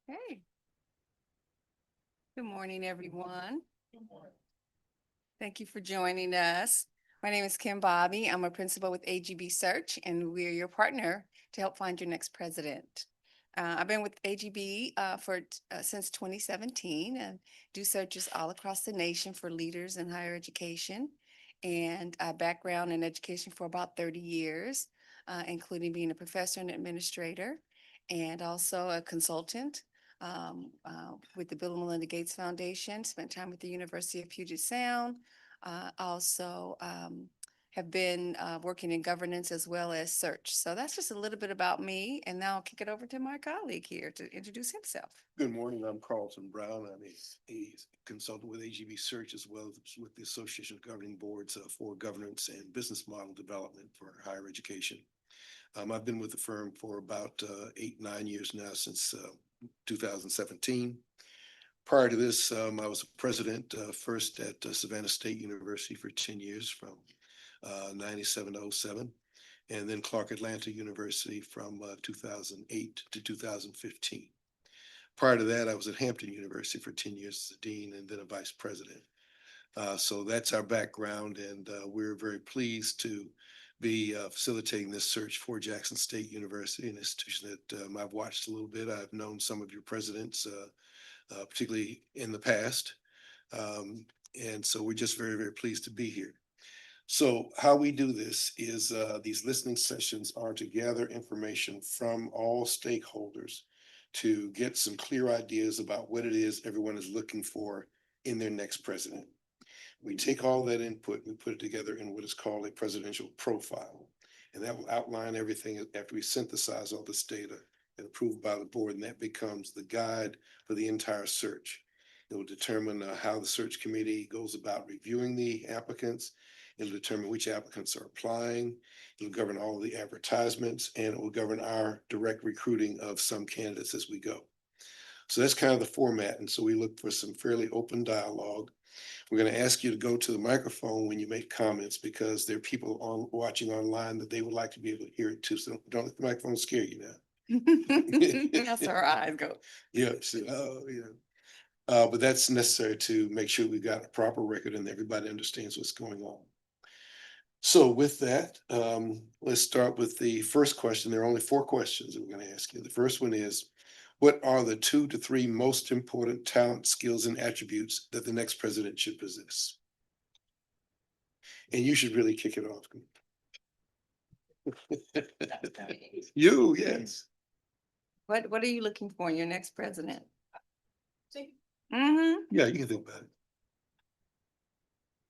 Hey, good morning, everyone. Thank you for joining us. My name is Kim Bobby. I'm a principal with AGB Search, and we're your partner to help find your next president. I've been with AGB since 2017 and do searches all across the nation for leaders in higher education and background in education for about 30 years, including being a professor and administrator and also a consultant with the Bill and Melinda Gates Foundation, spent time with the University of Puget Sound, also have been working in governance as well as search. So that's just a little bit about me. And now I'll kick it over to my colleague here to introduce himself. Good morning. I'm Carlton Brown. I'm a consultant with AGB Search as well as with the Association of Governing Boards for Governance and Business Model Development for Higher Education. I've been with the firm for about 8-9 years now, since 2017. Prior to this, I was president first at Savannah State University for 10 years from 97 to 07, and then Clark Atlanta University from 2008 to 2015. Prior to that, I was at Hampton University for 10 years as a dean and then a vice president. So that's our background, and we're very pleased to be facilitating this search for Jackson State University, an institution that I've watched a little bit. I've known some of your presidents, particularly in the past. And so we're just very, very pleased to be here. So how we do this is these listening sessions are to gather information from all stakeholders to get some clear ideas about what it is everyone is looking for in their next president. We take all that input, we put it together in what is called a presidential profile. And that will outline everything after we synthesize all this data and approved by the board, and that becomes the guide for the entire search. It will determine how the search committee goes about reviewing the applicants. It'll determine which applicants are applying. It'll govern all of the advertisements, and it will govern our direct recruiting of some candidates as we go. So that's kind of the format. And so we look for some fairly open dialogue. We're going to ask you to go to the microphone when you make comments, because there are people watching online that they would like to be able to hear it too. So don't let the microphone scare you now. That's where our eyes go. Yeah. So, but that's necessary to make sure we've got a proper record and everybody understands what's going on. So with that, let's start with the first question. There are only 4 questions that we're going to ask you. The first one is, what are the 2 to 3 most important talent, skills, and attributes that the next president should possess? And you should really kick it off. You, yes. What are you looking for in your next president? Yeah, you can think about it.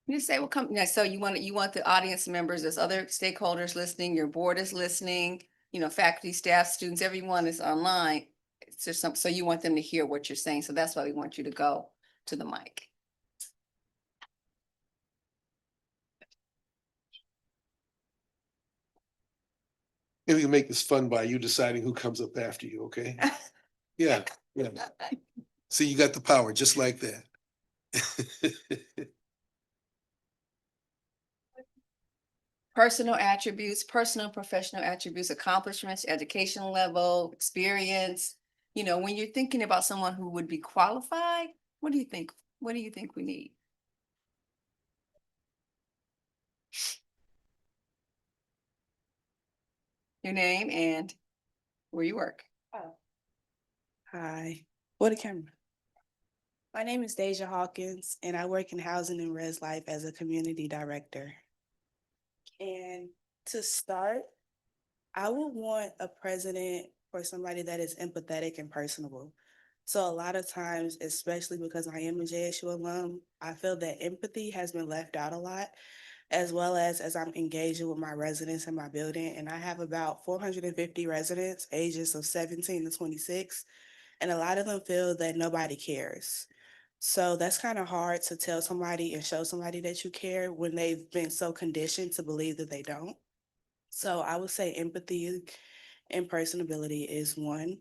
You say, well, come, yeah, so you want the audience members, there's other stakeholders listening, your board is listening, faculty, staff, students, everyone is online. It's just so you want them to hear what you're saying. So that's why we want you to go to the mic. Maybe we can make this fun by you deciding who comes up after you, okay? Yeah, yeah. See, you got the power just like that. Personal attributes, personal and professional attributes, accomplishments, educational level, experience. When you're thinking about someone who would be qualified, what do you think? What do you think we need? Your name and where you work. Oh. Hi. What a camera. My name is Deja Hawkins, and I work in housing and res life as a community director. And to start, I would want a president or somebody that is empathetic and personable. So a lot of times, especially because I am a JSU alum, I feel that empathy has been left out a lot, as well as I'm engaging with my residents in my building. And I have about 450 residents, ages of 17 to 26, and a lot of them feel that nobody cares. So that's kind of hard to tell somebody and show somebody that you care when they've been so conditioned to believe that they don't. So I would say empathy and personability is one.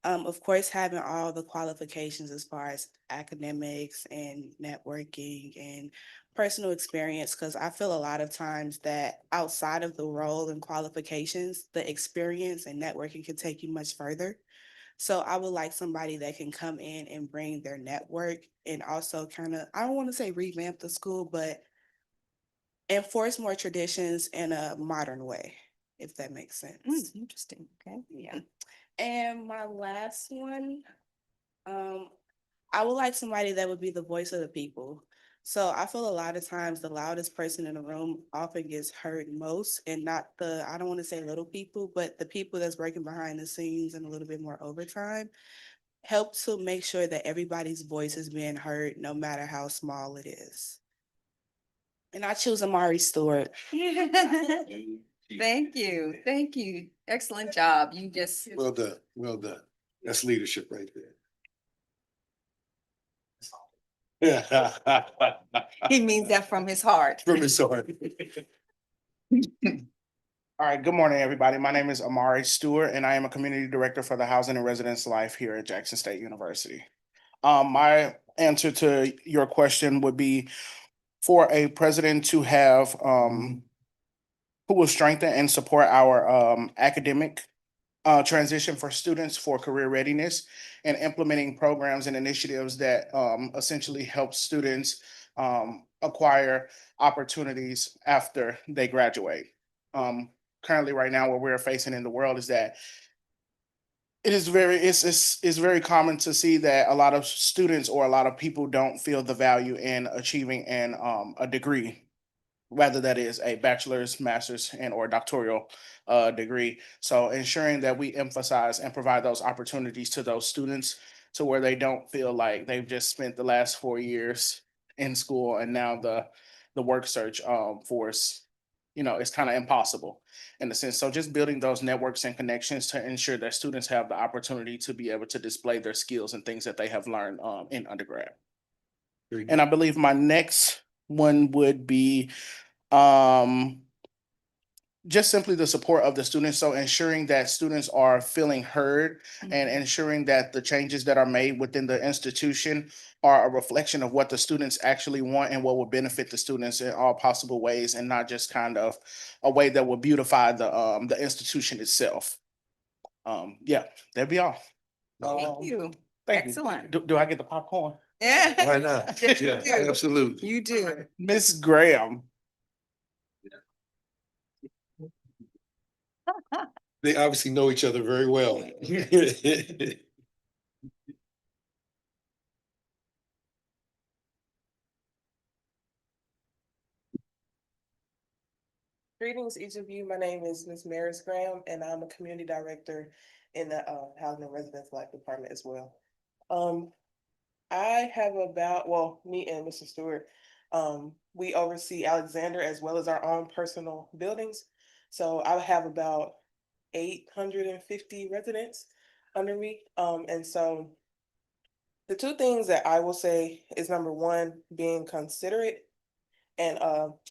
Of course, having all the qualifications as far as academics and networking and personal experience, because I feel a lot of times that outside of the role and qualifications, the experience and networking can take you much further. So I would like somebody that can come in and bring their network and also kind of, I don't want to say revamp the school, but enforce more traditions in a modern way, if that makes sense. Interesting, okay. Yeah. And my last one, um, I would like somebody that would be the voice of the people. So I feel a lot of times the loudest person in the room often gets heard most, and not the, I don't want to say little people, but the people that's working behind the scenes and a little bit more overtime help to make sure that everybody's voice is being heard, no matter how small it is. And I choose Amari Stewart. Thank you, thank you. Excellent job. You just, Well done, well done. That's leadership right there. he means that from his heart. From his heart. All right, good morning, everybody. My name is Amari Stewart, and I am a community director for the Housing and Residence Life here at Jackson State University. My answer to your question would be for a president to have who will strengthen and support our academic transition for students for career readiness and implementing programs and initiatives that essentially help students acquire opportunities after they graduate. Currently, right now, what we're facing in the world is that it's very common to see that a lot of students or a lot of people don't feel the value in achieving a degree, whether that is a bachelor's, master's, and or doctoral degree. So ensuring that we emphasize and provide those opportunities to those students to where they don't feel like they've just spent the last 4 years in school and now the work search force, it's kind of impossible in a sense. So just building those networks and connections to ensure that students have the opportunity to be able to display their skills and things that they have learned in undergrad. And I believe my next one would be um, just simply the support of the students. So ensuring that students are feeling heard and ensuring that the changes that are made within the institution are a reflection of what the students actually want and what will benefit the students in all possible ways, and not just kind of a way that will beautify the institution itself. Yeah, that'd be all. Thank you. Thank you. Excellent. Do I get the popcorn? Yeah. Why not? Yes, you Yeah, do. absolutely. You do. Miss Graham. They obviously know each other very well. Greetings, each of you. My name is Ms. Maris Graham, and I'm a community director in the Housing and Residence Life Department as well. I have about, well, me and Mr. Stewart, we oversee Alexander as well as our own personal buildings. So I have about 850 residents under me. And so the two things that I will say is number one, being considerate and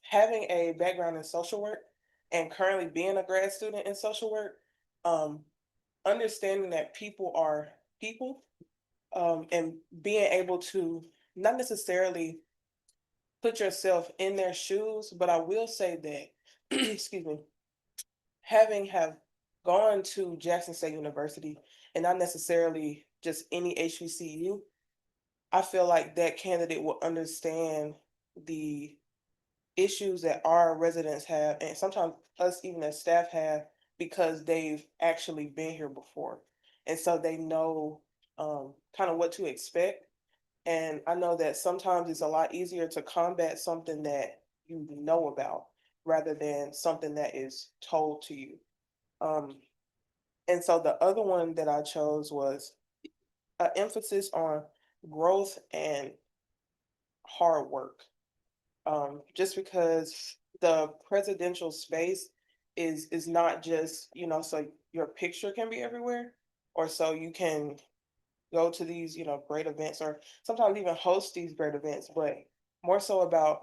having a background in social work and currently being a grad student in social work, um, understanding that people are people, and being able to not necessarily put yourself in their shoes, but I will say that, excuse me, having have gone to Jackson State University and not necessarily just any HBCU, I feel like that candidate will understand the issues that our residents have, and sometimes us even as staff have, because they've actually been here before. And so they know kind of what to expect. And I know that sometimes it's a lot easier to combat something that you know about rather than something that is told to you. Um, and so the other one that I chose was an emphasis on growth and hard work. Just because the presidential space is not just, so your picture can be everywhere, or so you can go to these, great events, or sometimes even host these great events, but more so about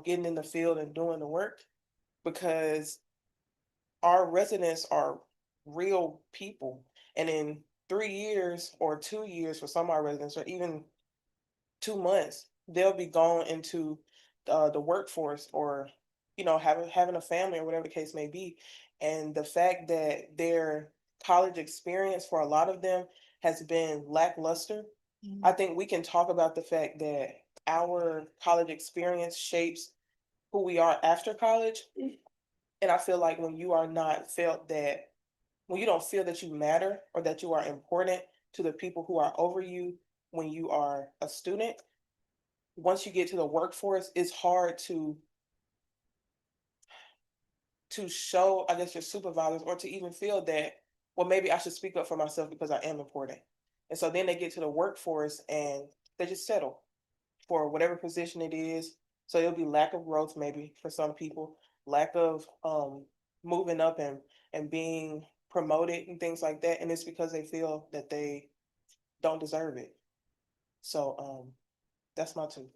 getting in the field and doing the work, because our residents are real people. And in 3 years or 2 years for some of our residents, or even 2 months, they'll be gone into the workforce, or having a family, or whatever the case may be. And the fact that they're college experience for a lot of them has been lackluster. I think we can talk about the fact that our college experience shapes who we are after college. And I feel like when you are not felt that, when you don't feel that you matter or that you are important to the people who are over you when you are a student, once you get to the workforce, it's hard to show, I guess, your supervisors or to even feel that, well, maybe I should speak up for myself because I am important. And so then they get to the workforce and they just settle for whatever position it is. So it'll be lack of growth maybe for some people, lack of moving up and being promoted and things like that. And it's because they feel that they don't deserve it. So that's my two.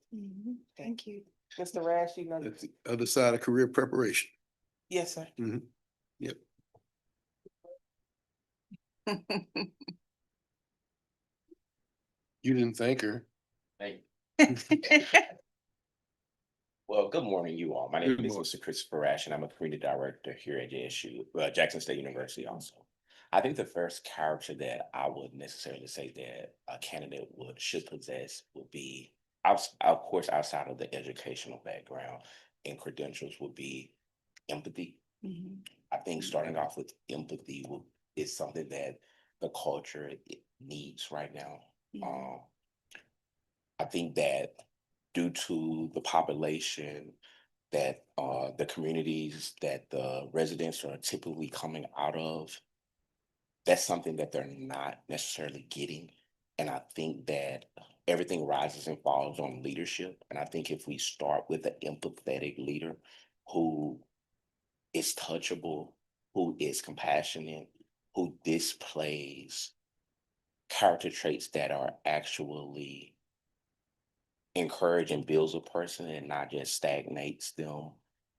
Thank you. Mr. Rash, you know. That's the other side of career preparation. Yes, sir. Yep. You didn't thank her. Hey, well, good morning, you all. My name Good is morning. Mr. Christopher Rash, and I'm a community director here at JSU, Jackson State University also. I think the first character that I would necessarily say that a candidate should possess would be, of course, outside of the educational background and credentials, would be empathy. I think starting off with empathy is something that the culture needs right now. I think that due to the population that the communities that the residents are typically coming out of, that's something that they're not necessarily getting. And I think that everything rises and falls on leadership. And I think if we start with an empathetic leader who is touchable, who is compassionate, who displays character traits that are actually encourage and builds a person and not just stagnates them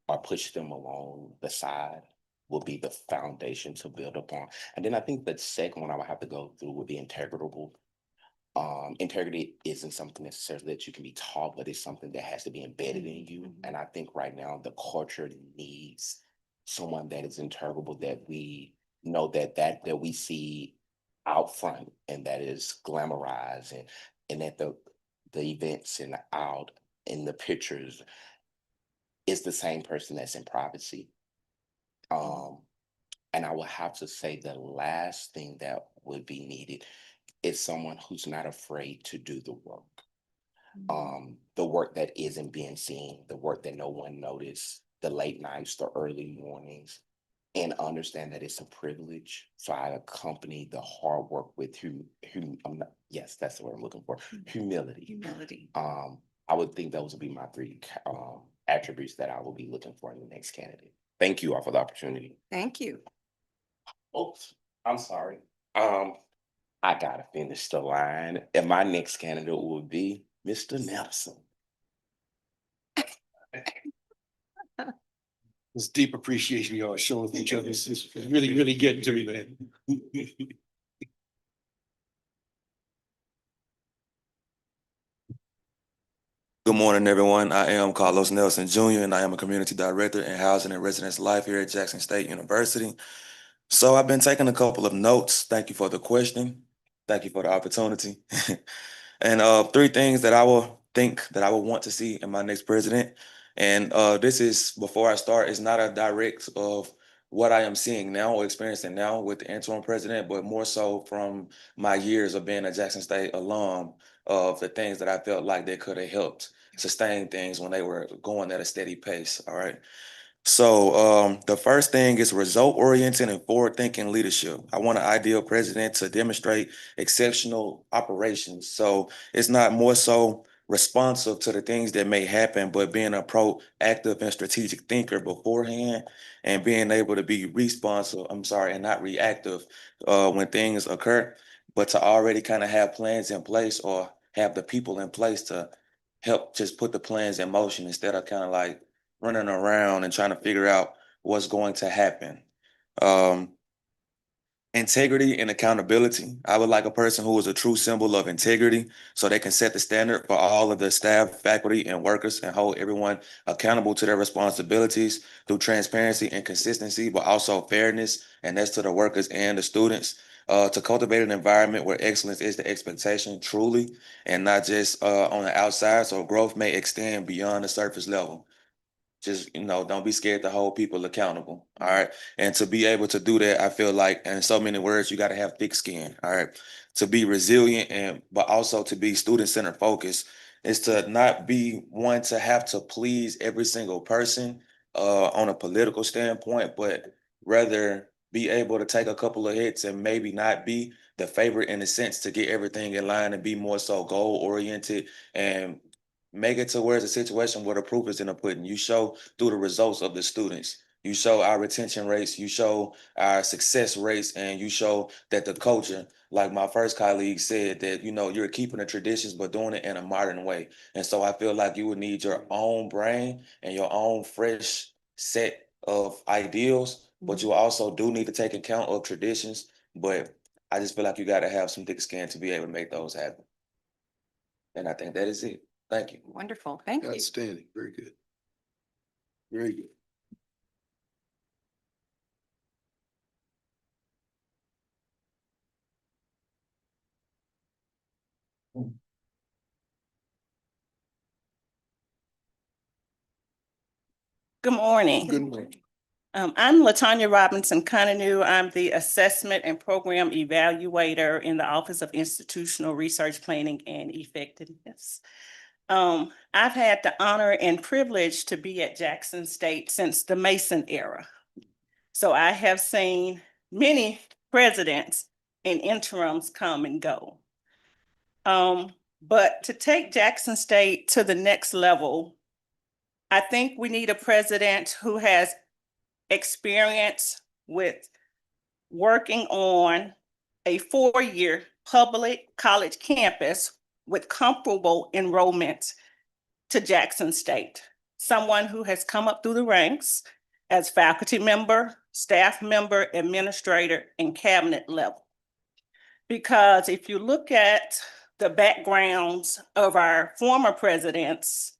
or pushes them along the side will be the foundation to build upon. And then I think the second one I would have to go through would be integrable. Integrity isn't something necessarily that you can be taught, but it's something that has to be embedded in you. And I think right now the culture needs someone that is integrable, that we know that we see out front and that is glamorized and that the events and out in the pictures is the same person that's in privacy. And I will have to say the last thing that would be needed is someone who's not afraid to do the work. The work that isn't being seen, the work that no one noticed, the late nights, the early mornings, and understand that it's a privilege. So I accompany the hard work with yes, that's the word I'm looking for, humility. Humility. I would think those would be my three attributes that I will be looking for in the next candidate. Thank you all for the opportunity. Thank you. Oh, I'm sorry. I gotta finish the line. And my next candidate would be Mr. Nelson. This deep appreciation y'all are showing for each other. It's really, really getting to me, man. Good morning, everyone. I am Carlos Nelson Jr., and I am a community director in housing and residence life here at Jackson State University. So I've been taking a couple of notes. Thank you for the question. Thank you for the opportunity. And three things that I will think that I would want to see in my next president. And this is, before I start, it's not a direct of what I am seeing now or experiencing now with the interim president, but more so from my years of being a Jackson State alum of the things that I felt like they could have helped sustain things when they were going at a steady pace. All right. So the first thing is result-oriented and forward-thinking leadership. I want an ideal president to demonstrate exceptional operations. So it's not more so responsive to the things that may happen, but being a proactive and strategic thinker beforehand and being able to be responsive, and not reactive when things occur, but to already kind of have plans in place or have the people in place to help just put the plans in motion instead of kind of like running around and trying to figure out what's going to happen. And integrity and accountability. I would like a person who is a true symbol of integrity so they can set the standard for all of the staff, faculty, and workers and hold everyone accountable to their responsibilities through transparency and consistency, but also fairness, and that's to the workers and the students. To cultivate an environment where excellence is the expectation truly and not just on the outside, so growth may extend beyond the surface level. Just, don't be scared to hold people accountable. All right. And to be able to do that, I feel like, in so many words, you got to have thick skin. All right. To be resilient but also to be student-centered focused is to not be one to have to please every single person on a political standpoint, but rather be able to take a couple of hits and maybe not be the favorite in a sense to get everything in line and be more so goal oriented and make it to where it's a situation where the proof is in the pudding. You show through the results of the students. You show our retention rates, you show our success rates, and you show that the culture, like my first colleague said, that you're keeping the traditions but doing it in a modern way. And so I feel like you would need your own brain and your own fresh set of ideals, but you also do need to take account of traditions. But I just feel like you got to have some thick skin to be able to make those happen. And I think that is it. Thank you. Wonderful. Thank you. Outstanding. Very good. Very good. Good morning. Good morning. I'm Latanya Robinson Cunningham. I'm the Assessment and Program Evaluator in the Office of Institutional Research Planning and Effectiveness. I've had the honor and privilege to be at Jackson State since the Mason era. So I have seen many presidents and interims come and go. But to take Jackson State to the next level, I think we need a president who has experience with working on a 4-year public college campus with comparable enrollment to Jackson State. Someone who has come up through the ranks as faculty member, staff member, administrator, and cabinet level. Because if you look at the backgrounds of our former presidents,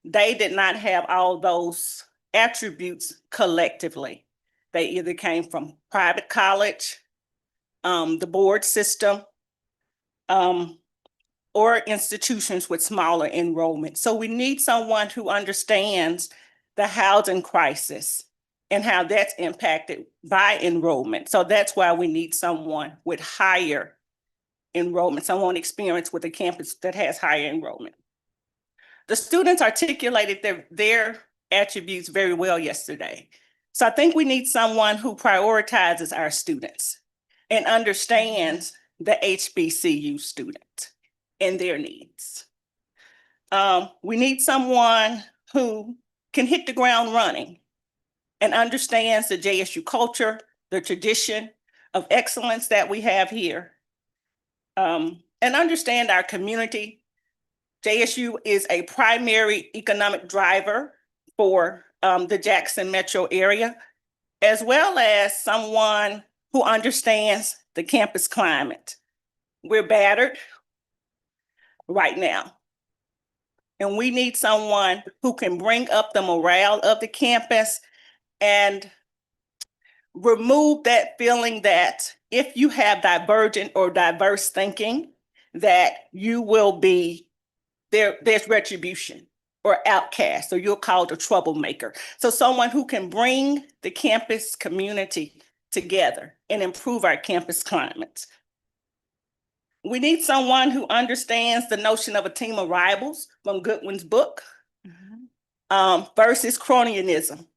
they did not have all those attributes collectively. They either came from private college, the board system, or institutions with smaller enrollment. So we need someone who understands the housing crisis and how that's impacted by enrollment. So that's why we need someone with higher enrollment, someone experienced with a campus that has higher enrollment. The students articulated their attributes very well yesterday. So I think we need someone who prioritizes our students and understands the HBCU student and their needs. We need someone who can hit the ground running and understands the JSU culture, the tradition of excellence that we have here, and understand our community. JSU is a primary economic driver for the Jackson metro area, as well as someone who understands the campus climate. We're battered right now, and we need someone who can bring up the morale of the campus and remove that feeling that if you have divergent or diverse thinking, that you will be there's retribution or outcast, or you're called a troublemaker. So someone who can bring the campus community together and improve our campus climate. We need someone who understands the notion of a team of rivals from Goodwin's book, versus cronyism.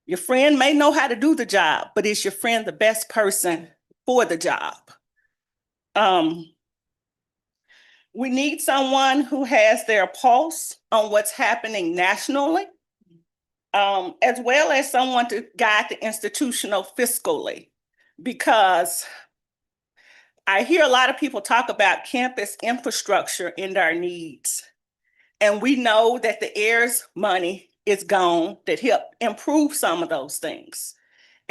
Your friend may know how to do the job, but is your friend the best person for the job? We need someone who has their pulse on what's happening nationally, as well as someone to guide the institutional fiscally, because I hear a lot of people talk about campus infrastructure and our needs. And we know that the heirs money is gone that help improve some of those things.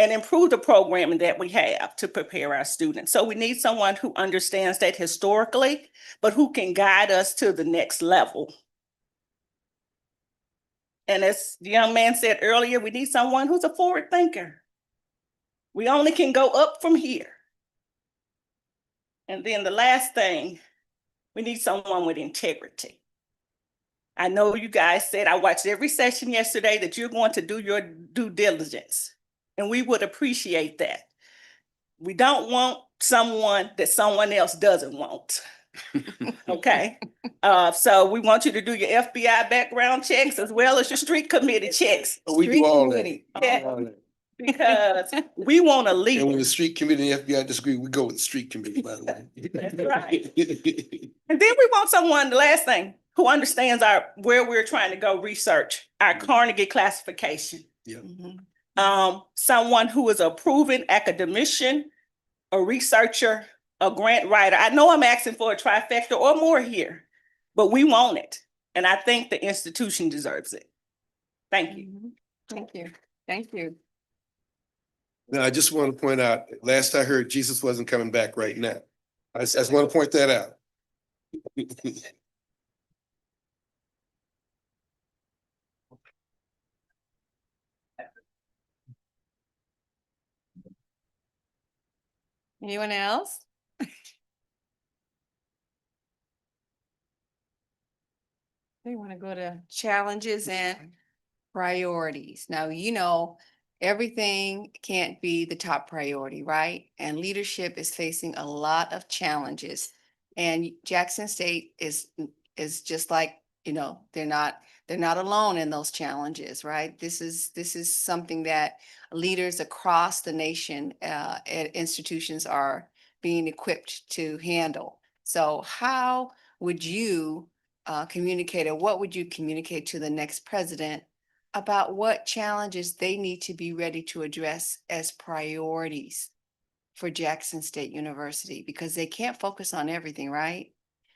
and improve the programming that we have to prepare our students. So we need someone who understands that historically, but who can guide us to the next level. And as the young man said earlier, we need someone who's a forward thinker. We only can go up from here. And then the last thing, we need someone with integrity. I know you guys said, I watched every session yesterday, that you're going to do your due diligence, and we would appreciate that. We don't want someone that someone else doesn't want. Okay? So we want you to do your FBI background checks as well as your street committee checks. We do Street all that. committee. Yeah. All that. Because we want a And when leader. the street committee and FBI disagree, we go with the street committee, by the way. That's right. And then we want someone, the last thing, who understands where we're trying to go research, our Carnegie classification. Yeah. Someone who is a proven academician, a researcher, a grant writer. I know I'm asking for a trifecta or more here, but we want it. And I think the institution deserves it. Thank you. Thank you. Thank you. Now, I just want to point out, last I heard, Jesus wasn't coming back right now. I just want to point that out. Anyone else? They want to go to challenges and priorities. Now, everything can't be the top priority, right? And leadership is facing a lot of challenges. And Jackson State is just like, they're not alone in those challenges, right? This is something that leaders across the nation, at institutions are being equipped to handle. So how would you communicate, or what would you communicate to the next president about what challenges they need to be ready to address as priorities for Jackson State University? Because they can't focus on everything, right?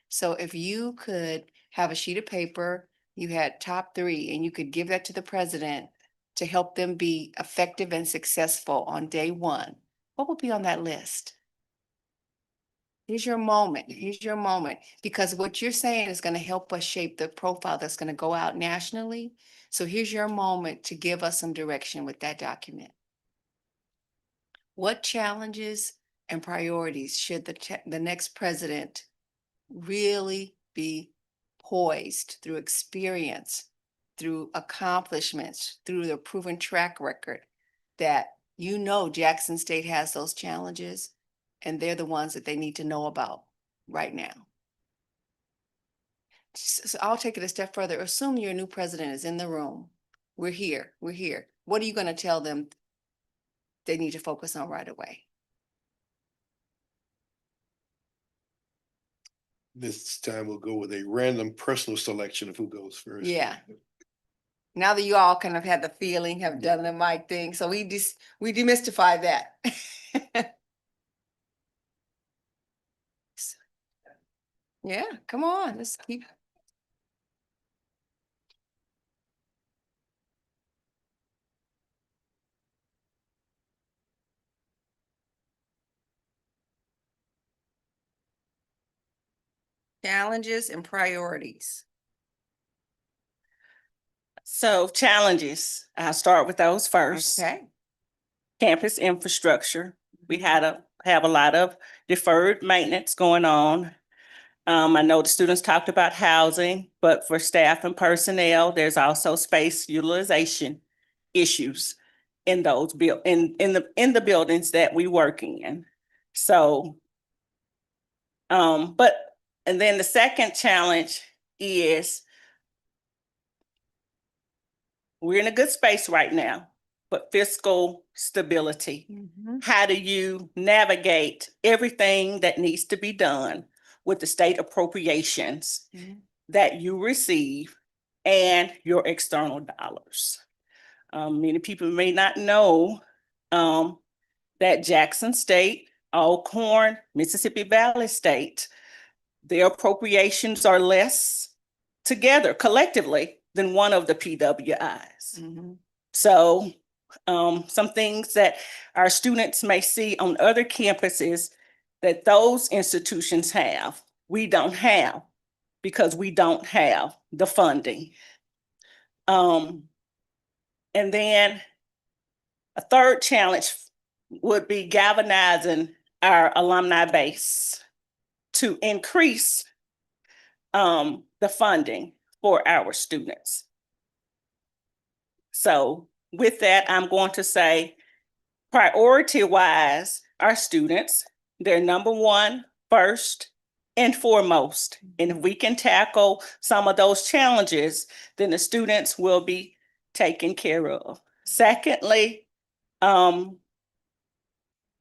So if you could have a sheet of paper, you had top 3, and you could give that to the president to help them be effective and successful on day 1, what would be on that list? Here's your moment. Here's your moment. Because what you're saying is going to help us shape the profile that's going to go out nationally. So here's your moment to give us some direction with that document. What challenges and priorities should the next president really be poised through experience, through accomplishments, through the proven track record that Jackson State has those challenges, and they're the ones that they need to know about right now? So I'll take it a step further. Assume your new president is in the room. We're here. What are you going to tell them they need to focus on right away? This time we'll go with a random personal selection of who goes first. Yeah. Now that you all kind of had the feeling, have done the mic thing, so we demystify that. Yeah, come on, let's keep. Challenges and priorities. So challenges, I'll start with those first. Okay. Campus infrastructure. We have a lot of deferred maintenance going on. I know the students talked about housing, but for staff and personnel, there's also space utilization issues in those in the buildings that we working in. So, and then the second challenge is we're in a good space right now, but fiscal stability. How do you navigate everything that needs to be done with the state appropriations that you receive and your external dollars? Many people may not know that Jackson State, Alcorn, Mississippi Valley State, their appropriations are less together collectively than one of the PWIs. So some things that our students may see on other campuses that those institutions have, we don't have because we don't have the funding. And then a third challenge would be galvanizing our alumni base to increase the funding for our students. So with that, I'm going to say priority-wise, our students, they're number one, first and foremost. And if we can tackle some of those challenges, then the students will be taken care of. Secondly,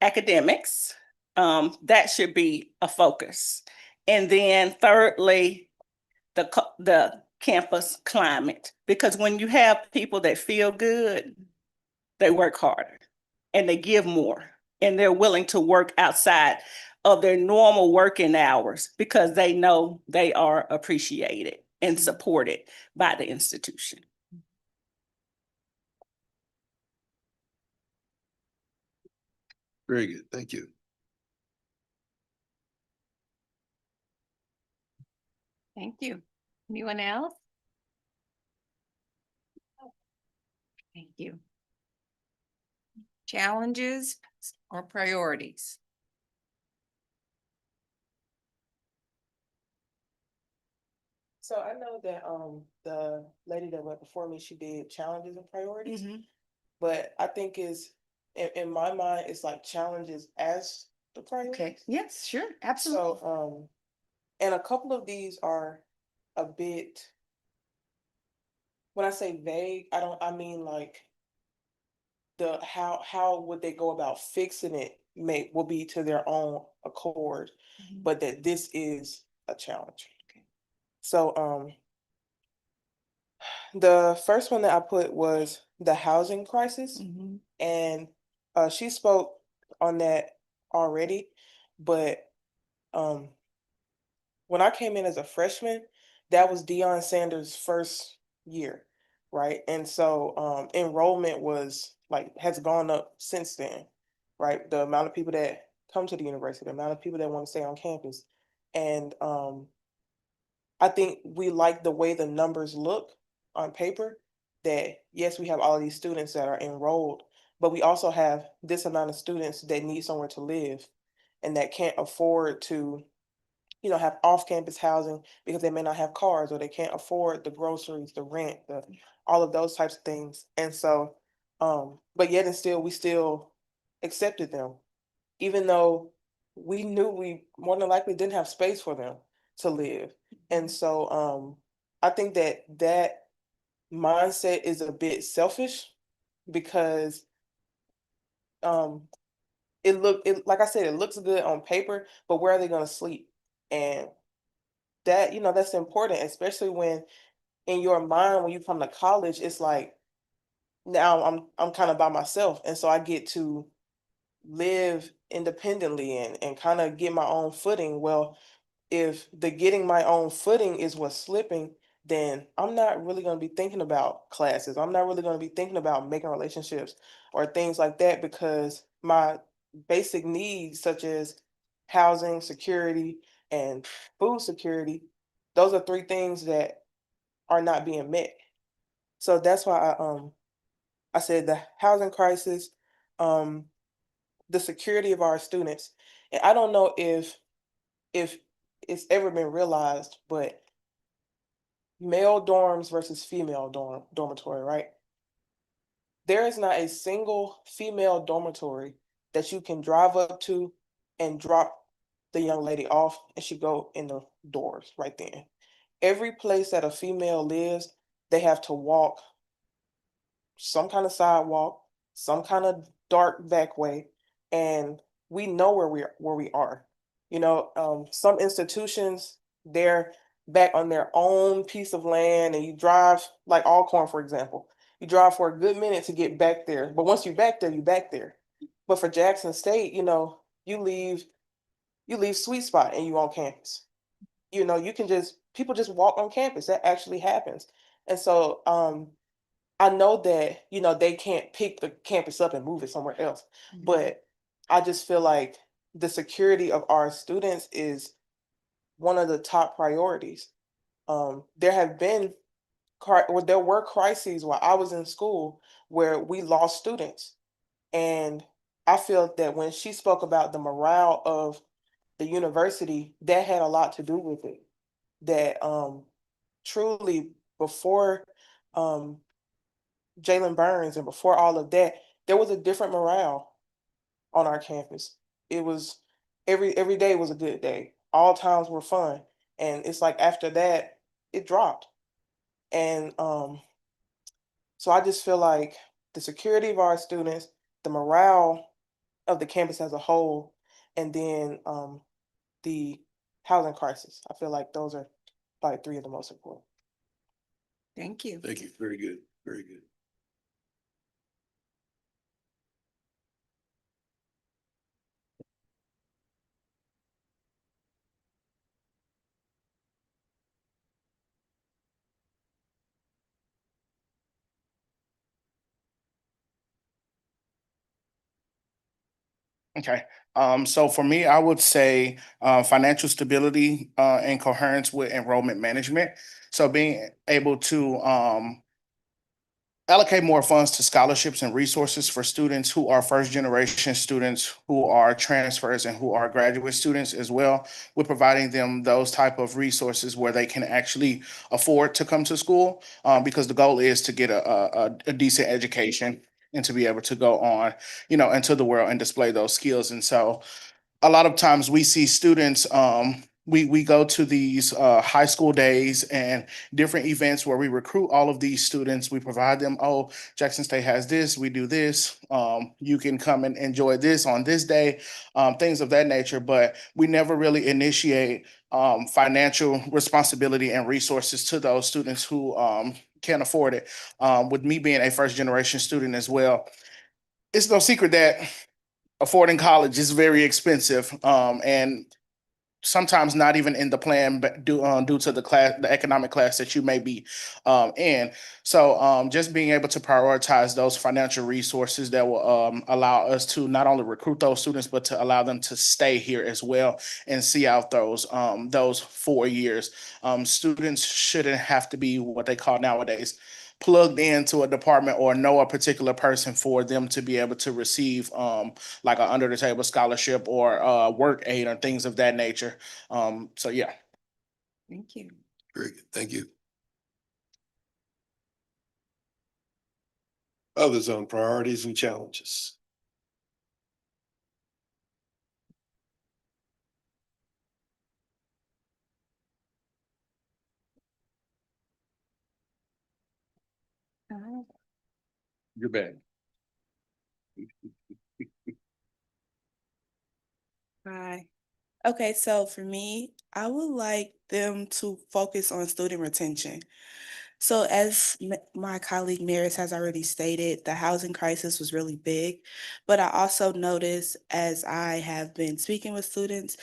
academics, that should be a focus. And then thirdly, the campus climate, because when you have people that feel good, they work harder and they give more and they're willing to work outside of their normal working hours because they know they are appreciated and supported by the institution. Very good. Thank you. Thank you. Anyone else? Thank you. Challenges or priorities? So I know that the lady that went before me, she did challenges and priorities, but I think is in my mind, it's like challenges as the priority. Okay, yes, sure, absolutely. So and a couple of these are a bit, when I say vague, I mean like the how would they go about fixing it will be to their own accord, but that this is a challenge. So the first one that I put was the housing crisis, and she spoke on that already, but when I came in as a freshman, that was Deion Sanders' first year, right? And so enrollment has gone up since then, right? The amount of people that come to the university, the amount of people that want to stay on campus. And I think we like the way the numbers look on paper, that yes, we have all of these students that are enrolled, but we also have this amount of students that need somewhere to live and that can't afford to, have off-campus housing because they may not have cars or they can't afford the groceries, the rent, all of those types of things. And so, but yet and still, we still accepted them, even though we knew we more than likely didn't have space for them to live. And so, I think that mindset is a bit selfish because, like I said, it looks good on paper, but where are they going to sleep? And that's important, especially when in your mind, when you come to college, it's like, now I'm kind of by myself. And so I get to live independently and kind of get my own footing. Well, if the getting my own footing is what's slipping, then I'm not really going to be thinking about classes. I'm not really going to be thinking about making relationships or things like that, because my basic needs, such as housing, security, and food security, those are three things that are not being met. So that's why I said the housing crisis, um, the security of our students. And I don't know if it's ever been realized, but male dorms versus female dormitory, right? There is not a single female dormitory that you can drive up to and drop the young lady off and she go in the doors right then. Every place that a female lives, they have to walk some kind of sidewalk, some kind of dark back way, and we know where we are. Some institutions, they're back on their own piece of land, and you drive, like Alcorn, for example. You drive for a good minute to get back there, but once you're back there, you're back there. But for Jackson State, you leave Sweet Spot and you on campus. You can people just walk on campus. That actually happens. And so I know that, they can't pick the campus up and move it somewhere else, but I just feel like the security of our students is one of the top priorities. There have been there were crises while I was in school where we lost students. And I feel that when she spoke about the morale of the university, that had a lot to do with it. That truly before um Jalen Burns and before all of that, there was a different morale on our campus. It was every day was a good day. All times were fun. And it's like after that, it dropped. And so I just feel like the security of our students, the morale of the campus as a whole, and then the housing crisis. I feel like those are probably three of the most important. Thank you. Thank you. Very good. Very good. Okay, so for me, I would say financial stability and coherence with enrollment management. So being able to allocate more funds to scholarships and resources for students who are first generation students, who are transfers, and who are graduate students as well. We're providing them those type of resources where they can actually afford to come to school, because the goal is to get a decent education and to be able to go on, into the world and display those skills. And so a lot of times we see students, we go to these high school days and different events where we recruit all of these students. We provide them, oh, Jackson State has this, we do this, you can come and enjoy this on this day, things of that nature. But we never really initiate financial responsibility and resources to those students who can't afford it. With me being a first generation student as well, it's no secret that affording college is very expensive, and sometimes not even in the plan, but due to the economic class that you may be in. So just being able to prioritize those financial resources that will allow us to not only recruit those students, but to allow them to stay here as well and see out those 4 years. Students shouldn't have to be what they call nowadays plugged into a department or know a particular person for them to be able to receive like a under the table scholarship or work aid or things of that nature. So yeah. Thank you. Very good. Thank you. Others on priorities and challenges. You're back. Hi. Okay, so for me, I would like them to focus on student retention. So as my colleague Maris has already stated, the housing crisis was really big, but I also noticed as I have been speaking with students,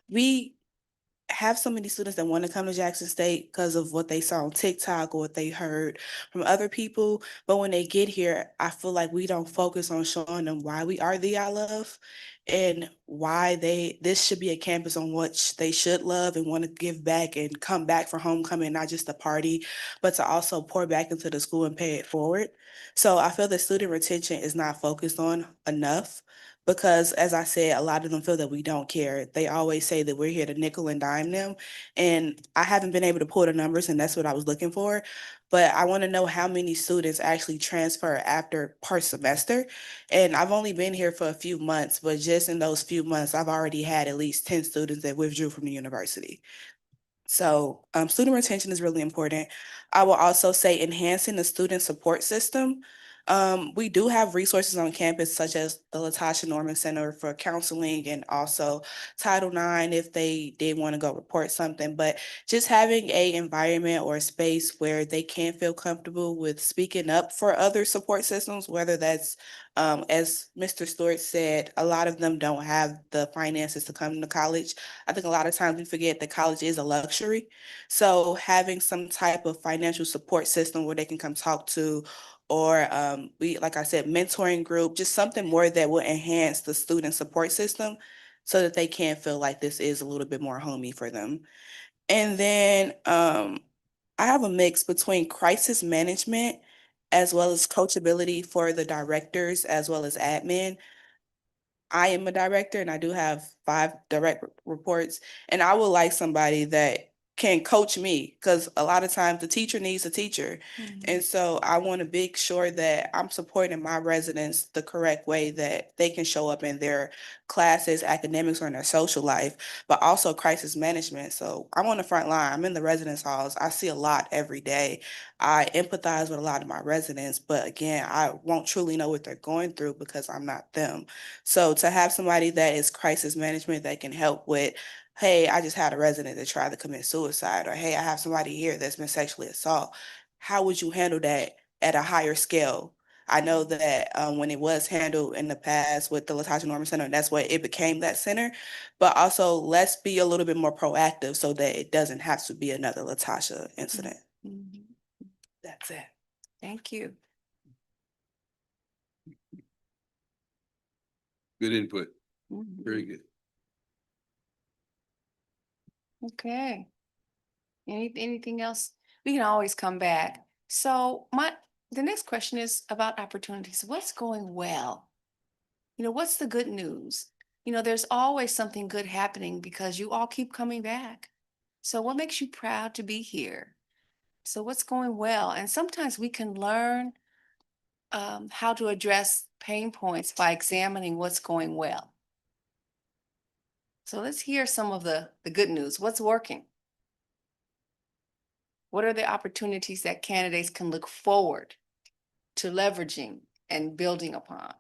we have so many students that want to come to Jackson State because of what they saw on TikTok or what they heard from other people. But when they get here, I feel like we don't focus on showing them why we are the I love and why this should be a campus on which they should love and want to give back and come back for homecoming, not just a party, but to also pour back into the school and pay it forward. So I feel that student retention is not focused on enough because as I said, a lot of them feel that we don't care. They always say that we're here to nickel and dime them. And I haven't been able to pull the numbers, and that's what I was looking for. But I want to know how many students actually transfer after per semester. And I've only been here for a few months, but just in those few months, I've already had at least 10 students that withdrew from the university. So student retention is really important. I will also say enhancing the student support system. We do have resources on campus such as the Latasha Norman Center for Counseling and also Title IX if they did want to go report something. But just having a environment or a space where they can feel comfortable with speaking up for other support systems, whether that's as Mr. Stewart said, a lot of them don't have the finances to come to college. I think a lot of times we forget that college is a luxury. So having some type of financial support system where they can come talk to, or we, like I said, mentoring group, just something more that will enhance the student support system so that they can feel like this is a little bit more homey for them. And then I have a mix between crisis management as well as coachability for the directors as well as admin. I am a director and I do have 5 direct reports, and I would like somebody that can coach me because a lot of times the teacher needs a teacher. And so I want to make sure that I'm supporting my residents the correct way that they can show up in their classes, academics, or in their social life, but also crisis management. So I'm on the front line. I'm in the residence halls. I see a lot every day. I empathize with a lot of my residents, but again, I won't truly know what they're going through because I'm not them. So to have somebody that is crisis management that can help with, hey, I just had a resident that tried to commit suicide, or hey, I have somebody here that's been sexually assaulted. How would you handle that at a higher scale? I know that when it was handled in the past with the Latasha Norman Center, that's what it became, that center. But also, let's be a little bit more proactive so that it doesn't have to be another Latasha incident. Mhm. That's it. Thank you. Good input. Mhm. Very good. Okay. Anything else? We can always come back. So the next question is about opportunities. What's going well? What's the good news? There's always something good happening because you all keep coming back. So what makes you proud to be here? So what's going well? And sometimes we can learn how to address pain points by examining what's going well. So let's hear some of the good news. What's working? What are the opportunities that candidates can look forward to leveraging and building upon?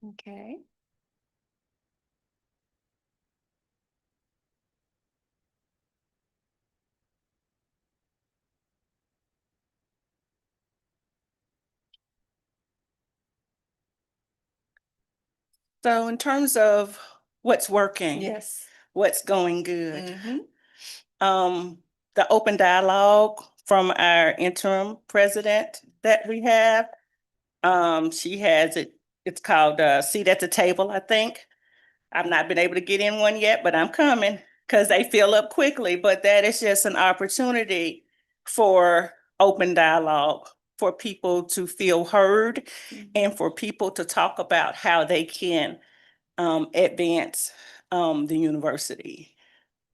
Okay. So in terms of what's working, Yes. what's going good, Mhm. the open dialogue from our interim president that we have, she has it, it's called Seat at the Table, I think. I've not been able to get in one yet, but I'm coming because they fill up quickly. But that is just an opportunity for open dialogue, for people to feel heard and for people to talk about how they can advance the university.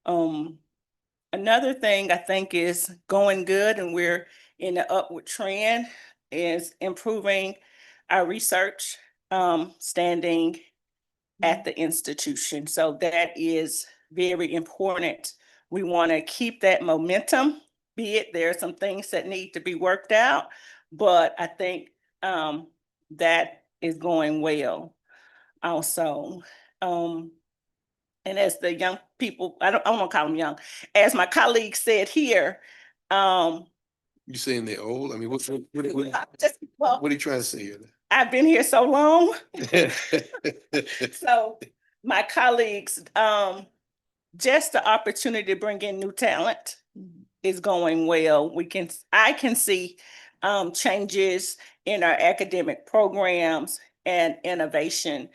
Another thing I think is going good, and we're in the upward trend, is improving our research standing at the institution. So that is very important. We want to keep that momentum, be it there are some things that need to be worked out, but I think that is going well also. And as the young people, I don't want to call them young, as my colleague said here, You saying they're old? I mean, well, what are you trying to say here? I've been here so long. So my colleagues, just the opportunity to bring in new talent is going well. I can see changes in our academic programs and innovation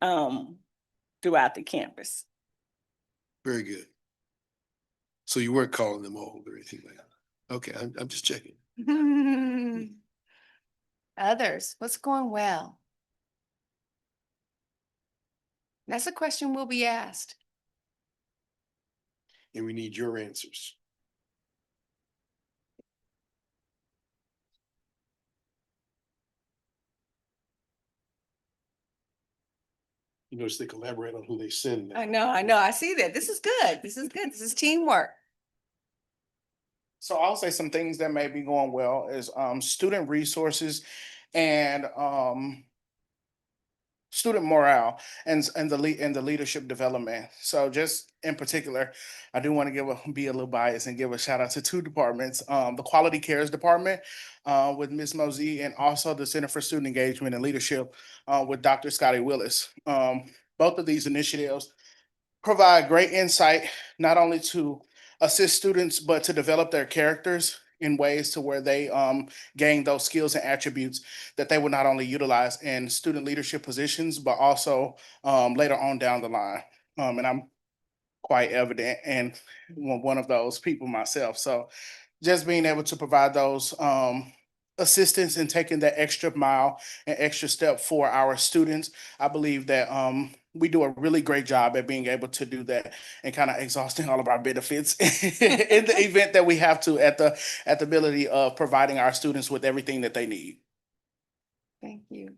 throughout the campus. Very good. So you weren't calling them old or anything like that? Okay, I'm just checking. Others, what's going well? That's a question we'll be asked. And we need your answers. You notice they collaborate on who they send now. I know, I see that. This is good. This is good. This is teamwork. So I'll say some things that may be going well is student resources and student morale and the leadership development. So just in particular, I do want to be a little biased and give a shout out to two departments, the Quality Cares Department with Ms. Mosey, and also the Center for Student Engagement and Leadership with Dr. Scotty Willis. Both of these initiatives provide great insight, not only to assist students, but to develop their characters in ways to where they gain those skills and attributes that they would not only utilize in student leadership positions, but also later on down the line. And I'm quite evident and one of those people myself. So just being able to provide those assistance in taking that extra mile and extra step for our students, I believe that we do a really great job at being able to do that and kind of exhausting all of our benefits in the event that we have to at the ability of providing our students with everything that they need. Thank you.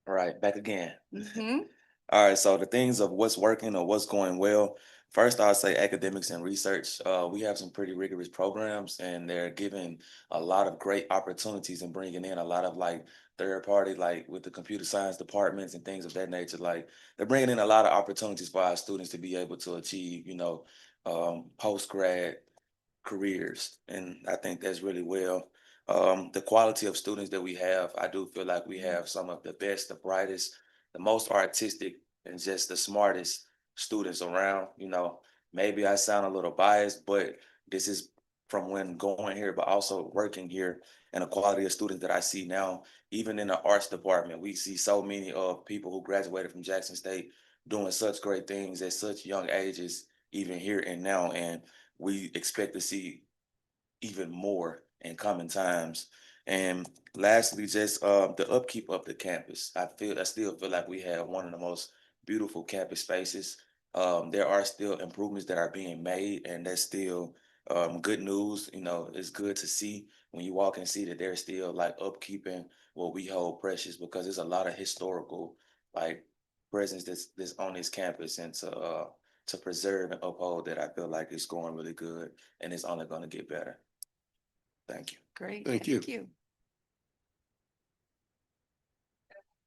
All right, back again. Mhm. All right, so the things of what's working or what's going well. First, I'll say academics and research. We have some pretty rigorous programs, and they're giving a lot of great opportunities and bringing in a lot of like third party, like with the computer science departments and things of that nature. Like they're bringing in a lot of opportunities for our students to be able to achieve, post grad careers, and I think that's really well. The quality of students that we have, I do feel like we have some of the best, the brightest, the most artistic, and just the smartest students around. Maybe I sound a little biased, but this is from when going here, but also working here, and the quality of students that I see now. Even in the arts department, we see so many of people who graduated from Jackson State doing such great things at such young ages, even here and now. And we expect to see even more in coming times. And lastly, just the upkeep of the campus. I still feel like we have one of the most beautiful campus spaces. There are still improvements that are being made, and that's still good news. It's good to see when you walk and see that they're still like upkeeping what we hold precious, because there's a lot of historical like presence that's on this campus, and to preserve and uphold that, I feel like it's going really good, and it's only going to get better. Thank you. Great. Thank you.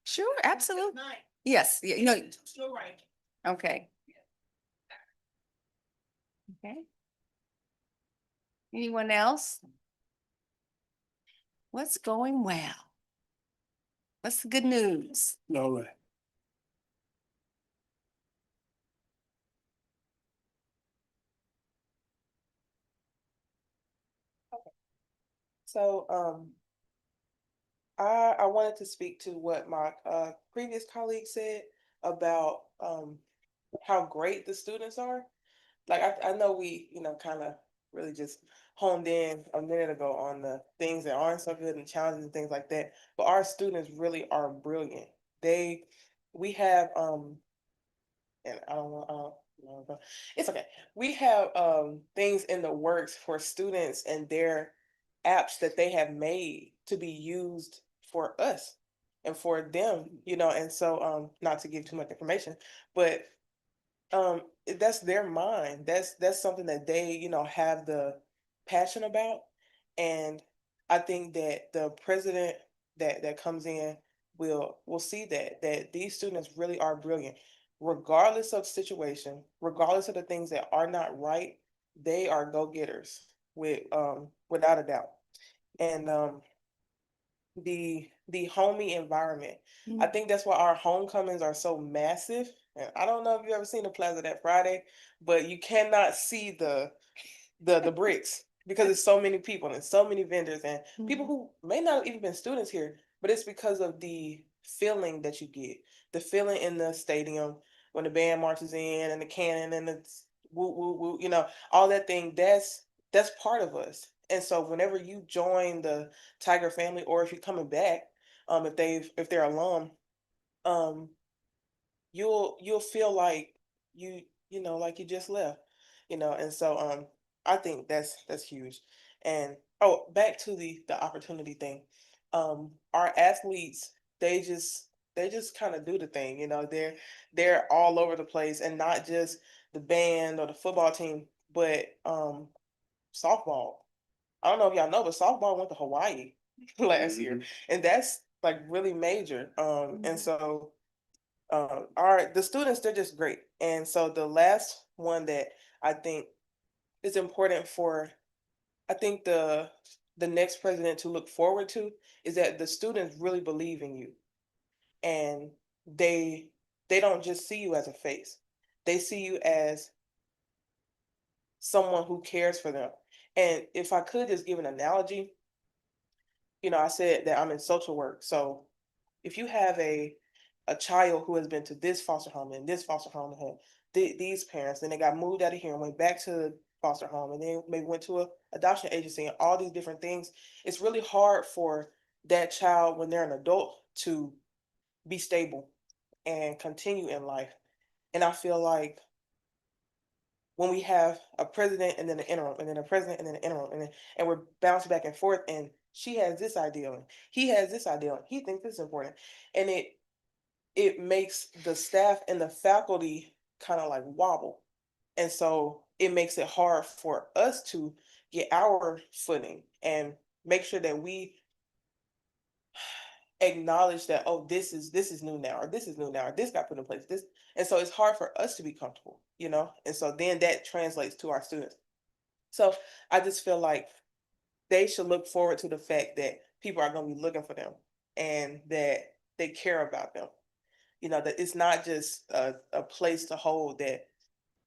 Sure, absolutely. Yes, right. okay. Okay. Anyone else? What's going well? What's the good news? All right. So I wanted to speak to what my previous colleague said about how great the students are. Like I know we, kind of really just honed in a minute ago on the things that aren't so good and challenges and things like that. But our students really are brilliant. We have and I don't want it's okay. We have things in the works for students and their apps that they have made to be used for us and for them, and so not to give too much information, but that's their mind. That's something that they, have the passion about. And I think that the president that comes in will see that these students really are brilliant, regardless of situation, regardless of the things that are not right. They are go-getters without a doubt. And the homey environment. I think that's why our homecomings are so massive. And I don't know if you ever seen the Plaza that Friday, but you cannot see the bricks because there's so many people and so many vendors and people who may not have even been students here, but it's because of the feeling that you get, the feeling in the stadium when the band marches in and the cannon and the woo woo woo, all that thing. That's part of us. And so whenever you join the Tiger family, or if you're coming back, if they're alum, um, you'll feel like like you just left, and so I think that's huge. And oh, back to the opportunity thing. Our athletes, they just kind of do the thing, they're all over the place, and not just the band or the football team, but softball. I don't know if y'all know, but softball went to Hawaii last year, and that's like really major. And so the students, they're just great. And so the last one that I think is important for, I think the next president to look forward to, is that the students really believe in you, and they don't just see you as a face, they see you as someone who cares for them. And if I could just give an analogy, I said that I'm in social work. So if you have a child who has been to this foster home and this foster home and had these parents, then they got moved out of here and went back to the foster home, and then maybe went to a adoption agency and all these different things, it's really hard for that child when they're an adult to be stable and continue in life. And I feel like when we have a president and then an interim and then a president and then an interim, and we're bouncing back and forth, and she has this ideal and he has this ideal and he thinks this is important, and it makes the staff and the faculty kind of like wobble. And so it makes it hard for us to get our footing and make sure that we acknowledge that, oh, this is new now, or this is new now, or this got put in place, this. And so it's hard for us to be comfortable, and so then that translates to our students. So I just feel like they should look forward to the fact that people are going to be looking for them, and that they care about them, that it's not just a place to hold, that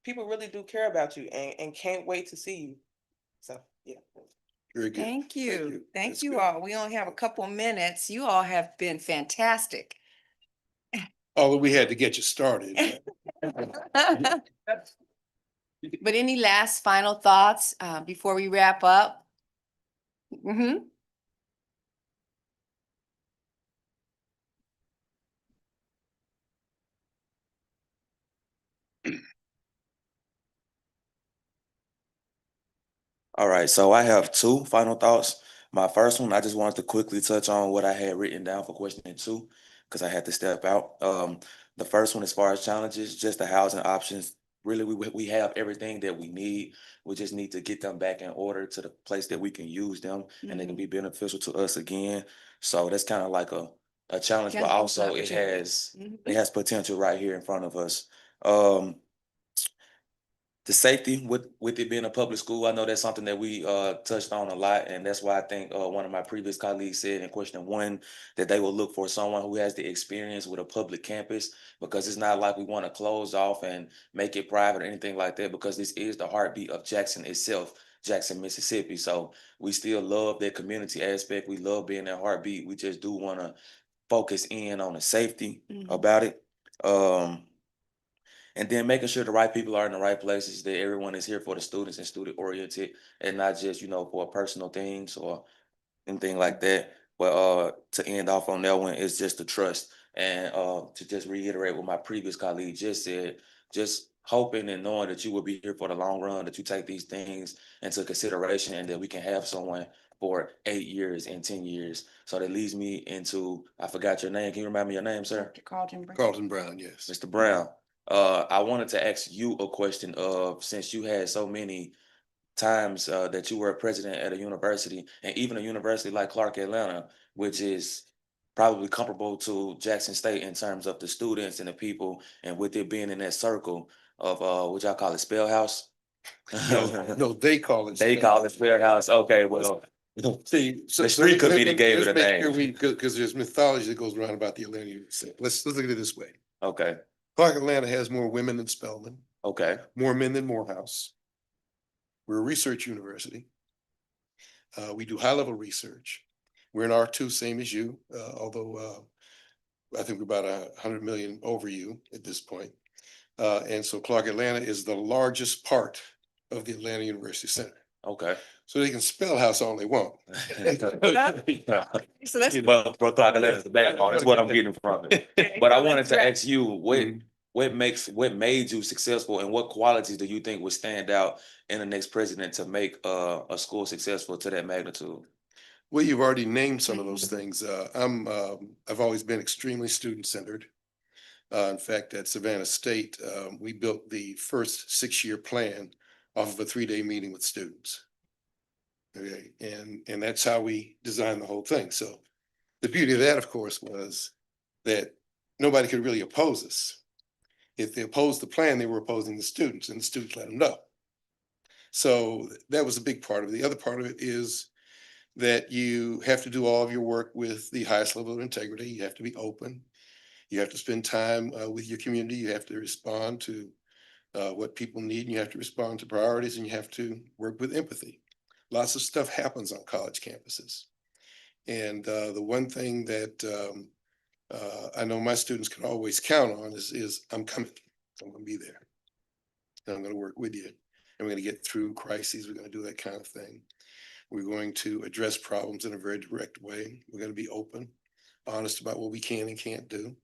people really do care about you, and can't wait to see you. So yeah. Very good. Thank you. Thank That's you good. all. We only have a couple minutes. You all have been fantastic. Although we had to get you started. But any last final thoughts before we wrap up? All right, so I have two final thoughts. My first one, I just wanted to quickly touch on what I had written down for question two, because I had to step out. The first one, as far as challenges, just the housing options. Really, we have everything that we need. We just need to get them back in order to the place that we can use them and they can be beneficial to us again. So that's kind of like a challenge, but Challenge, also it has potential right here in front of us. The safety with it being a public school, I know that's something that we touched on a lot, and that's why I think one of my previous colleagues said in question one that they will look for someone who has the experience with a public campus, because it's not like we want to close off and make it private or anything like that, because this is the heartbeat of Jackson itself, Jackson, Mississippi. So we still love that community aspect. We love being that heartbeat. We just do want to focus in on the safety about it. And then making sure the right people are in the right places, that everyone is here for the students and student oriented, and not just, for personal things or anything like that. But to end off on that one, it's just the trust. And to just reiterate what my previous colleague just said, just hoping and knowing that you will be here for the long run, that you take these things into consideration, and that we can have someone for 8 years and 10 years. So that leads me into, I forgot your name. Can you remind me your name, sir? Carlton Brown, yes. Mr. Brown. I wanted to ask you a question of, since you had so many times that you were a president at a university, and even a university like Clark Atlanta, which is probably comparable to Jackson State in terms of the students and the people, and with it being in that circle of what y'all call it, Spell House? No, they call it. They call it Spell House. Okay, well, See, the street committee gave it a name. Because there's mythology that goes around about the Atlanta University. Let's look at it this way. Okay, Clark Atlanta has more women than Spelman, okay, more men than Morehouse. We're a research university. We do high-level research. We're in R2, same as you, although I think we're about 100 million over you at this point. And so Clark Atlanta is the largest part of the Atlanta University Center. okay. So they can spell house all they want. So that's Well, for Clark Atlanta is the backbone. That's what I'm getting from it. But I wanted to ask you, what Mhm. what made you successful, and what qualities do you think would stand out in the next president to make a school successful to that magnitude? Well, you've already named some of those things. I've always been extremely student-centered. In fact, at Savannah State, we built the first 6-year plan off of a 3-day meeting with students. Okay, and that's how we designed the whole thing. So the beauty of that, of course, was that nobody could really oppose us. If they opposed the plan, they were opposing the students, and the students let them know. So that was a big part of it. The other part of it is that you have to do all of your work with the highest level of integrity. You have to be open. You have to spend time with your community. You have to respond to what people need, and you have to respond to priorities, and you have to work with empathy. Lots of stuff happens on college campuses. And the one thing that I know my students can always count on is I'm coming. I'm going to be there. And I'm going to work with you. And we're going to get through crises. We're going to do that kind of thing. We're going to address problems in a very direct way. We're going to be open, honest about what we can and can't do,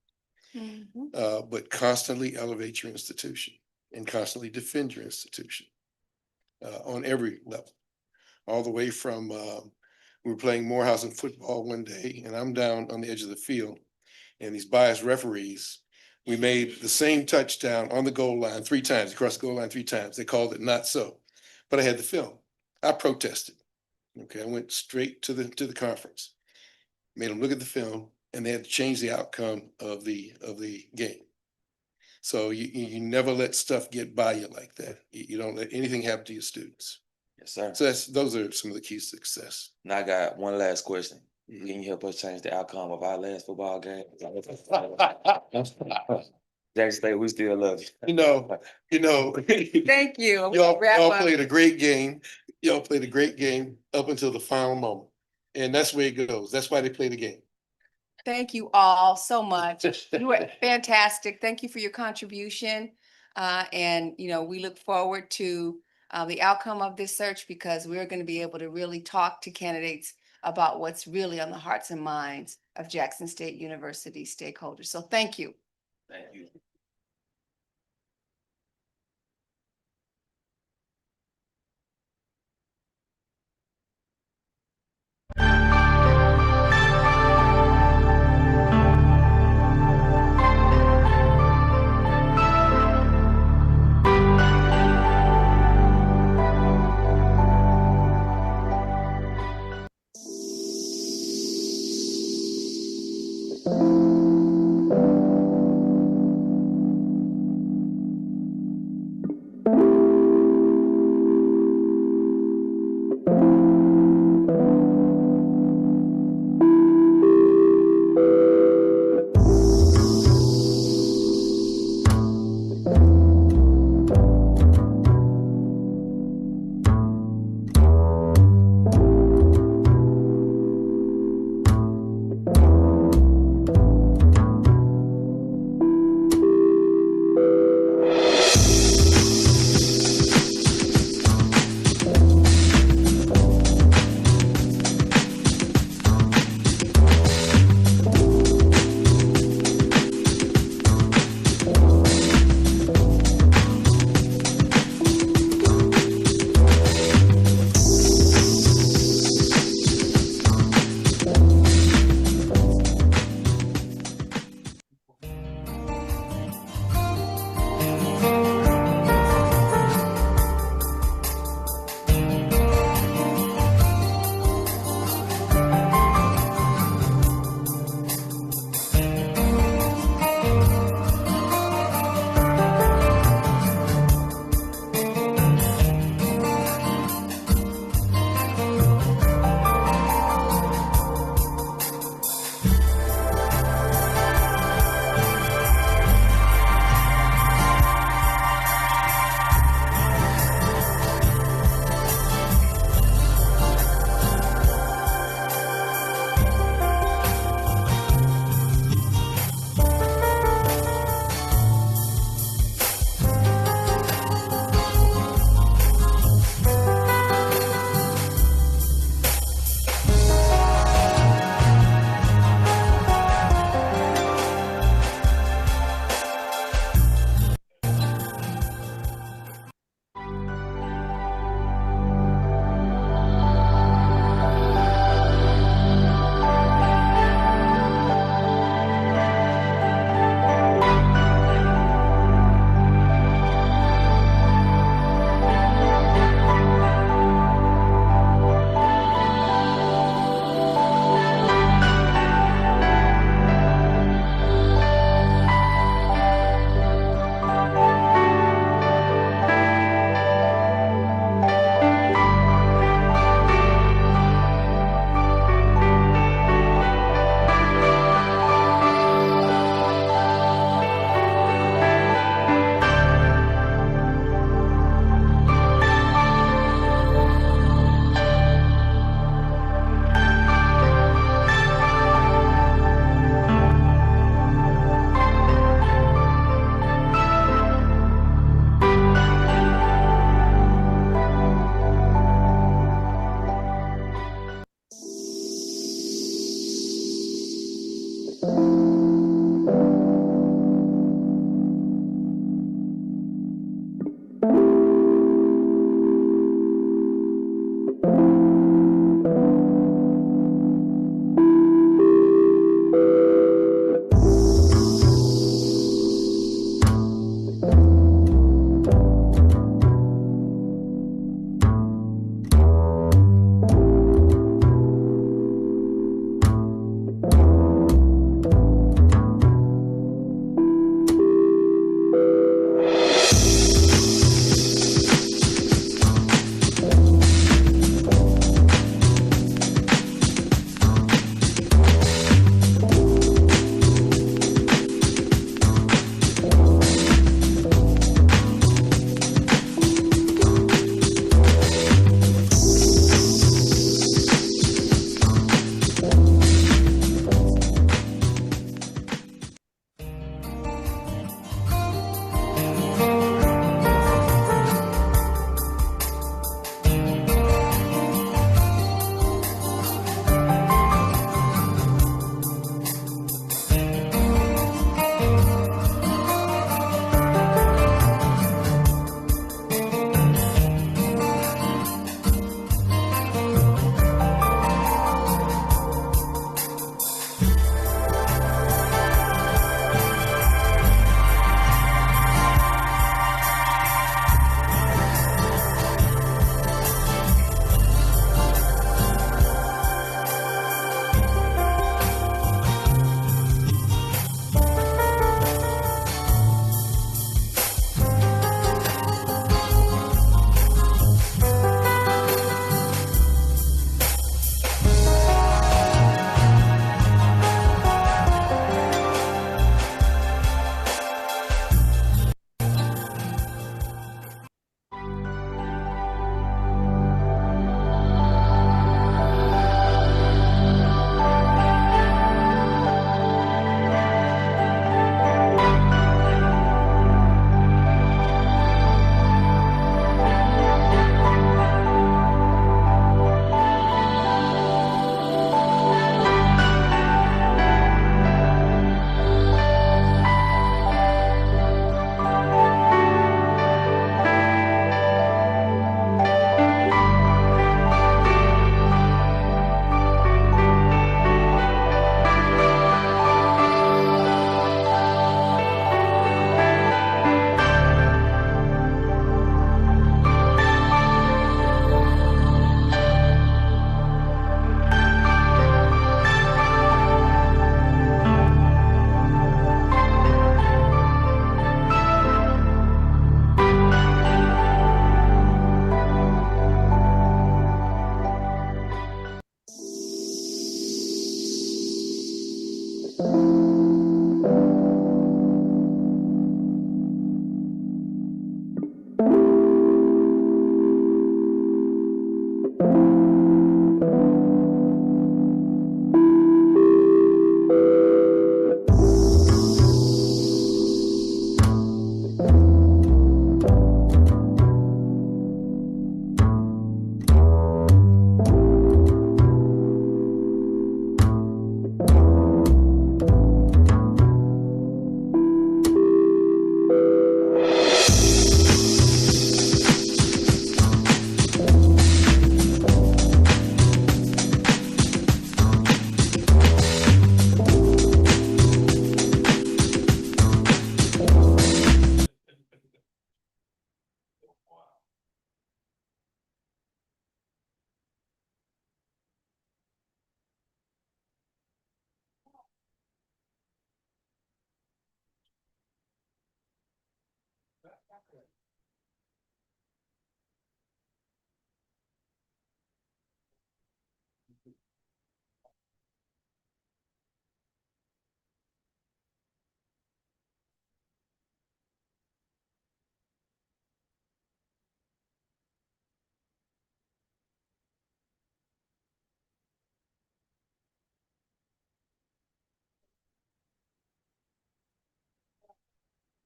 but constantly elevate your institution and constantly defend your institution on every level, all the way from we were playing Morehouse in football one day, and I'm down on the edge of the field, and these biased referees, we made the same touchdown on the goal line 3 times, across the goal line 3 times. They called it not so, but I had the film. I protested. Okay, I went straight to the conference, made them look at the film, and they had to change the outcome of the game. So you never let stuff get by you like that. You don't let anything happen to your students. Yes, sir. So those are some of the keys to success. Now I got one last question. Can you help us change the outcome of our last football game? Jackson State, we still love you. You know, Thank you. y'all Wrap up. played a great game. Y'all played a great game up until the final moment. And that's the way it goes. That's why they play the game. Thank you all so much. You were fantastic. Thank you for your contribution. And, we look forward to the outcome of this search, because we're going to be able to really talk to candidates about what's really on the hearts and minds of Jackson State University stakeholders. So thank you. Thank you.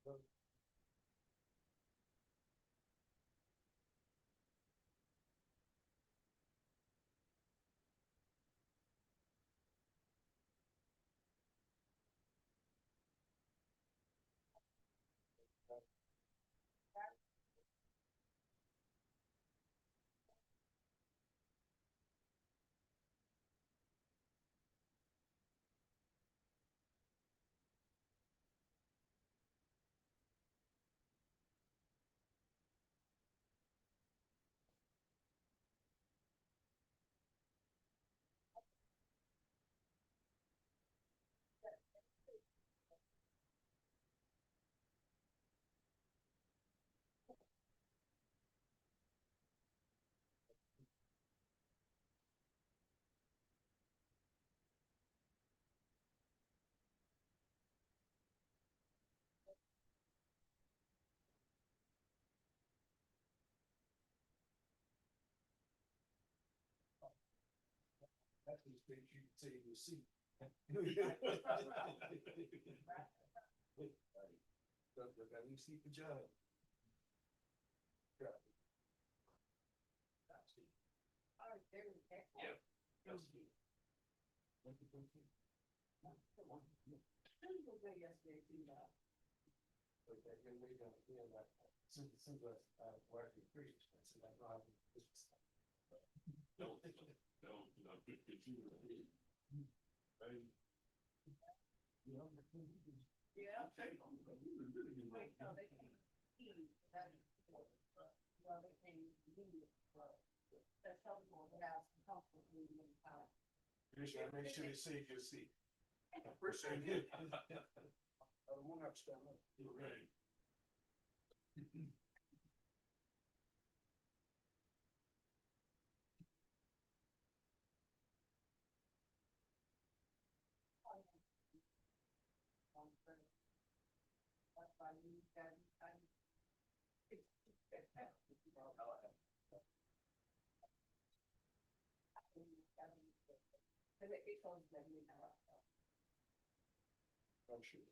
That's the thing you can say you'll see. Got me sleep for job. Since working pretty expensive, I know no, make sure they save your seat. First thing you. I won't have to stand up. You're right. I'm sure.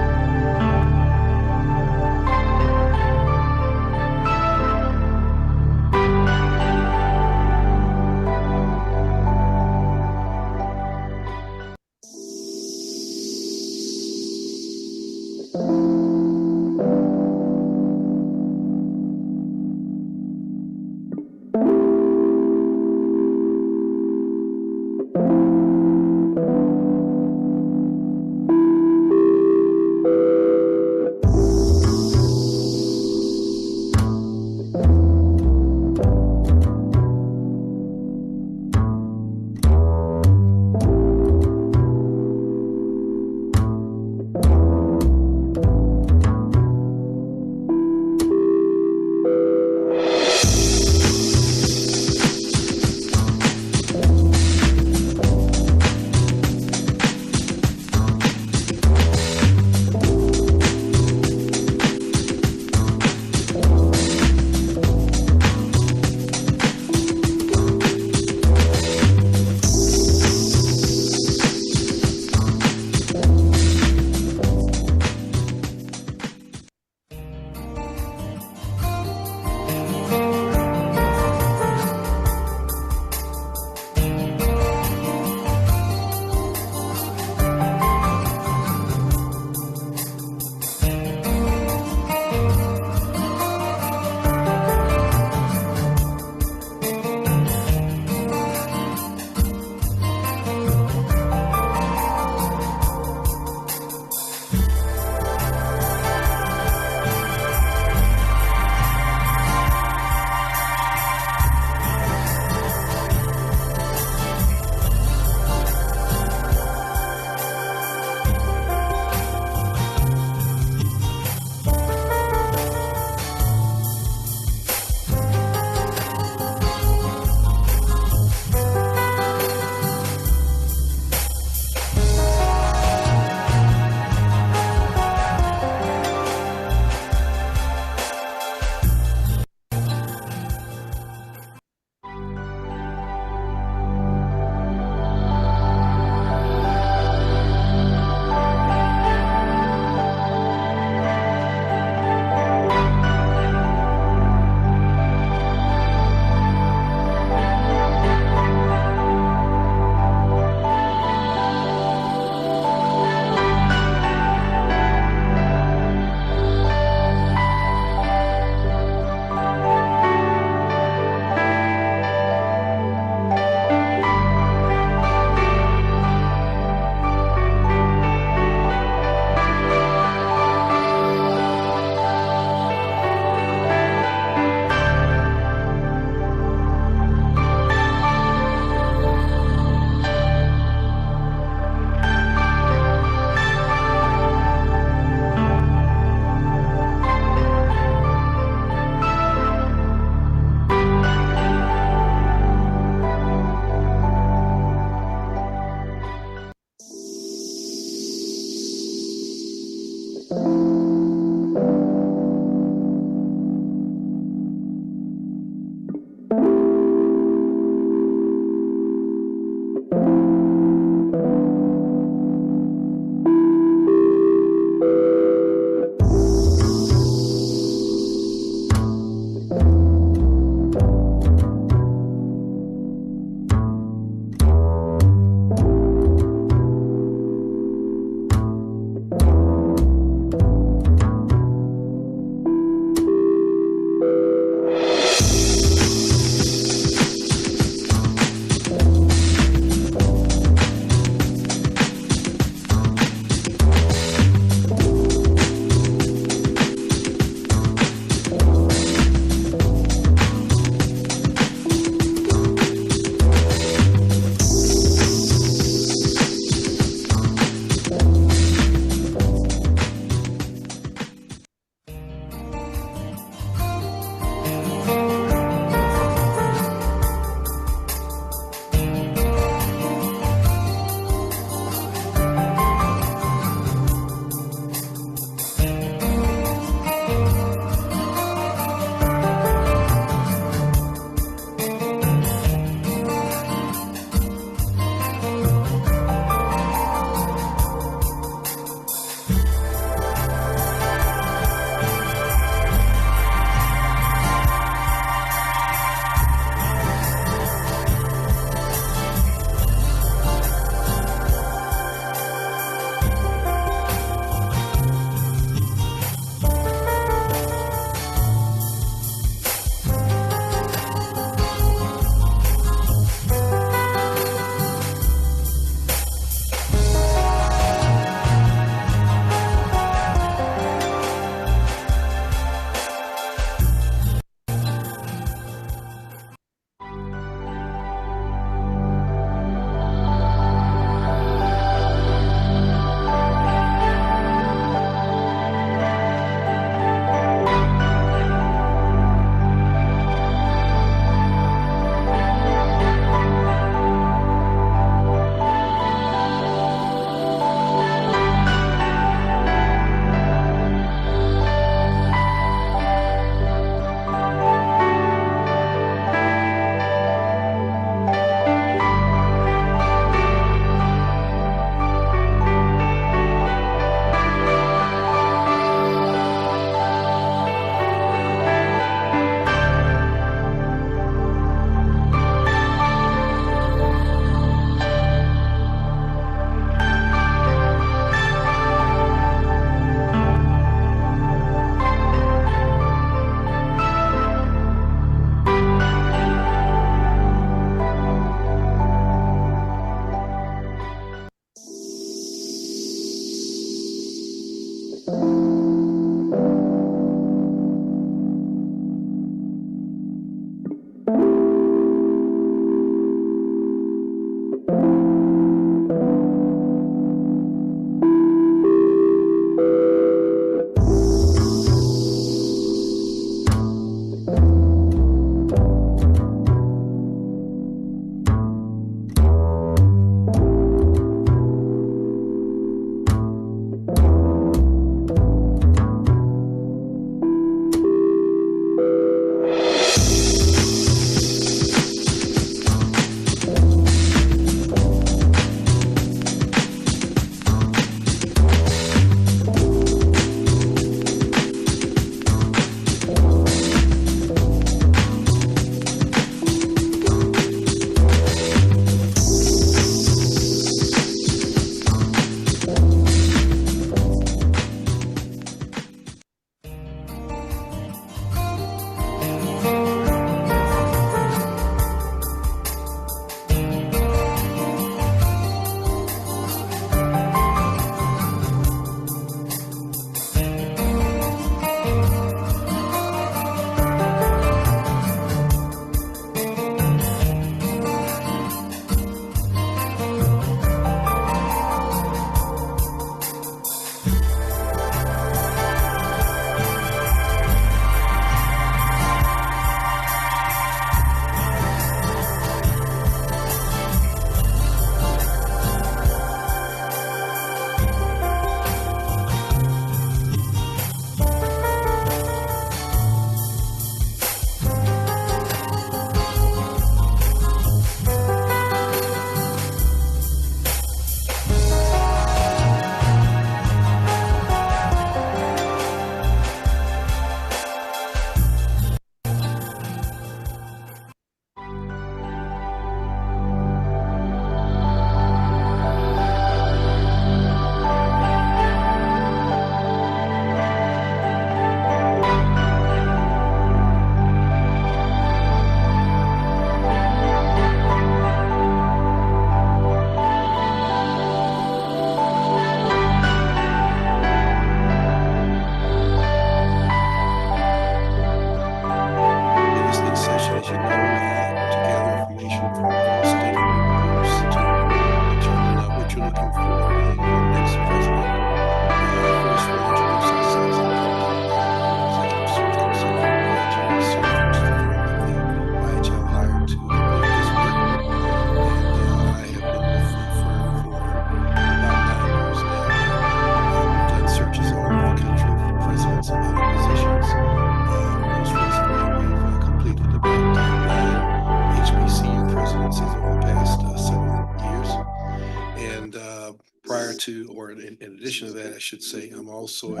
Prior to, or in addition to that, I should say, I'm also a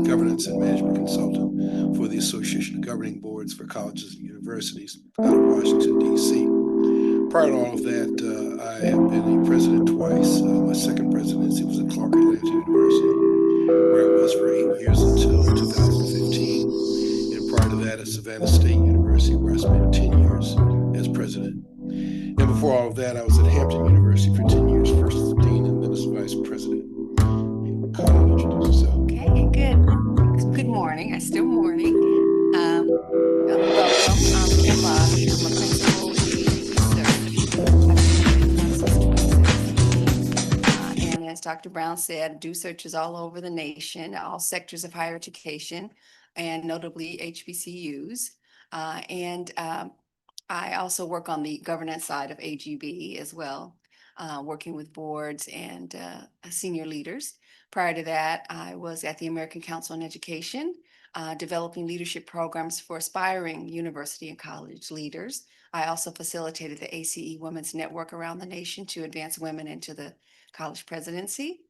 governance and management consultant for the Association of Governing Boards for Colleges and Universities out of Washington, D.C. Prior to all of that, I have been a president twice. My second presidency was at Clark Atlanta University, where I was for 8 years until 2015. And prior to that, at Savannah State University, where I spent 10 years as president. And before all of that, I was at Hampton University for 10 years, first as dean and then as vice president. Colin, introduce yourself. Okay, good. Good morning. It's still morning. Welcome. I'm Kim Bobby. I'm a principal with AGB Search. I've been with them since 2017. And as Dr. Brown said, I do searches all over the nation, all sectors of higher education, and notably HBCUs. And I also work on the governance side of AGB as well, working with boards and senior leaders. Prior to that, I was at the American Council on Education, developing leadership programs for aspiring university and college leaders. I also facilitated the ACE Women's Network around the nation to advance women into the college presidency.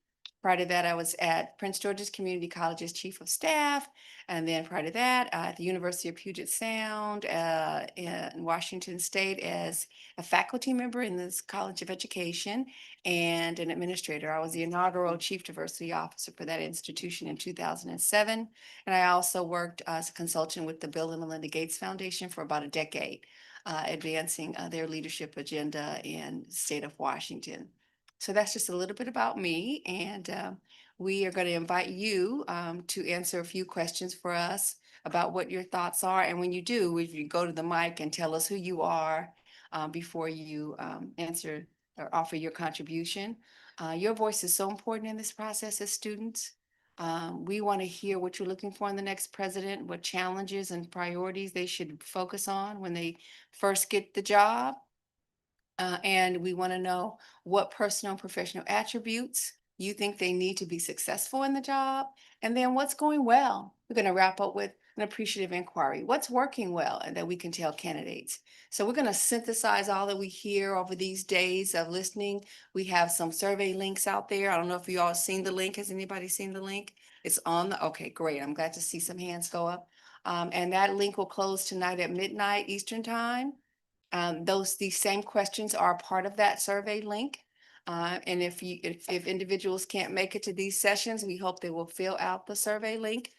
Prior to that, I was at Prince George's Community College's Chief of Staff. And then prior to that, at the University of Puget Sound in Washington State as a faculty member in this College of Education and an administrator. I was the inaugural Chief Diversity Officer for that institution in 2007. And I also worked as a consultant with the Bill and Melinda Gates Foundation for about a decade, advancing their leadership agenda in the state of Washington. So that's just a little bit about me. And we are going to invite you to answer a few questions for us about what your thoughts are. And when you do, if you go to the mic and tell us who you are before you answer or offer your contribution. Your voice is so important in this process as students. We want to hear what you're looking for in the next president, what challenges and priorities they should focus on when they first get the job. And we want to know what personal and professional attributes you think they need to be successful in the job. And then what's going well. We're going to wrap up with an appreciative inquiry. What's working well and that we can tell candidates. So we're going to synthesize all that we hear over these days of listening. We have some survey links out there. I don't know if you all seen the link. Has anybody seen the link? It's on the, okay, great. I'm glad to see some hands go up. And that link will close tonight at midnight Eastern time. These same questions are part of that survey link. And if individuals can't make it to these sessions, we hope they will fill out the survey link.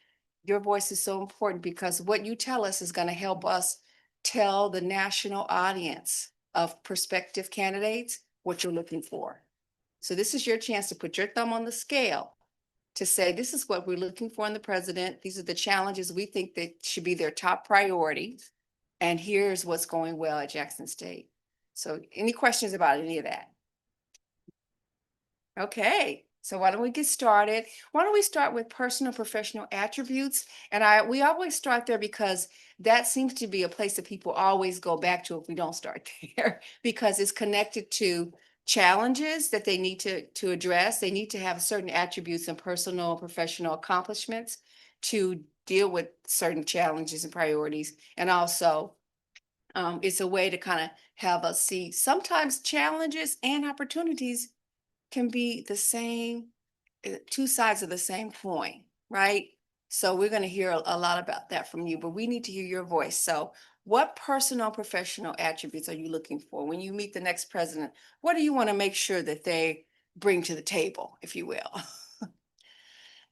Your voice is so important because what you tell us is going to help us tell the national audience of prospective candidates what you're looking for. So this is your chance to put your thumb on the scale to say, this is what we're looking for in the president. These are the challenges we think that should be their top priorities. And here's what's going well at Jackson State. So any questions about any of that? Okay, so why don't we get started? Why don't we start with personal professional attributes? And we always start there because that seems to be a place that people always go back to if we don't start there, because it's connected to challenges that they need to address. They need to have certain attributes and personal and professional accomplishments to deal with certain challenges and priorities. And also, it's a way to kind of have us see sometimes challenges and opportunities can be the same, two sides of the same coin, right? So we're going to hear a lot about that from you, but we need to hear your voice. So what personal professional attributes are you looking for when you meet the next president? What do you want to make sure that they bring to the table, if you will?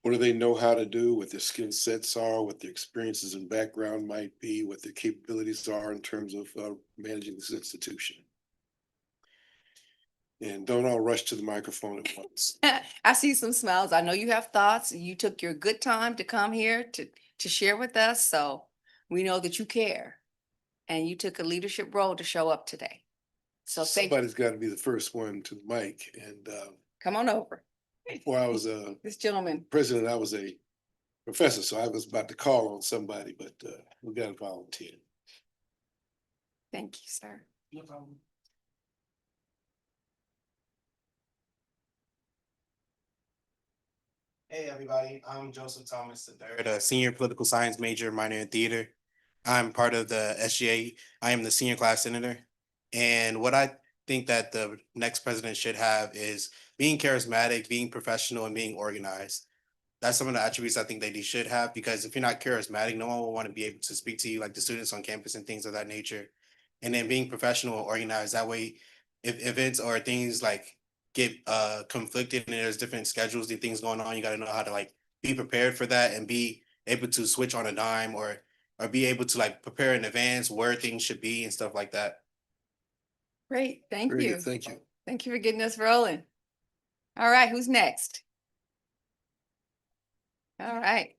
What do they know how to do, what their skill sets are, what their experiences and background might be, what their capabilities are in terms of managing this institution. And don't all rush to the microphone at once. I see some smiles. I know you have thoughts. You took your good time to come here to share with us. So we know that you care and you took a leadership role to show up today. So somebody's got to be the first one to the mic. And come on over. Before I was this gentleman president, I was a professor, so I was about to call on somebody, but we got to volunteer. Thank you, sir. No problem. Hey everybody, I'm Joseph Thomas III, a senior political science major, minor in theater. I'm part of the SGA. I am the senior class senator. And what I think that the next president should have is being charismatic, being professional, and being organized. That's some of the attributes I think that you should have, because if you're not charismatic, no one will want to be able to speak to you, like the students on campus and things of that nature. And then being professional and organized, that way, if events or things like get conflicted and there's different schedules and things going on, you got to know how to like be prepared for that and be able to switch on a dime, or be able to like prepare in advance where things should be and stuff like that. Great, thank Very you. good, thank you. Thank you for getting us rolling. All right, who's next? All right.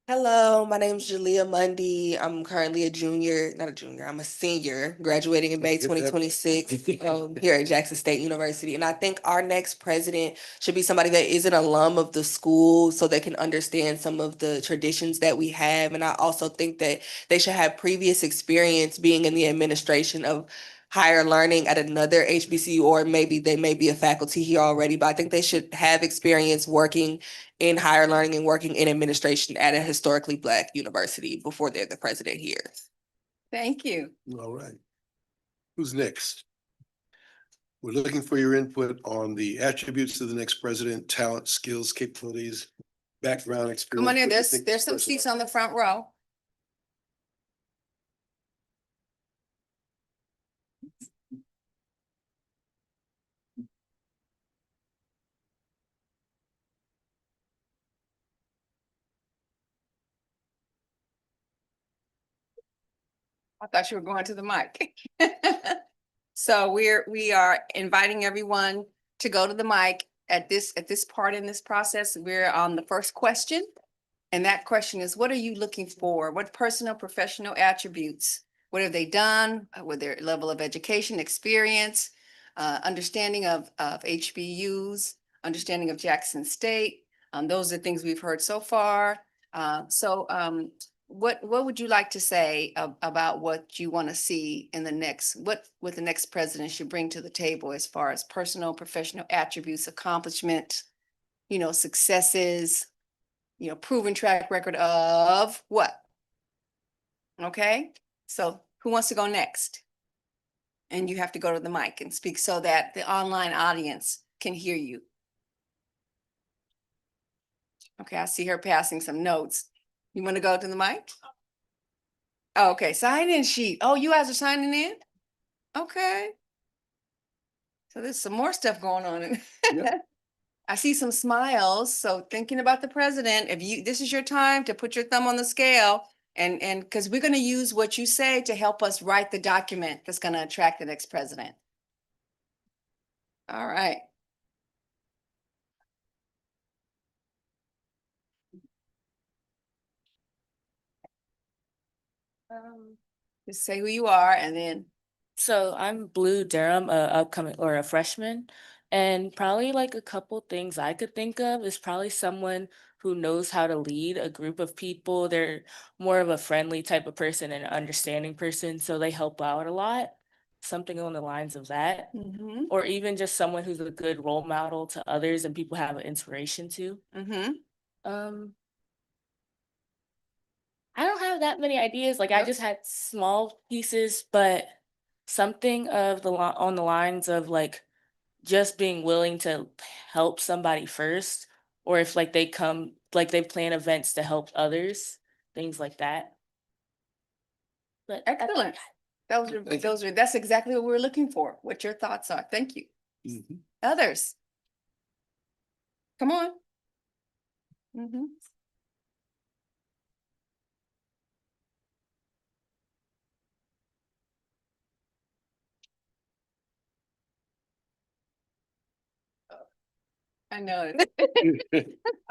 Hello, my name is Jalea Mundy. I'm currently I'm a senior, graduating in May Get that. 2026 here at Jackson State University. And I think our next president should be somebody that is an alum of the school so they can understand some of the traditions that we have. And I also think that they should have previous experience being in the administration of higher learning at another HBCU, or maybe they may be a faculty here already, but I think they should have experience working in higher learning and working in administration at a historically Black university before they're the president here. Thank you. All right. Who's next? We're looking for your input on the attributes of the next president, talent, skills, capabilities, background, experience. Come on in, What do you think there's this some person seats has? on the front row. I thought you were going to the mic. So we are inviting everyone to go to the mic at this part in this process. We're on the first question. And that question is, what are you looking for? What personal, professional attributes? What have they done? With their level of education, experience, understanding of HBUs, understanding of Jackson State. Those are things we've heard so far. What would you like to say about what you want to see in the next, what the next president should bring to the table as far as personal, professional attributes, accomplishment, successes, proven track record of what? Okay, so who wants to go next? And you have to go to the mic and speak so that the online audience can hear you. Okay, I see her passing some notes. You want to go to the mic? Okay, sign-in sheet. Oh, you guys are signing in? Okay. So there's some more stuff going on. Yep. I see some smiles. So thinking about the president, this is your time to put your thumb on the scale, and because we're going to use what you say to help us write the document that's going to attract the next president. All right. Just say who you are and then. So I'm Blue Durham, a upcoming or a freshman, and probably like a couple things I could think of is probably someone who knows how to lead a group of people. They're more of a friendly type of person and an understanding person, so they help out a lot. Something on the lines of that. Mm-hmm. Or even just someone who's a good role model to others and people have an inspiration to. Mm-hmm. I don't have that many ideas. Like I Yep. just had small pieces, but something of on the lines of like just being willing to help somebody first, or if like they come, like they plan events to help others, things like that. But Excellent. Thank you. That's exactly what we're looking for, what your thoughts are. Thank you. Mhm. Others. Come on. Mm-hmm. I know. I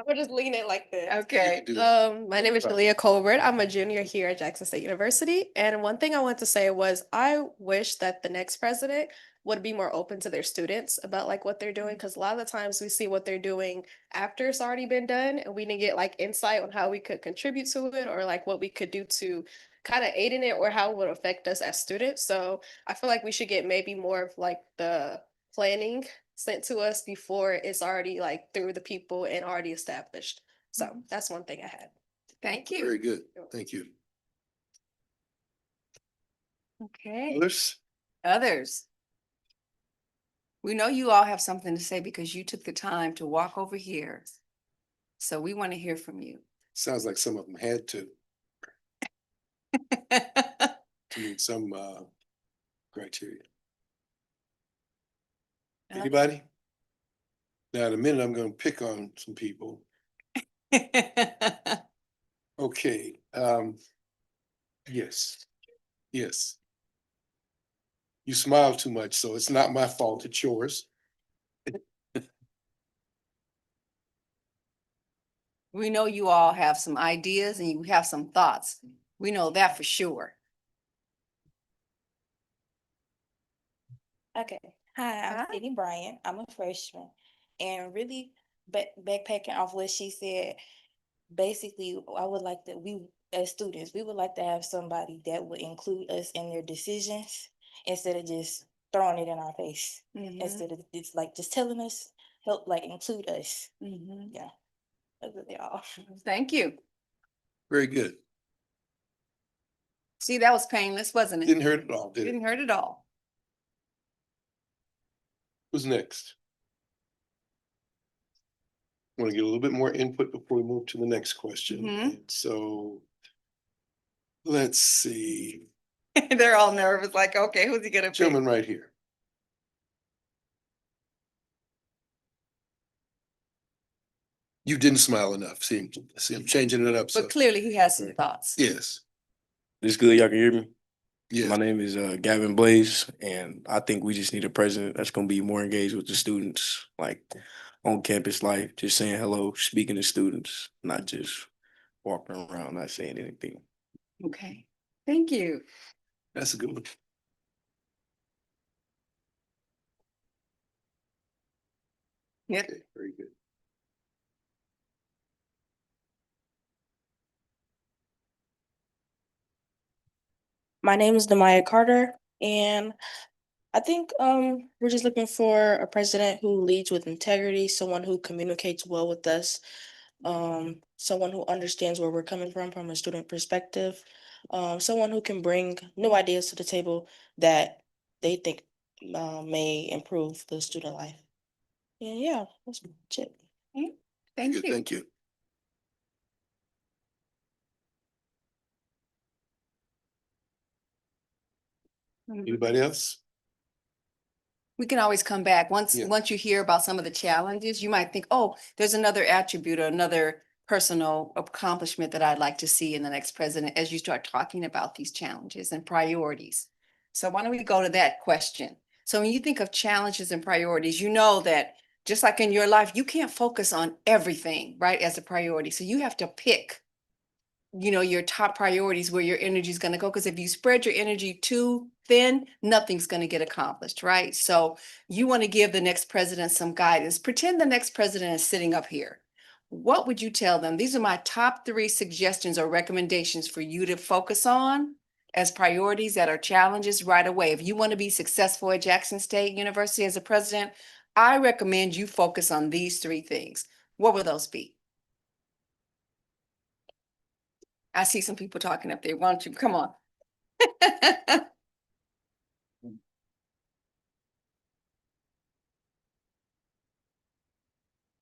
would just lean it like this. Okay. You do. My name is Right. Jalea Colbert. I'm a junior here at Jackson State University. And one thing I want to say was I wish that the next president would be more open to their students about like what they're doing. Cause a lot of the times we see what they're doing after it's already been done and we didn't get like insight on how we could contribute to it or like what we could do to kind of aid in it or how it would affect us as students. So I feel like we should get maybe more of like the planning sent to us before it's already like through the people and already established. So that's one thing I had. Thank you. Very good. Thank you. Okay. Others? Others. We know you all have something to say because you took the time to walk over here. So we want to hear from you. Sounds like some of them had to meet some criteria. Anybody? Now, in a minute, I'm going to pick on some people. Okay. Yes. Yes. You smile too much, so it's not my fault. It's yours. We know you all have some ideas and you have some thoughts. We know that for sure. Okay. Hi, I'm Hi. Sydney Bryant. I'm a freshman. And really backpacking off what she said, basically, I would like that we, as students, we would like to have somebody that would include us in their decisions instead of just throwing it in our face. Mhm. Instead of it's like just telling us, help like include us. Mhm. Yeah. That's what they all. Thank you. Very good. See, that was painless, wasn't it? Didn't hurt at all, did it? Didn't hurt at all. Who's next? Want to get a little bit more input before we move to the next question. Mhm. And so let's see. They're all nervous, like, okay, who's he gonna pick? Gentleman right here. You didn't smile enough. See him changing it up. So But clearly he has some thoughts. yes, This good, y'all can hear me? yes. My name is Gavin Blaze, and I think we just need a president that's going to be more engaged with the students, like on campus life, just saying hello, speaking to students, not just walking around, not saying anything. Okay, thank you. That's a good one. Yep. Okay, very good. My name is Demaya Carter, and I think we're just looking for a president who leads with integrity, someone who communicates well with us, someone who understands where we're coming from a student perspective, someone who can bring new ideas to the table that they think may improve the student life. And yeah, that's it. Thank Good, you. thank you. Anybody else? We can always come back. Once Yeah. you hear about some of the challenges, you might think, oh, there's another attribute or another personal accomplishment that I'd like to see in the next president as you start talking about these challenges and priorities. So why don't we go to that question? So when you think of challenges and priorities, you know that just like in your life, you can't focus on everything, right, as a priority. So you have to pick your top priorities where your energy is going to go. Because if you spread your energy too thin, nothing's going to get accomplished, right? So you want to give the next president some guidance. Pretend the next president is sitting up here. What would you tell them? These are my top 3 suggestions or recommendations for you to focus on as priorities that are challenges right away. If you want to be successful at Jackson State University as a president, I recommend you focus on these 3 things. What would those be? I see some people talking up there. Why don't you come on?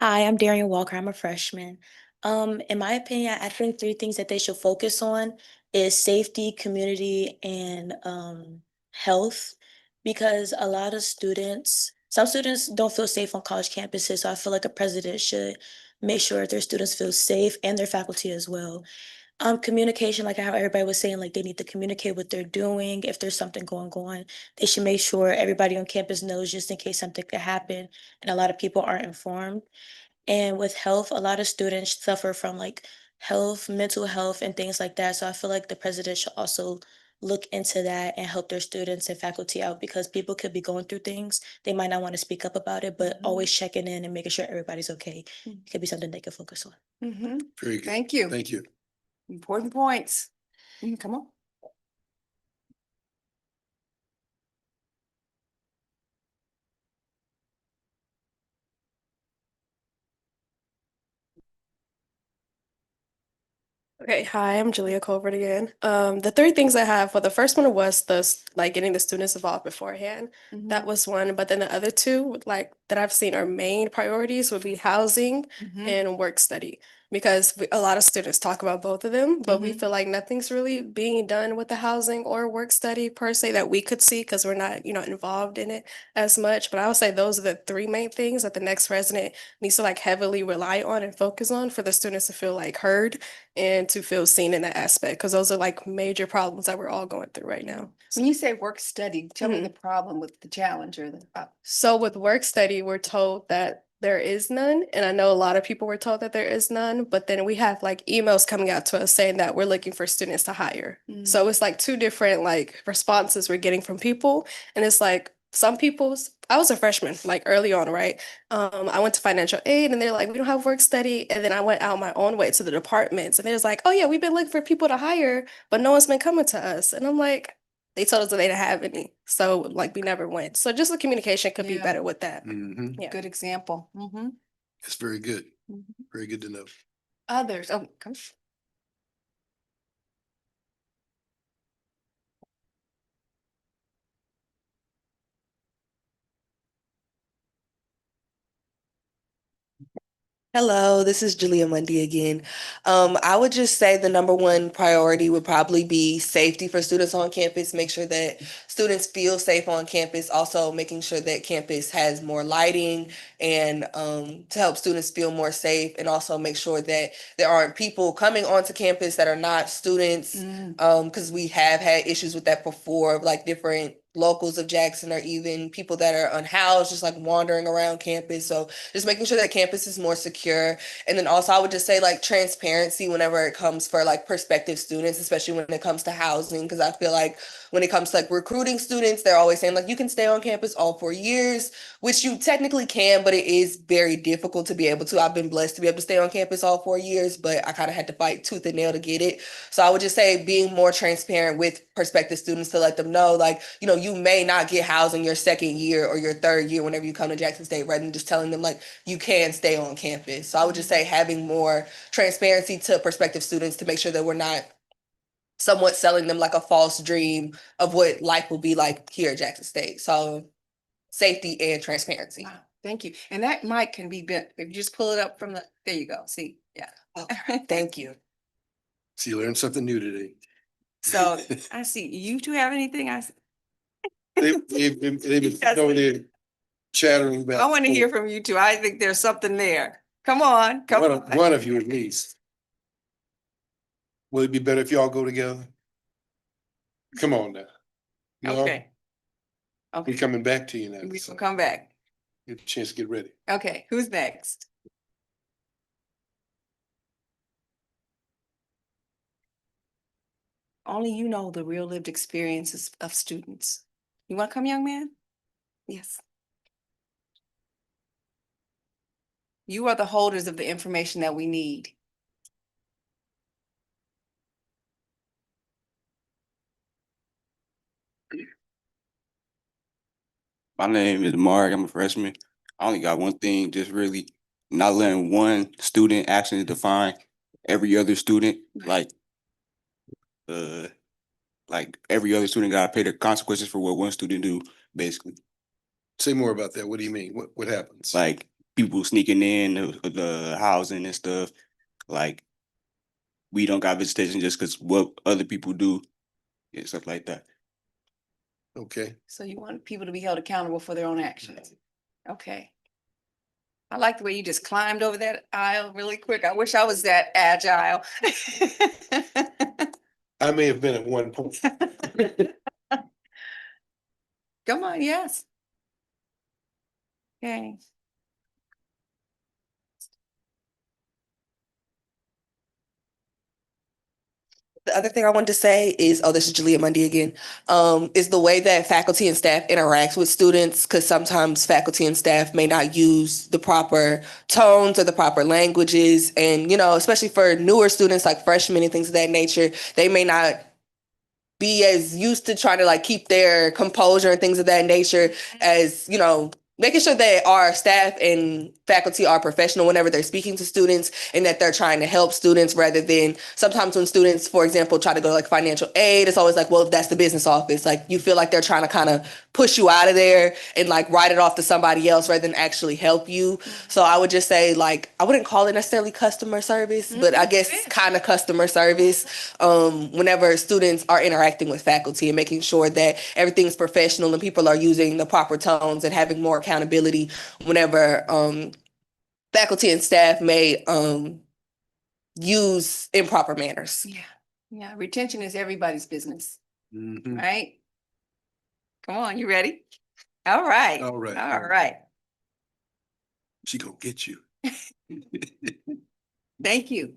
Hi, I'm Darian Walker. I'm a freshman. In my opinion, I think 3 things that they should focus on is safety, community, and health. Because a lot of some students don't feel safe on college campuses. So I feel like a president should make sure their students feel safe and their faculty as well. Communication, like how everybody was saying, like they need to communicate what they're doing. If there's something going on, they should make sure everybody on campus knows just in case something could happen. And a lot of people aren't informed. And with health, a lot of students suffer from like health, mental health, and things like that. So I feel like the president should also look into that and help their students and faculty out because people could be going through things. They might not want to speak up about it, but always checking in and making sure everybody's okay. It could be something they could focus on. Very good. Thank you. Thank you. Important points. Come on. Okay, hi, I'm Julia Colbert again. The three things I have, well, the first one was like getting the students involved beforehand. That was one, but then the other two, like that I've seen are main priorities would be housing and work study. Because a lot of students talk about both of them, but we feel like nothing's really being done with the housing or work study per se that we could see because we're not, involved in it as much. But I would say those are the three main things that the next president needs to like heavily rely on and focus on for the students to feel like heard and to feel seen in that aspect because those are like major problems that we're all going through right now. When you say work study, tell me the problem with the challenge or the. So with work study, we're told that there is none, and I know a lot of people were told that there is none, but then we have like emails coming out to us saying that we're looking for students to hire. So it's like two different like responses we're getting from people, and it's like some people's. I was a freshman like early on, right? I went to financial aid and they're like, we don't have work study. And then I went out my own way to the departments and there's like, oh yeah, we've been looking for people to hire, but no one's been coming to us. And I'm like, they told us that they didn't have any. So like we never went. So just the communication could be Yeah. better with that. Mm-hmm. Yeah. Good example. It's very good. Very good to know. Others, oh, come. Hello, this is Julia Mundy again. I would just say the number one priority would probably be safety for students on campus. Make sure that students feel safe on campus. Also, making sure that campus has more lighting and to help students feel more safe. And also make sure that there aren't people coming onto campus that are not students. Because we have had issues with that before, like different locals of Jackson or even people that are unhoused, just like wandering around campus. So just making sure that campus is more secure. And then also I would just say like transparency whenever it comes for like prospective students, especially when it comes to housing. Cause I feel like when it comes to like recruiting students, they're always saying like you can stay on campus all 4 years, which you technically can, but it is very difficult to be able to. I've been blessed to be able to stay on campus all 4 years, but I kind of had to fight tooth and nail to get it. So I would just say being more transparent with prospective students to let them know, like, you may not get housing your second year or your third year whenever you come to Jackson State, rather than just telling them like you can stay on campus. So I would just say having more transparency to prospective students to make sure that we're not somewhat selling them like a false dream of what life will be like here at Jackson State. So safety and transparency. Wow, thank you. And that mic can be bent. If you just pull it up from there you go. See, yeah. Okay, thank you. So you learned something new today. So I see, you two have anything? They've been over there chattering about. I want to hear from you two. I think there's something there. Come on, come on. One of you at least. Will it be better if y'all go together? Come on now. No? Okay. We're coming back to you now. We so will come back. Get a chance to get ready. Okay, who's next? Only you know the real lived experiences of students. You want to come, young man? Yes. You are the holders of the information that we need. My name is Mark. I'm a freshman. I only got one thing, just really not letting one student actually define every other student. Like every other student gotta pay the consequences for what one student do, basically. Say more about that. What do you mean? What happens? Like people sneaking in the housing and stuff. Like we don't got visitation just because what other people do and stuff like that. Okay. So you want people to be held accountable for their own actions. Okay. I like the way you just climbed over that aisle really quick. I wish I was that agile. I may have been at one point. Come on, yes. Okay. The other thing I wanted to say is, this is Julia Mundy again, is the way that faculty and staff interacts with students, because sometimes faculty and staff may not use the proper tones or the proper languages. And, especially for newer students like freshmen and things of that nature, they may not be as used to trying to like keep their composure and things of that nature as, making sure that our staff and faculty are professional whenever they're speaking to students and that they're trying to help students rather than sometimes when students, for example, try to go to like financial aid, it's always like, well, that's the business office. Like you feel like they're trying to kind of push you out of there and like write it off to somebody else rather than actually help you. So I would just say like, I wouldn't call it necessarily customer service, but I guess kind of customer service whenever students are interacting with faculty and making sure that everything's professional and people are using the proper tones and having more accountability whenever faculty and staff may use improper manners. Yeah. Yeah. Retention is everybody's business, Mhm. right? Come on, you ready? All right. All right. All right. She gonna get you. Thank you.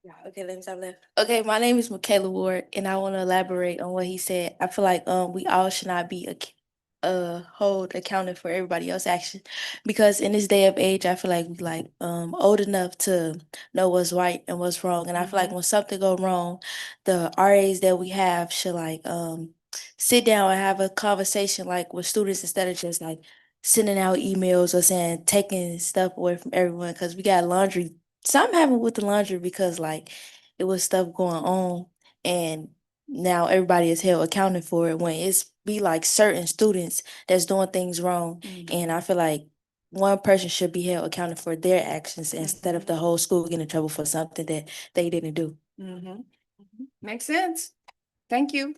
Yeah, okay, let me stop laughing. Okay, my name is Michaela Ward, and I want to elaborate on what he said. I feel like we all should not be hold accounted for everybody else's action, because in this day of age, I feel like we like old enough to know what's right and what's wrong, and I feel like when something go wrong, the RAs that we have should like sit down and have a conversation like with students instead of just like sending out emails or saying taking stuff away from everyone, because we got laundry. Something happened with the laundry because like it was stuff going on, and now everybody is held accounted for it when it's be like certain students that's doing things wrong. And I feel like one person should be held accounted for their actions instead of the whole school getting in trouble for something that they didn't do. Makes sense. Thank you.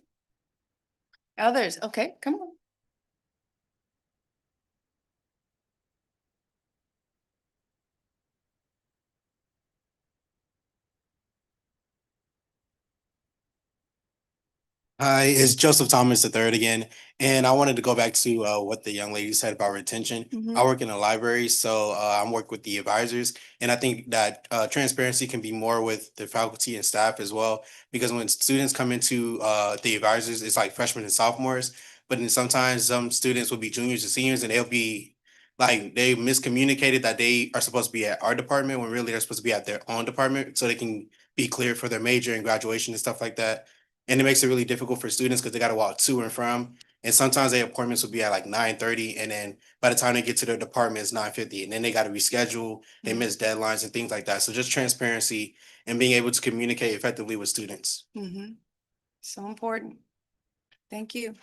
Others, okay, come on. Hi, it's Joseph Thomas III again, and I wanted to go back to what the young lady said about retention. I work in a library, so I'm working with the advisors, and I think that transparency can be more with the faculty and staff as well, because when students come into the advisors, it's like freshmen and sophomores, but then sometimes some students will be juniors and seniors, and they'll be like they miscommunicated that they are supposed to be at our department when really they're supposed to be at their own department, so they can be cleared for their major and graduation and stuff like that. And it makes it really difficult for students because they got to walk to and from. And sometimes their appointments will be at like 9:30, and then by the time they get to their department, it's 9:50, and then they got to reschedule. They miss deadlines and things like that. So just transparency and being able to communicate effectively with students. So important. Thank you.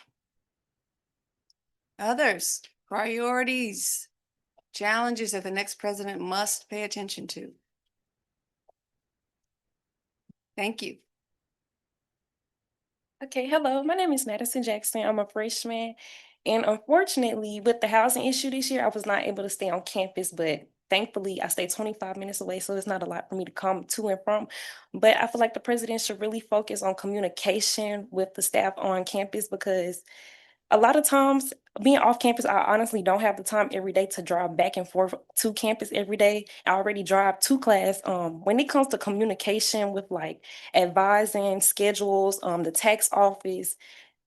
Others, priorities, challenges that the next president must pay attention to. Thank you. Okay, hello. My name is Madison Jackson. I'm a freshman. And unfortunately, with the housing issue this year, I was not able to stay on campus, but thankfully I stay 25 minutes away, so it's not a lot for me to come to and from. But I feel like the president should really focus on communication with the staff on campus, because a lot of times being off campus, I honestly don't have the time every day to drive back and forth to campus every day. I already drive to class. When it comes to communication with like advising schedules, the tax office,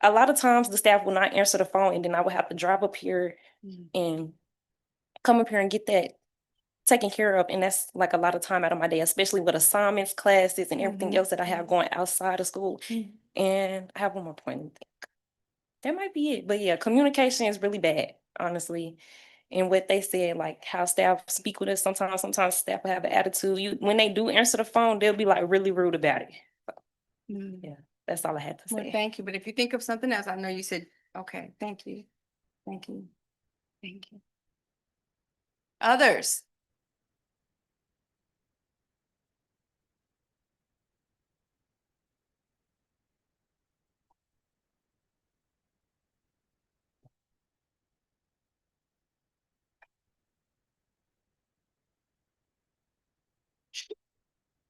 a lot of times the staff will not answer the phone, and then I would have to drive up here and come up here and get that taken care of. And that's like a lot of time out of my day, especially with assignments, classes, and everything else that I have going outside of school. And I have one more point. That might be it. But yeah, communication is really bad, honestly. And what they said, like how staff speak with us sometimes staff will have an attitude. When they do answer the phone, they'll be like really rude about it. Yeah, that's all I had to Well, say. thank you. But if you think of something else, I know you said, okay, thank you. Thank you. Thank you. Others.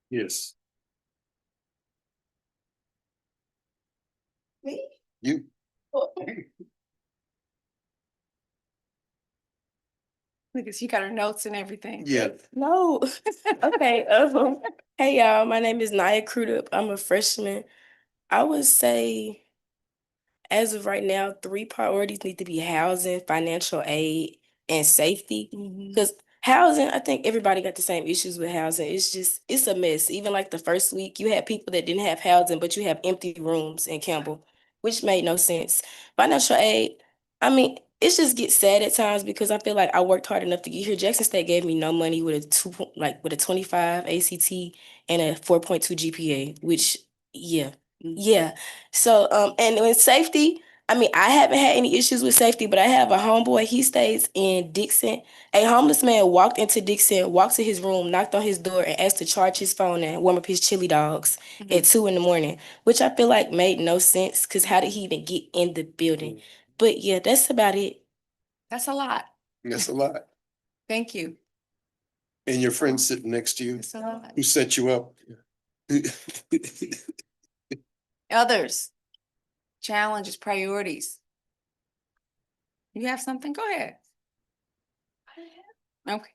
Yes. Me? You. Look, she got her notes and everything. Yeah. No. Okay. Hey y'all, my name is Naya Crudup. I'm a freshman. I would say, as of right now, three priorities need to be housing, financial aid, and safety. Because housing, I think everybody got the same issues with housing. It's a mess. Even like the first week, you had people that didn't have housing, but you have empty rooms in Campbell, which made no sense. Financial aid, I mean, it just gets sad at times because I feel like I worked hard enough to get here. Jackson State gave me no money with a with a 25 ACT and a 4.2 GPA, which yeah. Yeah. So and with safety, I mean, I haven't had any issues with safety, but I have a homeboy, he stays in Dixon. A homeless man walked into Dixon, walked to his room, knocked on his door, and asked to charge his phone and warm up his chili dogs at 2 in the morning, which I feel like made no sense because how did he even get in the building? But yeah, that's about it. That's a lot. That's a lot. Thank you. And your friend sitting next to you, That's a lot. who set you up. Others, challenges, priorities. You have something? Go ahead. Okay.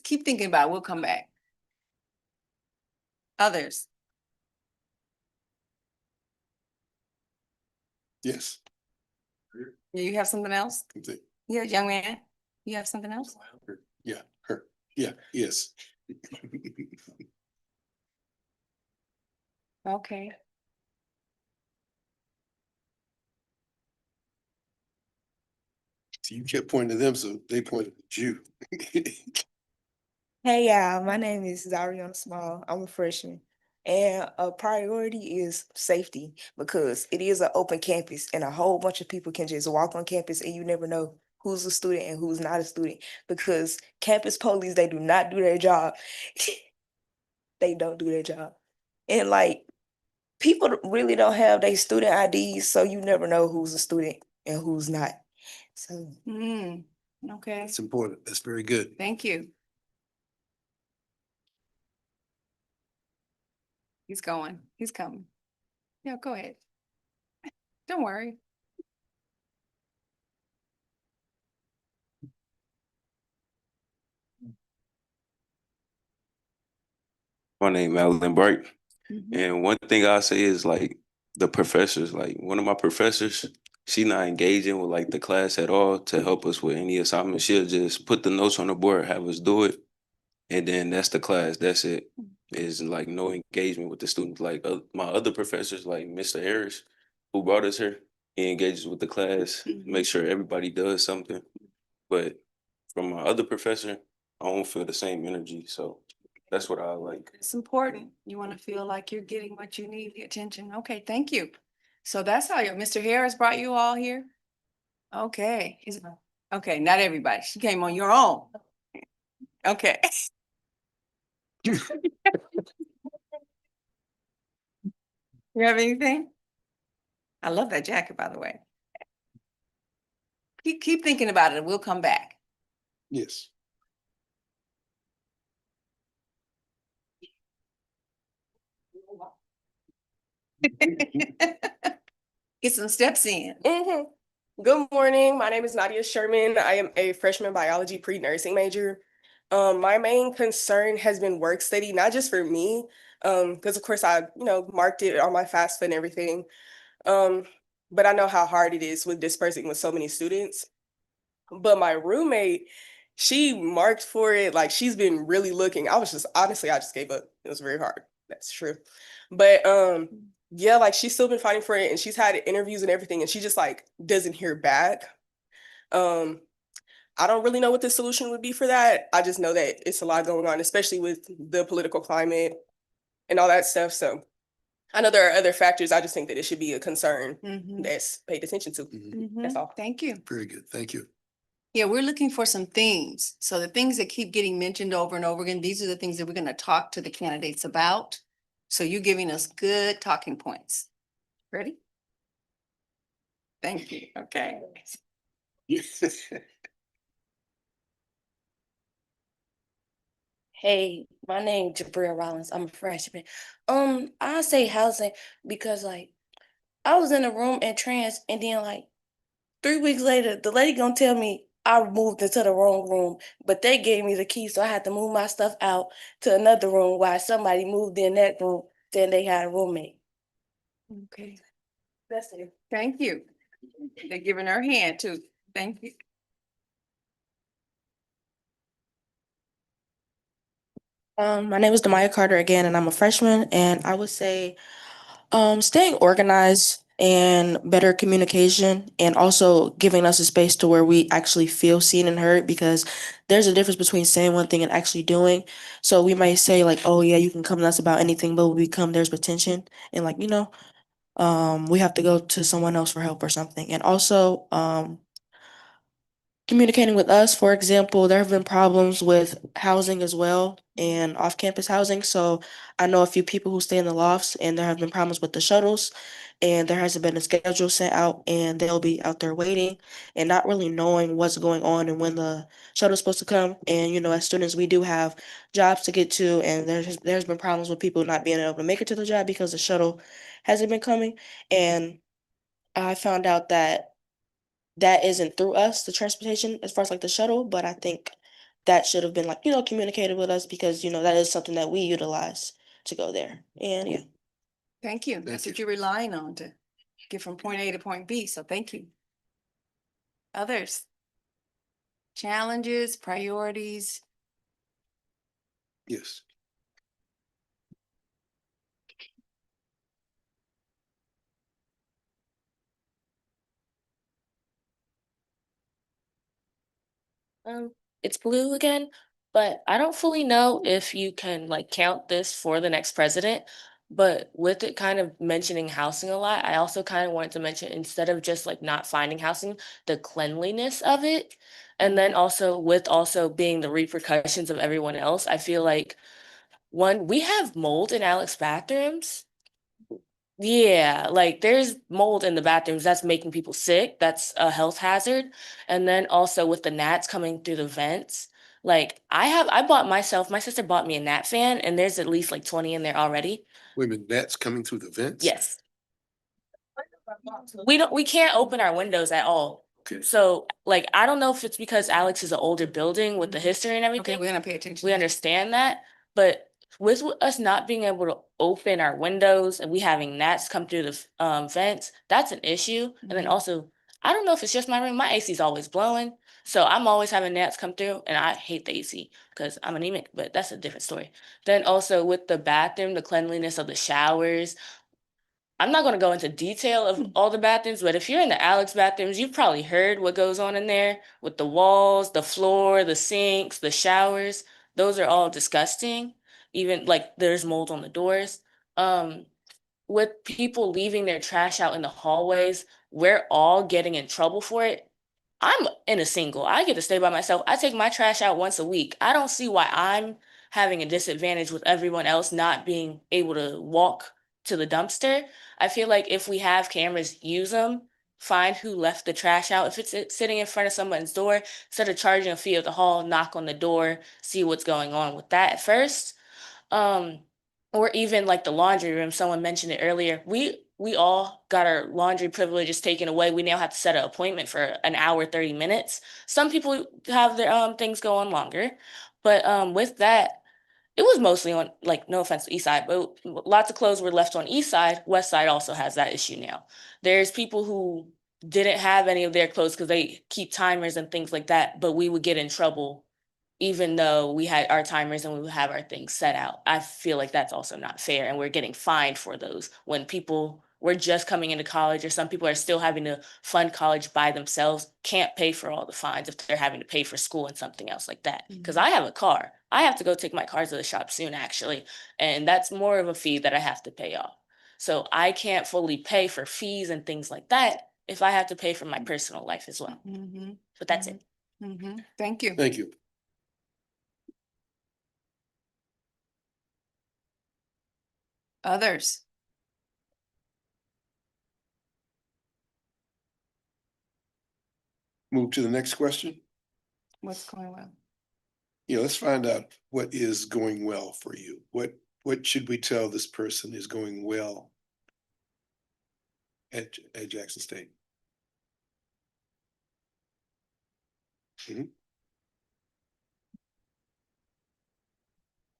Keep thinking about it. We'll come back. Others. Yes. You have something else? Yeah, young man. You have something else? Yeah, her. Yeah, yes. Okay. So you kept pointing to them, so they pointed at you. Hey y'all, my name is Zariana Small. I'm a freshman. And a priority is safety because it is an open campus and a whole bunch of people can just walk on campus and you never know who's a student and who's not a student because campus police, they do not do their job. They don't do their job. And like people really don't have their student IDs, so you never know who's a student and who's not. So Okay. That's important. That's very good. Thank you. He's going. He's coming. Yeah, go ahead. Don't worry. My name Alan Bright. And one thing I say is like the professors, like one of my professors, she not engaging with like the class at all to help us with any assignment. She'll just put the notes on the board, have us do it, and then that's the class. That's it. Is like no engagement with the students. Like my other professors, like Mr. Harris, who brought us here, he engages with the class, make sure everybody does something. But from my other professor, I don't feel the same energy. So that's what I like. It's important. You want to feel like you're getting what you need, the attention. Okay, thank you. So that's how Mr. Harris brought you all here? Okay. Okay, not everybody. She came on your own. Okay. You have anything? I love that jacket, by the way. Keep thinking about it. We'll come back. Yes. Get some steps in. Good morning. My name is Nadia Sherman. I am a freshman biology pre-nursing major. My main concern has been work study, not just for me, because of course I, marked it on my FAFSA and everything. But I know how hard it is with dispersing with so many students. But my roommate, she marked for it, like she's been really looking. I just gave up. It was very hard. That's true. But yeah, like she's still been fighting for it and she's had interviews and everything and she just like doesn't hear back. I don't really know what the solution would be for that. I just know that it's a lot going on, especially with the political climate and all that stuff. So I know there are other factors. I just think that it should be a concern that's paid attention to. That's all. Thank you. Very good. Thank you. Yeah, we're looking for some things. So the things that keep getting mentioned over and over again, these are the things that we're going to talk to the candidates about. So you're giving us good talking points. Ready? Thank you. Okay. Hey, my name Jabril Rollins. I'm a freshman. I say housing because like I was in a room in trans and then like 3 weeks later, the lady gonna tell me I moved into the wrong room, but they gave me the key, so I had to move my stuff out to another room while somebody moved in that room, then they had a roommate. Okay. That's it. Thank you. They're giving her hand too. Thank you. My name is Demaya Carter again, and I'm a freshman. And I would say, staying organized and better communication, and also giving us a space to where we actually feel seen and heard, because there's a difference between saying one thing and actually doing. So we might say like, oh yeah, you can come to us about anything, but when we come, there's retention, and like, we have to go to someone else for help or something. And also, communicating with us. For example, there have been problems with housing as well and off-campus housing. So I know a few people who stay in the lofts, and there have been problems with the shuttles, and there hasn't been a schedule sent out, and they'll be out there waiting and not really knowing what's going on and when the shuttle's supposed to come. And as students, we do have jobs to get to, and there's been problems with people not being able to make it to the job because the shuttle hasn't been coming. And I found out that isn't through us, the transportation, as far as like the shuttle, but I think that should have been like, communicated with us, because, that is something that we utilize to go there. And yeah. Thank you. That's what you're relying on to get from point A to point B. So thank you. Others? Challenges, priorities? Yes. It's blue again, but I don't fully know if you can like count this for the next president. But with it kind of mentioning housing a lot, I also kind of wanted to mention, instead of just like not finding housing, the cleanliness of it. And then also with also being the repercussions of everyone else, I feel like one, we have mold in Alex bathrooms. Yeah, like there's mold in the bathrooms that's making people sick. That's a health hazard. And then also with the gnats coming through the vents, like I bought myself, my sister bought me a gnat fan, and there's at least like 20 in there already. Wait a minute, that's coming through the vents? Yes. We can't open our windows at all. Okay. So like I don't know if it's because Alex is an older building with the history and everything. Okay, we're gonna pay attention. We understand that, but with us not being able to open our windows and we having gnats come through the vents, that's an issue. And then also, I don't know if it's just my room. My AC is always blowing, so I'm always having gnats come through, and I hate the AC because I'm anemic. But that's a different story. Then also with the bathroom, the cleanliness of the showers. I'm not going to go into detail of all the bathrooms, but if you're in the Alex bathrooms, you've probably heard what goes on in there with the walls, the floor, the sinks, the showers. Those are all disgusting. Even like there's mold on the doors. Um, with people leaving their trash out in the hallways, we're all getting in trouble for it. I'm in a single. I get to stay by myself. I take my trash out once a week. I don't see why I'm having a disadvantage with everyone else not being able to walk to the dumpster. I feel like if we have cameras, use them, find who left the trash out. If it's sitting in front of someone's door, instead of charging a fee of the hall, knock on the door, see what's going on with that first. Um, or even like the laundry room, someone mentioned it earlier. We all got our laundry privileges taken away. We now have to set an appointment for an hour, 30 minutes. Some people have their things go on longer. But with that, it was mostly on, like, no offense to East Side, but lots of clothes were left on East Side. West Side also has that issue now. There's people who didn't have any of their clothes because they keep timers and things like that, but we would get in trouble even though we had our timers and we would have our things set out. I feel like that's also not fair, and we're getting fined for those when people were just coming into college, or some people are still having to fund college by themselves, can't pay for all the fines if they're having to pay for school and something else like that. Because I have a car. I have to go take my car to the shop soon, actually, and that's more of a fee that I have to pay off. So I can't fully pay for fees and things like that if I have to pay for my personal life as well. But that's it. Thank you. Thank you. Others? Move to the next question. What's going well? Yeah, let's find out what is going well for you. What should we tell this person is going well at Jackson State?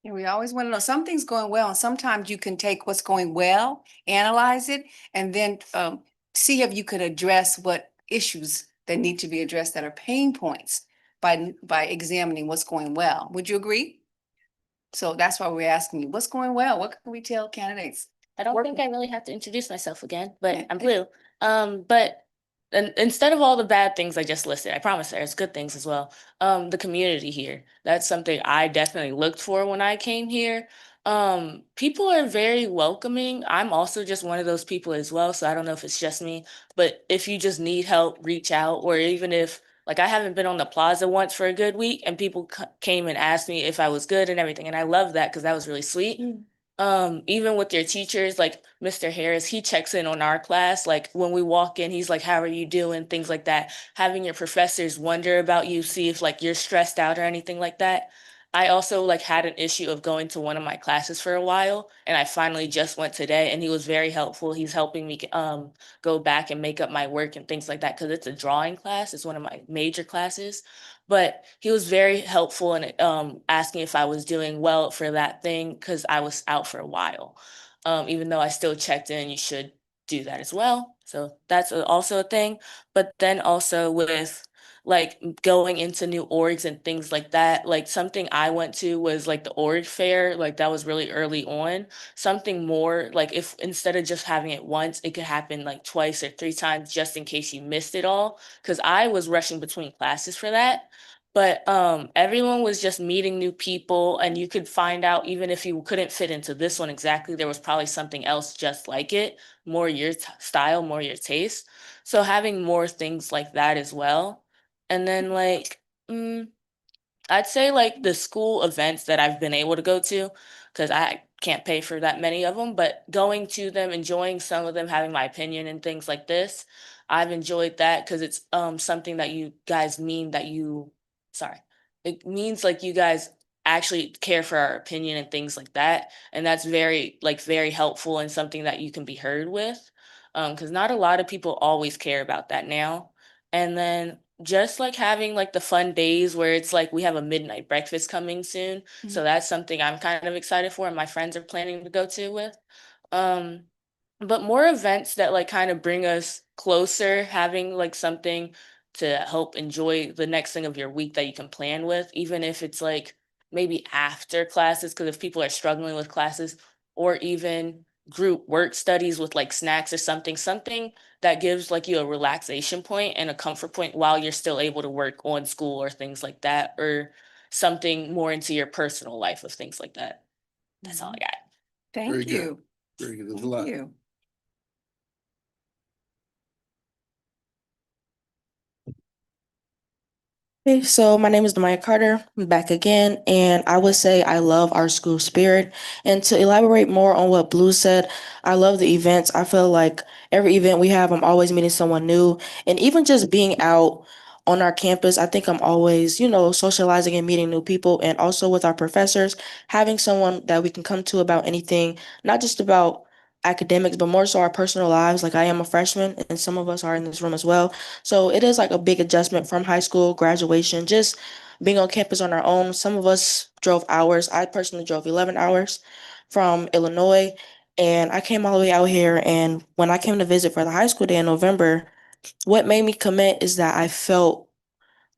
And we always want to know something's going well, and sometimes you can take what's going well, analyze it, and then see if you could address what issues that need to be addressed that are pain points by examining what's going well. Would you agree? So that's why we're asking you, what's going well? What can we tell candidates? I don't Working. think I really have to introduce myself again, but I'm Blue. But instead of all the bad things I just listed, I promise there's good things as well. The community here, that's something I definitely looked for when I came here. People are very welcoming. I'm also just one of those people as well, so I don't know if it's just me, but if you just need help, reach out, or even if like I haven't been on the plaza once for a good week and people came and asked me if I was good and everything, and I love that because that was really sweet. Even with your teachers, like Mr. Harris, he checks in on our class. Like when we walk in, he's like, "How are you doing?" Things like that. Having your professors wonder about you, see if like you're stressed out or anything like that. I also like had an issue of going to one of my classes for a while, and I finally just went today, and he was very helpful. He's helping me go back and make up my work and things like that because it's a drawing class. It's one of my major classes. But he was very helpful in asking if I was doing well for that thing because I was out for a while. Even though I still checked in, you should do that as well. So that's also a thing. But then also with like going into new orgs and things like that, like something I went to was like the org fair, like that was really early on. Something more like if instead of just having it once, it could happen like twice or three times just in case you missed it all. Because I was rushing between classes for that. But everyone was just meeting new people, and you could find out even if you couldn't fit into this one exactly, there was probably something else just like it, more your style, more your taste. So having more things like that as well. And then like I'd say like the school events that I've been able to go to, because I can't pay for that many of them, but going to them, enjoying some of them, having my opinion and things like this, I've enjoyed that because it's something that you guys mean that you, sorry, it means like you guys actually care for our opinion and things like that, and that's very helpful and something that you can be heard with, because not a lot of people always care about that now. And then just like having like the fun days where it's like we have a midnight breakfast coming soon. So that's something I'm kind of excited for and my friends are planning to go to with. Um, but more events that like kind of bring us closer, having like something to help enjoy the next thing of your week that you can plan with, even if it's like maybe after classes, because if people are struggling with classes, or even group work studies with like snacks or something that gives like you a relaxation point and a comfort point while you're still able to work on school or things like that, or something more into your personal life of things like that. That's all I got. Very Thank good. you. Very good. There's a Thank lot. you. Hey, so my name is Demaya Carter. I'm back again, and I would say I love our school spirit. And to elaborate more on what Blue said, I love the events. I feel like every event we have, I'm always meeting someone new, and even just being out on our campus, I think I'm always, socializing and meeting new people, and also with our professors, having someone that we can come to about anything, not just about academics, but more so our personal lives. Like I am a freshman, and some of us are in this room as well. So it is like a big adjustment from high school graduation, just being on campus on our own. Some of us drove hours. I personally drove 11 hours from Illinois, and I came all the way out here. And when I came to visit for the high school day in November, what made me commit is that I felt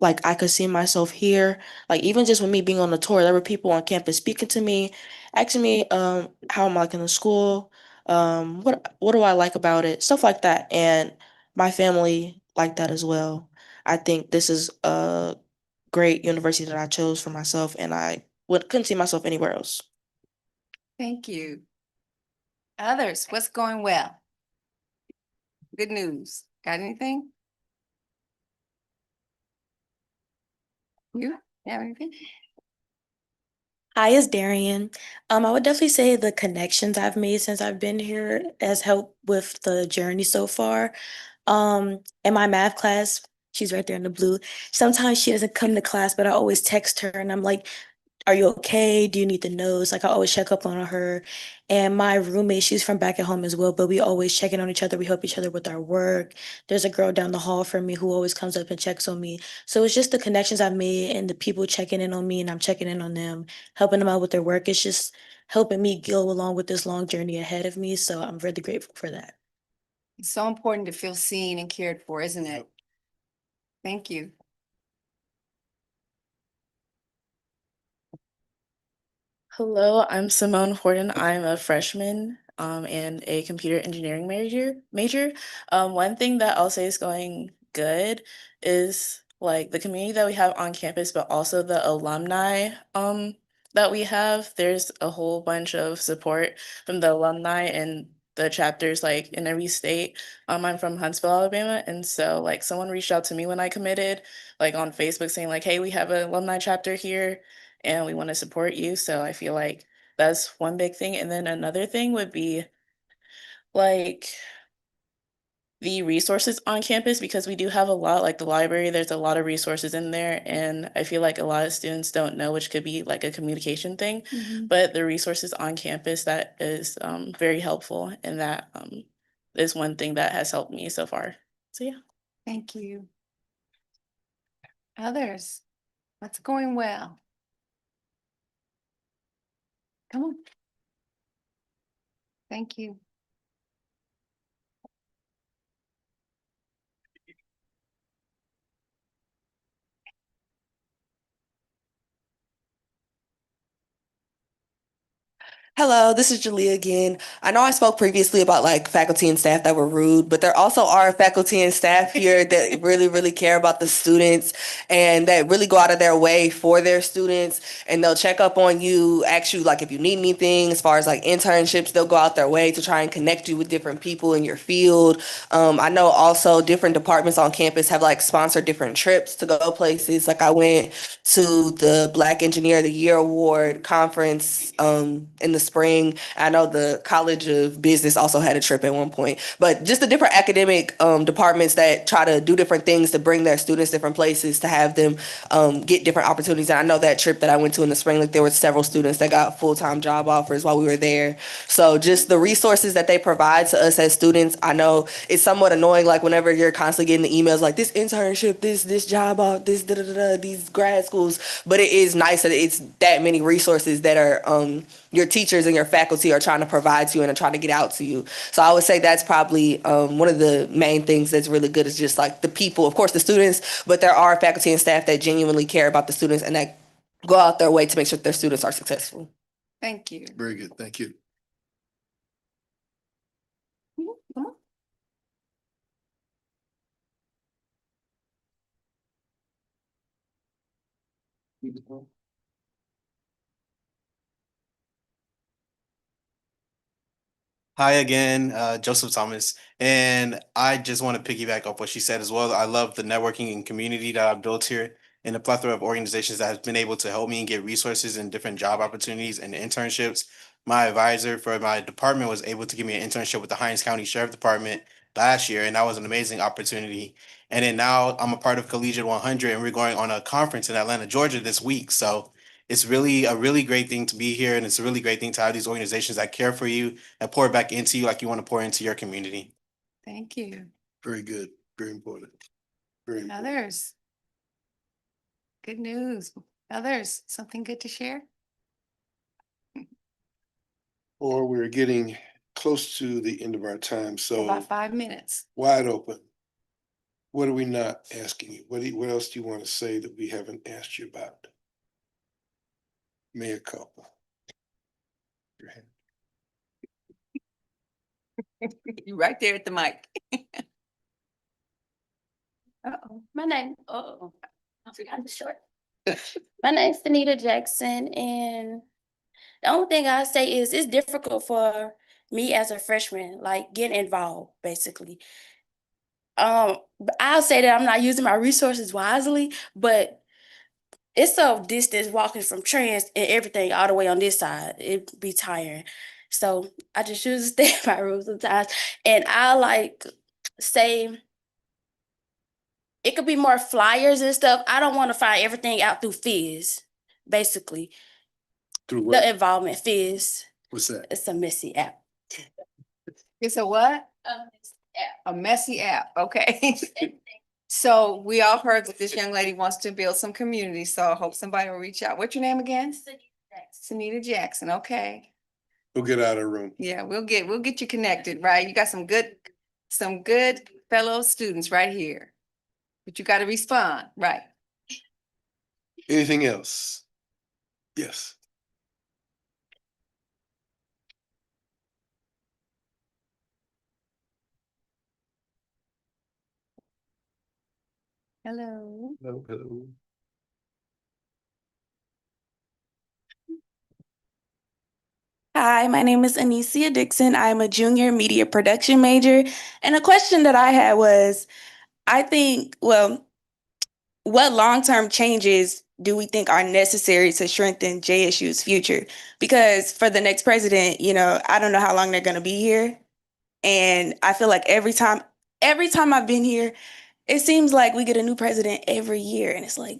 like I could see myself here. Like even just with me being on the tour, there were people on campus speaking to me, asking me how I'm liking the school, what do I like about it, stuff like that. And my family liked that as well. I think this is a great university that I chose for myself, and I couldn't see myself anywhere else. Thank you. Others, what's going well? Good news. Got anything? You have anything? Hi, it's Darian. I would definitely say the connections I've made since I've been here has helped with the journey so far. In my math class, she's right there in the blue. Sometimes she doesn't come to class, but I always text her and I'm like, are you okay? Do you need the notes? Like I always check up on her. And my roommate, she's from back at home as well, but we always check in on each other. We help each other with our work. There's a girl down the hall from me who always comes up and checks on me. So it's just the connections I've made and the people checking in on me and I'm checking in on them, helping them out with their work. It's just helping me go along with this long journey ahead of me. So I'm really grateful for that. It's so important to feel seen and cared for, isn't it? Thank you. Hello, I'm Simone Horton. I'm a freshman. and a computer engineering major. One thing that I'll say is going good is like the community that we have on campus, but also the alumni that we have. There's a whole bunch of support from the alumni and the chapters like in every state. I'm from Huntsville, Alabama, and so like someone reached out to me when I committed, like on Facebook saying like, "Hey, we have an alumni chapter here, and we want to support you." So I feel like that's one big thing. And then another thing would be like the resources on campus because we do have a lot, like the library, there's a lot of resources in there. And I feel like a lot of students don't know, which could be like a communication thing, but the resources on campus that is very helpful. And that is one thing that has helped me so far. So yeah. Thank you. Others, what's going well? Come on. Thank you. Hello, this is Julia again. I know I spoke previously about like faculty and staff that were rude, but there also are faculty and staff here that really, really care about the students and that really go out of their way for their students. And they'll check up on you, ask you like if you need anything as far as like internships, they'll go out their way to try and connect you with different people in your field. I know also different departments on campus have like sponsored different trips to go places. Like I went to the Black Engineer of the Year Award conference in the spring. I know the College of Business also had a trip at one point, but just the different academic departments that try to do different things to bring their students different places to have them get different opportunities. And I know that trip that I went to in the spring, like there were several students that got full-time job offers while we were there. So just the resources that they provide to us as students, I know it's somewhat annoying, like whenever you're constantly getting the emails like this internship, this job off, this da da da, these grad schools, but it is nice that it's that many resources that are your teachers and your faculty are trying to provide to you and are trying to get out to you. So I would say that's probably one of the main things that's really good is just like the people, of course, the students, but there are faculty and staff that genuinely care about the students and that go out their way to make sure that their students are successful. Thank you. Very good. Thank you. Come on. Hi again, Joseph Thomas. And I just want to piggyback off what she said as well. I love the networking and community that I've built here and the plethora of organizations that have been able to help me and get resources and different job opportunities and internships. My advisor for my department was able to give me an internship with the Hinds County Sheriff Department last year, and that was an amazing opportunity. And then now I'm a part of Collegiate 100, and we're going on a conference in Atlanta, Georgia this week. So it's really a really great thing to be here, and it's a really great thing to have these organizations that care for you and pour back into you like you want to pour into your community. Thank you. Very good. Very important. Very important. Others. Good news. Others, something good to share? Or we're getting close to the end of our time, so About 5 minutes. wide open. What are we not asking you? What else do you want to say that we haven't asked you about? Mayor Culpa. Your hand. You right there at the mic. My name, I forgot the short. My name's Anita Jackson, and the only thing I say is it's difficult for me as a freshman, like getting involved, basically. But I'll say that I'm not using my resources wisely, but it's so distance walking from trans and everything all the way on this side. It'd be tiring. So I just choose to stay in my room sometimes. And I like say it could be more flyers and stuff. I don't want to find everything out through Fizz, basically. Through what? The involvement Fizz. What's that? It's a messy app. It's a what? A messy app, okay. So we all heard that this young lady wants to build some community, so I hope somebody will reach out. What's your name again? Sunita Jackson, okay. We'll get out of the room. Yeah, we'll get you connected, right? You got some good fellow students right here. But you got to respond, right? Anything else? Yes. Hello. Hello, hello. Hi, my name is Anicia Dixon. I'm a junior media production major. And a question that I had was, what long-term changes do we think are necessary to strengthen JSU's future? Because for the next president, I don't know how long they're going to be here. And I feel like every time I've been here, it seems like we get a new president every year. And it's like,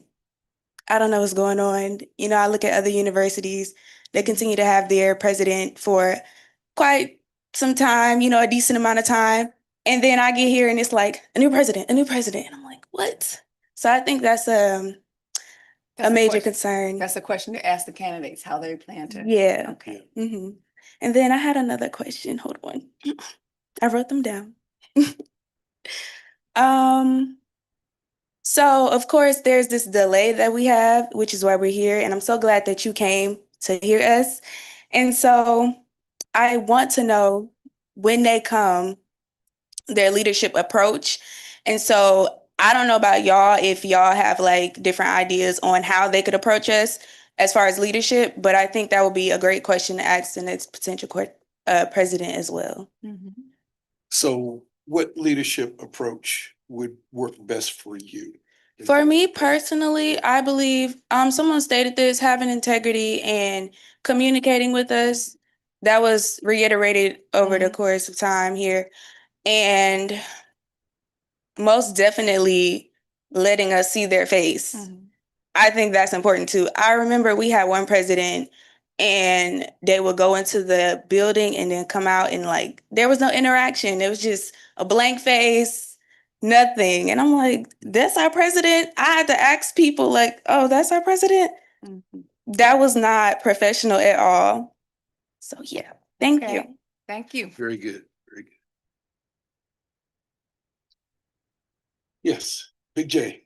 I don't know what's going on. I look at other universities, they continue to have their president for quite some time, a decent amount of time. And then I get here and it's like a new president, a new president. And I'm like, what? So I think that's a major concern. That's a question to ask the candidates, how they plan to. Yeah. Okay. hmm And then I had another question. Hold on. I wrote them down. Um, so of course there's this delay that we have, which is why we're here. And I'm so glad that you came to hear us. And so I want to know when they come, their leadership approach. And so I don't know about y'all if y'all have like different ideas on how they could approach us as far as leadership, but I think that would be a great question to ask the next potential president as well. So what leadership approach would work best for you? For me personally, I believe someone stated this, having integrity and communicating with us. That was reiterated over the course of time here. And most definitely letting us see their face. I think that's important too. I remember we had one president and they would go into the building and then come out and like there was no interaction. It was just a blank face, nothing. And I'm like, that's our president? I had to ask people like, oh, that's our president? That was not professional at all. So yeah, thank you. Thank you. Very good, very good. Yes, Big J.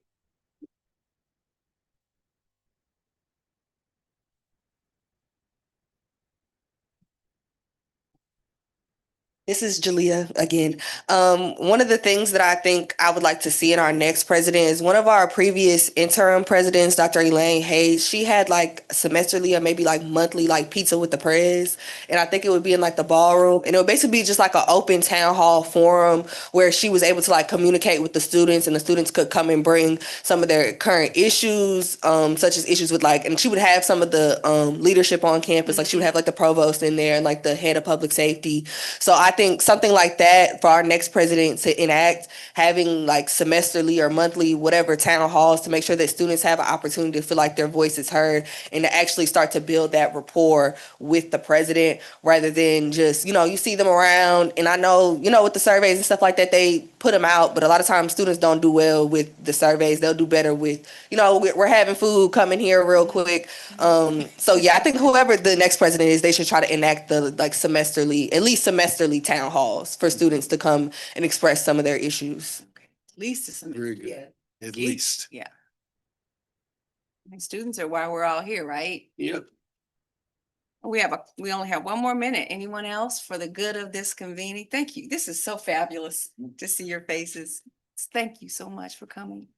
This is Jalea again. One of the things that I think I would like to see in our next president is one of our previous interim presidents, Dr. Elaine Hayes. She had like semesterly or maybe like monthly like pizza with the prez. And I think it would be in like the ballroom. And it would basically be just like an open town hall forum where she was able to like communicate with the students and the students could come and bring some of their current issues, such as issues with like, and she would have some of the leadership on campus. Like she would have like the provost in there and like the head of public safety. So I think something like that for our next president to enact, having like semesterly or monthly, whatever town halls to make sure that students have an opportunity to feel like their voice is heard and to actually start to build that rapport with the president rather than just, you see them around. And I know, with the surveys and stuff like that, they put them out, but a lot of times students don't do well with the surveys. They'll do better with, we're having food, coming here real quick. So yeah, I think whoever the next president is, they should try to enact the like at least semesterly town halls for students to come and express some of their issues. At least to some. Very good. Yeah. At least. Yeah. And students are why we're all here, right? Yep. We only have one more minute. Anyone else for the good of this convening? Thank you. This is so fabulous to see your faces. Thank you so much for coming.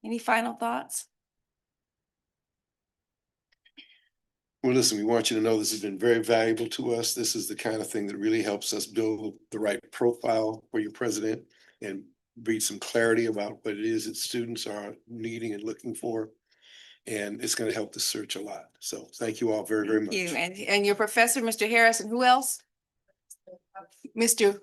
Any final thoughts? Well, listen, we want you to know this has been very valuable to us. This is the kind of thing that really helps us build the right profile for your president and breed some clarity about what it is that students are needing and looking for. And it's going to help the search a lot. So thank you all very, very much. Thank you. And your professor, Mr. Harris, and who else? Mr.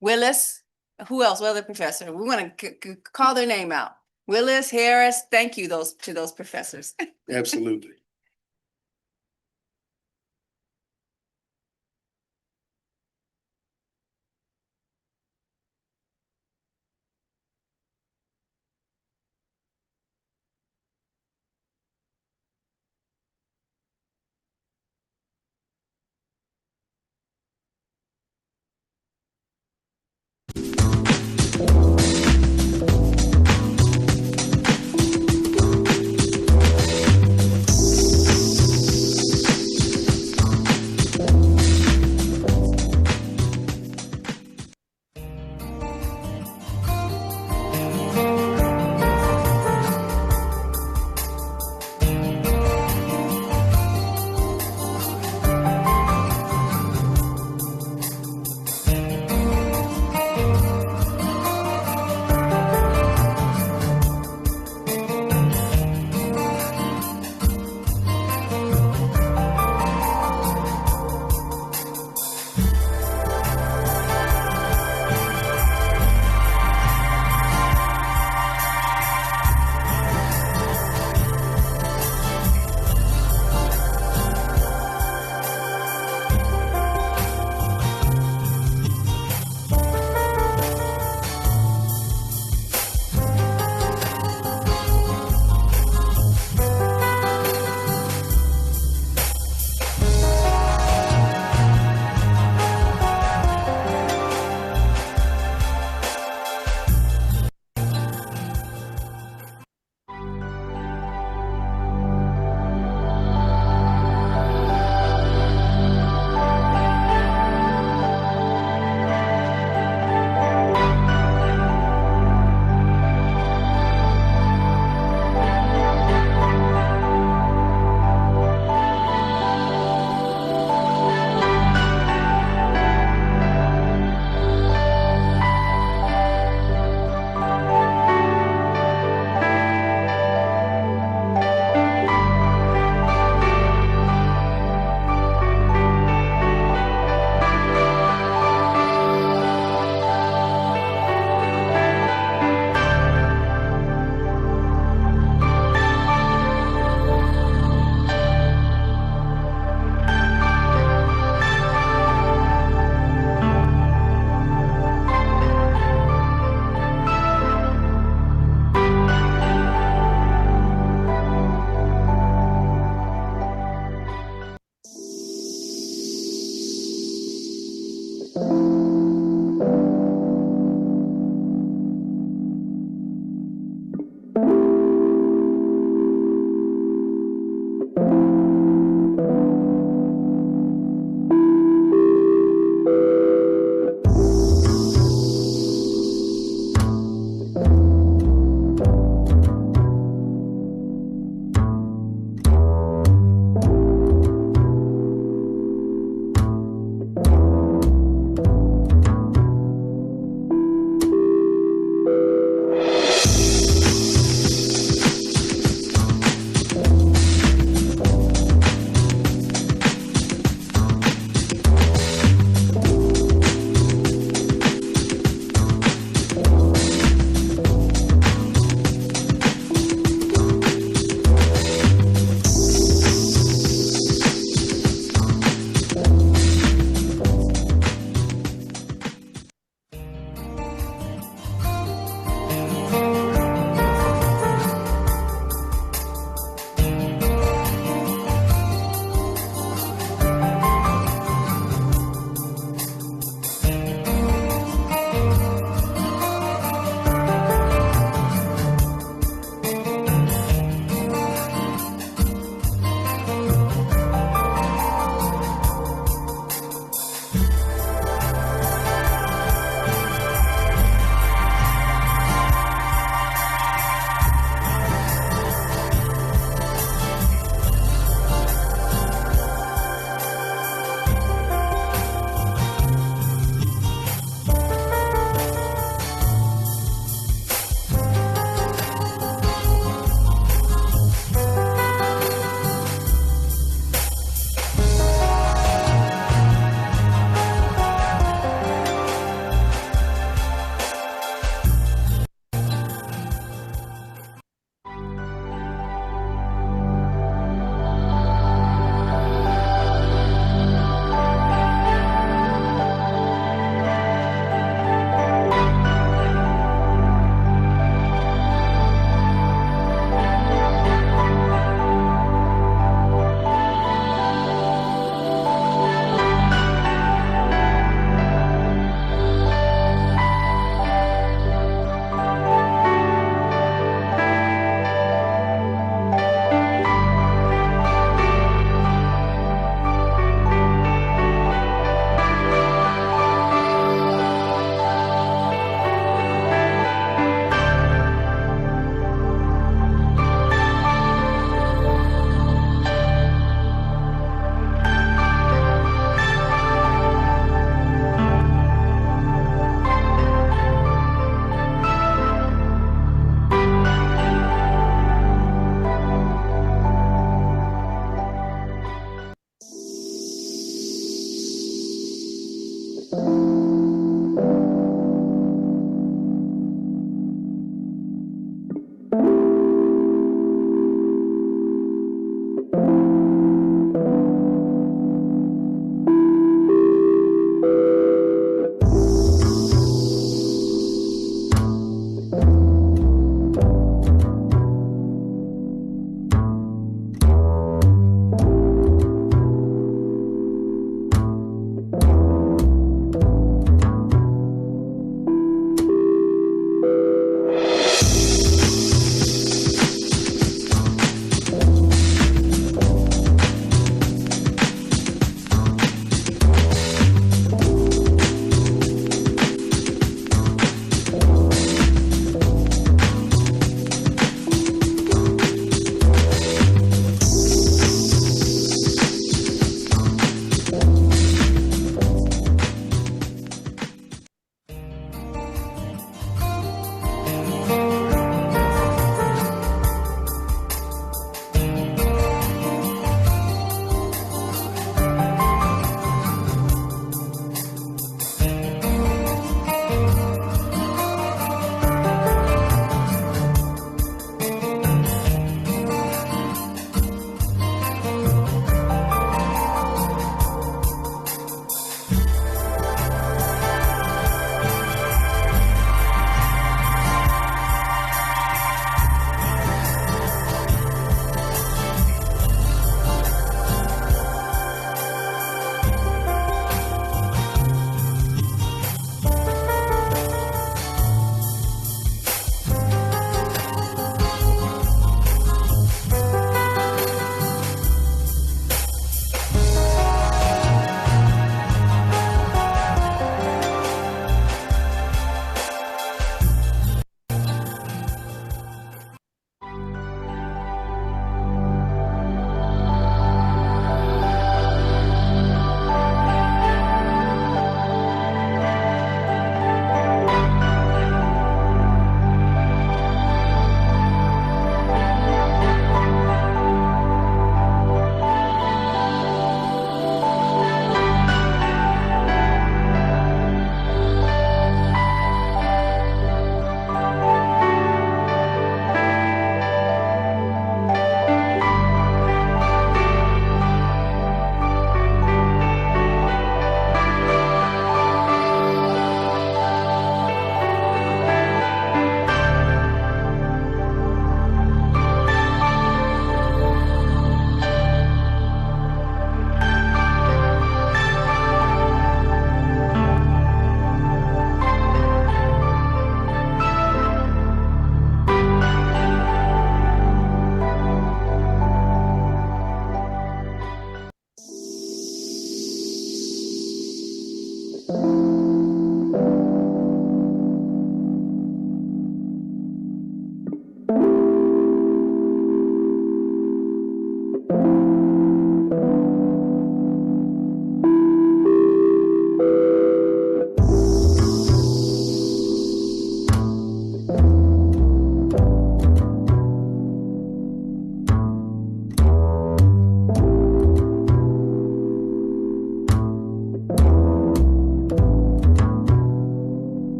Willis. Who else? Well, the professor. We want to call their name out. Willis, Harris. Thank you to those professors. Absolutely.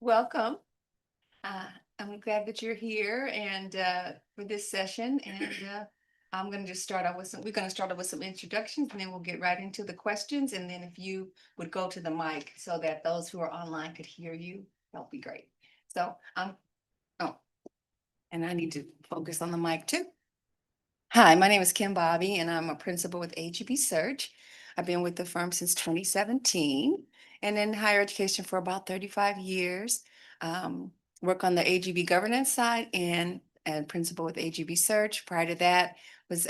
Welcome. I'm glad that you're here and for this session. And I'm going to just start off with we're going to start off with some introductions and then we'll get right into the questions. And then if you would go to the mic so that those who are online could hear you, that would be great. So and I need to focus on the mic too. Hi, my name is Kim Bobby and I'm a principal with AGB Search. I've been with the firm since 2017 and in higher education for about 35 years. Work on the AGB governance side and principal with AGB Search. Prior to that was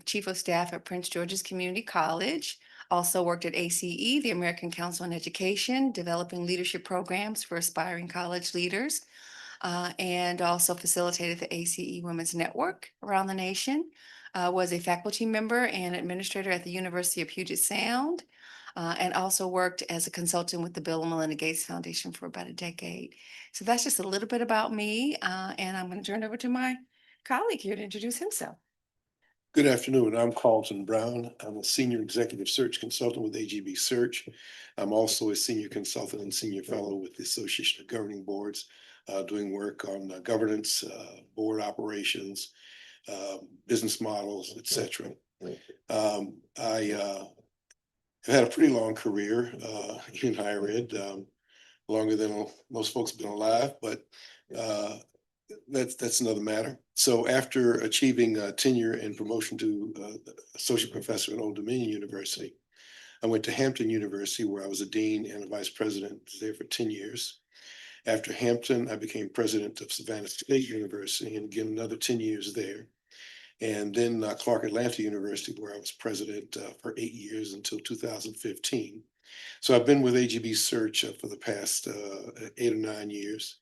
chief of staff at Prince George's Community College. Also worked at ACE, the American Council on Education, developing leadership programs for aspiring college leaders. And also facilitated the ACE Women's Network around the nation. Was a faculty member and administrator at the University of Puget Sound, and also worked as a consultant with the Bill and Melinda Gates Foundation for about a decade. So that's just a little bit about me, and I'm going to turn it over to my colleague here to introduce himself. Good afternoon. I'm Carlton Brown. I'm a senior executive search consultant with AGB Search. I'm also a senior consultant and senior fellow with the Association of Governing Boards, doing work on governance, board operations, business models, etc. I have had a pretty long career in higher ed, longer than most folks have been alive, but that's another matter. So after achieving tenure and promotion to associate professor at Old Dominion University, I went to Hampton University where I was a dean and a vice president. I was there for 10 years. After Hampton, I became president of Savannah State University and again another 10 years there. And then Clark Atlanta University where I was president for 8 years until 2015. So I've been with AGB Search for the past 8 or 9 years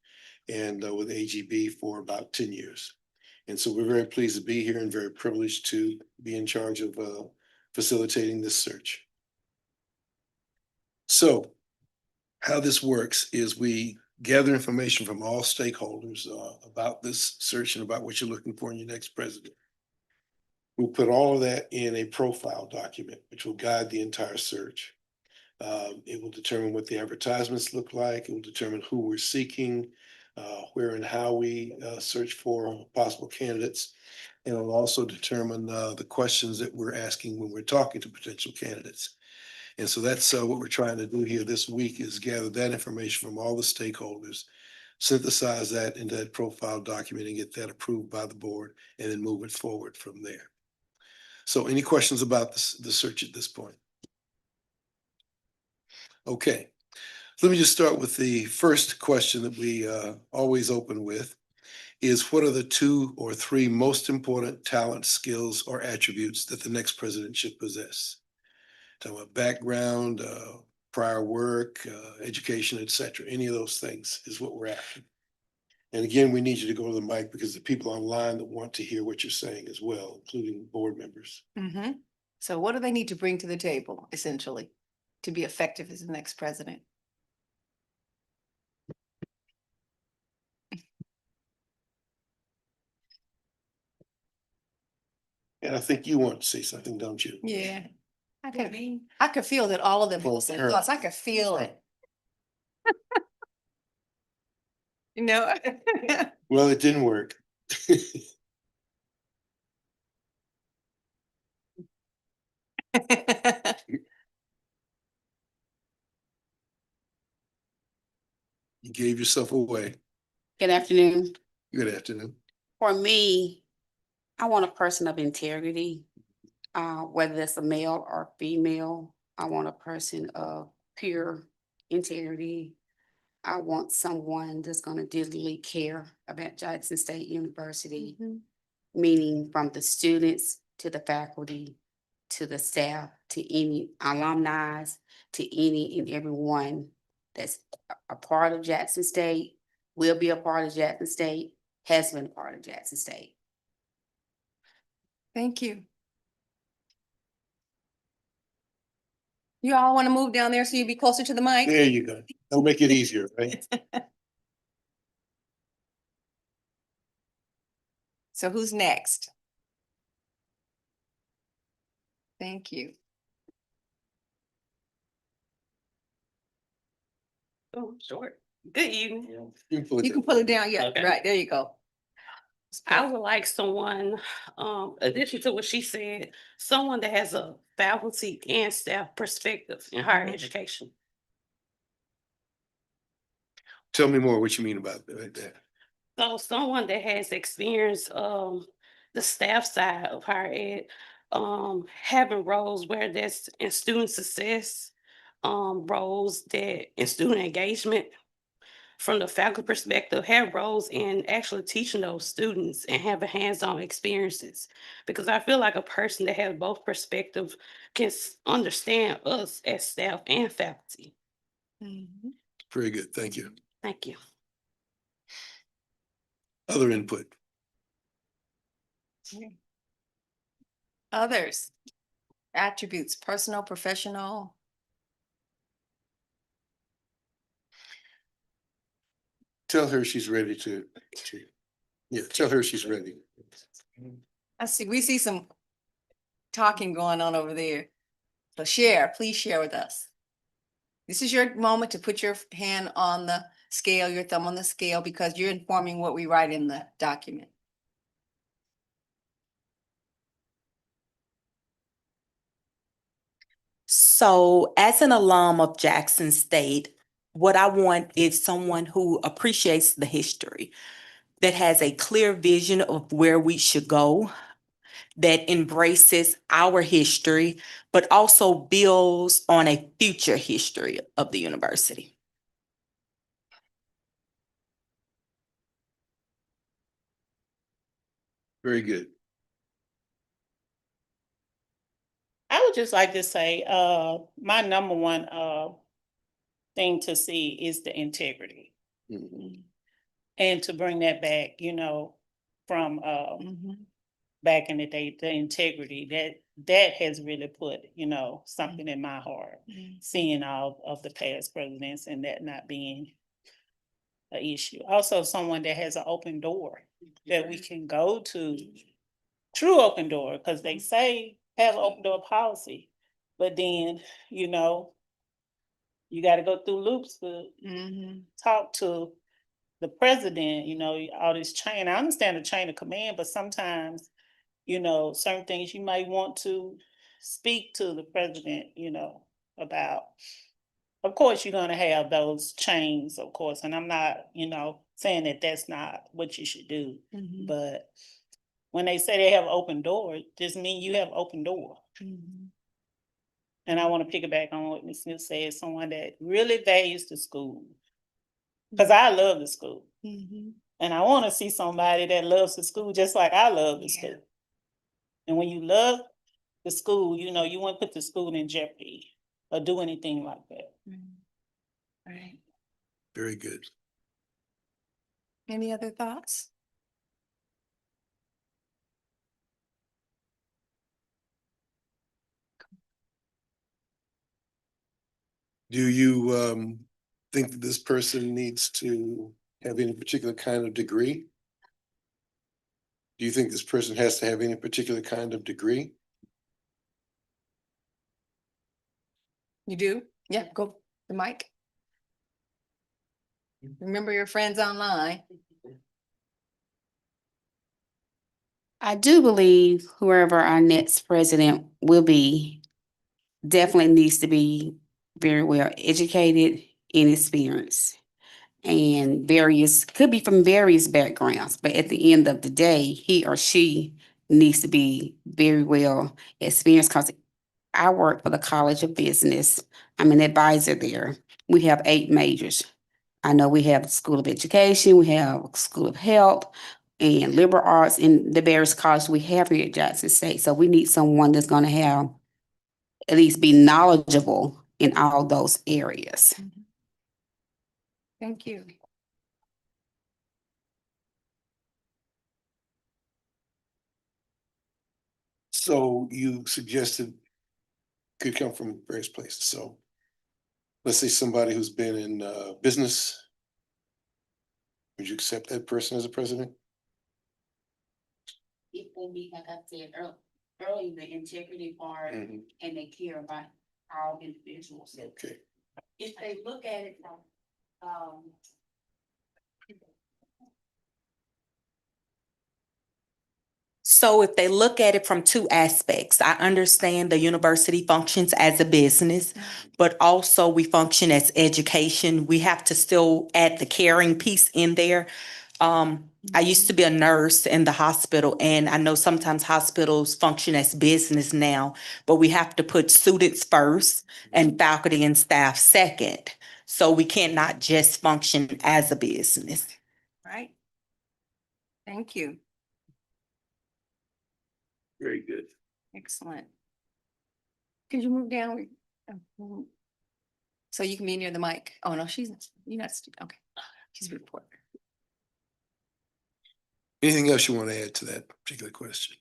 and with AGB for about 10 years. And so we're very pleased to be here and very privileged to be in charge of facilitating this search. So how this works is we gather information from all stakeholders about this search and about what you're looking for in your next president. We'll put all of that in a profile document, which will guide the entire search. It will determine what the advertisements look like. It will determine who we're seeking, where and how we search for possible candidates. And it'll also determine the questions that we're asking when we're talking to potential candidates. And so that's what we're trying to do here this week is gather that information from all the stakeholders, synthesize that into that profile document and get that approved by the board and then move it forward from there. So any questions about the search at this point? Okay, let me just start with the first question that we always open with is what are the 2 or 3 most important talent, skills, or attributes that the next president should possess? Talking about background, prior work, education, etc. Any of those things is what we're after. And again, we need you to go to the mic because the people online that want to hear what you're saying as well, including board members. Mm-hmm. So what do they need to bring to the table, essentially, to be effective as the next president? And I think you want to say something, don't you? Yeah. I could feel that all of them Well, said her- thoughts. I could feel it. You know? Well, it didn't work. You gave yourself away. Good afternoon. Good afternoon. For me, I want a person of integrity, whether that's a male or female. I want a person of pure integrity. I want someone that's going to diligently care about Jackson State University, meaning from the students to the faculty, to the staff, to any alumni, to any and everyone that's a part of Jackson State, will be a part of Jackson State, has been a part of Jackson State. Thank you. You all want to move down there so you be closer to the mic? There you go. That'll make it easier, right? So who's next? Thank you. Oh, short. Good evening. You can You can pull it down, yeah, Okay. right, there you go. I would like someone, addition to what she said, someone that has a faculty and staff perspective in higher education. Tell me more what you mean about that. So someone that has experience, the staff side of higher ed, having roles where that's in student success, roles that in student engagement, from the faculty perspective, have roles in actually teaching those students and having hands-on experiences. Because I feel like a person that has both perspectives can understand us as staff and faculty. Very good. Thank you. Thank you. Other input. Others, attributes, personal, professional. Tell her she's ready yeah, tell her she's ready. I see, we see some talking going on over there. So share, please share with us. This is your moment to put your hand on the scale, your thumb on the scale, because you're informing what we write in the document. So, as an alum of Jackson State, what I want is someone who appreciates the history, that has a clear vision of where we should go, that embraces our history, but also builds on a future history of the university. Very good. I would just like to say, my number one thing to see is the integrity. And to bring that back, from back in the day, the integrity that has really put, something in my heart, seeing all of the past presidents and that not being an issue. Also, someone that has an open door that we can go to, true open door, because they say have open door policy, but then, you got to go through loops to talk to the president, all this chain. I understand the chain of command, but sometimes, certain things you might want to speak to the president, about. Of course, you're going to have those chains, of course, and I'm not, saying that that's not what you should do. But when they say they have open doors, just mean you have open door. And I want to piggyback on what Ms. Smith said, someone that really values the school. Because I love the school. And I want to see somebody that loves the school just like I love the school. And when you love the school, you wouldn't put the school in jeopardy or do anything like that. Right. Very good. Any other thoughts? Do you think that this person needs to have any particular kind of degree? Do you think this person has to have any particular kind of degree? You do? Yeah, go the mic. Remember your friends online. I do believe whoever our next president will be definitely needs to be very well educated and experienced. And could be from various backgrounds, but at the end of the day, he or she needs to be very well experienced because I work for the College of Business. I'm an advisor there. We have 8 majors. I know we have School of Education, we have School of Health, and liberal arts in the various colleges we have here at Jackson State. So we need someone that's going to have at least be knowledgeable in all those areas. Thank you. So you suggested could come from various places. So let's say somebody who's been in business. Would you accept that person as a president? It will be, like I said earlier, the integrity part, and they care about all individuals. Okay. If they look at it from So if they look at it from two aspects, I understand the university functions as a business, but also we function as education. We have to still add the caring piece in there. I used to be a nurse in the hospital, and I know sometimes hospitals function as business now, but we have to put students first and faculty and staff second. So we cannot just function as a business. Right. Thank you. Very good. Excellent. Could you move down? So you can be near the mic. Oh, no, you're not, okay. She's reporter. Anything else you want to add to that particular question?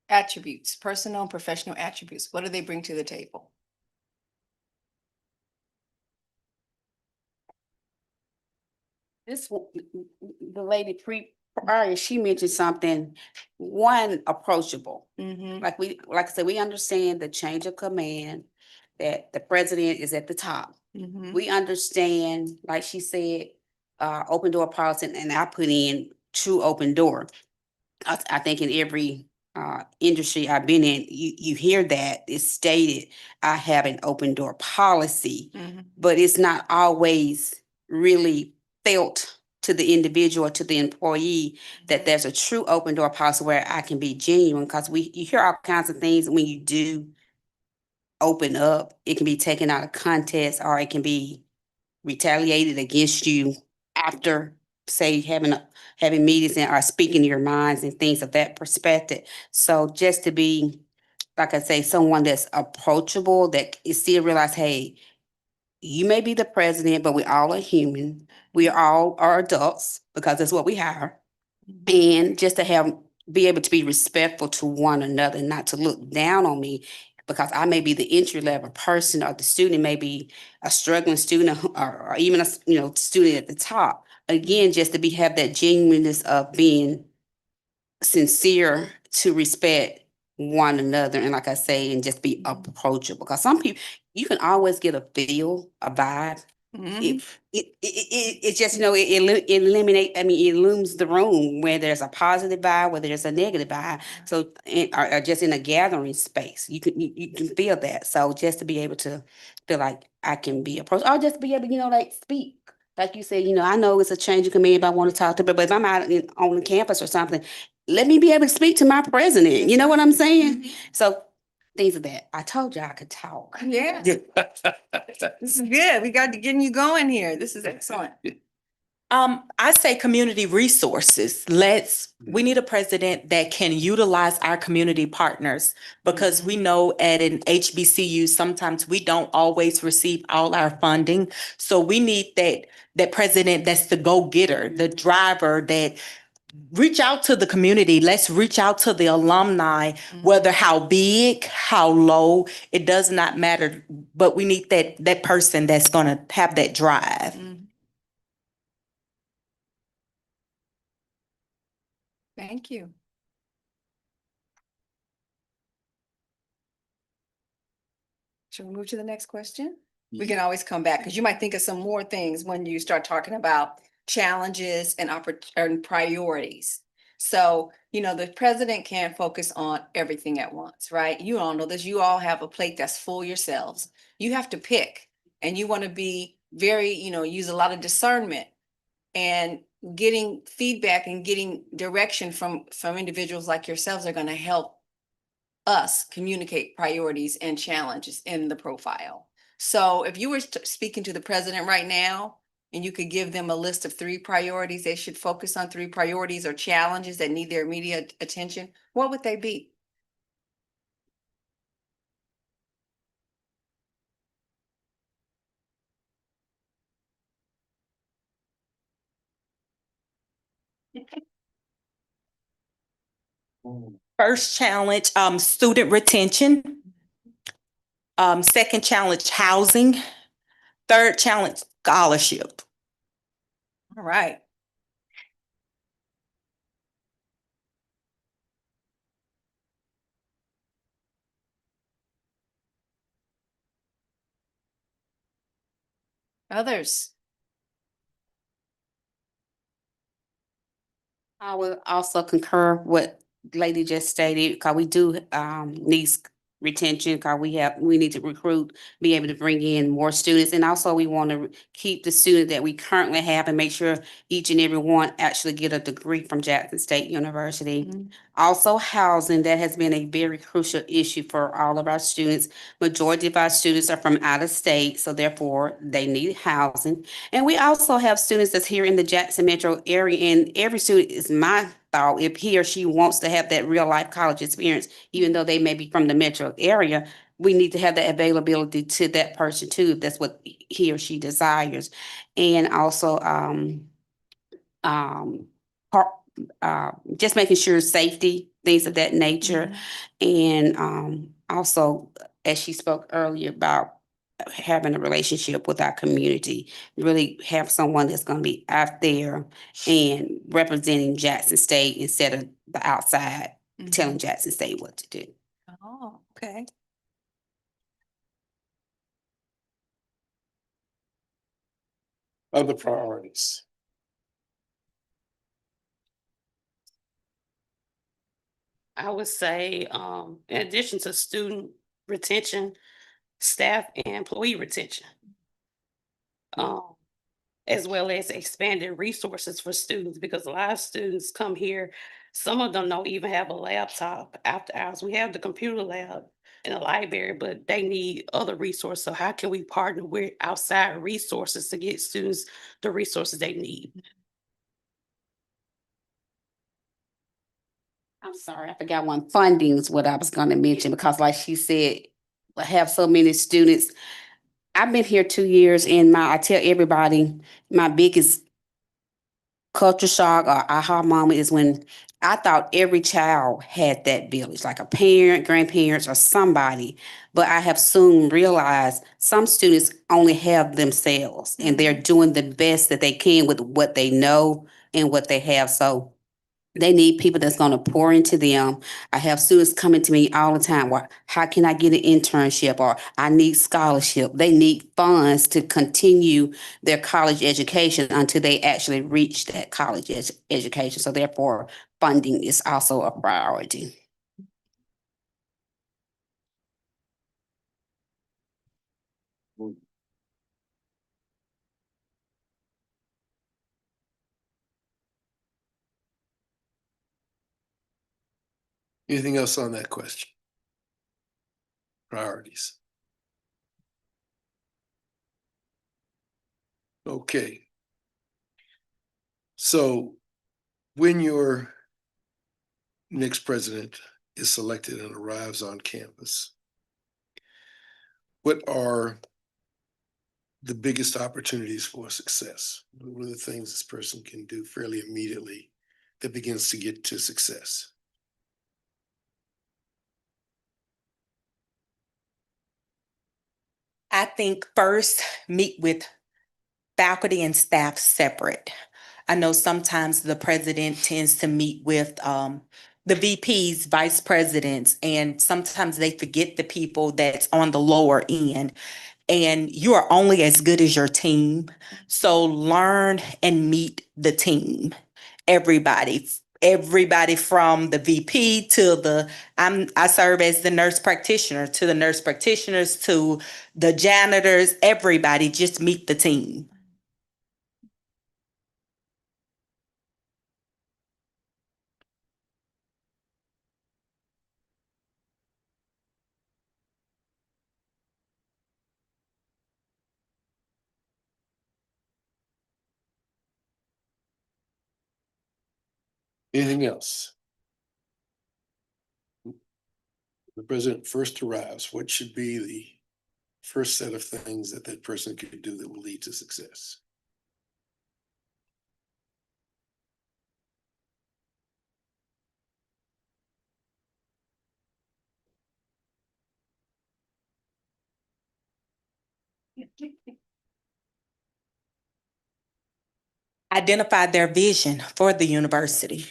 Attributes, personal and professional attributes. What do they bring to the table? The lady prior, she mentioned something, one, approachable. Like I said, we understand the change of command, that the president is at the top. We understand, like she said, open door policy, and I put in true open door. I think in every industry I've been in, you hear that it's stated, I have an open door policy, but it's not always really felt to the individual, to the employee, that there's a true open door policy where I can be genuine, because you hear all kinds of things when you do open up. It can be taken out of context, or it can be retaliated against you after, say, having meetings and or speaking your minds and things of that perspective. So just to be, like I say, someone that's approachable, that is still realize, hey, you may be the president, but we all are human. We all are adults, because that's what we are. And just to be able to be respectful to one another, and not to look down on me, because I may be the entry level person, or the student may be a struggling student, or even a student at the top. Again, just to have that genuineness of being sincere, to respect one another, and like I say, and just be approachable. Because some people, you can always get a feel, a vibe. It just, it eliminate, it illumines the room, where there's a positive vibe, whether there's a negative vibe. So, or just in a gathering space, you can feel that. So just to be able to feel like I can be approached, or just be able, like, speak. Like you said, I know it's a change of command, but I want to talk to, but if I'm out on the campus or something, let me be able to speak to my president. You know what I'm saying? So things of that. I told you I could talk. Yeah. This is good. We got to getting you going here. This is excellent. I say community resources. We need a president that can utilize our community partners, because we know at an HBCU, sometimes we don't always receive all our funding. So we need that president that's the go-getter, the driver, that reach out to the community. Let's reach out to the alumni, whether how big, how low, it does not matter. But we need that person that's gonna have that drive. Thank you. Should we move to the next question? We can always come back, because you might think of some more things when you start talking about challenges and priorities. So, the president can't focus on everything at once, right? You all know this. You all have a plate that's full yourselves. You have to pick, and you want to be very, use a lot of discernment, and getting feedback and getting direction from individuals like yourselves are going to help us communicate priorities and challenges in the profile. So if you were speaking to the president right now, and you could give them a list of 3 priorities, they should focus on 3 priorities or challenges that need their immediate attention, what would they be? First challenge, student retention. Second challenge, housing. Third challenge, scholarship. All right. Others? I will also concur what lady just stated, because we do need retention, because we need to recruit, be able to bring in more students. And also we want to keep the students that we currently have and make sure each and every one actually get a degree from Jackson State University. Also housing, that has been a very crucial issue for all of our students. Majority of our students are from out of state, so therefore they need housing. And we also have students that's here in the Jackson metro area, and every student is my thought, if he or she wants to have that real life college experience, even though they may be from the metro area, we need to have the availability to that person too, if that's what he or she desires. And also, par- just making sure safety, things of that nature. And also, as she spoke earlier about having a relationship with our community, really have someone that's going to be out there and representing Jackson State instead of the outside telling Jackson State what to do. Oh, okay. Other priorities. I would say, in addition to student retention, staff and employee retention. As well as expanded resources for students, because a lot of students come here, some of them don't even have a laptop after hours. We have the computer lab in the library, but they need other resources. So how can we partner with outside resources to get students the resources they need? I'm sorry, I forgot one. Funding is what I was going to mention, because like she said, I have so many students. I've been here 2 years, and I tell everybody, my biggest culture shock or aha moment is when I thought every child had that village, like a parent, grandparents, or somebody. But I have soon realized some students only have themselves, and they're doing the best that they can with what they know and what they have. So they need people that's going to pour into them. I have students coming to me all the time. Well, how can I get an internship? Or I need scholarship. They need funds to continue their college education until they actually reach that college education. So therefore, funding is also a priority. Anything else on that question? Priorities. Okay. So when your next president is selected and arrives on campus, what are the biggest opportunities for success? What are the things this person can do fairly immediately that begins to get to success? I think first meet with faculty and staff separate. I know sometimes the president tends to meet with the VPs, vice presidents, and sometimes they forget the people that's on the lower end. And you are only as good as your team. So learn and meet the team. Everybody from the VP to I serve as the nurse practitioner, to the nurse practitioners, to the janitors, everybody, just meet the team. Anything else? The president first arrives, what should be the first set of things that that person could do that will lead to success? Identify their vision for the university.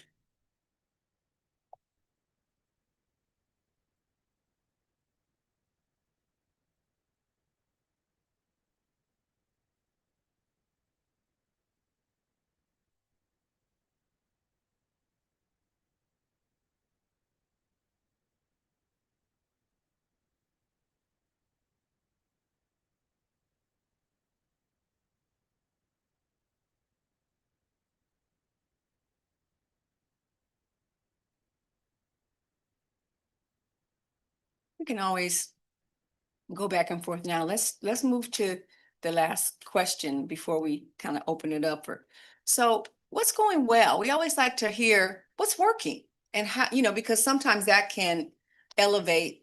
We can always go back and forth now. Let's move to the last question before we kind of open it up for. So what's going well? We always like to hear what's working and how, because sometimes that can elevate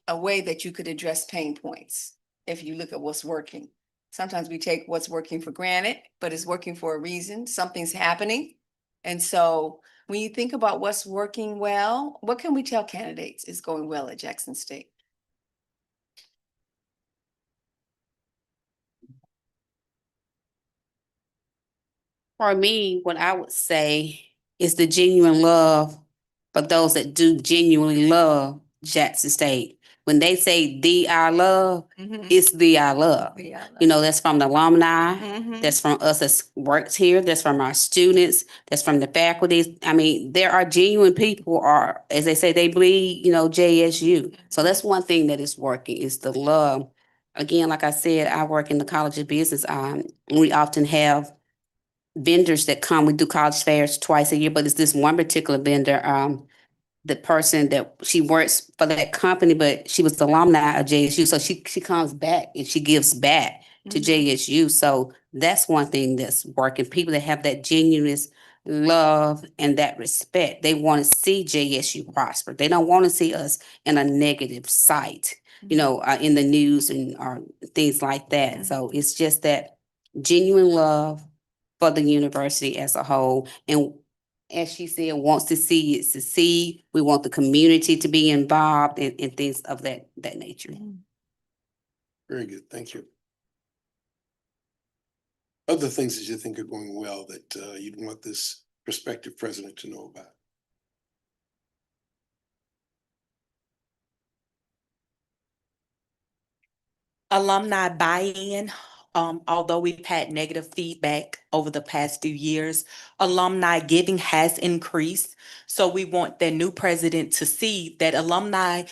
a way that you could address pain points if you look at what's working. Sometimes we take what's working for granted, but it's working for a reason. Something's happening. And so when you think about what's working well, what can we tell candidates is going well at Jackson State? For me, what I would say is the genuine love for those that do genuinely love Jackson State. When they say the I love, it's the I love. The I love. You know, that's from the alumni, Mhm. that's from us that works here, that's from our students, that's from the faculties. I mean, there are genuine people are, as they say, they bleed, JSU. So that's one thing that is working is the love. Again, like I said, I work in the College of Business. We often have vendors that come. We do college fairs twice a year, but it's this one particular vendor. The person that she works for that company, but she was the alumni of JSU. So she comes back and she gives back to JSU. So that's one thing that's working. People that have that genuine love and that respect. They want to see JSU prosper. They don't want to see us in a negative sight, in the news and things like that. So it's just that genuine love for the university as a whole. And as she said, wants to see it succeed. We want the community to be involved in things of that nature. Very good, thank you. Other things that you think are going well that you'd want this prospective president to know about? Alumni buy-in. Although we've had negative feedback over the past few years, alumni giving has increased. So we want the new president to see that alumni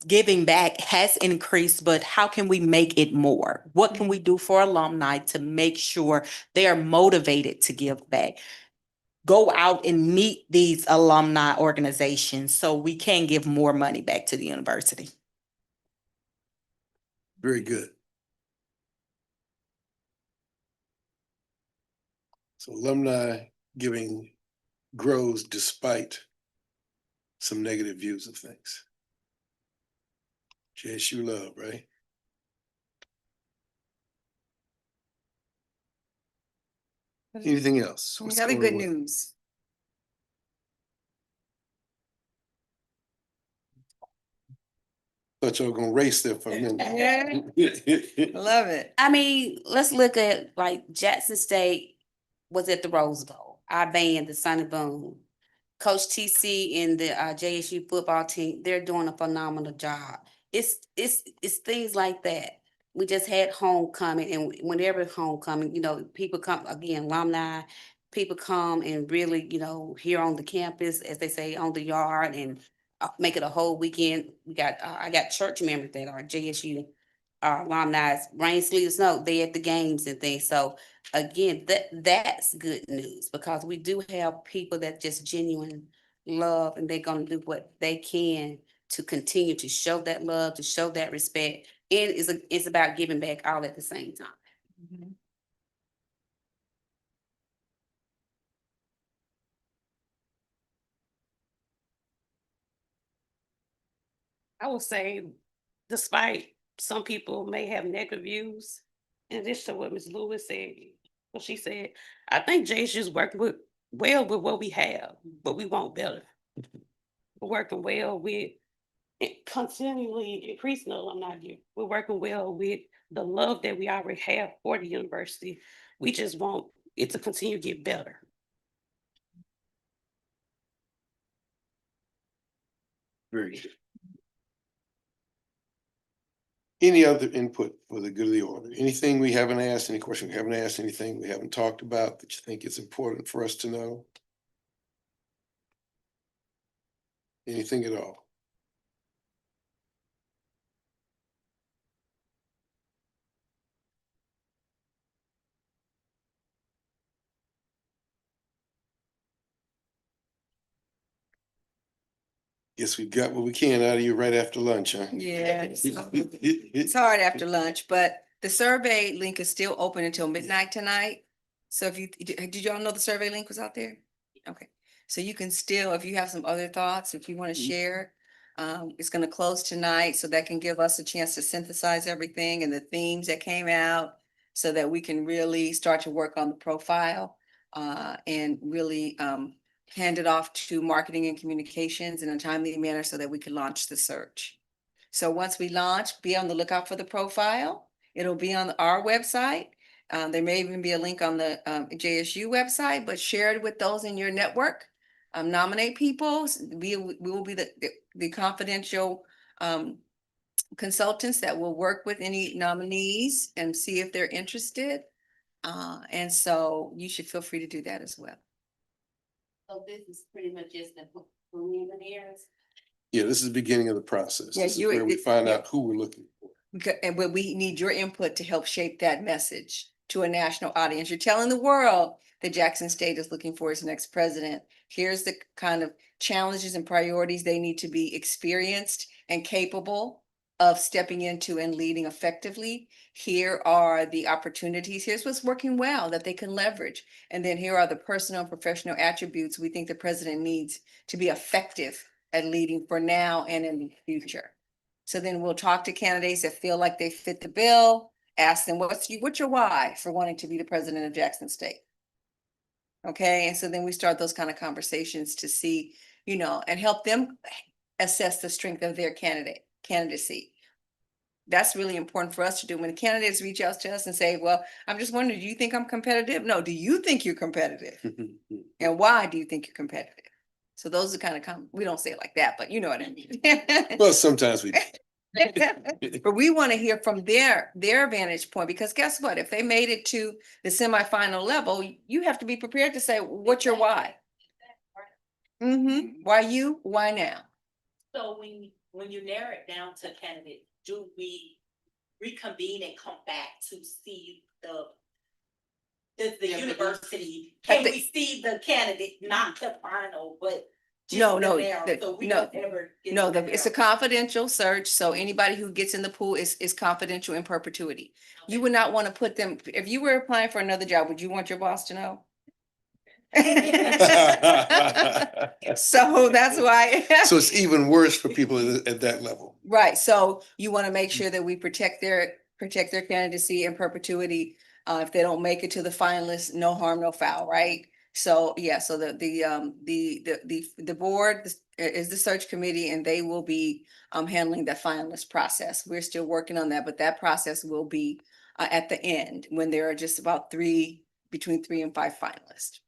giving back has increased, but how can we make it more? What can we do for alumni to make sure they are motivated to give back? Go out and meet these alumni organizations so we can give more money back to the university. Very good. So alumni giving grows despite some negative views of things. JSU love, right? Anything else? We What's got a going good well? news. Thought y'all were gonna race there for a minute. Yeah. Love it. I mean, let's look at like Jackson State was at the Rose Bowl. Our band, the Sonny Boom. Coach TC and the JSU football team, they're doing a phenomenal job. It's things like that. We just had homecoming, and whenever homecoming, people come again, alumni, people come and really, here on the campus, as they say, on the yard, and make it a whole weekend. I got church members that are JSU alumni, rain, sleet, or snow, they at the games and things. So again, that's good news because we do have people that just genuine love and they're gonna do what they can to continue to show that love, to show that respect. And it's about giving back all at the same time. I would say, despite some people may have negative views, in addition to what Ms. Lewis said, what she said, I think Jay's just working well with what we have, but we want better. We're working well with continually increasing the alumni year. We're working well with the love that we already have for the university. We just want it to continue to get better. Very good. Any other input for the good of the order? Anything we haven't asked, any question we haven't asked, anything we haven't talked about that you think is important for us to know? Anything at all? Guess we got what we can out of you right after lunch, huh? Yeah, it's hard after lunch, but the survey link is still open until midnight tonight. So if you, did y'all know the survey link was out there? Okay, so you can still, if you have some other thoughts, if you want to share, it's gonna close tonight, so that can give us a chance to synthesize everything and the themes that came out so that we can really start to work on the profile, and really, hand it off to marketing and communications in a timely manner so that we can launch the search. So once we launch, be on the lookout for the profile. It'll be on our website. There may even be a link on the JSU website, but share it with those in your network. Nominate people. We will be the confidential consultants that will work with any nominees and see if they're interested. And so you should feel free to do that as well. So this is pretty much just the preliminaries. Yeah, this is the beginning of the process. Yeah, This is where we find out who we're looking for. And but we need your input to help shape that message to a national audience. You're telling the world that Jackson State is looking for its next president. Here's the kind of challenges and priorities they need to be experienced and capable of stepping into and leading effectively. Here are the opportunities. Here's what's working well that they can leverage. And then here are the personal and professional attributes we think the president needs to be effective at leading for now and in the future. So then we'll talk to candidates that feel like they fit the bill, ask them, what's your why for wanting to be the president of Jackson State? Okay, and so then we start those kind of conversations to see, and help them assess the strength of their candidacy. That's really important for us to do. When candidates reach out to us and say, well, I'm just wondering, do you think I'm competitive? No, do you think you're competitive? And why do you think you're competitive? So those are kind of, we don't say it like that, but you know what I mean. Well, sometimes we. But we want to hear from their vantage point, because guess what? If they made it to the semifinal level, you have to be prepared to say, what's your why? Why you? Why now? So when you narrow it down to candidates, do we reconvene and come back to see the university? Can we see the candidate, not the final, but just No, so we don't ever get to the it's a confidential search, so anybody who gets in the pool is confidential in perpetuity. You would not want to put them, if you were applying for another job, would you want your boss to know? So that's why. So it's even worse for people at that level. Right, so you want to make sure that we protect their candidacy in perpetuity. If they don't make it to the finalists, no harm, no foul, right? So, yeah, so the board is the search committee, and they will be handling the finalist process. We're still working on that, but that process will be at the end, when there are just about between 3 and 5 finalists.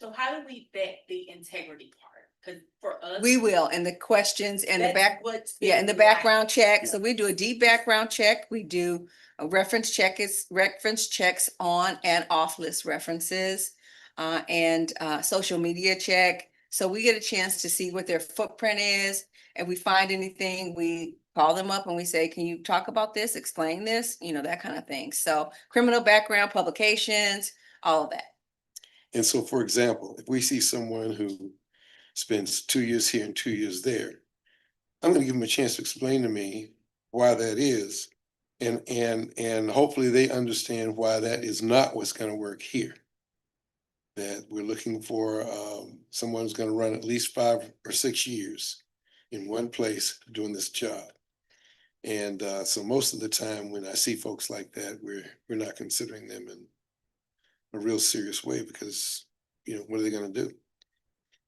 So how do we vet the integrity part? Because for us, We will, and the questions and the the background check. So we do a deep background check. We do a reference checks on and off list references, and social media check. So we get a chance to see what their footprint is. If we find anything, we call them up and we say, can you talk about this, explain this, that kind of thing. So criminal background, publications, all of that. And so, for example, if we see someone who spends 2 years here and 2 years there, I'm going to give them a chance to explain to me why that is. And hopefully they understand why that is not what's going to work here. That we're looking for someone who's going to run at least 5 or 6 years in one place doing this job. And so most of the time when I see folks like that, we're not considering them in a real serious way, because, what are they going to do?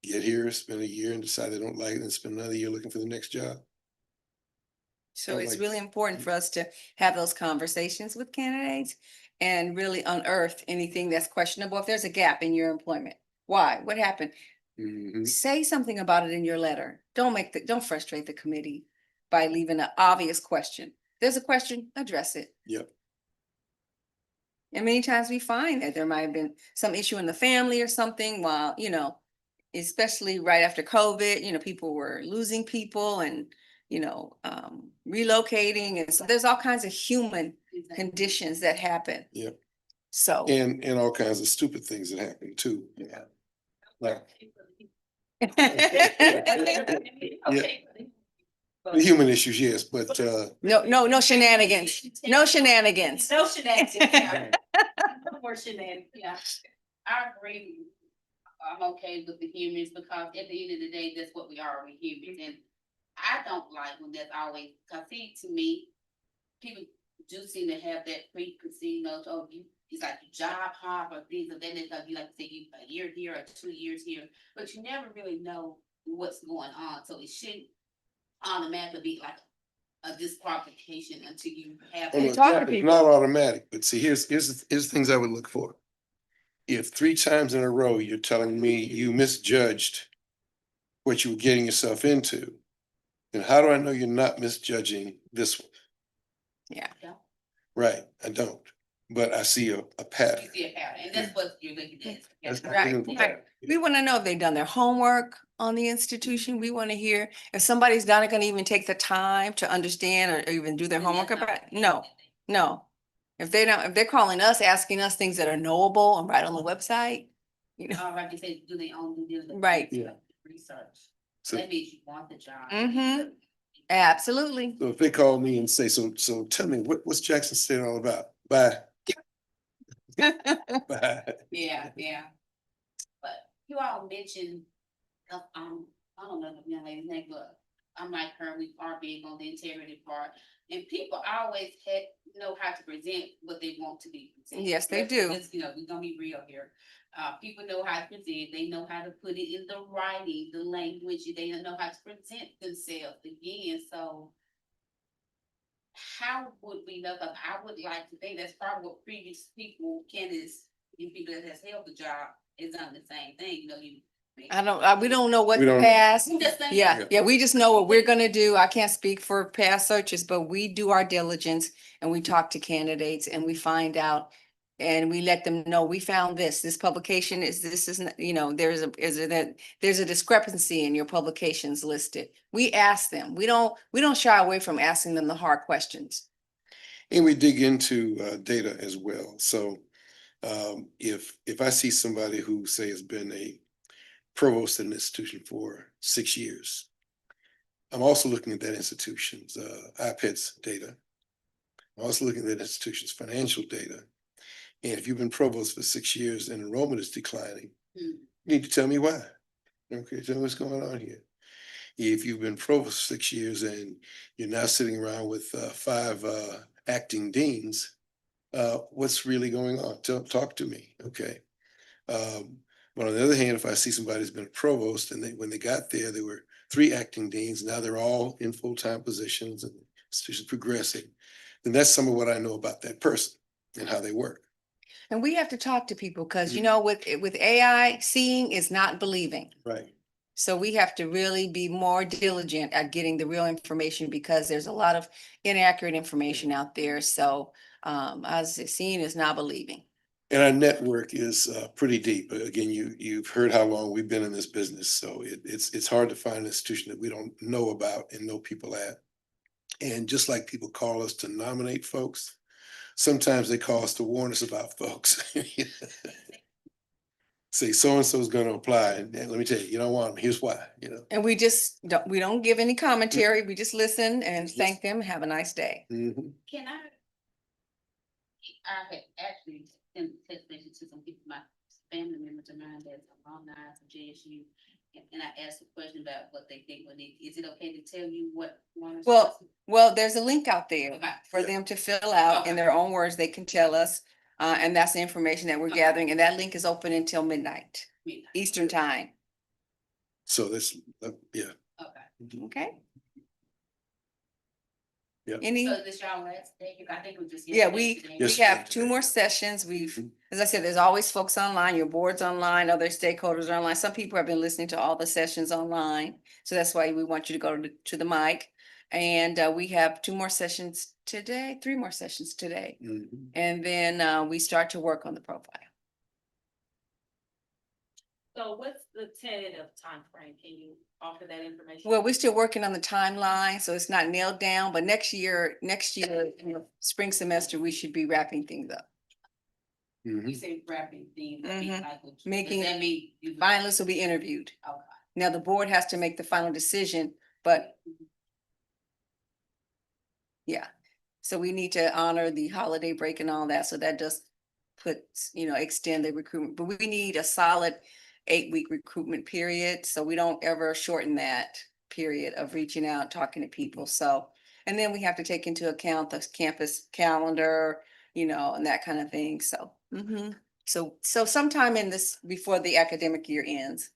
Get here, spend a year and decide they don't like it and spend another year looking for the next job? So it's really important for us to have those conversations with candidates and really unearth anything that's questionable. If there's a gap in your employment, why? What happened? Say something about it in your letter. Don't frustrate the committee by leaving an obvious question. There's a question, address it. Yep. And many times we find that there might have been some issue in the family or something, while, especially right after COVID, people were losing people and, relocating. And so there's all kinds of human conditions that happen. Yep. So. And all kinds of stupid things that happen too. Yeah. Like, Okay. The human issues, yes, but No shenanigans. No shenanigans. No shenanigans. Yeah. No more shenanigans. Yeah. I agree with you. I'm okay with the humans because at the end of the day, that's what we are, we humans. And I don't like when that's always, cause see, to me, people do seem to have that preconceived notion, oh, it's like you job hop or things of that nature. You like to say you a year here or 2 years here, but you never really know what's going on. So it shouldn't automatically be like a disqualification until you have. it's not automatic, but see, here's the things I would look for. If 3 times in a row you're telling me you misjudged what you were getting yourself into, then how do I know you're not misjudging this one? Yeah. Right, I don't, but I see a pattern. You see a pattern, and that's what you're looking at. That's Right, right. We want to know if they've done their homework on the institution. We want to hear if somebody's not going to even take the time to understand or even do their homework about it. No, no. If they don't, if they're calling us, asking us things that are knowable and right on the website, you know. Like you said, do their own due diligence. Right. Yeah. Research. So, That means you want the job. Mm-hmm. Absolutely. so if they call me and say, so tell me, what's Jackson State all about? Bye. Bye. Yeah, yeah. But you all mentioned, I don't know the young lady's name, but I'm like her, we are big on the integrity part. And people always know how to present what they want to be presented. Yes, they do. You know, we're gonna be real here. People know how to present, they know how to put it in the writing, the language, they know how to present themselves again, so. How would we know? Cause I would like to think that's probably what previous people, candidates, and people that has held the job is done the same thing, you know, you. We don't know what We the don't- past. I'm just saying. Yeah, we just know what we're gonna do. I can't speak for past searches, but we do our diligence and we talk to candidates and we find out. And we let them know, we found this publication isn't, you know, there's a discrepancy in your publications listed. We ask them, we don't shy away from asking them the hard questions. And we dig into data as well. So if I see somebody who say has been a provost in an institution for 6 years, I'm also looking at that institution's IPEDS data. I'm also looking at that institution's financial data. And if you've been provost for 6 years and enrollment is declining, you need to tell me why. Okay, tell me what's going on here. If you've been provost for 6 years and you're now sitting around with 5 acting deans, what's really going on? Talk to me, okay? But on the other hand, if I see somebody who's been a provost and when they got there, there were 3 acting deans, now they're all in full-time positions and the institution's progressing, then that's some of what I know about that person and how they work. And we have to talk to people because, you know, with AI, seeing is not believing. Right. So we have to really be more diligent at getting the real information because there's a lot of inaccurate information out there. So as seeing is not believing. And our network is pretty deep. Again, you've heard how long we've been in this business, so it's hard to find an institution that we don't know about and know people at. And just like people call us to nominate folks, sometimes they call us to warn us about folks. Say so-and-so is going to apply, and let me tell you, you don't want them. Here's why. You know. And we don't give any commentary. We just listen and thank them. Have a nice day. Mm-hmm. Can I had actually sent text message to some people, my family members of mine that's alumni of JSU. And I asked a question about what they think when is it okay to tell you what one? Well, there's a link out there for them to fill out in their own words. They can tell us, and that's the information that we're gathering. And that link is open until midnight Eastern time. So this, yeah. Okay. Okay. Yeah. So this y'all last day? I think it was just. Yeah, we have 2 more sessions. As I said, there's always folks online, your board's online, other stakeholders are online. Some people have been listening to all the sessions online. So that's why we want you to go to the mic. And we have 2 more sessions today, 3 more sessions today. Mm-hmm. And then we start to work on the profile. So what's the tentative timeframe? Can you offer that information? Well, we're still working on the timeline, so it's not nailed down, but next year, spring semester, we should be wrapping things up. Mm-hmm. You say wrapping things. Mhm. Like, Making does that mean finalists will be interviewed. Okay. Now, the board has to make the final decision, but yeah. So we need to honor the holiday break and all that. So that does put, extend the recruitment, but we need a solid 8-week recruitment period. So we don't ever shorten that period of reaching out, talking to people. So, and then we have to take into account the campus calendar, and that kind of thing. So, so sometime in this, before the academic year ends,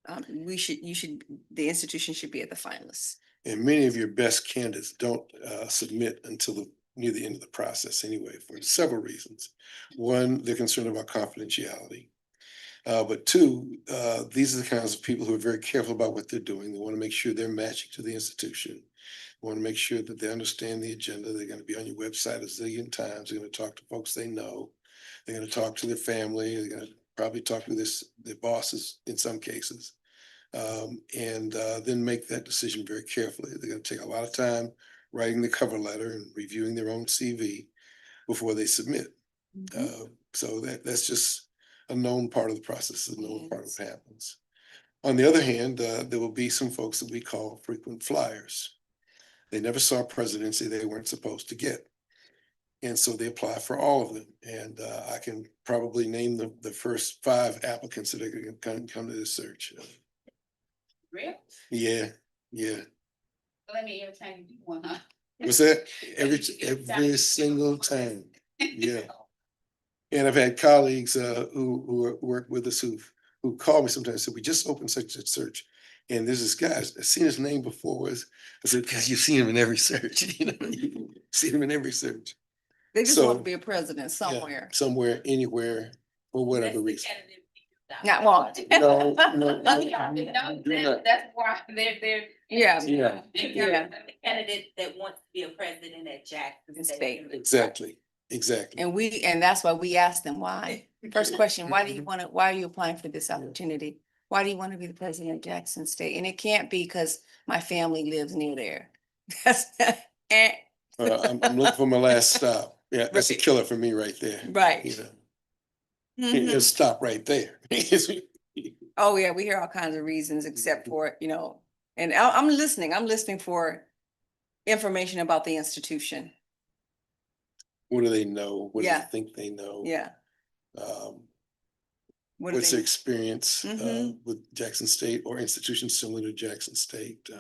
the institution should be at the finalists. And many of your best candidates don't submit until near the end of the process anyway, for several reasons. One, they're concerned about confidentiality. But two, these are the kinds of people who are very careful about what they're doing. They want to make sure they're matching to the institution. They want to make sure that they understand the agenda. They're going to be on your website a zillion times. They're going to talk to folks they know. They're going to talk to their family. They're going to probably talk to their bosses in some cases. And then make that decision very carefully. They're going to take a lot of time writing the cover letter and reviewing their own CV before they submit. So that's just a known part of the process, a known part of what happens. On the other hand, there will be some folks that we call frequent flyers. They never saw presidency they weren't supposed to get. And so they apply for all of them. And I can probably name the first 5 applicants that are going to come to this search. Really? Yeah. Let me entertain you one, huh? What's that? Every single time. Yeah. And I've had colleagues who work with us who call me sometimes and said, we just opened such a search. And there's this guy, I've seen his name before. I said, because you've seen him in every search. You've seen him in every search. They just want to be a president Yeah, somewhere. somewhere, anywhere, for whatever reason. Not want. No, That's why they're. Yeah. The candidate that wants to be a president at Jackson State. Exactly. And that's why we asked them why. First question, why are you applying for this opportunity? Why do you want to be the president of Jackson State? And it can't be because my family lives near there. That's I'm looking for my last stop. Yeah, that's a killer for me right there. Right. It'll stop right there. Oh, yeah, we hear all kinds of reasons except for, and I'm listening for information about the institution. What do they know? What do Yeah. they think they know? Yeah. What's their experience with Jackson State or institutions similar to Jackson State?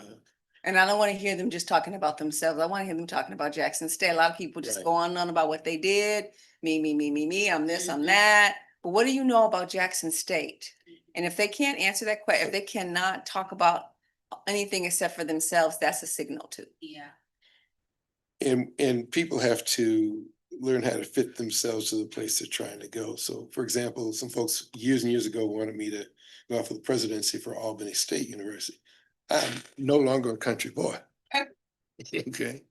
And I don't want to hear them just talking about themselves. I want to hear them talking about Jackson State. A lot of people just go on and on about what they did. Me, I'm this, I'm that. But what do you know about Jackson State? And if they can't answer that question, if they cannot talk about anything except for themselves, that's a signal too. Yeah. And people have to learn how to fit themselves to the place they're trying to go. So for example, some folks years and years ago wanted me to go out for the presidency for Albany State University. I'm no longer a country boy. Okay.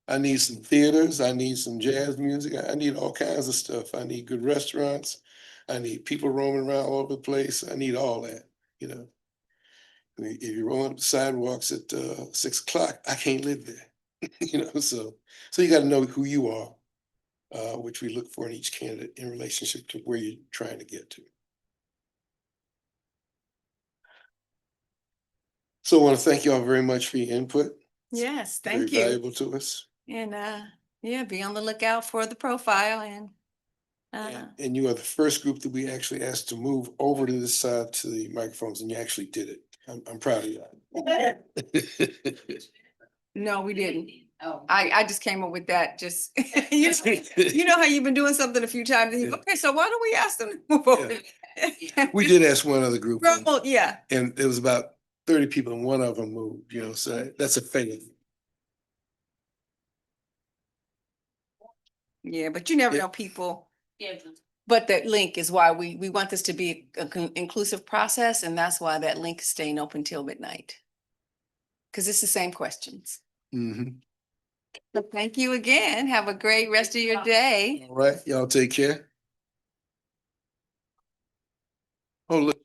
I need some theaters. I need some jazz music. I need all kinds of stuff. I need good restaurants. I need people roaming around all over the place. I need all that, I mean, if you're rolling up the sidewalks at 6 o'clock, I can't live there. So you got to know who you are, which we look for in each candidate in relationship to where you're trying to get to. So I want to thank you all very much for your input. Yes, thank Very you. valuable to us. And be on the lookout for the profile and And you are the first group that we actually asked to move over to this side to the microphones, and you actually did it. I'm proud of you. no, we didn't. Oh. I just came up with that. Just you know how you've been doing something a few times. And okay, so why don't we ask them to move over? We did ask one other group. Well, yeah. And it was about 30 people, and one of them moved. So that's a fail. Yeah, but you never know people. Yeah. But that link is why we want this to be an inclusive process, and that's why that link is staying open till midnight. Because it's the same questions. So thank you again. Have a great rest of your day. All right, y'all take care. Oh, look.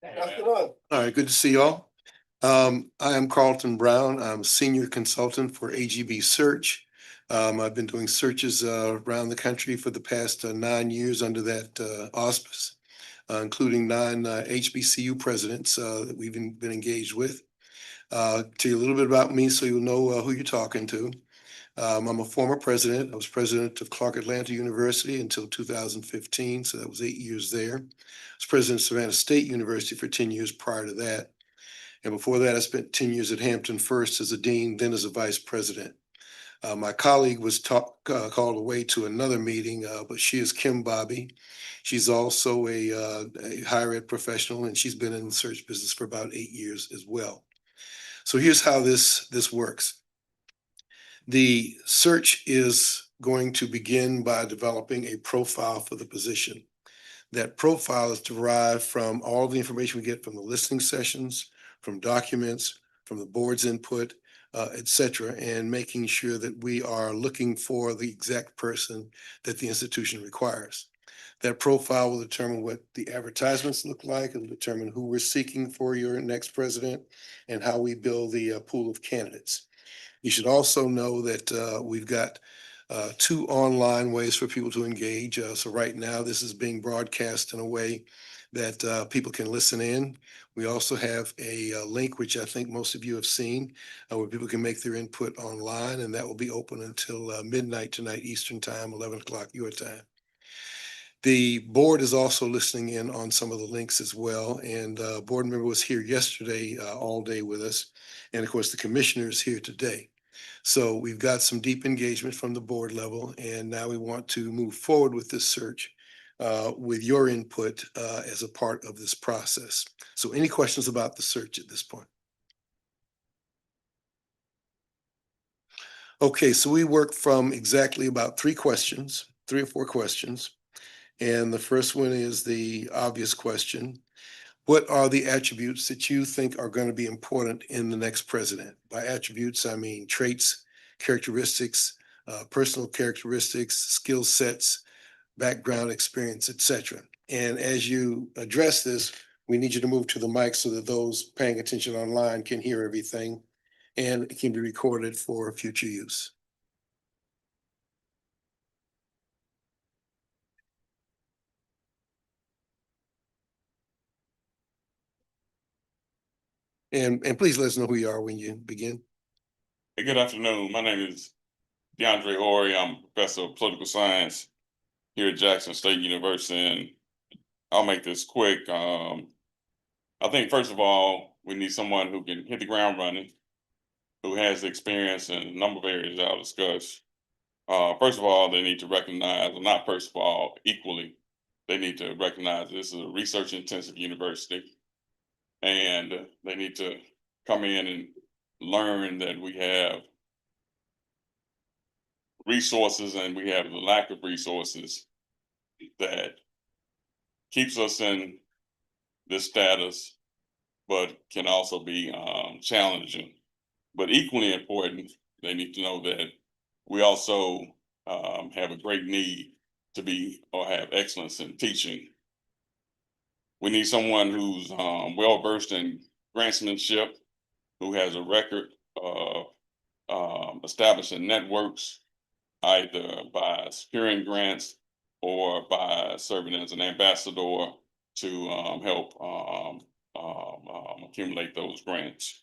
All right, good to see y'all. I am Carlton Brown. I'm Senior Consultant for AGB Search. I've been doing searches around the country for the past 9 years under that auspice, including 9 HBCU presidents that we've been engaged with. Tell you a little bit about me so you'll know who you're talking to. I'm a former president. I was president of Clark Atlanta University until 2015, so that was 8 years there. I was president of Savannah State University for 10 years prior to that. And before that, I spent 10 years at Hampton first as a dean, then as a vice president. My colleague was called away to another meeting, but she is Kim Bobby. She's also a higher ed professional, and she's been in the search business for about 8 years as well. So here's how this works. The search is going to begin by developing a profile for the position. That profile is derived from all the information we get from the listening sessions, from documents, from the board's input, et cetera, and making sure that we are looking for the exact person that the institution requires. That profile will determine what the advertisements look like. It'll determine who we're seeking for your next president and how we build the pool of candidates. You should also know that we've got 2 online ways for people to engage. So right now, this is being broadcast in a way that people can listen in. We also have a link, which I think most of you have seen, where people can make their input online, and that will be open until midnight tonight, Eastern Time, 11 o'clock your time. The board is also listening in on some of the links as well, and a board member was here yesterday all day with us, and of course, the commissioner is here today. So we've got some deep engagement from the board level, and now we want to move forward with this search with your input as a part of this process. So any questions about the search at this point? Okay, so we work from exactly about 3 or 4 questions. And the first one is the obvious question. What are the attributes that you think are going to be important in the next president? By attributes, I mean traits, characteristics, personal characteristics, skill sets, background experience, et cetera. And as you address this, we need you to move to the mic so that those paying attention online can hear everything and it can be recorded for future use. And please let us know who you are when you begin. Hey, good afternoon. My name is DeAndre Ori. I'm a professor of political science here at Jackson State University, and I'll make this quick. I think, first of all, we need someone who can hit the ground running, who has experience in a number of areas I'll discuss. First of all, they need to recognize, well, not first of all, equally, they need to recognize this is a research-intensive university, and they need to come in and learn that we have resources and we have the lack of resources that keeps us in this status, but can also be challenging. But equally important, they need to know that we also have a great need to be or have excellence in teaching. We need someone who's well versed in grantsmanship, who has a record of establishing networks, either by securing grants or by serving as an ambassador to help accumulate those grants.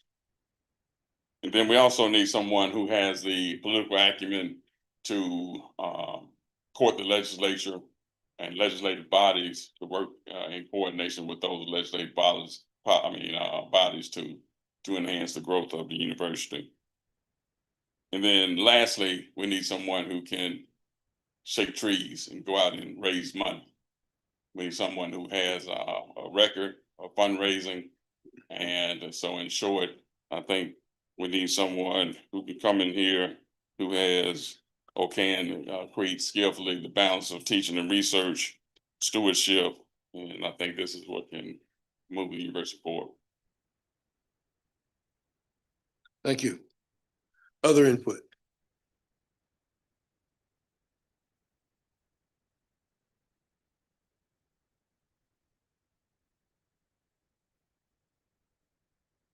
And then we also need someone who has the political acumen to court the legislature and legislative bodies to work in coordination with those legislative bodies, bodies to enhance the growth of the university. And then lastly, we need someone who can shake trees and go out and raise money. We need someone who has a record of fundraising. And so in short, I think we need someone who can come in here who has or can create skillfully the balance of teaching and research, stewardship. And I think this is what can move the university forward. Thank you. Other input?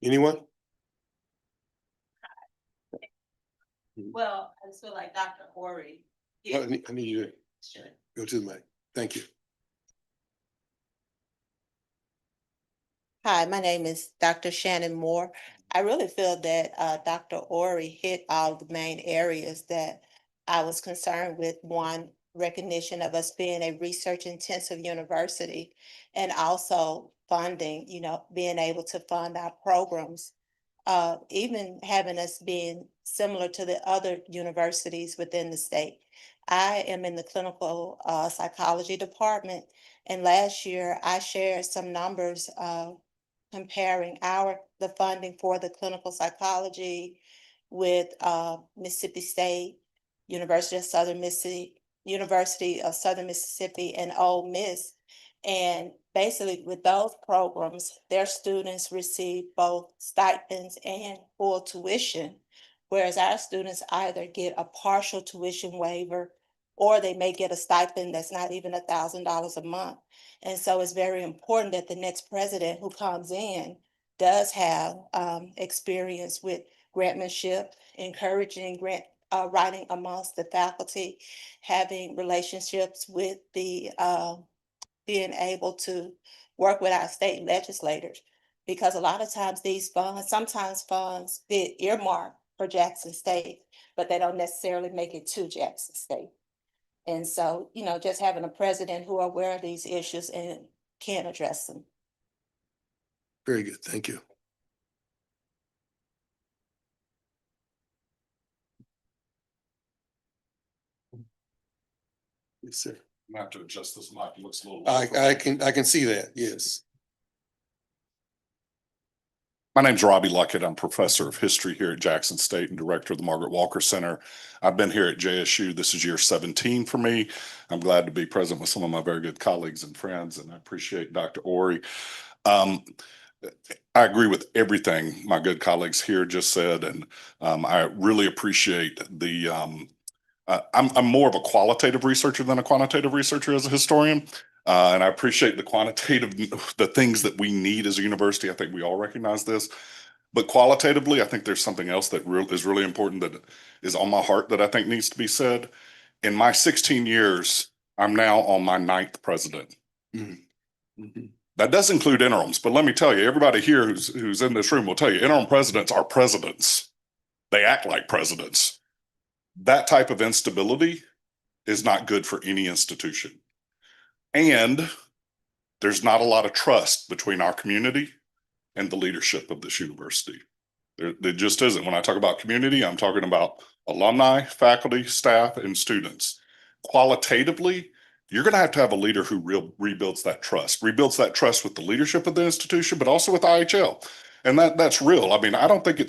Anyone? Well, I just feel like Dr. Ori. I need you to go to the mic. Thank you. Hi, my name is Dr. Shannon Moore. I really feel that Dr. Ori hit all the main areas that I was concerned with. One, recognition of us being a research intensive university, and also funding, being able to fund our programs. Even having us being similar to the other universities within the state. I am in the clinical psychology department, and last year I shared some numbers comparing the funding for the clinical psychology with Mississippi State, University of Southern Mississippi and Ole Miss. And basically with those programs, their students receive both stipends and full tuition, whereas our students either get a partial tuition waiver or they may get a stipend that's not even $1,000 a month. And so it's very important that the next president who comes in does have experience with grantmanship, encouraging grant writing amongst the faculty, having relationships with the being able to work with our state legislators. Because a lot of times sometimes funds get earmarked for Jackson State, but they don't necessarily make it to Jackson State. And so, just having a president who are aware of these issues and can address them. Very good. Thank you. Yes, sir. I'm gonna have to adjust this mic. It looks a little. I can see that. Yes. My name's Robbie Luckett. I'm professor of history here at Jackson State and director of the Margaret Walker Center. I've been here at JSU. This is year 17 for me. I'm glad to be present with some of my very good colleagues and friends, and I appreciate Dr. Ori. I agree with everything my good colleagues here just said, and I really appreciate the I'm more of a qualitative researcher than a quantitative researcher as a historian. And I appreciate the things that we need as a university. I think we all recognize this. But qualitatively, I think there's something else that is really important that is on my heart that I think needs to be said. In my 16 years, I'm now on my 9th president. That does include interims, but let me tell you, everybody here who's in this room will tell you, interim presidents are presidents. They act like presidents. That type of instability is not good for any institution. And there's not a lot of trust between our community and the leadership of this university. There just isn't. When I talk about community, I'm talking about alumni, faculty, staff, and students. Qualitatively, you're going to have a leader who rebuilds that trust with the leadership of the institution, but also with IHL. And that's real. I mean, I don't think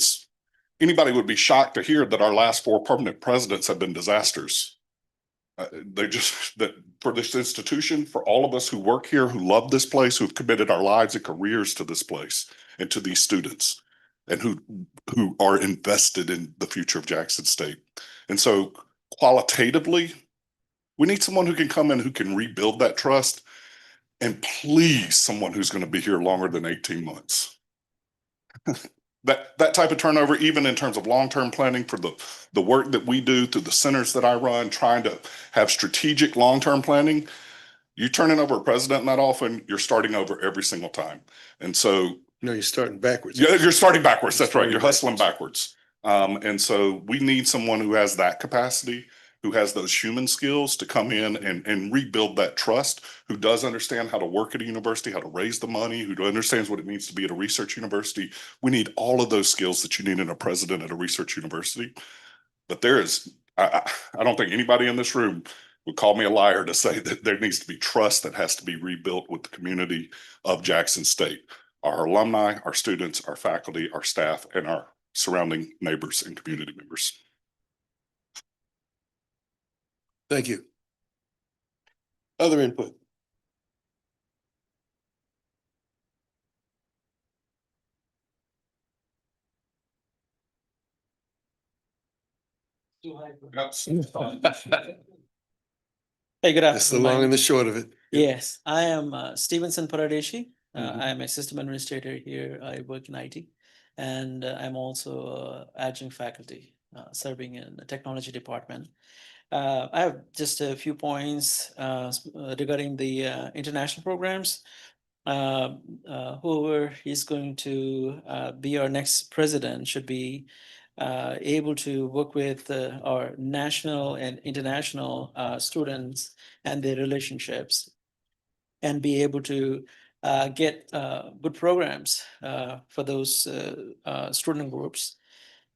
anybody would be shocked to hear that our last 4 permanent presidents have been disasters. That for this institution, for all of us who work here, who love this place, who've committed our lives and careers to this place and to these students, and who are invested in the future of Jackson State. And so qualitatively, we need someone who can come in, who can rebuild that trust, and please someone who's going to be here longer than 18 months. That type of turnover, even in terms of long-term planning for the work that we do through the centers that I run, trying to have strategic long-term planning, you turning over a president not often, you're starting over every single time. And so no, you're starting backwards. Yeah, you're starting backwards. That's right. You're hustling backwards. And so we need someone who has that capacity, who has those human skills to come in and rebuild that trust, who does understand how to work at a university, how to raise the money, who understands what it means to be at a research university. We need all of those skills that you need in a president at a research university. But I don't think anybody in this room would call me a liar to say that there needs to be trust that has to be rebuilt with the community of Jackson State. Our alumni, our students, our faculty, our staff, and our surrounding neighbors and community members. Thank you. Other input? Hey, good afternoon. That's the long and the short of it. Yes, I am Stevenson Paradeshi. I am assistant administrator here. I work in IT. and I'm also adjunct faculty serving in the technology department. I have just a few points regarding the international programs. Whoever is going to be our next president should be able to work with our national and international students and their relationships, and be able to get good programs for those student groups.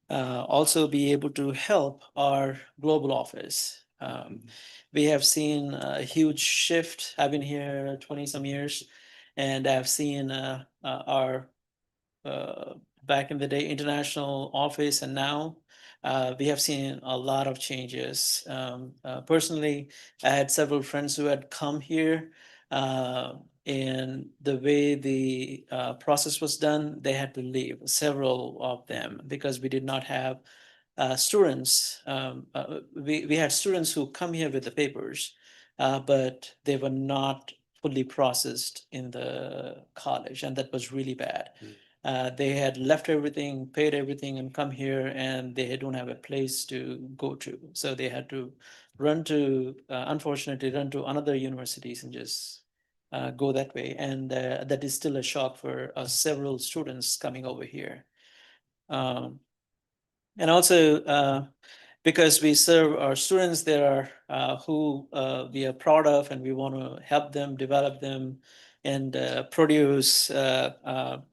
Also be able to help our global office. We have seen a huge shift. I've been here 20 some years, and I've seen our back in the day international office, and now we have seen a lot of changes. Personally, I had several friends who had come here, and the way the process was done, they had to leave, several of them, because we did not have students. We had students who come here with the papers, but they were not fully processed in the college, and that was really bad. They had left everything, paid everything, and come here, and they don't have a place to go to. So they had to unfortunately, run to another universities and just go that way. And that is still a shock for several students coming over here. And also, because we serve our students, there are who we are proud of, and we want to help them, develop them, and produce able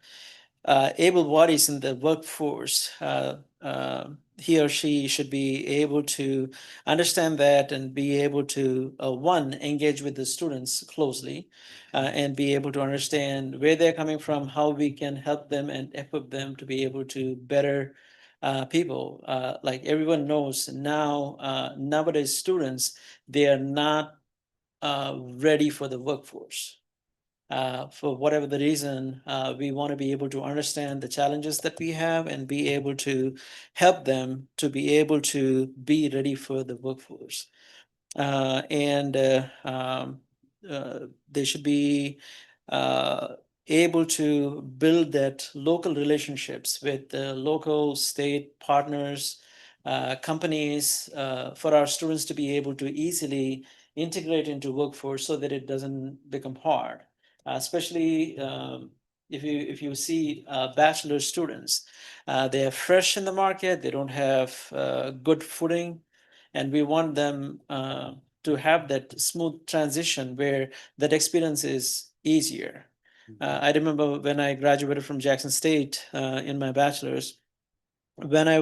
bodies in the workforce. He or she should be able to understand that and be able to, one, engage with the students closely, and be able to understand where they're coming from, how we can help them and equip them to be able to better people. Like everyone knows now, nowadays students, they are not ready for the workforce. For whatever the reason, we want to be able to understand the challenges that we have and be able to help them to be able to be ready for the workforce. And they should be able to build that local relationships with the local state partners, companies, for our students to be able to easily integrate into workforce so that it doesn't become hard. Especially if you see bachelor students, they are fresh in the market, they don't have good footing, and we want them to have that smooth transition where that experience is easier. I remember when I graduated from Jackson State in my bachelor's, when I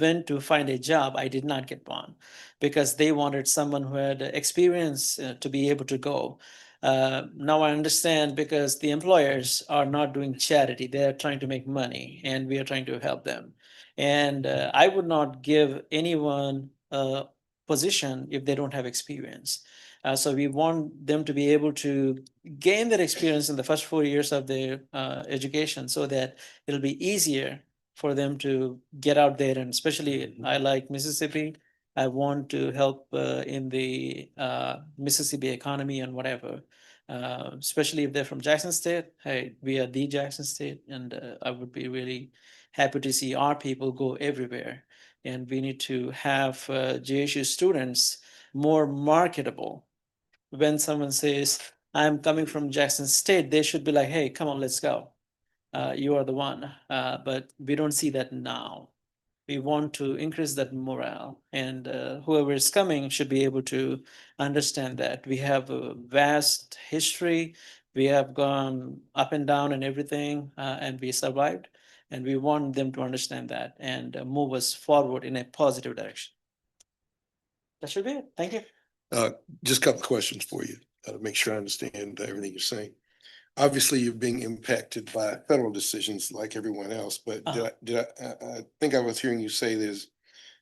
went to find a job, I did not get one because they wanted someone who had experience to be able to go. Now I understand, because the employers are not doing charity, they're trying to make money, and we are trying to help them. And I would not give anyone a position if they don't have experience. So we want them to be able to gain that experience in the first 4 years of their education, so that it'll be easier for them to get out there. And especially, I like Mississippi. I want to help in the Mississippi economy and whatever. Especially if they're from Jackson State. Hey, we are the Jackson State, and I would be really happy to see our people go everywhere. And we need to have JSU students more marketable. When someone says, "I'm coming from Jackson State," they should be like, "Hey, come on, let's go. You are the one." But we don't see that now. We want to increase that morale, and whoever is coming should be able to understand that we have a vast history. We have gone up and down and everything, and we survived. And we want them to understand that and move us forward in a positive direction. That should be it. Thank you. Just a couple of questions for you, to make sure I understand everything you're saying. Obviously, you're being impacted by federal decisions like everyone else, but I think I was hearing you say there's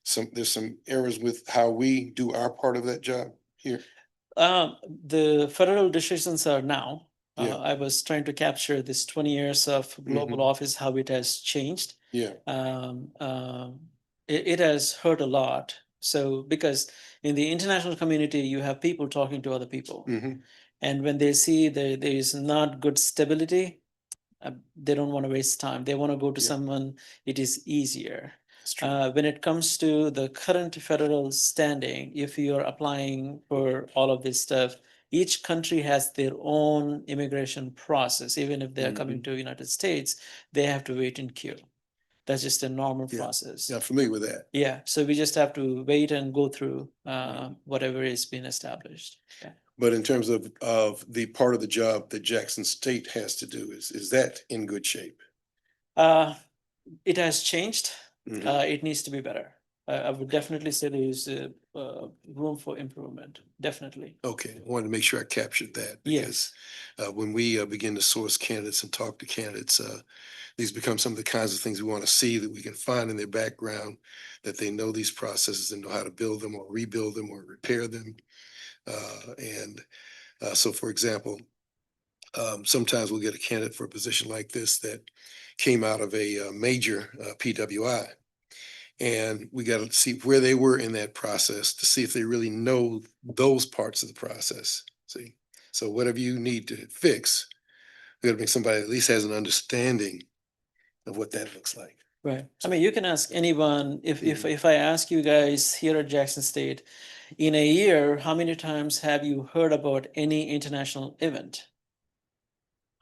some errors with how we do our part of that job here. The federal decisions are now. Yeah. I was trying to capture this 20 years of global office, how it has changed. Yeah. It has hurt a lot. So because in the international community, you have people talking to other people. And when they see there is not good stability, they don't want to waste time. They want to go to someone it is easier. When it comes to the current federal standing, if you are applying for all of this stuff, each country has their own immigration process. Even if they're coming to United States, they have to wait in queue. That's just a normal process. Yeah, I'm familiar with that. Yeah, so we just have to wait and go through whatever is being established. Yeah. But in terms of the part of the job that Jackson State has to do, is that in good shape? It has changed. It needs to be better. I would definitely say there is room for improvement. Definitely. Okay, I wanted to make sure I captured that. Yes. Because when we begin to source candidates and talk to candidates, these become some of the kinds of things we want to see that we can find in their background, that they know these processes and know how to build them or rebuild them or repair them. So, for example, sometimes we'll get a candidate for a position like this that came out of a major PWI. And we got to see where they were in that process to see if they really know those parts of the process. See, so whatever you need to fix, we got to make somebody that at least has an understanding of what that looks like. Right. I mean, you can ask anyone. If I ask you guys here at Jackson State, in a year, how many times have you heard about any international event?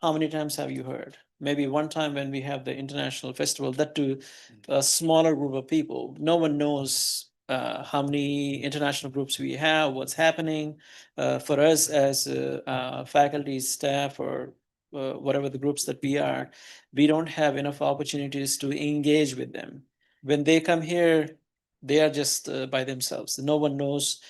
How many times have you heard? Maybe one time when we have the international festival, that to a smaller group of people. No one knows how many international groups we have, what's happening. For us as faculty, staff, or whatever the groups that we are, we don't have enough opportunities to engage with them. When they come here, they are just by themselves. No one knows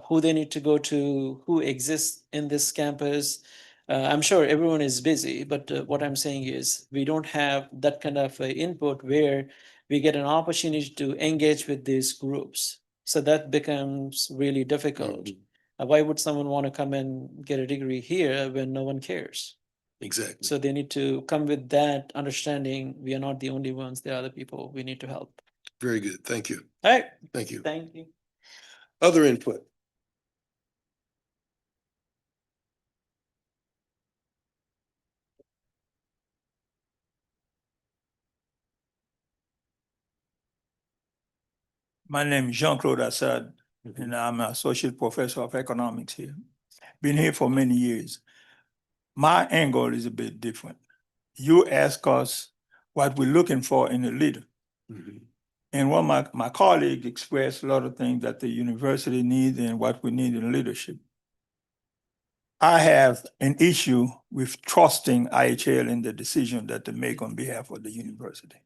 who they need to go to, who exists in this campus. I'm sure everyone is busy, but what I'm saying is we don't have that kind of input where we get an opportunity to engage with these groups. So that becomes really difficult. Why would someone want to come and get a degree here when no one cares? Exactly. So they need to come with that understanding. We are not the only ones. There are other people we need to help. Very good. Thank you. All right. Thank you. Thank you. Other input? My name is Jean-Claude Assad, and I'm an associate professor of economics here. Been here for many years. My angle is a bit different. You ask us what we're looking for in a leader. And what my colleague expressed a lot of things that the university needs and what we need in leadership. I have an issue with trusting IHL in the decision that they make on behalf of the university.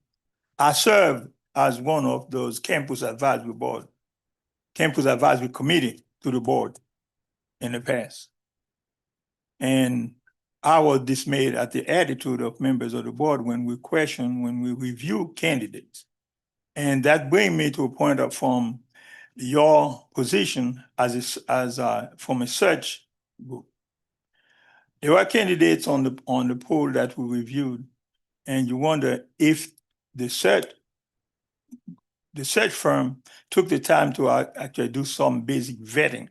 I serve as one of those campus advisory committee to the board in the past. And I was dismayed at the attitude of members of the board when we review candidates. And that brings me to a point of from your position from a search group. There were candidates on the poll that we reviewed, and you wonder if the search firm took the time to actually do some basic vetting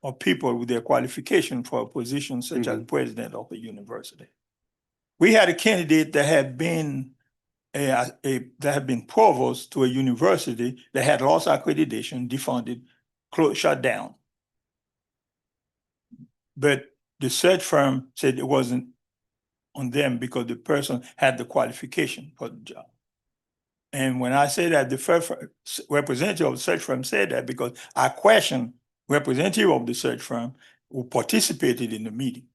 of people with their qualification for a position such as president of a university. We had a candidate that had been provost to a university that had lost accreditation, defunded, shut down. But the search firm said it wasn't on them because the person had the qualification for the job. And when I say that, the first representative of the search firm said that because I questioned representative of the search firm who participated in the meeting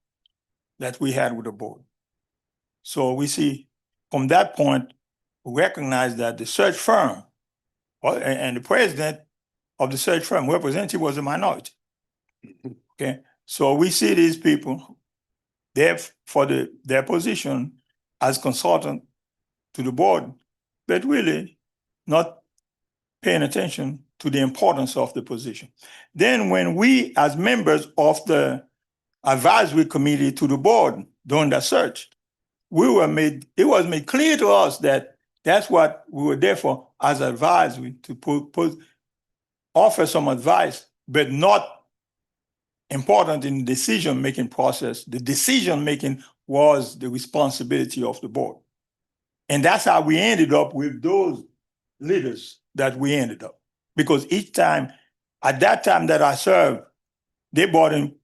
that we had with the board. So we see from that point, we recognize that the search firm and the president of the search firm representative was a minority. Okay, so we see these people there for their position as consultant to the board, but really not paying attention to the importance of the position. Then when we, as members of the advisory committee to the board during that search, it was made clear to us that that's what we were there for as advisory, to offer some advice, but not important in the decision-making process. The decision-making was the responsibility of the board. And that's how we ended up with those leaders that we ended up. Because each time, at that time that I served, they brought in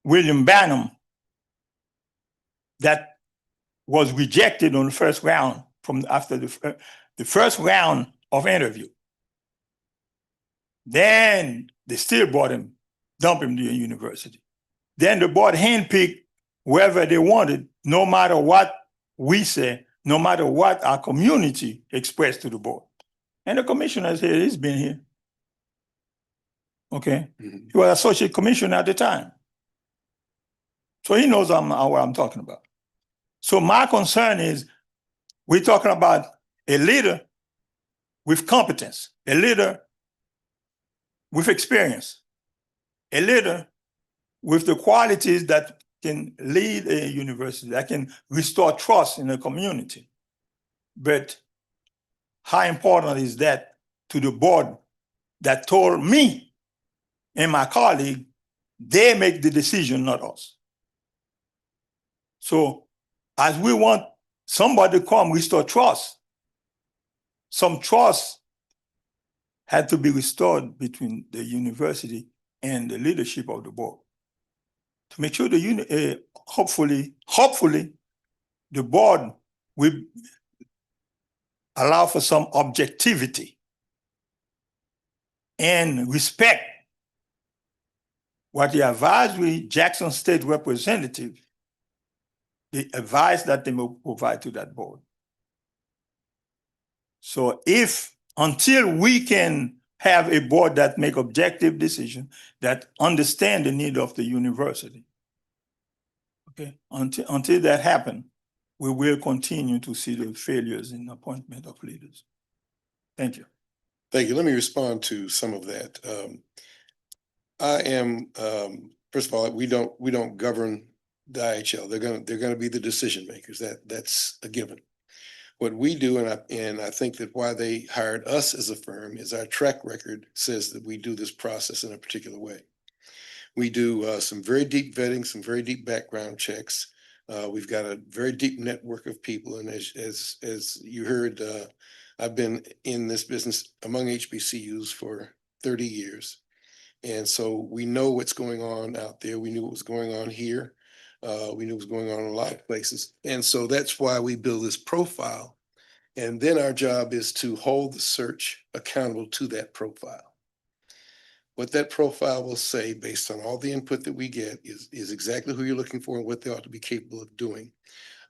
William Banham that was rejected on the first round from after the first round of interview. Then they still brought him, dump him to the university. Then the board handpicked whoever they wanted, no matter what we say, no matter what our community expressed to the board. And the commissioner said, he's been here. Okay? Mhm. He was associate commissioner at the time. So he knows what I'm talking about. So my concern is we're talking about a leader with competence, a leader with experience, a leader with the qualities that can lead a university, that can restore trust in the community. But how important is that to the board that told me and my colleague, they make the decision, not us. So as we want somebody to come restore trust, some trust had to be restored between the university and the leadership of the board to make sure hopefully the board will allow for some objectivity and respect what the advisory Jackson State representative, the advice that they will provide to that board. So until we can have a board that make objective decision, that understand the need of the university, okay, until that happen, we will continue to see the failures in appointment of leaders. Thank you. Thank you. Let me respond to some of that. I am, first of all, we don't govern the IHL. They're gonna be the decision makers. That's a given. What we do, and I think that why they hired us as a firm is our track record says that we do this process in a particular way. We do some very deep vetting, some very deep background checks. We've got a very deep network of people, and as you heard, I've been in this business among HBCUs for 30 years. And so we know what's going on out there. We knew what was going on here. We knew what was going on in a lot of places. And so that's why we build this profile. And then our job is to hold the search accountable to that profile. What that profile will say based on all the input that we get is exactly who you're looking for and what they ought to be capable of doing.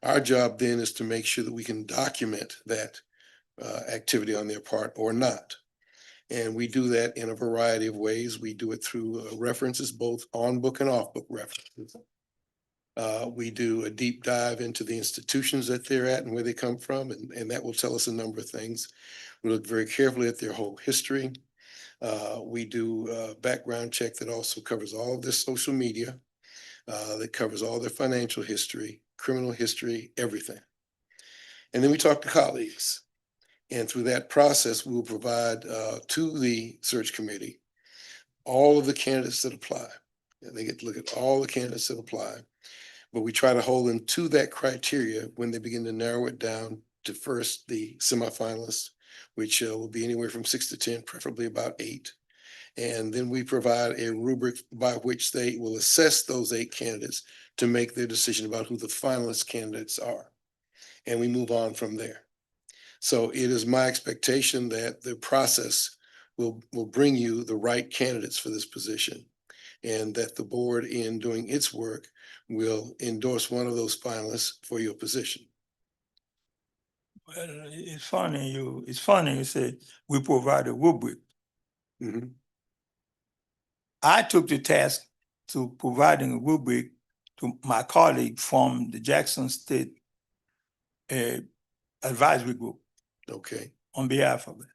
Our job then is to make sure that we can document that activity on their part or not. And we do that in a variety of ways. We do it through references, both on book and off book references. We do a deep dive into the institutions that they're at and where they come from, and that will tell us a number of things. We look very carefully at their whole history. We do a background check that also covers all of their social media, that covers all their financial history, criminal history, everything. And then we talk to colleagues. And through that process, we will provide to the search committee all of the candidates that apply. And they get to look at all the candidates that apply. But we try to hold them to that criteria when they begin to narrow it down to first the semifinalists, which will be anywhere from 6 to 10, preferably about 8. And then we provide a rubric by which they will assess those 8 candidates to make their decision about who the finalist candidates are. And we move on from there. So it is my expectation that the process will bring you the right candidates for this position, and that the board, in doing its work, will endorse one of those finalists for your position. Well, it's funny you say we provide a rubric. Mhm. I took the task to providing a rubric to my colleague from the Jackson State advisory group. Okay. On behalf of it,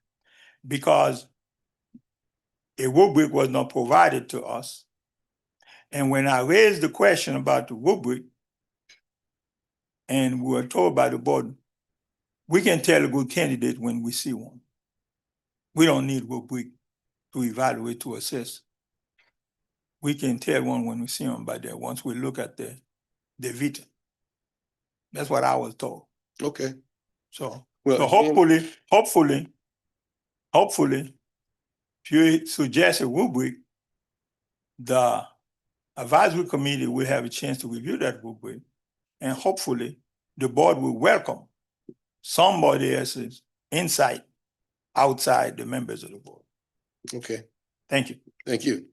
because a rubric was not provided to us. And when I raised the question about the rubric, and we were told by the board, we can tell a good candidate when we see one. We don't need rubric to evaluate, to assess. We can tell one when we see them by there, once we look at De Vita. That's what I was told. Okay. So, Well, so again- hopefully, if you suggest a rubric, the advisory committee will have a chance to review that rubric, and hopefully the board will welcome somebody else's insight outside the members of the board. Okay, Thank you. thank you.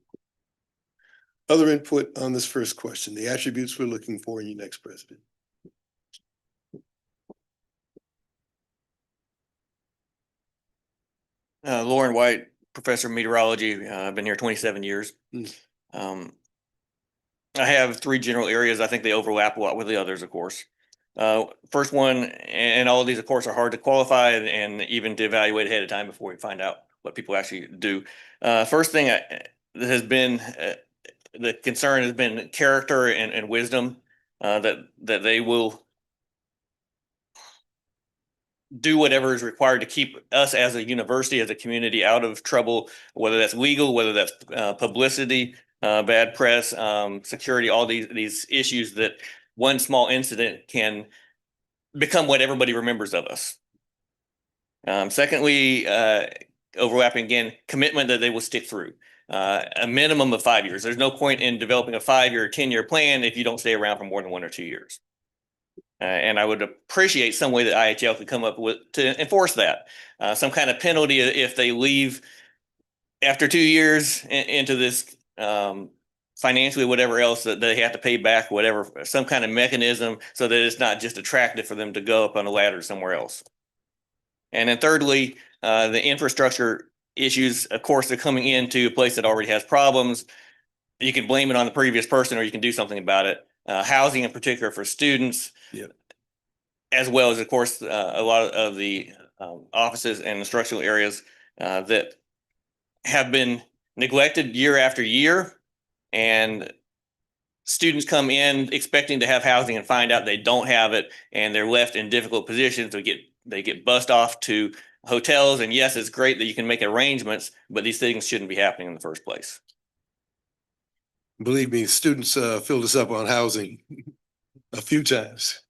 Other input on this first question, the attributes we're looking for in your next president. Lauren White, professor of meteorology. I've been here 27 years. Mm. I have three general areas. I think they overlap a lot with the others, of course. First one, and all of these, of course, are hard to qualify and even to evaluate ahead of time before we find out what people actually do. First thing that has been the concern has been character and wisdom, that they will do whatever is required to keep us as a university, as a community, out of trouble, whether that's legal, whether that's publicity, bad press, security, all these issues that one small incident can become what everybody remembers of us. Secondly, overlapping again, commitment that they will stick through. A minimum of 5 years. There's no point in developing a 5-year or 10-year plan if you don't stay around for more than 1 or 2 years. And I would appreciate some way that IHL could come up with to enforce that. Some kind of penalty if they leave after 2 years into this financially, whatever else that they have to pay back, whatever, some kind of mechanism so that it's not just attractive for them to go up on a ladder somewhere else. And then thirdly, the infrastructure issues, of course, they're coming into a place that already has problems. You can blame it on the previous person or you can do something about it. Housing in particular for students, as well as, of course, a lot of the offices and instructional areas that have been neglected year after year. And students come in expecting to have housing and find out they don't have it, and they're left in difficult positions. They get bussed off to hotels. And yes, it's great that you can make arrangements, but these things shouldn't be happening in the first place. Believe me, students filled us up on housing a few times.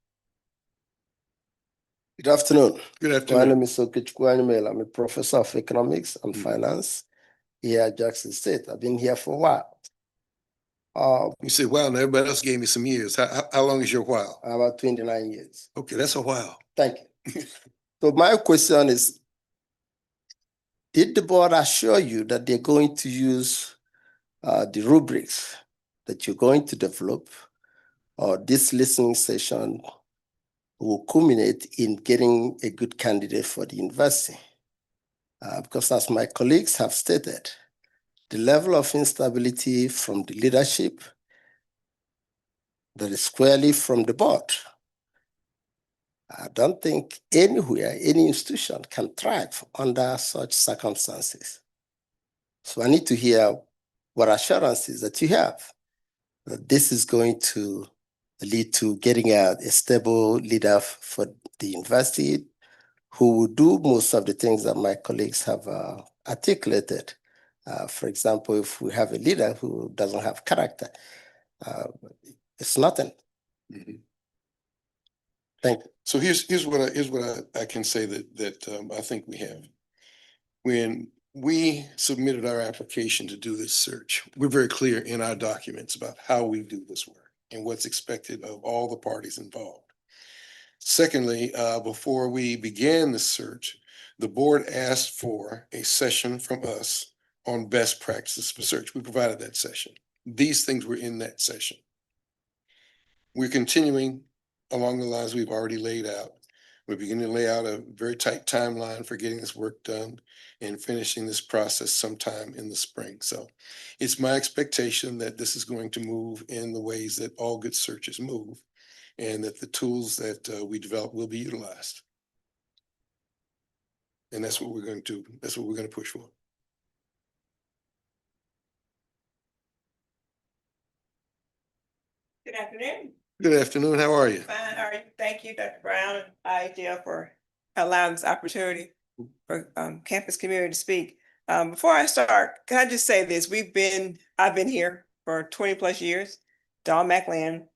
Good afternoon. Good My afternoon. name is Okechukwu. I'm a professor of economics and finance here at Jackson State. I've been here for a while. You said, wow, now everybody else gave me some years. How long is your while? About 29 years. Okay, that's a while. Thank you. So my question is, did the board assure you that they're going to use the rubrics that you're going to develop, or this listening session will culminate in getting a good candidate for the university? Because as my colleagues have stated, the level of instability from the leadership that is squarely from the board, I don't think anywhere, any institution can thrive under such circumstances. So I need to hear what assurances that you have that this is going to lead to getting a stable leader for the university who will do most of the things that my colleagues have articulated. For example, if we have a leader who doesn't have character, it's nothing. Mm-hmm. Thank you. So here's what I can say that I think we have. When we submitted our application to do this search, we're very clear in our documents about how we do this work and what's expected of all the parties involved. Secondly, before we began the search, the board asked for a session from us on best practices for search. We provided that session. These things were in that session. We're continuing along the lines we've already laid out. We're beginning to lay out a very tight timeline for getting this work done and finishing this process sometime in the spring. So it's my expectation that this is going to move in the ways that all good searches move, and that the tools that we develop will be utilized. And that's what we're going to do. That's what we're going to push for. Good afternoon. Good afternoon. How are you? Fine. How are you? Thank you, Dr. Brown and IHL, for allowing this opportunity for campus community to speak. Before I start, can I just say this? I've been here for 20 plus years. Dawn McLean,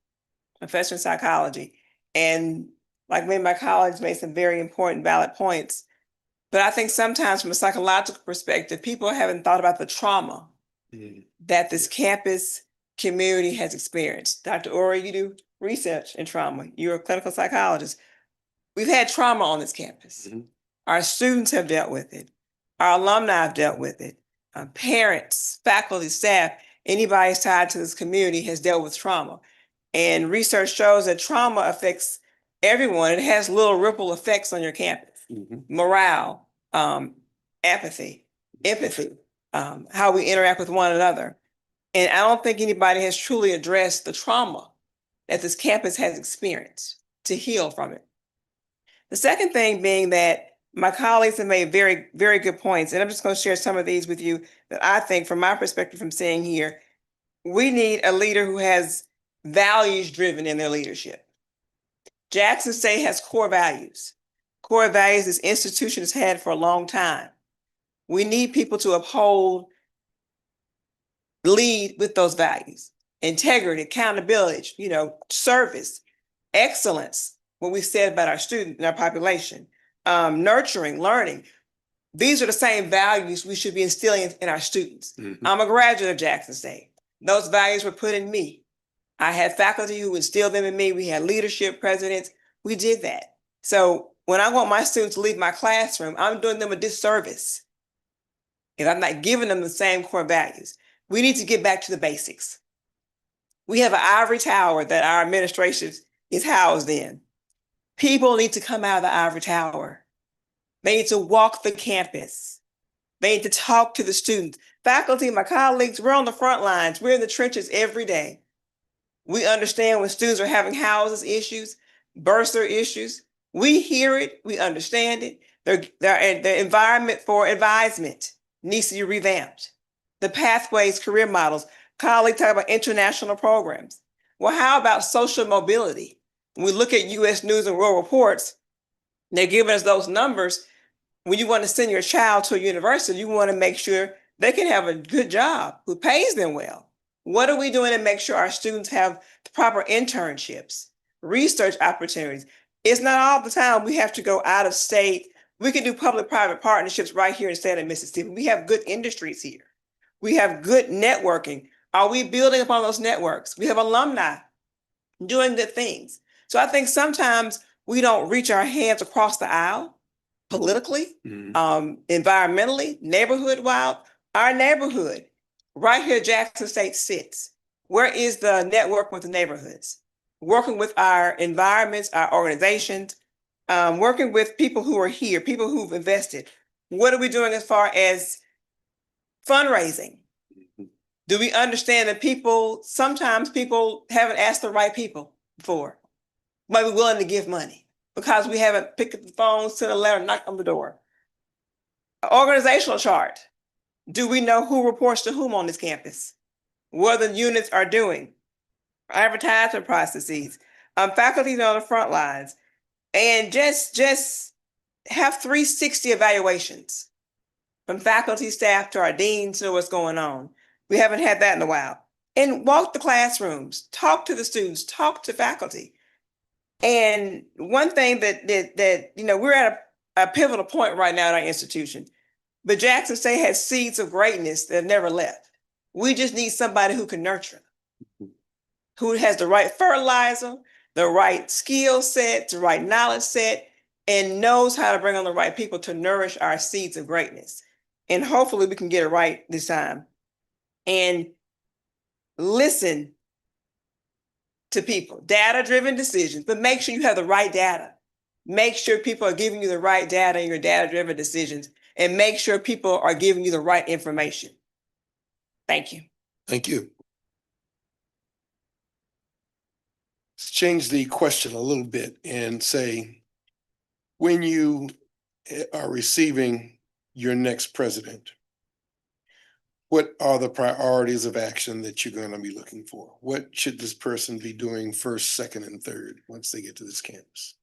professor in psychology. And like many of my colleagues made some very important valid points. But I think sometimes from a psychological perspective, people haven't thought about the trauma that this campus community has experienced. Dr. Ori, you do research in trauma. You're a clinical psychologist. We've had trauma on this campus. Our students have dealt with it. Our alumni have dealt with it. Parents, faculty, staff, anybody tied to this community has dealt with trauma. And research shows that trauma affects everyone. It has little ripple effects on your campus. Morale, apathy, empathy, how we interact with one another. And I don't think anybody has truly addressed the trauma that this campus has experienced to heal from it. The second thing being that my colleagues have made very, very good points, and I'm just going to share some of these with you that I think, from my perspective from seeing here, we need a leader who has values driven in their leadership. Jackson State has core values. Core values this institution has had for a long time. We need people to uphold, lead with those values: integrity, accountability, service, excellence, what we said about our students and our population, nurturing, learning. These are the same values we should be instilling in our students. I'm a graduate of Jackson State. Those values were put in me. I had faculty who instilled them in me. We had leadership, presidents. We did that. So when I want my students to leave my classroom, I'm doing them a disservice if I'm not giving them the same core values. We need to get back to the basics. We have an ivory tower that our administration is housed in. People need to come out of the ivory tower. They need to walk the campus. They need to talk to the students. Faculty, my colleagues, we're on the front lines. We're in the trenches every day. We understand when students are having housing issues, bursar issues. We hear it, we understand it. The environment for advisement needs to be revamped. The pathways, career models. Colleagues talk about international programs. Well, how about social mobility? When we look at US News and World Reports, they're giving us those numbers. When you want to send your child to a university, you want to make sure they can have a good job who pays them well. What are we doing to make sure our students have the proper internships, research opportunities? It's not all the time we have to go out of state. We can do public-private partnerships right here in the state of Mississippi. We have good industries here. We have good networking. Are we building upon those networks? We have alumni doing good things. So I think sometimes we don't reach our hands across the aisle politically, environmentally, neighborhood-wise. Our neighborhood, right here, Jackson State sits. Where is the network with the neighborhoods? Working with our environments, our organizations, working with people who are here, people who've invested. What are we doing as far as fundraising? Do we understand that sometimes people haven't asked the right people before, might be willing to give money because we haven't picked up the phone, sent a letter, knocked on the door. Organizational chart. Do we know who reports to whom on this campus? What the units are doing? Advertisement processes. Faculty on the front lines. And just have 360 evaluations from faculty, staff to our deans to know what's going on. We haven't had that in a while. And walk the classrooms, talk to the students, talk to faculty. And one thing that we're at a pivotal point right now in our institution. But Jackson State has seeds of greatness that never left. We just need somebody who can nurture them, who has the right fertilizer, the right skill set, the right knowledge set, and knows how to bring on the right people to nourish our seeds of greatness. And hopefully we can get it right this time. And listen to people, data-driven decisions, but make sure you have the right data. Make sure people are giving you the right data in your data-driven decisions, and make sure people are giving you the right information. Thank you. Thank you. Let's change the question a little bit and say, when you are receiving your next president, what are the priorities of action that you're going to be looking for? What should this person be doing first, second, and third once they get to this campus?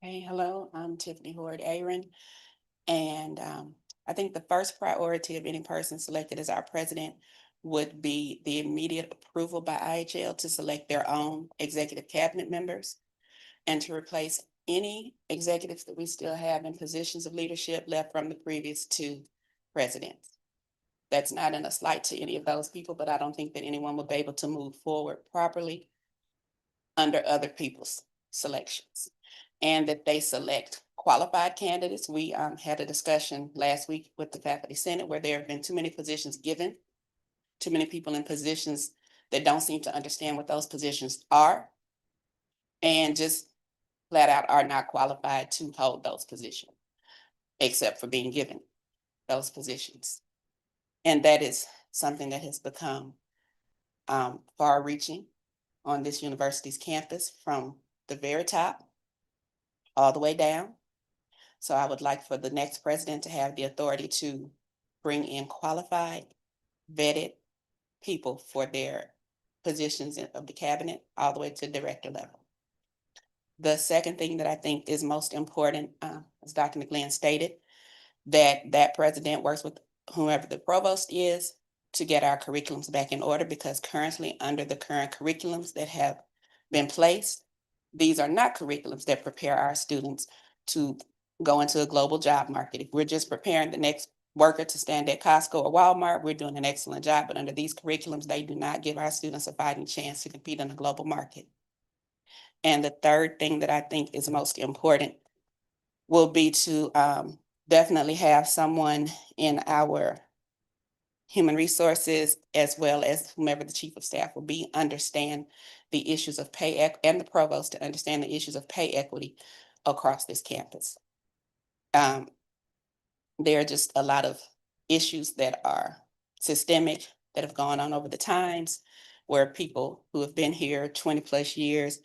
Hey, hello, I'm Tiffany Hord Aaron. And I think the first priority of any person selected as our president would be the immediate approval by IHL to select their own executive cabinet members and to replace any executives that we still have in positions of leadership left from the previous two presidents. That's not in a slight to any of those people, but I don't think that anyone will be able to move forward properly under other people's selections. And that they select qualified candidates. We had a discussion last week with the faculty senate where there have been too many positions given, too many people in positions that don't seem to understand what those positions are, and just flat out are not qualified to hold those positions, except for being given those positions. And that is something that has become far-reaching on this university's campus from the very top all the way down. So I would like for the next president to have the authority to bring in qualified, vetted people for their positions of the cabinet, all the way to director level. The second thing that I think is most important, as Dr. McGlynn stated, that president works with whomever the provost is to get our curriculums back in order, because currently under the current curriculums that have been placed, these are not curriculums that prepare our students to go into a global job market. If we're just preparing the next worker to stand at Costco or Walmart, we're doing an excellent job. But under these curriculums, they do not give our students a fighting chance to compete in a global market. And the third thing that I think is most important will be to definitely have someone in our human resources, as well as whomever the chief of staff will be, understand the issues of and the provost to understand the issues of pay equity across this campus. There are just a lot of issues that are systemic that have gone on over the times, where people who have been here 20+ years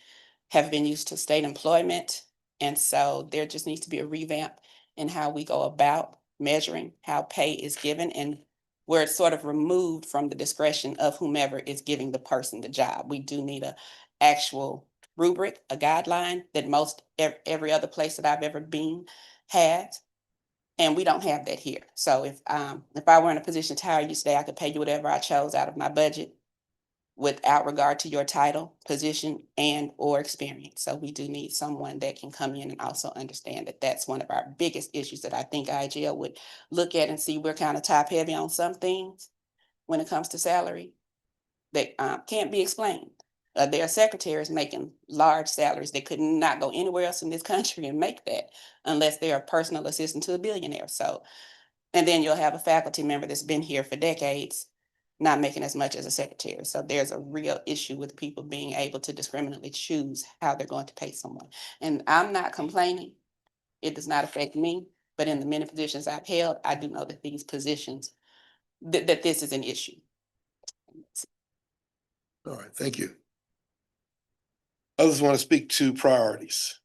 have been used to state employment. And so there just needs to be a revamp in how we go about measuring how pay is given, and where it's sort of removed from the discretion of whomever is giving the person the job. We do need a actual rubric, a guideline that most every other place that I've ever been has. And we don't have that here. So if I were in a position to hire you today, I could pay you whatever I chose out of my budget without regard to your title, position, and or experience. So we do need someone that can come in and also understand that that's one of our biggest issues that I think IGL would look at and see. We're kind of top heavy on some things when it comes to salary that can't be explained. There are secretaries making large salaries that could not go anywhere else in this country and make that unless they're a personal assistant to a billionaire. So, and then you'll have a faculty member that's been here for decades not making as much as a secretary. So there's a real issue with people being able to discriminately choose how they're going to pay someone. And I'm not complaining. It does not affect me, but in the many positions I've held, I do know that these positions, that this is an issue. All right, thank you. Others want to speak to priorities?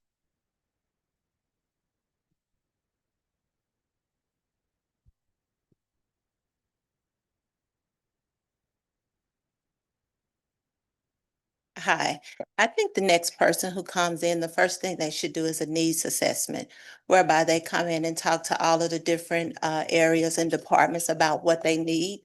Hi, I think the next person who comes in, the first thing they should do is a needs assessment, whereby they come in and talk to all of the different areas and departments about what they need.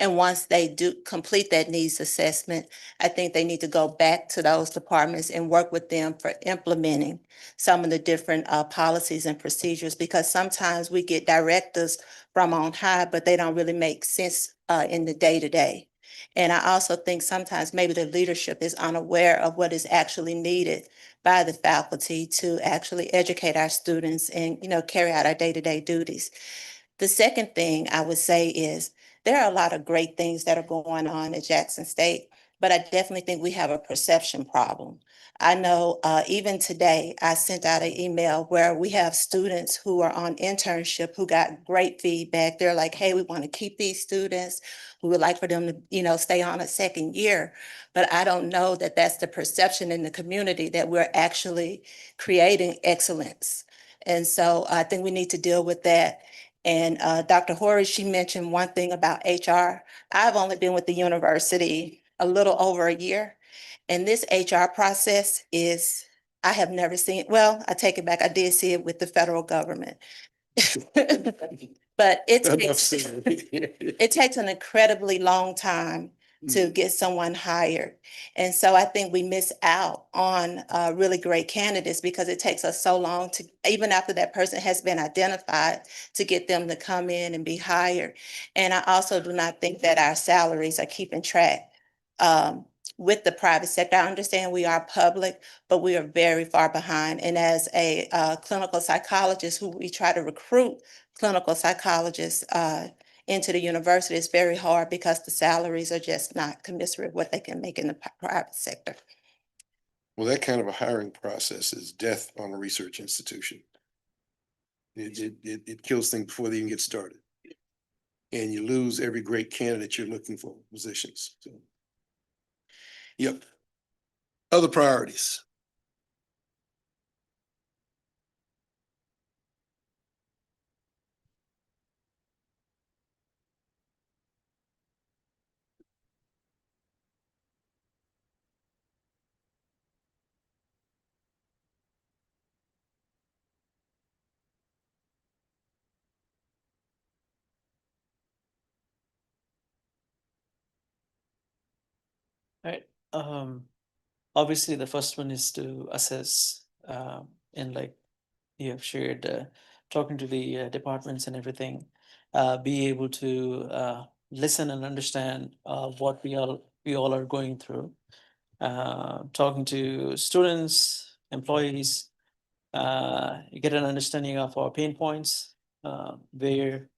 And once they do complete that needs assessment, I think they need to go back to those departments and work with them for implementing some of the different policies and procedures, because sometimes we get directives from on high, but they don't really make sense in the day-to-day. And I also think sometimes maybe the leadership is unaware of what is actually needed by the faculty to actually educate our students and, carry out our day-to-day duties. The second thing I would say is there are a lot of great things that are going on at Jackson State, but I definitely think we have a perception problem. I know even today, I sent out an email where we have students who are on internship who got great feedback. They're like, hey, we want to keep these students. We would like for them to, stay on a second year. But I don't know that that's the perception in the community, that we're actually creating excellence. And so I think we need to deal with that. And Dr. Horry, she mentioned one thing about HR. I've only been with the university a little over a year. And this HR process is I have never seen, well, I take it back, I did see it with the federal government. But Enough said. it takes an incredibly long time to get someone hired. And so I think we miss out on really great candidates because it takes us so long to, even after that person has been identified, to get them to come in and be hired. And I also do not think that our salaries are keeping track with the private sector. I understand we are public, but we are very far behind. And as a clinical psychologist who we try to recruit clinical psychologists into the university, it's very hard because the salaries are just not commensurate with what they can make in the private sector. Well, that kind of a hiring process is death on a research institution. It kills things before they even get started. And you lose every great candidate you're looking for positions. So, yep. Other priorities. Right. Obviously, the first one is to assess, and like you have shared, talking to the departments and everything, be able to listen and understand what we all are going through. Talking to students, employees, get an understanding of our pain points, where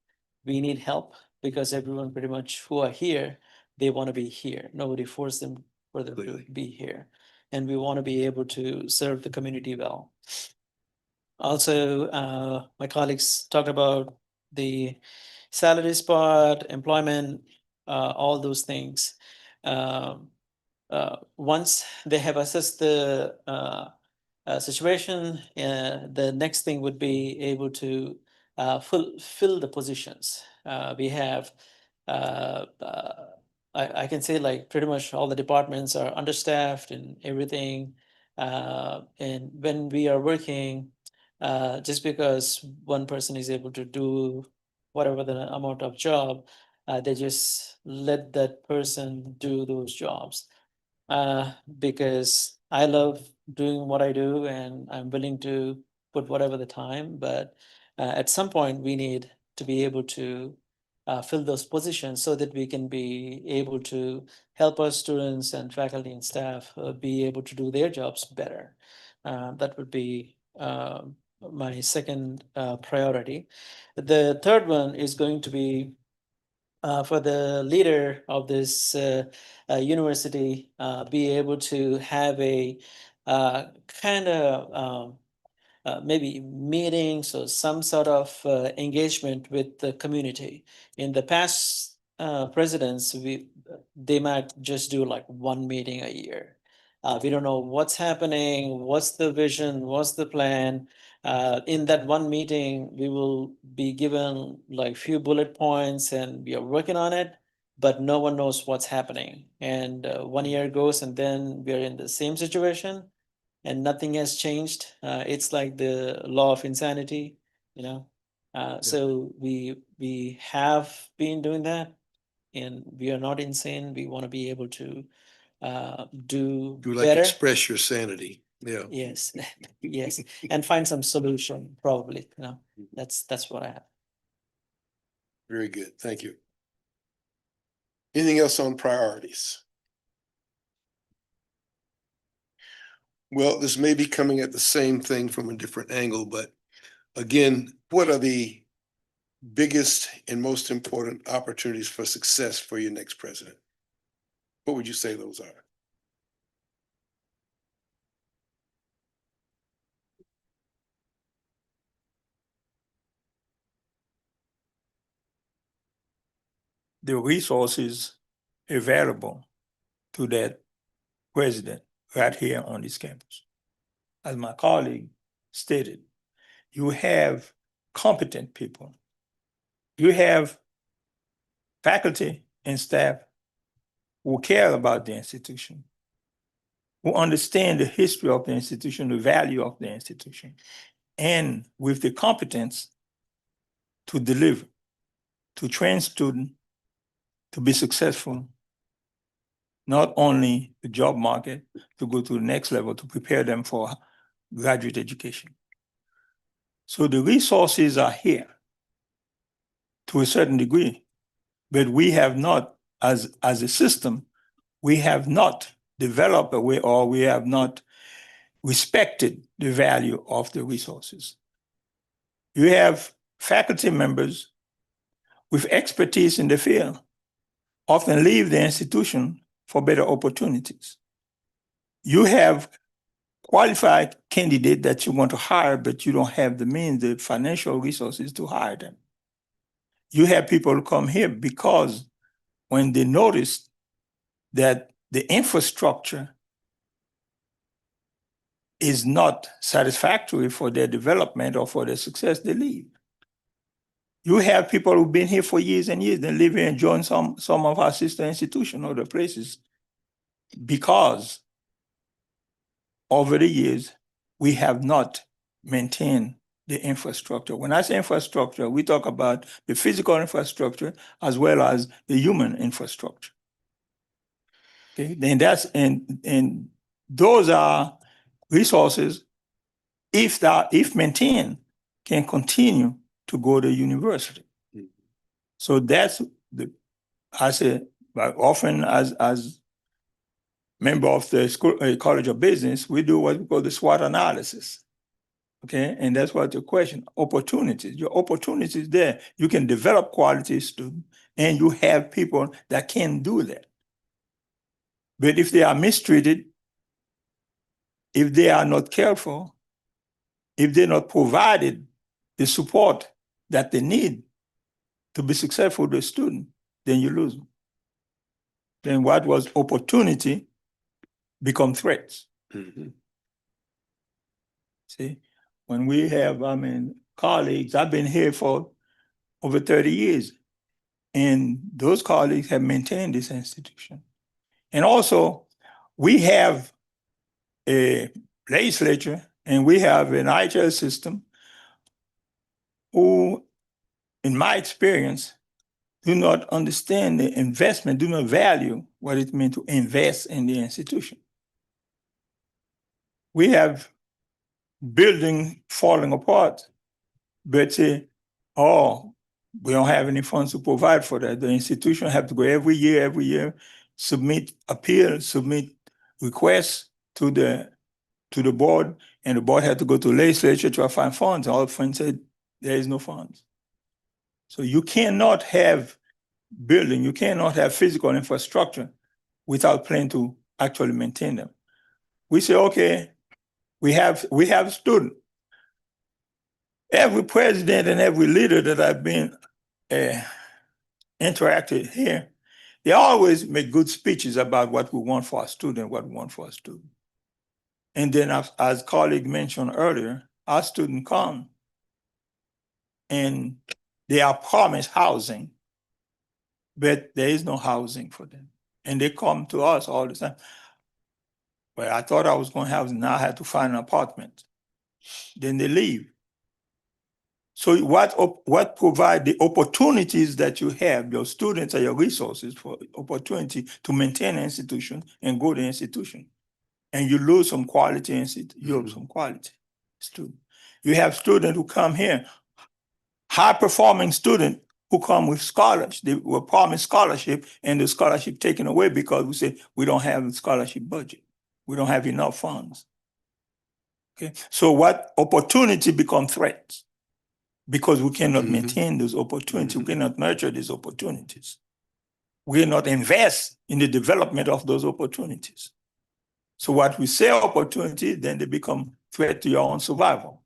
we need help, because everyone pretty much who are here, they want to be here. Nobody forced them for them to Clearly. be here. And we want to be able to serve the community well. Also, my colleagues talked about the salary spot, employment, all those things. Once they have assessed the situation, the next thing would be able to fill the positions. We have, I can say, like, pretty much all the departments are understaffed and everything. And when we are working, just because one person is able to do whatever the amount of job, they just let that person do those jobs. Because I love doing what I do and I'm willing to put whatever the time, but at some point we need to be able to fill those positions so that we can be able to help our students and faculty and staff be able to do their jobs better. That would be my second priority. The third one is going to be for the leader of this university, be able to have a kind of maybe meetings or some sort of engagement with the community. In the past presidents, they might just do like one meeting a year. We don't know what's happening, what's the vision, what's the plan. In that one meeting, we will be given like few bullet points and we are working on it, but no one knows what's happening. And 1 year goes and then we're in the same situation and nothing has changed. It's like the law of insanity, you know. So we have been doing that, and we are not insane. We want to be able to do You like better. express your sanity. Yeah. Yes, yes, and find some solution. Probably, you know. That's what I have. Very good. Thank you. Anything else on priorities? Well, this may be coming at the same thing from a different angle, but again, what are the biggest and most important opportunities for success for your next president? What would you say those are? The resources available to that president right here on this campus. As my colleague stated, you have competent people. You have faculty and staff who care about the institution. who understand the history of the institution, the value of the institution, and with the competence to deliver, to train students to be successful, not only the job market, to go to the next level, to prepare them for graduate education. So the resources are here to a certain degree, but we have not, as a system, we have not developed a way, or we have not respected the value of the resources. You have faculty members with expertise in the field often leave the institution for better opportunities. You have qualified candidate that you want to hire, but you don't have the means, the financial resources to hire them. You have people who come here because when they notice that the infrastructure is not satisfactory for their development or for their success, they leave. You have people who've been here for years and years, they live here and join some of our sister institutions or other places because over the years, we have not maintained the infrastructure. When I say infrastructure, we talk about the physical infrastructure as well as the human infrastructure. Okay, then that's and those are resources, if maintained, can continue to go to university. So that's I say, often as member of the school, College of Business, we do what we call the SWOT analysis. Okay, and that's what the question, opportunities. Your opportunities there, you can develop quality students and you have people that can do that. But if they are mistreated, if they are not careful, if they're not provided the support that they need to be successful with the student, then you lose them. Then what was opportunity become threats. See, when we have, colleagues, I've been here for over 30 years, and those colleagues have maintained this institution. And also, we have a legislature and we have an IHL system who, in my experience, do not understand the investment, do not value what it means to invest in the institution. We have building falling apart, but say, oh, we don't have any funds to provide for that. The institution have to go every year, submit appeal, submit requests to the board, and the board had to go to the legislature to find funds. All the funds said there is no funds. So you cannot have building, you cannot have physical infrastructure without planning to actually maintain them. We say, okay, we have students. Every president and every leader that I've been interacted here, they always make good speeches about what we want for our student, what we want for our student. And then as colleague mentioned earlier, our students come and they are promised housing, but there is no housing for them. And they come to us all the time. Well, I thought I was going to have, now I had to find an apartment. Then they leave. So what provide the opportunities that you have, your students are your resources for opportunity to maintain an institution and grow the institution. And you lose some quality, you lose some quality student. You have students who come here, high-performing students who come with scholarships. They were promised scholarship and the scholarship taken away because we say we don't have a scholarship budget. We don't have enough funds. Okay, so what opportunity become threats? Because we cannot maintain those opportunities, we cannot nurture these opportunities. We cannot invest in the development of those opportunities. So what we say opportunity, then they become threat to your own survival.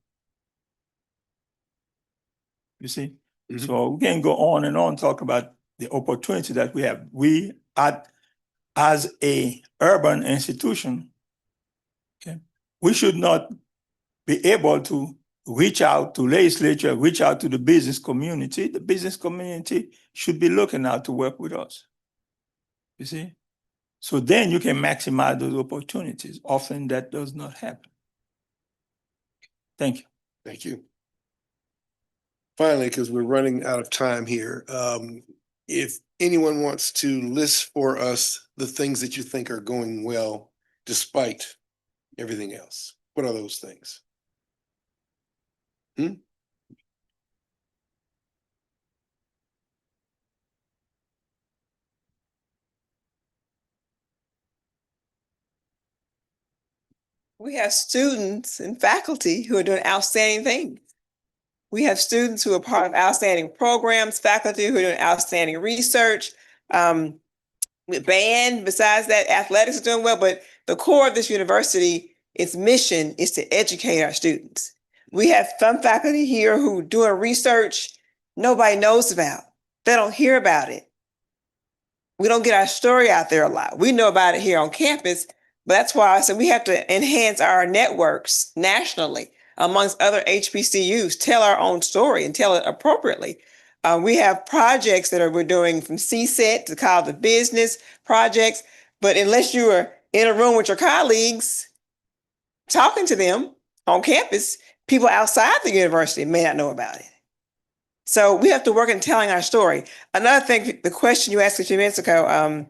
You see? So we can go on and on, talk about the opportunity that we have. We, as a urban institution, okay, we should not be able to reach out to legislature, reach out to the business community. The business community should be looking out to work with us. You see? So then you can maximize those opportunities. Often that does not happen. Thank you. Thank you. Finally, because we're running out of time here, if anyone wants to list for us the things that you think are going well despite everything else, what are those things? We have students and faculty who are doing outstanding things. We have students who are part of outstanding programs, faculty who are doing outstanding research. With band, besides that, athletics is doing well, but the core of this university, its mission is to educate our students. We have some faculty here who doing research nobody knows about. They don't hear about it. We don't get our story out there a lot. We know about it here on campus, but that's why I said we have to enhance our networks nationally amongst other HBCUs, tell our own story and tell it appropriately. We have projects that we're doing from CSET to College of Business projects, but unless you are in a room with your colleagues, talking to them on campus, people outside the university may not know about it. So we have to work in telling our story. Another thing, the question you asked a few minutes ago,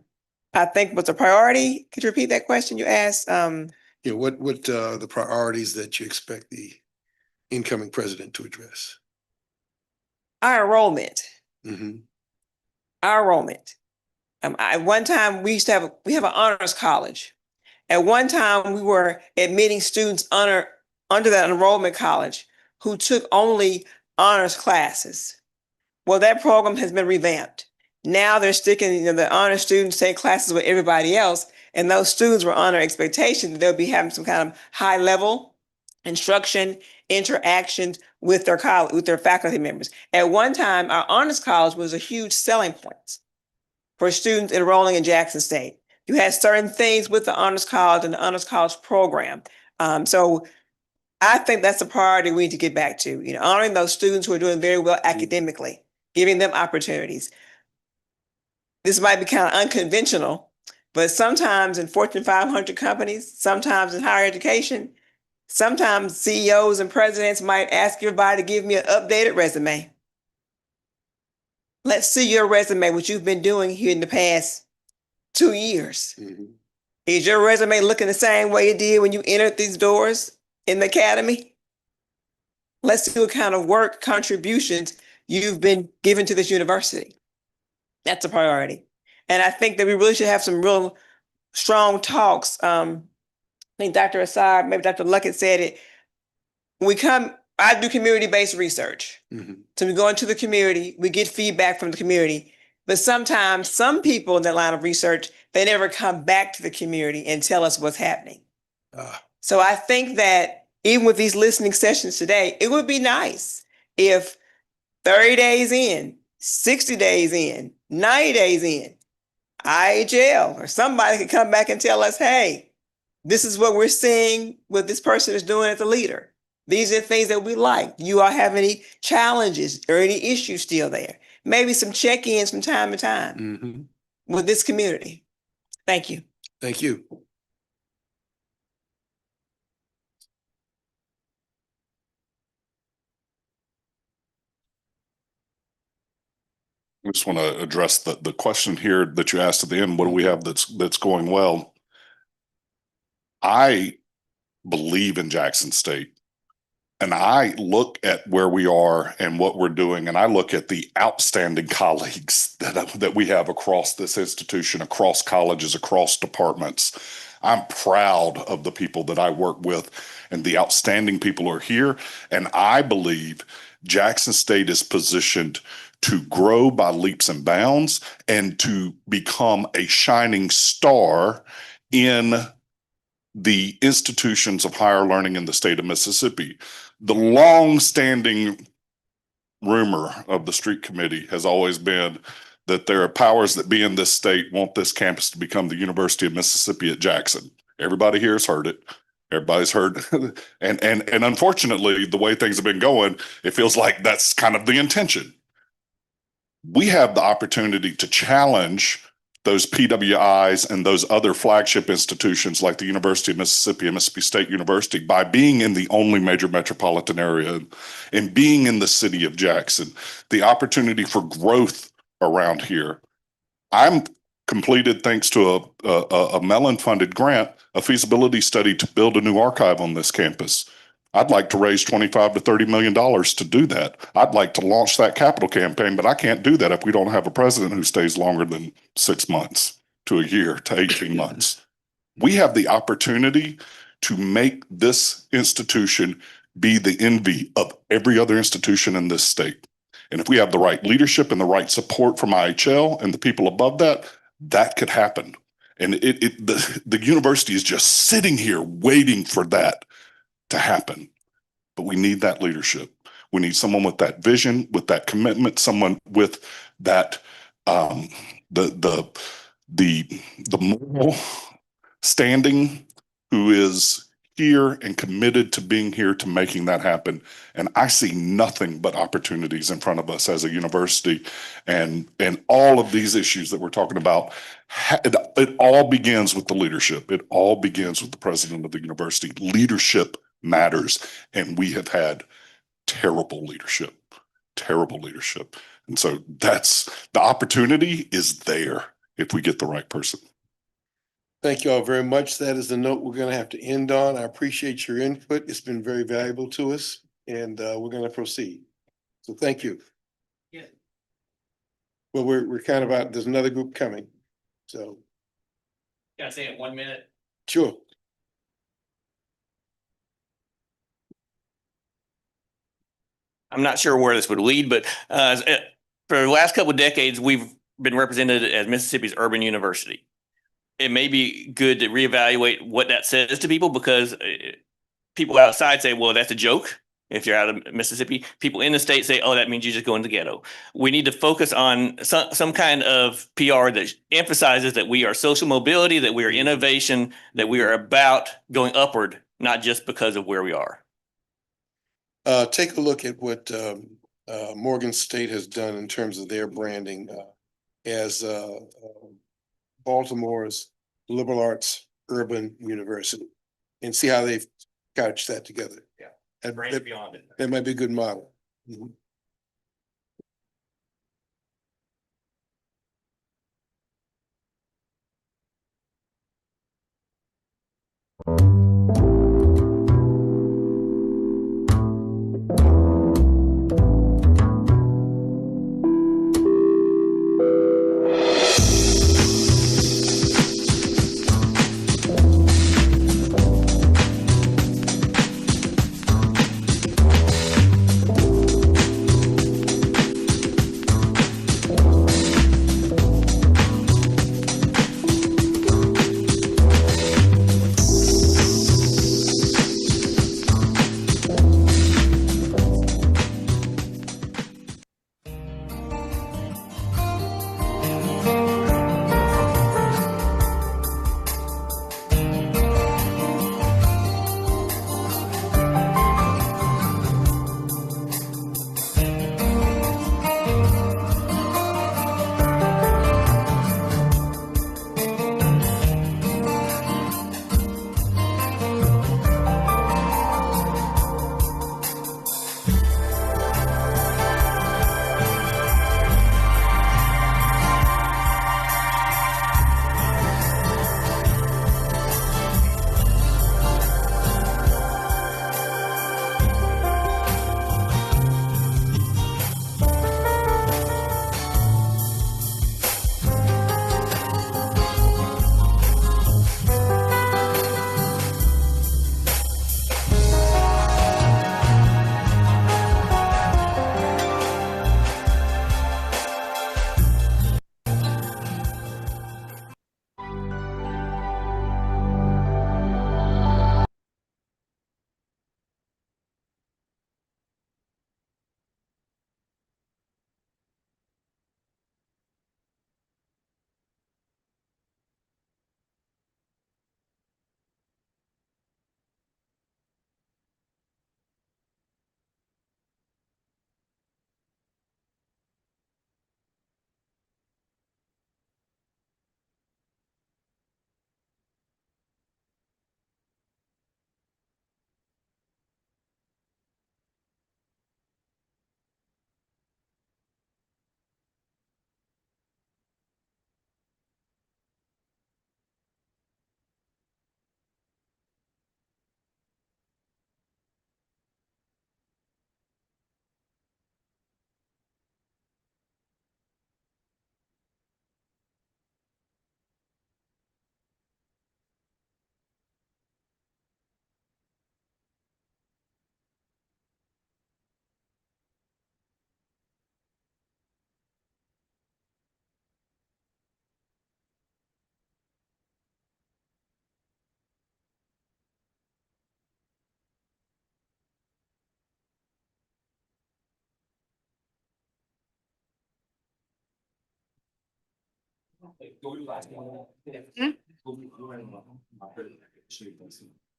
I think was a priority. Could you repeat that question you asked? Yeah, what the priorities that you expect the incoming president to address? Our enrollment. Mm-hmm. Our enrollment. At one time, we have an honors college. At one time, we were admitting students under that enrollment college who took only honors classes. Well, that program has been revamped. Now they're sticking, the honors students take classes with everybody else, and those students were under expectation that they'll be having some kind of high level instruction, interactions with their college, with their faculty members. At one time, our honors college was a huge selling point for students enrolling in Jackson State. You had certain things with the honors college and the honors college program. So I think that's a priority we need to get back to, honoring those students who are doing very well academically, giving them opportunities. This might be kind of unconventional, but sometimes in Fortune 500 companies, sometimes in higher education, sometimes CEOs and presidents might ask everybody to give me an updated resume. Let's see your resume, what you've been doing here in the past 2 years. Mm-hmm. Is your resume looking the same way it did when you entered these doors in the academy? Let's see what kind of work contributions you've been given to this university. That's a priority. And I think that we really should have some real strong talks. I think Dr. Assad, maybe Dr. Luckett said it. When I do community-based research. Mm-hmm. So we go into the community, we get feedback from the community, but sometimes some people in that line of research, they never come back to the community and tell us what's happening. So I think that even with these listening sessions today, it would be nice if 30 days in, 60 days in, 90 days in, IHL or somebody could come back and tell us, hey, this is what we're seeing, what this person is doing as a leader. These are the things that we like. Do you all have any challenges or any issues still there? Maybe some check-ins from time to time with this community. Thank you. Thank you. I just want to address the question here that you asked at the end. What do we have that's going well? I believe in Jackson State. And I look at where we are and what we're doing, and I look at the outstanding colleagues that we have across this institution, across colleges, across departments. I'm proud of the people that I work with and the outstanding people who are here. And I believe Jackson State is positioned to grow by leaps and bounds and to become a shining star in the institutions of higher learning in the state of Mississippi. The long-standing rumor of the street committee has always been that there are powers that be in this state want this campus to become the University of Mississippi at Jackson. Everybody here has heard it. Everybody's heard. And unfortunately, the way things have been going, it feels like that's kind of the intention. We have the opportunity to challenge those PWIs and those other flagship institutions like the University of Mississippi and Mississippi State University by being in the only major metropolitan area and being in the city of Jackson, the opportunity for growth around here. I'm completed, thanks to a Mellon-funded grant, a feasibility study to build a new archive on this campus. I'd like to raise $25 to $30 million to do that. I'd like to launch that capital campaign, but I can't do that if we don't have a president who stays longer than 6 months to a year to 18 months. We have the opportunity to make this institution be the envy of every other institution in this state. And if we have the right leadership and the right support from IHL and the people above that, that could happen. And the university is just sitting here waiting for that to happen. But we need that leadership. We need someone with that vision, with that commitment, someone with that the moral standing, who is here and committed to being here to making that happen. And I see nothing but opportunities in front of us as a university, and all of these issues that we're talking about, it all begins with the leadership. It all begins with the president of the university. Leadership matters, and we have had terrible leadership. And so that's the opportunity is there if we get the right person. Thank you all very much. That is the note we're going to have to end on. I appreciate your input. It's been very valuable to us, and we're going to proceed. So thank you. Yeah. Well, we're kind of out. There's another group coming. So. Can I say it 1 minute? Sure. I'm not sure where this would lead, but for the last couple of decades, we've been represented as Mississippi's urban university. It may be good to reevaluate what that says to people, because people outside say, well, that's a joke. If you're out of Mississippi, people in the state say, oh, that means you just go in the ghetto. We need to focus on some kind of PR that emphasizes that we are social mobility, that we are innovation, that we are about going upward, not just because of where we are. Take a look at what Morgan State has done in terms of their branding as Baltimore's liberal arts urban university, and see how they've couched that together. Yeah, that, beyond it. That might be a good model.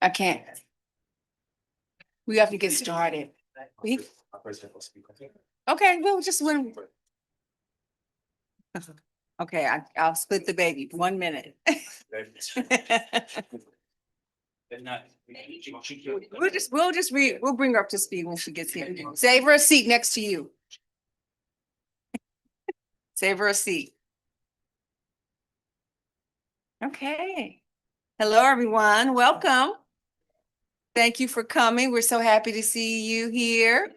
I can't. We have to get started. Okay, we'll just win. Okay, I'll split the baby. 1 minute. We'll bring her up to speed when she gets here. Save her a seat next to you. Save her a seat. Okay. Hello, everyone. Welcome. Thank you for coming. We're so happy to see you here.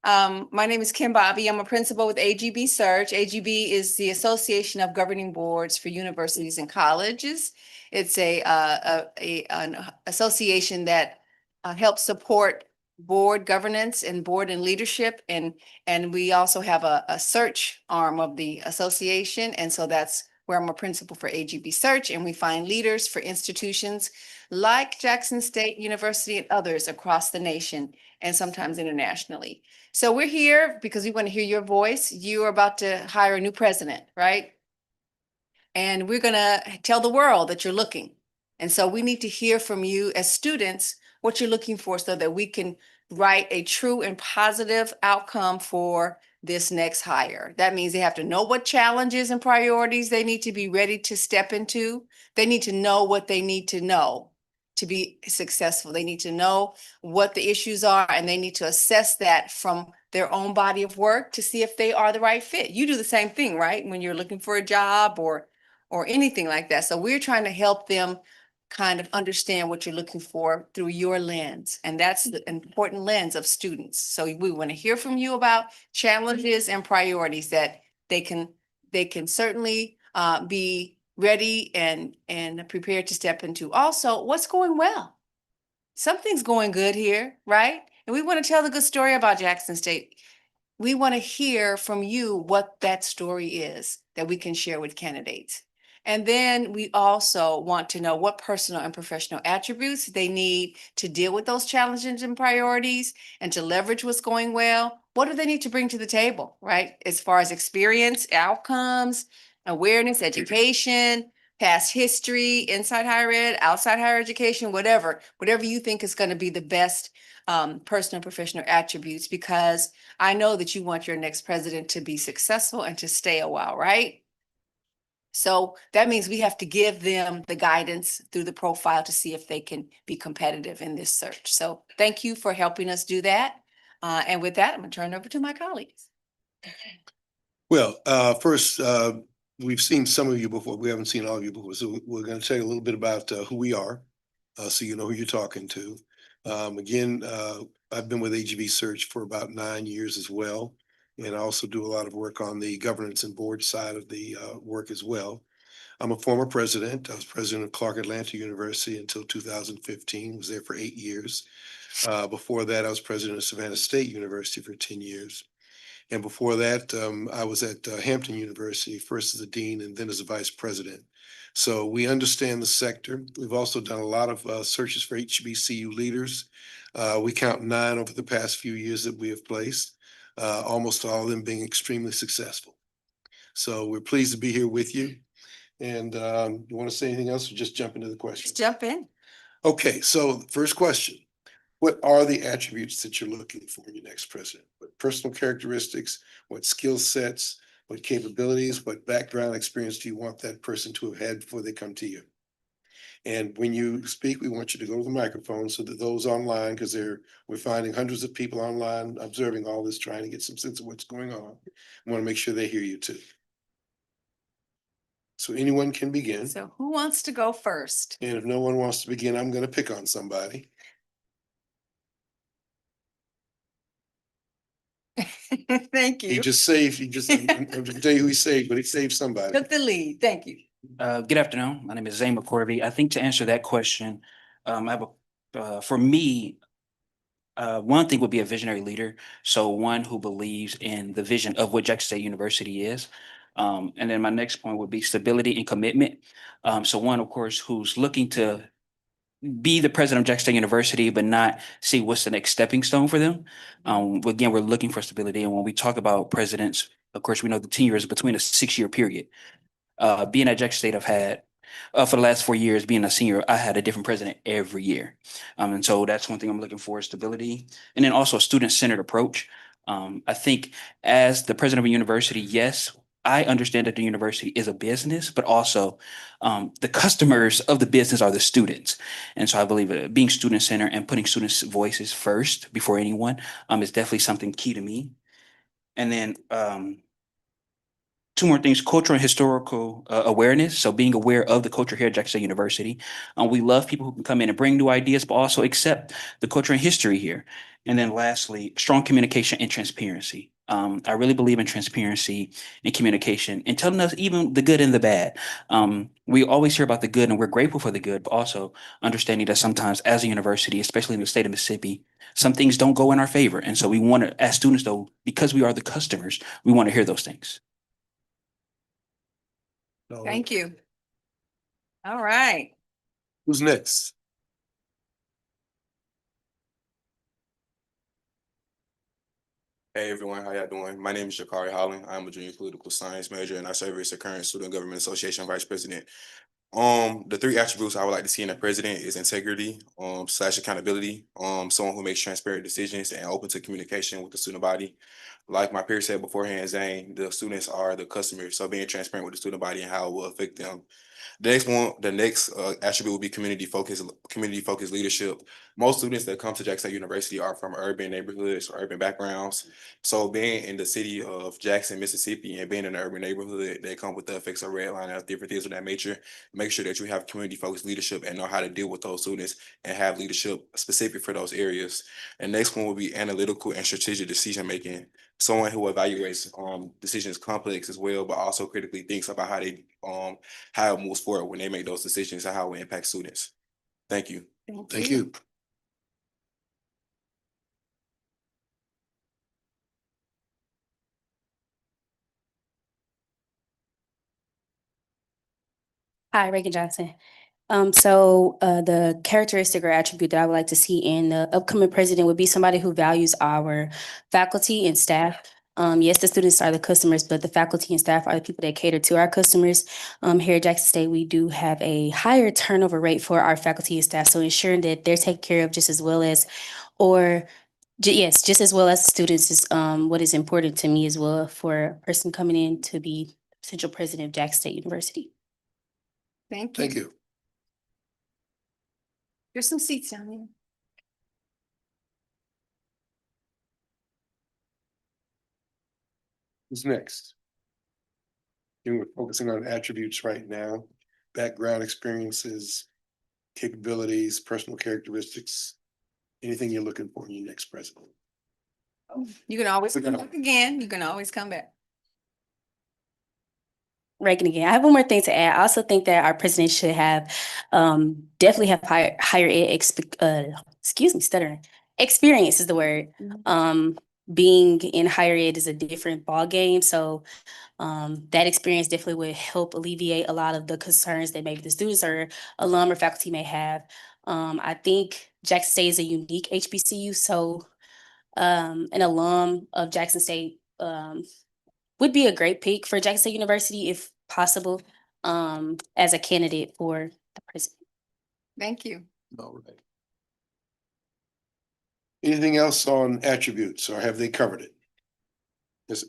My name is Kim Bobby. I'm a principal with AGB Search. AGB is the Association of Governing Boards for Universities and Colleges. It's an association that helps support board governance and board and leadership. And we also have a search arm of the association. And so that's where I'm a principal for AGB Search. And we find leaders for institutions like Jackson State University and others across the nation and sometimes internationally. So we're here because we want to hear your voice. You are about to hire a new president, right? And we're going to tell the world that you're looking. And so we need to hear from you as students what you're looking for so that we can write a true and positive outcome for this next hire. That means they have to know what challenges and priorities they need to be ready to step into. They need to know what they need to know to be successful. They need to know what the issues are, and they need to assess that from their own body of work to see if they are the right fit. You do the same thing, right? When you're looking for a job or anything like that. So we're trying to help them kind of understand what you're looking for through your lens. And that's the important lens of students. So we want to hear from you about challenges and priorities that they can certainly be ready and prepared to step into. Also, what's going well? Something's going good here, right? And we want to tell the good story about Jackson State. We want to hear from you what that story is that we can share with candidates. And then we also want to know what personal and professional attributes they need to deal with those challenges and priorities and to leverage what's going well. What do they need to bring to the table, right? As far as experience, outcomes, awareness, education, past history, inside higher ed, outside higher education, whatever you think is going to be the best personal and professional attributes, because I know that you want your next president to be successful and to stay a while, right? So that means we have to give them the guidance through the profile to see if they can be competitive in this search. So thank you for helping us do that. And with that, I'm gonna turn it over to my colleagues. Well, first, we've seen some of you before. We haven't seen all of you before. So we're going to tell you a little bit about who we are, so you know who you're talking to. Again, I've been with AGB Search for about 9 years as well. And I also do a lot of work on the governance and board side of the work as well. I'm a former president. I was president of Clark Atlanta University until 2015. Was there for 8 years. Before that, I was president of Savannah State University for 10 years. And before that, I was at Hampton University, first as a dean and then as a vice president. So we understand the sector. We've also done a lot of searches for HBCU leaders. We count 9 over the past few years that we have placed, almost all of them being extremely successful. So we're pleased to be here with you. And you want to say anything else or just jump into the question? Just jump in. Okay, so first question. What are the attributes that you're looking for in your next president? What personal characteristics, what skill sets, what capabilities, what background experience do you want that person to have had before they come to you? And when you speak, we want you to go to the microphone so that those online, because we're finding hundreds of people online observing all this, trying to get some sense of what's going on. We want to make sure they hear you too. So anyone can begin. So who wants to go first? And if no one wants to begin, I'm going to pick on somebody. Thank He you. just saved, I'm going to tell you who he saved, but he saved somebody. Took the lead. Thank you. Good afternoon. My name is Zane McCorvey. I think to answer that question, I have for me, one thing would be a visionary leader. So one who believes in the vision of what Jackson State University is. And then my next point would be stability and commitment. So one, of course, who's looking to be the president of Jackson State University, but not see what's the next stepping stone for them. Again, we're looking for stability. And when we talk about presidents, of course, we know the tenure is between a 6-year period. Being at Jackson State, I've had for the last 4 years, being a senior, I had a different president every year. And so that's one thing I'm looking for, stability. And then also a student-centered approach. I think as the president of a university, yes, I understand that the university is a business, but also the customers of the business are the students. And so I believe being student-centered and putting students' voices first before anyone is definitely something key to me. And then two more things: cultural and historical awareness. So being aware of the culture here at Jackson State University. We love people who can come in and bring new ideas, but also accept the culture and history here. And then lastly, strong communication and transparency. I really believe in transparency and communication and telling us even the good and the bad. We always hear about the good and we're grateful for the good, but also understanding that sometimes as a university, especially in the state of Mississippi, some things don't go in our favor. And so we want to, as students though, because we are the customers, we want to hear those things. Thank you. All right. Who's next? Hey everyone, how y'all doing? My name is Jakari Holland. I'm a junior political science major and I serve as the current Student Government Association Vice President. The three attributes I would like to see in a president is integrity, / accountability, someone who makes transparent decisions and open to communication with the student body. Like my peer said beforehand, Zane, the students are the customers, so being transparent with the student body and how it will affect them. The next attribute will be community focused leadership. Most students that come to Jackson State University are from urban neighborhoods or urban backgrounds. So being in the city of Jackson, Mississippi, and being in an urban neighborhood, they come with the effects of redlining and different things of that nature. Make sure that you have community focused leadership and know how to deal with those students and have leadership specific for those areas. And next one will be analytical and strategic decision making. Someone who evaluates decisions complex as well, but also critically thinks about how it moves forward when they make those decisions and how it impacts students. Thank you. Thank you. Hi, Reagan Johnson. The characteristic or attribute that I would like to see in the upcoming president would be somebody who values our faculty and staff. Yes, the students are the customers, but the faculty and staff are the people that cater to our customers. Here at Jackson State, we do have a higher turnover rate for our faculty and staff, so ensuring that they're taken care of just as well as, yes, just as well as students is what is important to me as well for a person coming in to be potential president of Jackson State University. Thank you. Thank you. There's some seats down there. Who's next? And we're focusing on attributes right now, background experiences, capabilities, personal characteristics, anything you're looking for in your next president. You can always come back again. You can always come back. Reagan again. I have one more thing to add. I also think that our president should have definitely have higher ed stuttering. Experience is the word. Being in higher ed is a different ball game. So that experience definitely would help alleviate a lot of the concerns that maybe the students or alum or faculty may have. I think Jackson State is a unique HBCU. So an alum of Jackson State would be a great pick for Jackson State University if possible, as a candidate for the president. Thank you. All right. Anything else on attributes, or have they covered it? Yes.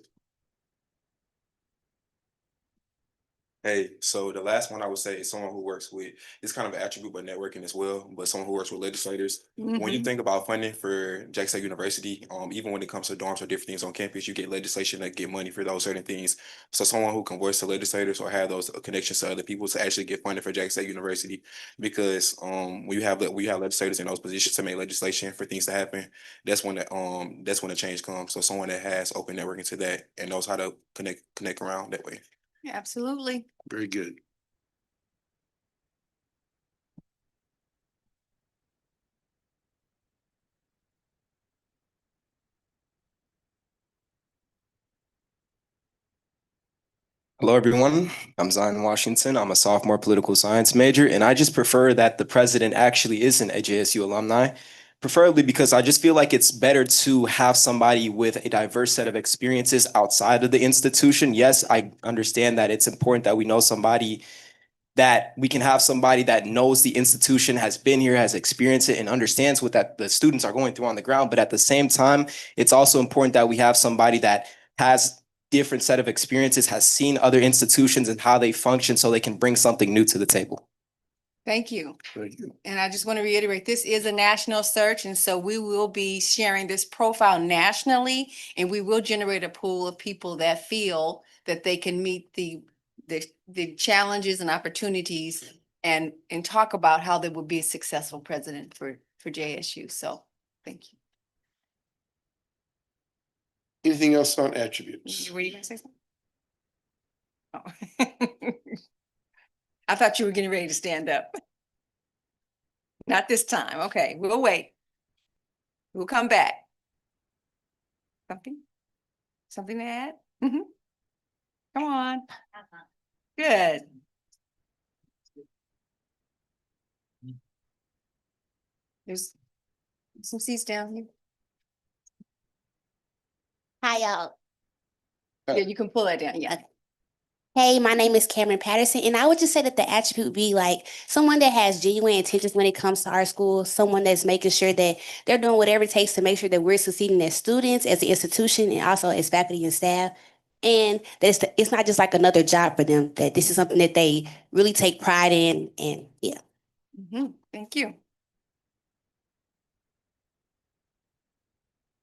Hey, so the last one I would say is someone who works with, it's kind of an attribute, but networking as well, but someone who works with legislators. When you think about funding for Jackson State University, even when it comes to dorms or different things on campus, you get legislation that get money for those certain things. So someone who can voice to legislators or have those connections to other people to actually get funded for Jackson State University, because we have legislators in those positions to make legislation for things to happen. That's when the change comes. So someone that has open networking to that and knows how to connect around that way. Yeah, absolutely. Very good. Hello, everyone. I'm Zion Washington. I'm a sophomore political science major, and I just prefer that the president actually isn't a JSU alumni Preferably because I just feel like it's better to have somebody with a diverse set of experiences outside of the institution. Yes, I understand that it's important that we know somebody, that we can have somebody that knows the institution, has been here, has experienced it, and understands what that the students are going through on the ground. But at the same time, it's also important that we have somebody that has different set of experiences, has seen other institutions and how they function, so they can bring something new to the table. Thank you. Thank you. And I just want to reiterate, this is a national search, and so we will be sharing this profile nationally, and we will generate a pool of people that feel that they can meet the challenges and opportunities and talk about how they would be a successful president for JSU. So, thank you. Anything else on attributes? Were you gonna say something? Oh. I thought you were getting ready to stand up. Not this time. Okay, we'll wait. We'll come back. Something? Something to add? Mhm. Come on. Good. There's some seats down here. Hi, y'all. Yeah, you can pull that down. Yeah. Hey, my name is Cameron Patterson, and I would just say that the attribute would be like someone that has genuine intentions when it comes to our school, someone that's making sure that they're doing whatever it takes to make sure that we're succeeding as students, as an institution, and also as faculty and staff. And that it's not just like another job for them, that this is something that they really take pride in. And yeah. Thank you.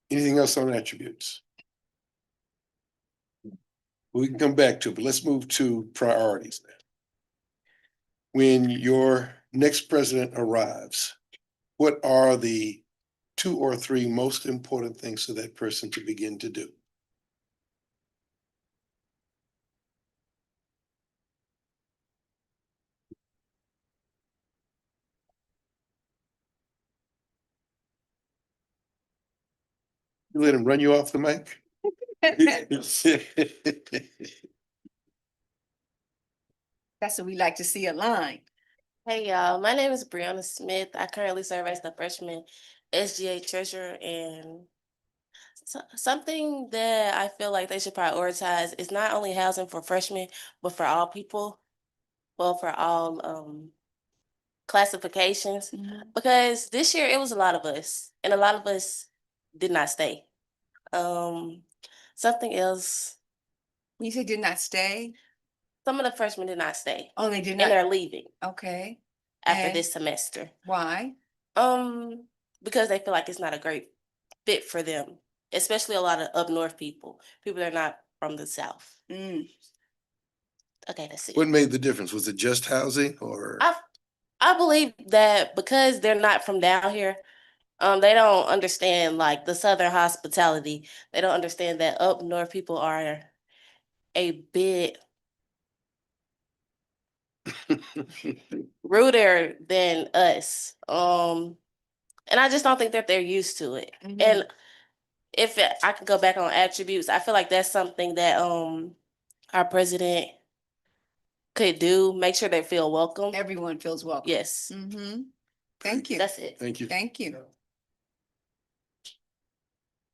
Anything else on attributes? We can come back to it, but let's move to priorities now. When your next president arrives, what are the 2 or 3 most important things for that person to begin to do? You let him run you off the mic? That's what we like to see aligned. Hey, y'all. My name is Brianna Smith. I currently serve as the freshman SGA treasurer, and something that I feel like they should prioritize is not only housing for freshmen, but for all people, well, for all classifications. Because this year it was a lot of us, and a lot of us did not stay. Something else. You said did not stay? Some of the freshmen did not stay. Oh, they did And not? they're leaving Okay. after And this semester. why? Because they feel like it's not a great fit for them, especially a lot of up north people that are not from the South. Okay, that's it. What made the difference? Was it just housing or? I believe that because they're not from down here, they don't understand like the Southern hospitality. They don't understand that up north people are a bit ruder than us. And I just don't think that they're used to it. And if I could go back on attributes, I feel like that's something that our president could do. Make sure they feel welcome. Everyone feels welcome. Yes. Thank you. That's it. Thank you. Thank you.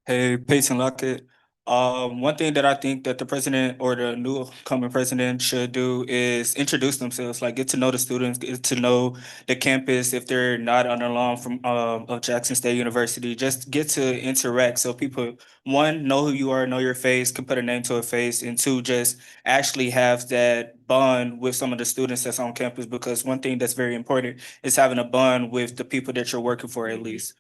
Hey, Peyton Lockett. One thing that I think that the president or the new coming president should do is introduce themselves, like get to know the students, get to know the campus. If they're not on the lawn from of Jackson State University, just get to interact so people, one, know who you are, know your face, can put a name to a face, and two, just actually have that bond with some of the students that's on campus. Because one thing that's very important is having a bond with the people that you're working for at least.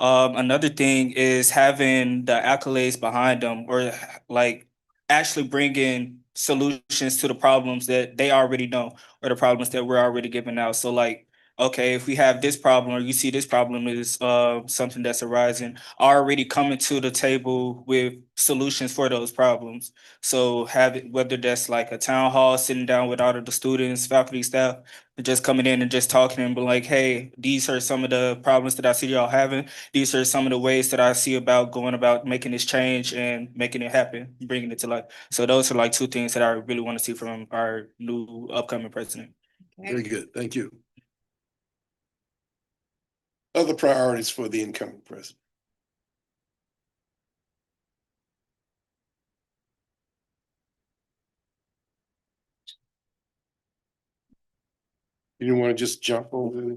Another thing is having the accolades behind them, or like actually bringing solutions to the problems that they already know, or the problems that we're already giving out. So like, okay, if we have this problem, or you see this problem is something that's arising, already coming to the table with solutions for those problems. So have it, whether that's like a town hall, sitting down with all of the students, faculty, staff, just coming in and just talking and be like, hey, these are some of the problems that I see y'all having. These are some of the ways that I see about going about making this change and making it happen, bringing it to life. So those are like 2 things that I really want to see from our new upcoming president. Very good. Thank you. Other priorities for the incoming president. You didn't want to just jump over?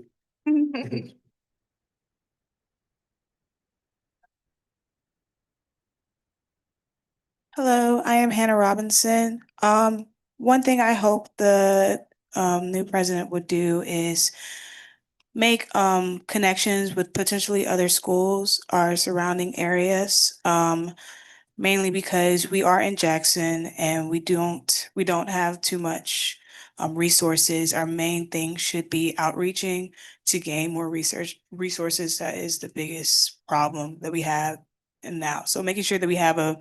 Hello, I am Hannah Robinson. One thing I hope the new president would do is make connections with potentially other schools or surrounding areas. Mainly because we are in Jackson and we don't have too much resources. Our main thing should be outreaching to gain more resources. That is the biggest problem that we have now. So making sure that we have a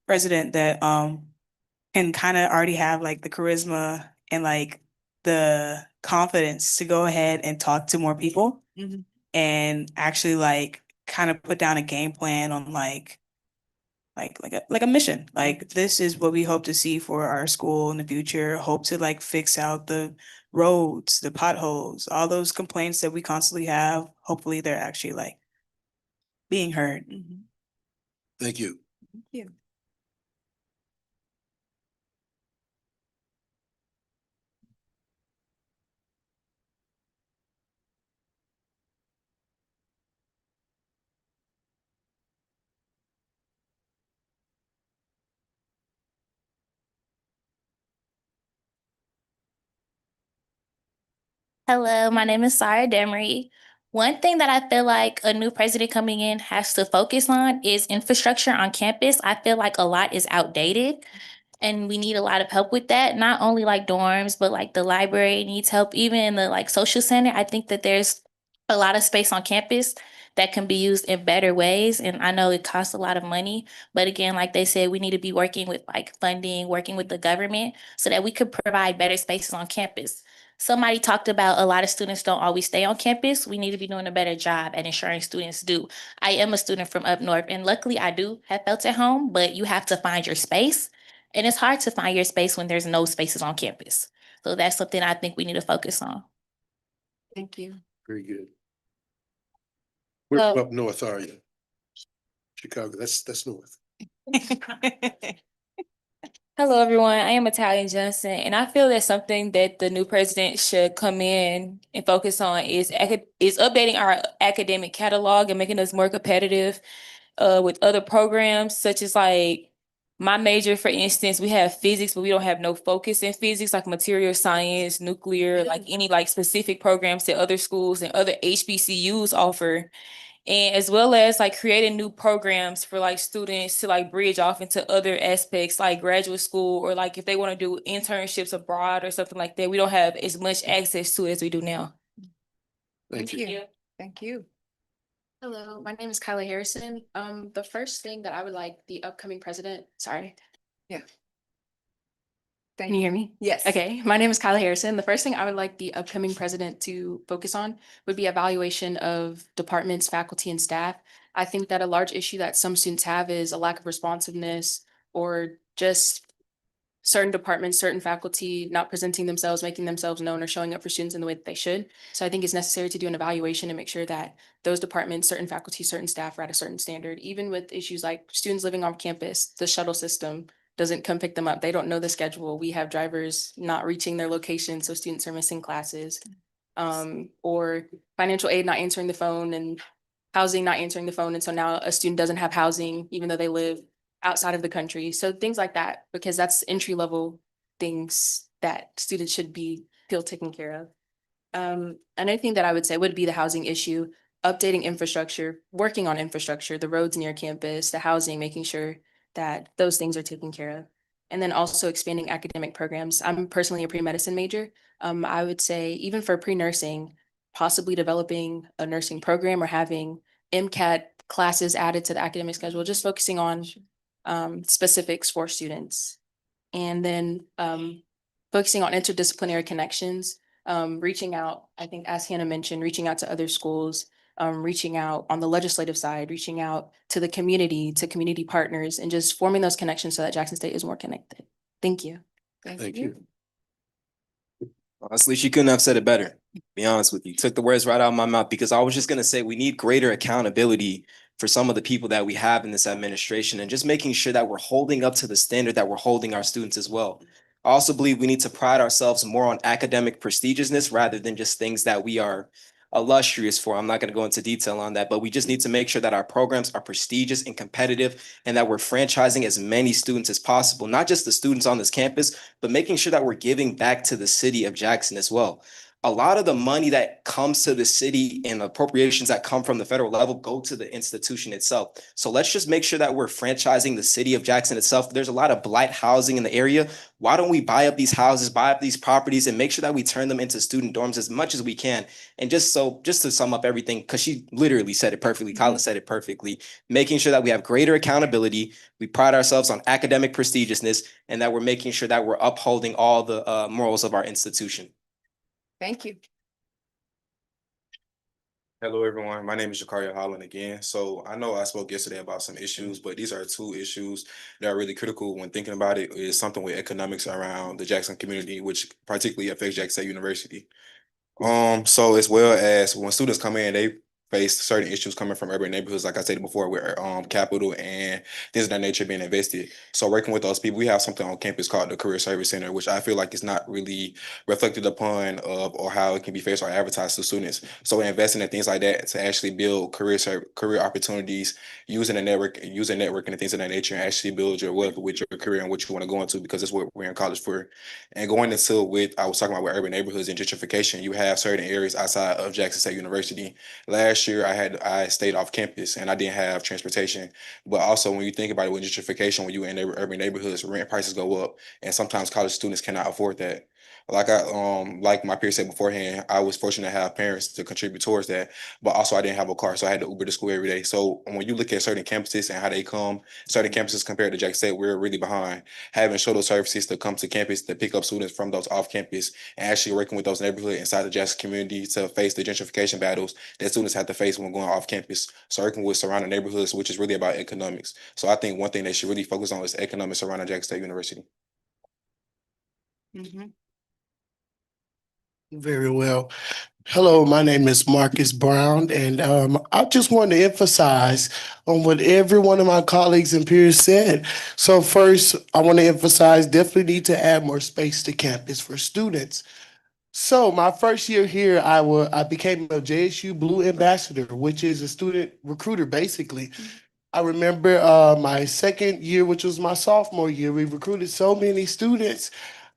president that can kind of already have like the charisma and like the confidence to go ahead and talk to more people and actually like kind of put down a game plan on like a mission. Like this is what we hope to see for our school in the future. Hope to like fix out the roads, the potholes, all those complaints that we constantly have. Hopefully they're actually like being heard. Thank you. Thank you. Hello, my name is Sarah Demery. One thing that I feel like a new president coming in has to focus on is infrastructure on campus. I feel like a lot is outdated and we need a lot of help with that. Not only like dorms, but like the library needs help, even in the like social center. I think that there's a lot of space on campus that can be used in better ways. And I know it costs a lot of money, but again, like they said, we need to be working with like funding, working with the government so that we could provide better spaces on campus. Somebody talked about a lot of students don't always stay on campus. We need to be doing a better job at ensuring students do. I am a student from up north, and luckily I do have felt at home, but you have to find your space. And it's hard to find your space when there's no spaces on campus. So that's something I think we need to focus on. Thank you. Very good. Where So- up north are you? Chicago, that's north. Hello, everyone. I am Italian Johnson, and I feel that something that the new president should come in and focus on is updating our academic catalog and making us more competitive with other programs, such as like my major, for instance, we have physics, but we don't have no focus in physics, like material science, nuclear, like any like specific programs that other schools and other HBCUs offer. And as well as like creating new programs for like students to like bridge off into other aspects like graduate school, or like if they want to do internships abroad or something like that, we don't have as much access to it as we do now. Thank you. Thank you. Hello, my name is Kyla Harrison. The first thing that I would like the upcoming president, sorry. Yeah. Can you hear me? Yes. Okay, my name is Kyla Harrison. The first thing I would like the upcoming president to focus on would be evaluation of departments, faculty, and staff. I think that a large issue that some students have is a lack of responsiveness or just certain departments, certain faculty not presenting themselves, making themselves known, or showing up for students in the way that they should. So I think it's necessary to do an evaluation and make sure that those departments, certain faculty, certain staff are at a certain standard, even with issues like students living off campus, the shuttle system doesn't come pick them up. They don't know the schedule. We have drivers not reaching their location, so students are missing classes. Or financial aid not answering the phone and housing not answering the phone. And so now a student doesn't have housing, even though they live outside of the country. So things like that, because that's entry level things that students should feel taken care of. Another thing that I would say would be the housing issue, updating infrastructure, working on infrastructure, the roads near campus, the housing, making sure that those things are taken care of. And then also expanding academic programs. I'm personally a pre-medicine major. I would say even for pre-nursing, possibly developing a nursing program or having MCAT classes added to the academic schedule, just focusing on specifics for students. And then focusing on interdisciplinary connections, reaching out, I think as Hannah mentioned, reaching out to other schools, reaching out on the legislative side, reaching out to the community, to community partners, and just forming those connections so that Jackson State is more connected. Thank you. Thank you. Honestly, she couldn't have said it better. Be honest with you, took the words right out of my mouth because I was just gonna say we need greater accountability for some of the people that we have in this administration and just making sure that we're holding up to the standard that we're holding our students as well. I also believe we need to pride ourselves more on academic prestigiousness rather than just things that we are illustrious for. I'm not going to go into detail on that, but we just need to make sure that our programs are prestigious and competitive and that we're franchising as many students as possible, not just the students on this campus, but making sure that we're giving back to the city of Jackson as well. A lot of the money that comes to the city and appropriations that come from the federal level go to the institution itself. So let's just make sure that we're franchising the city of Jackson itself. There's a lot of blight housing in the area. Why don't we buy up these houses, buy up these properties, and make sure that we turn them into student dorms as much as we can? And just to sum up everything, because she literally said it perfectly, Kyla said it perfectly, making sure that we have greater accountability, we pride ourselves on academic prestigiousness, and that we're making sure that we're upholding all the morals of our institution. Thank you. Hello, everyone. My name is Jakaria Holland again. So I know I spoke yesterday about some issues, but these are two issues that are really critical when thinking about it. Is something with economics around the Jackson community, which particularly affects Jackson State University. So as well as when students come in, they face certain issues coming from urban neighborhoods, like I said before, where capital and things of that nature being invested. So working with those people, we have something on campus called the Career Service Center, which I feel like is not really reflected upon or how it can be faced or advertised to students. So investing in things like that to actually build career opportunities, using networking and things of that nature, and actually build your wealth with your career and what you want to go into, because that's what we're in college for. And going into I was talking about with urban neighborhoods and gentrification, you have certain areas outside of Jackson State University. Last year, I stayed off campus and I didn't have transportation. But also, when you think about it, with gentrification, when you're in urban neighborhoods, rent prices go up, and sometimes college students cannot afford that. Like my peers said beforehand, I was fortunate to have parents to contribute towards that, but also I didn't have a car, so I had to Uber to school every day. So when you look at certain campuses and how they come, certain campuses compared to Jackson State, we're really behind. Having shuttle services to come to campus to pick up students from those off campus and actually working with those neighborhoods inside the Jackson community to face the gentrification battles that students have to face when going off campus. So working with surrounding neighborhoods, which is really about economics. So I think one thing they should really focus on is economics surrounding Jackson State University. Very well. Hello, my name is Marcus Brown, and I just want to emphasize on what every one of my colleagues and peers said. So first, I want to emphasize definitely need to add more space to campus for students. So my first year here, I became a JSU Blue Ambassador, which is a student recruiter, basically. I remember my second year, which was my sophomore year, we recruited so many students.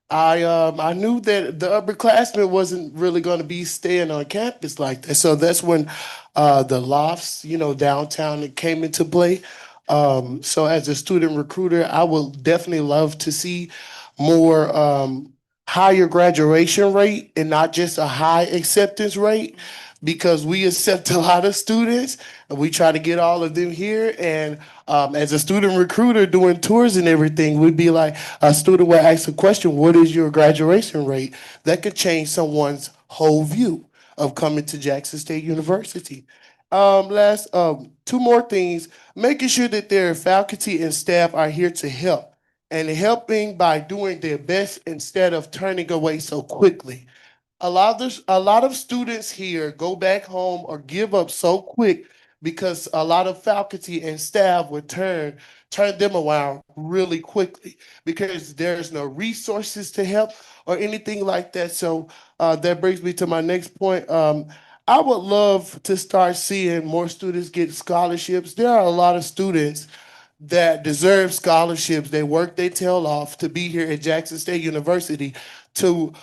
I knew that the upperclassmen wasn't really going to be staying on campus like that. So that's when the lofts, downtown came into play. So as a student recruiter, I would definitely love to see more higher graduation rate and not just a high acceptance rate, because we accept a lot of students and we try to get all of them here. And as a student recruiter doing tours and everything, we'd be like, a student would ask a question, what is your graduation rate? That could change someone's whole view of coming to Jackson State University. Two more things, making sure that their faculty and staff are here to help, and helping by doing their best instead of turning away so quickly. A lot of students here go back home or give up so quick because a lot of faculty and staff would turn them around really quickly because there's no resources to help or anything like that. So that brings me to my next point. I would love to start seeing more students get scholarships. There are a lot of students that deserve scholarships. They work their tail off to be here at Jackson State University, to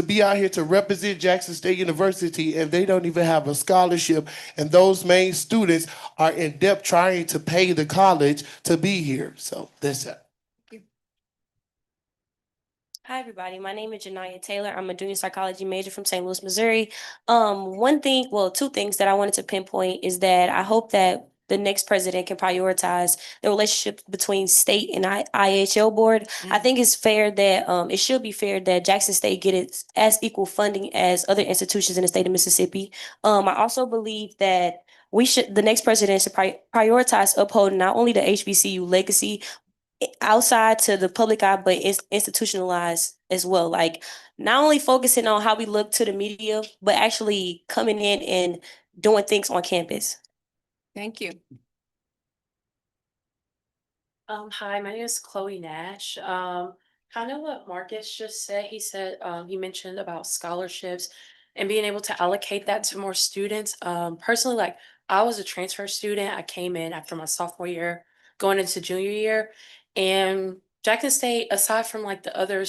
be out here to represent Jackson State University, and they don't even have a scholarship. And those main students are in debt trying to pay the college to be here. So that's it. Hi, everybody. My name is Janaya Taylor. I'm a junior psychology major from St. Louis, Missouri. Two things that I wanted to pinpoint is that I hope that the next president can prioritize the relationship between state and IHL board. I think it's fair that it should be fair that Jackson State get its as equal funding as other institutions in the state of Mississippi. I also believe that the next president should prioritize upholding not only the HBCU legacy outside to the public eye, but it's institutionalized as well. Like not only focusing on how we look to the media, but actually coming in and doing things on campus. Thank you. Hi, my name is Chloe Nash. Kind of what Marcus just said. He said, he mentioned about scholarships and being able to allocate that to more students. Personally, like I was a transfer student. I came in after my sophomore year, going into junior year. And Jackson State, aside from like the other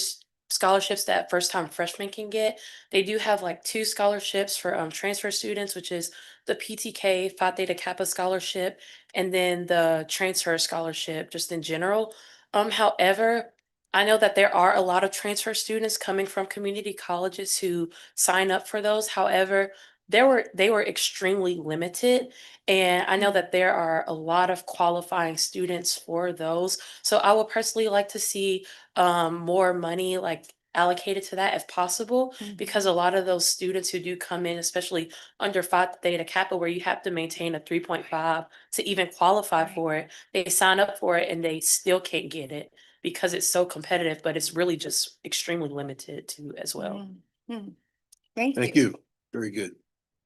scholarships that first time freshmen can get, they do have like two scholarships for transfer students, which is the PTK Phi Theta Kappa scholarship and then the transfer scholarship just in general. However, I know that there are a lot of transfer students coming from community colleges who sign up for those. However, they were extremely limited. And I know that there are a lot of qualifying students for those. So I would personally like to see more money like allocated to that if possible, because a lot of those students who do come in, especially under Phi Theta Kappa, where you have to maintain a 3.5 to even qualify for it, they sign up for it and they still can't get it because it's so competitive, but it's really just extremely limited too as well. Thank Thank you. you. Very good.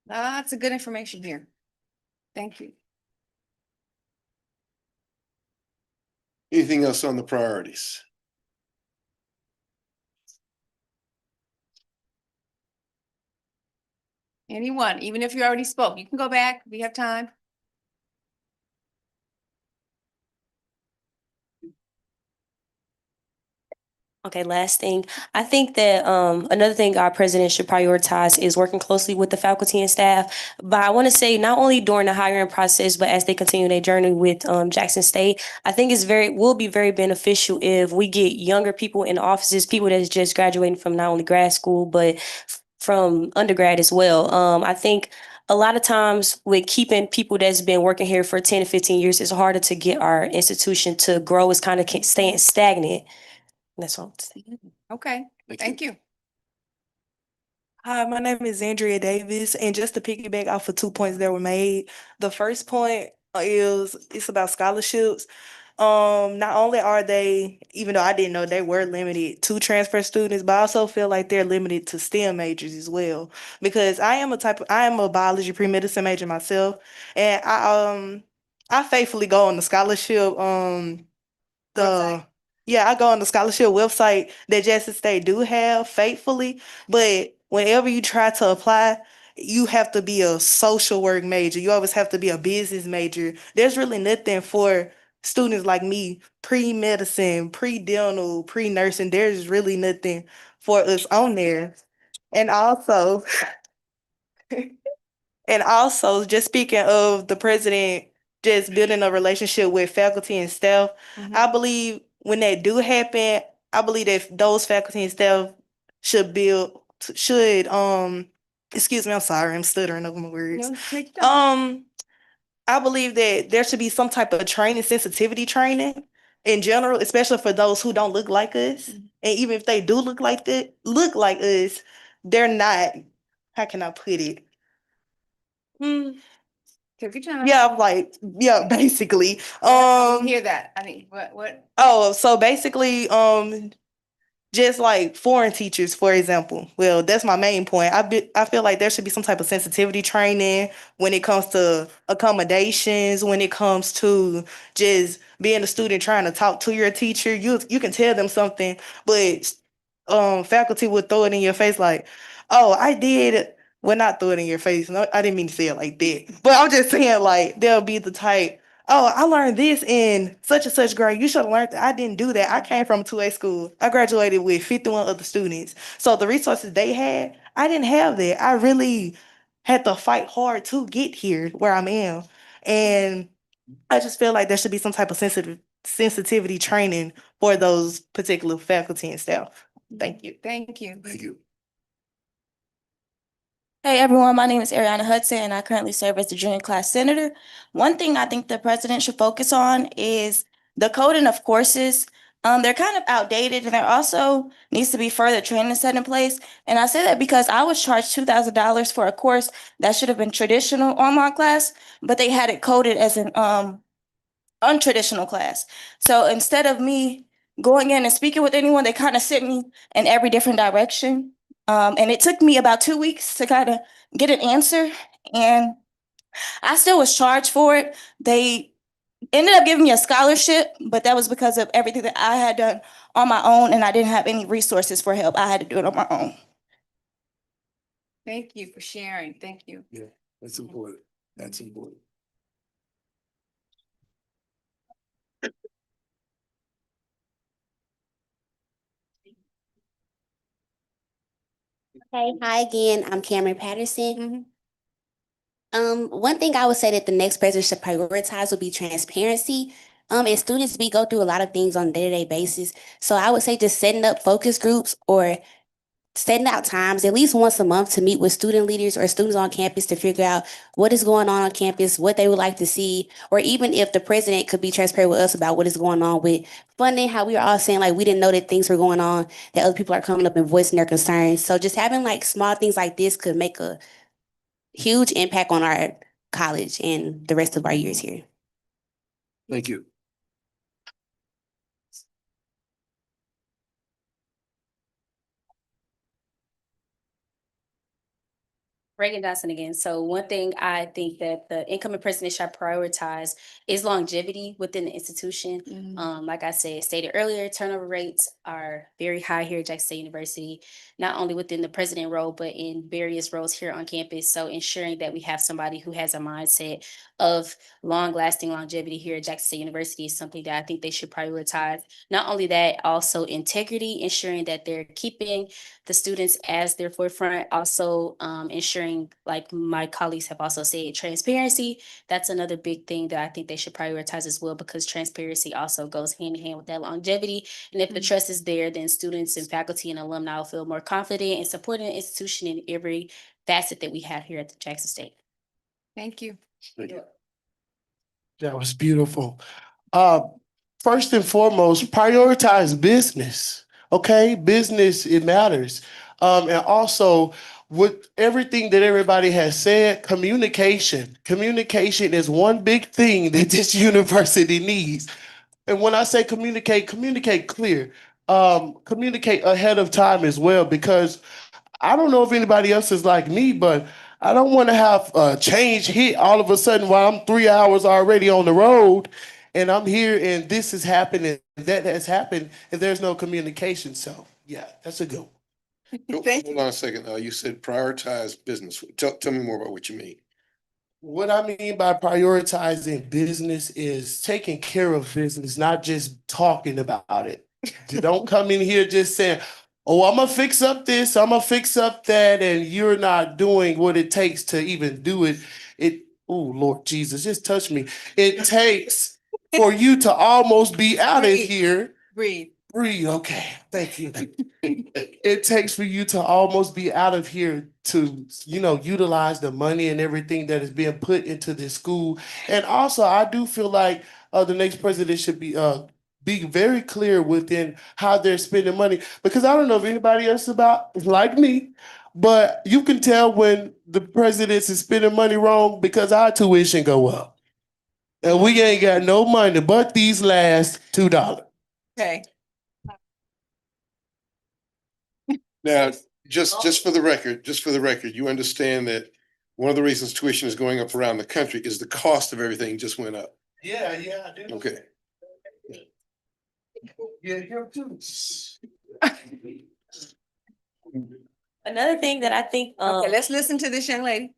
Lots of good information here. Thank you. Anything else on the priorities? Anyone, even if you already spoke, you can go back. We have time. Okay, last thing. I think that another thing our president should prioritize is working closely with the faculty and staff. But I want to say not only during the hiring process, but as they continue their journey with Jackson State, I think will be very beneficial if we get younger people in offices, people that's just graduating from not only grad school, but from undergrad as well. I think a lot of times with keeping people that's been working here for 10 to 15 years, it's harder to get our institution to grow. It's kind of staying stagnant. That's all I'm saying. Okay, thank you. Hi, my name is Andrea Davis, and just to piggyback off of 2 points that were made, the first point is it's about scholarships. Not only are they, even though I didn't know they were limited to transfer students, but I also feel like they're limited to STEM majors as well. Because I am a biology pre-medicine major myself, and I faithfully go on the scholarship the yeah, I go on the scholarship website that Jackson State do have faithfully, but whenever you try to apply, you have to be a social work major. You always have to be a business major. There's really nothing for students like me, pre-medicine, pre-dental, pre-nursing. There's really nothing for us on there. And also, and also, just speaking of the president just building a relationship with faculty and staff, I believe when that do happen, I believe that those faculty and staff should excuse me, I'm sorry, I'm stuttering over my words. No, take your time. I believe that there should be some type of training, sensitivity training in general, especially for those who don't look like us. And even if they do look like us, they're not, how can I put it? Take your time. Yeah, yeah, basically. I didn't hear that. I mean, what? Oh, so basically, just like foreign teachers, for example. Well, that's my main point. I feel like there should be some type of sensitivity training when it comes to accommodations, when it comes to just being a student trying to talk to your teacher. You can tell them something, but faculty would throw it in your face like, oh, I did. Well, not throw it in your face. No, I didn't mean to say it like that. But I'm just saying like they'll be the type, oh, I learned this in such and such grade. You should have learned that. I didn't do that. I came from a 2A school. I graduated with 51 other students. So the resources they had, I didn't have that. I really had to fight hard to get here where I am. And I just feel like there should be some type of sensitivity training for those particular faculty and staff. Thank you. Thank you. Thank you. Hey everyone, my name is Ariana Hudson and I currently serve as the junior class senator. One thing I think the president should focus on is the coding of courses. They're kind of outdated and there also needs to be further training set in place. And I say that because I was charged $2,000 for a course that should have been traditional online class, but they had it coded as an untraditional class. So instead of me going in and speaking with anyone, they kind of sent me in every different direction. And it took me about 2 weeks to kind of get an answer. And I still was charged for it. They ended up giving me a scholarship, but that was because of everything that I had done on my own, and I didn't have any resources for help. I had to do it on my own. Thank you for sharing. Thank you. Yeah, that's important. That's important. Okay, hi again. I'm Cameron Patterson. One thing I would say that the next president should prioritize would be transparency. As students, we go through a lot of things on a day-to-day basis. So I would say just setting up focus groups or setting out times at least once a month to meet with student leaders or students on campus to figure out what is going on campus, what they would like to see, or even if the president could be transparent with us about what is going on with funding, how we are all saying like we didn't know that things were going on, that other people are coming up and voicing their concerns. So just having like small things like this could make a huge impact on our college and the rest of our years here. Thank you. Reagan Johnson again. So one thing I think that the incoming president should prioritize is longevity within the institution. Like I said, stated earlier, turnover rates are very high here at Jackson State University, not only within the president role, but in various roles here on campus. So ensuring that we have somebody who has a mindset of long-lasting longevity here at Jackson State University is something that I think they should prioritize. Not only that, also integrity, ensuring that they're keeping the students as their forefront, also ensuring, like my colleagues have also said, transparency. That's another big thing that I think they should prioritize as well, because transparency also goes hand in hand with that longevity. And if the trust is there, then students and faculty and alumni will feel more confident in supporting the institution in every facet that we have here at the Jackson State. Thank you. Thank you. That was beautiful. First and foremost, prioritize business. Okay, business, it matters. And also, with everything that everybody has said, communication. Communication is one big thing that this university needs. And when I say communicate, communicate clear. Communicate ahead of time as well, because I don't know if anybody else is like me, but I don't want to have a change hit all of a sudden while I'm 3 hours already on the road and I'm here and this has happened and that has happened and there's no communication. So yeah, that's a good one. Hold on a second. You said prioritize business. Tell me more about what you mean. What I mean by prioritizing business is taking care of business, not just talking about it. You don't come in here just saying, oh, I'm gonna fix up this, I'm gonna fix up that, and you're not doing what it takes to even do it. Oh Lord Jesus, just touch me. It takes for you to almost be out of here. Breathe. Breathe, okay, thank you. It takes for you to almost be out of here to, utilize the money and everything that is being put into this school. And also, I do feel like the next president should be very clear within how they're spending money, because I don't know if anybody else is like me, but you can tell when the president is spending money wrong because our tuition go up. And we ain't got no money but these last $2. Okay. Now, just for the record, you understand that one of the reasons tuition is going up around the country is the cost of everything just went up. Yeah, I do. Okay. Yeah, here too. Another thing that I think Okay, let's listen to this young lady.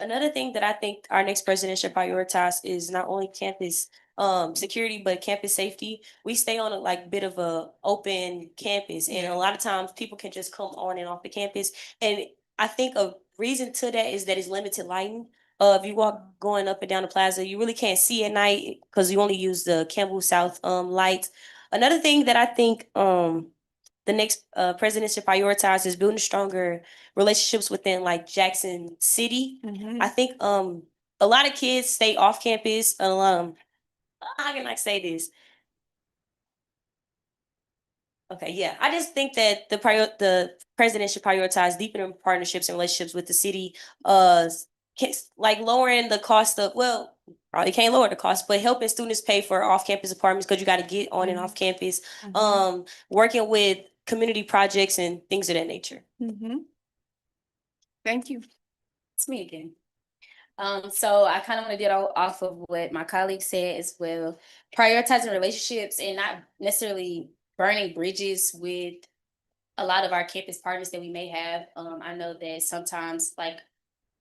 Another thing that I think our next president should prioritize is not only campus security, but campus safety. We stay on a like bit of a open campus, and a lot of times people can just come on and off the campus. And I think a reason to that is that it's limited lighting. If you walk going up and down the plaza, you really can't see at night because you only use the Campbell South lights. Another thing that I think the next president should prioritize is building stronger relationships within like Jackson City. I think a lot of kids stay off campus. How can I say this? Okay, yeah. I just think that the president should prioritize deepening partnerships and relationships with the city like lowering the cost of, well, probably can't lower the cost, but helping students pay for off-campus apartments because you got to get on and off campus. Working with community projects and things of that nature. Thank you. It's me again. So I kind of want to get off of what my colleague said as well. Prioritizing relationships and not necessarily burning bridges with a lot of our campus partners that we may have. I know that sometimes, like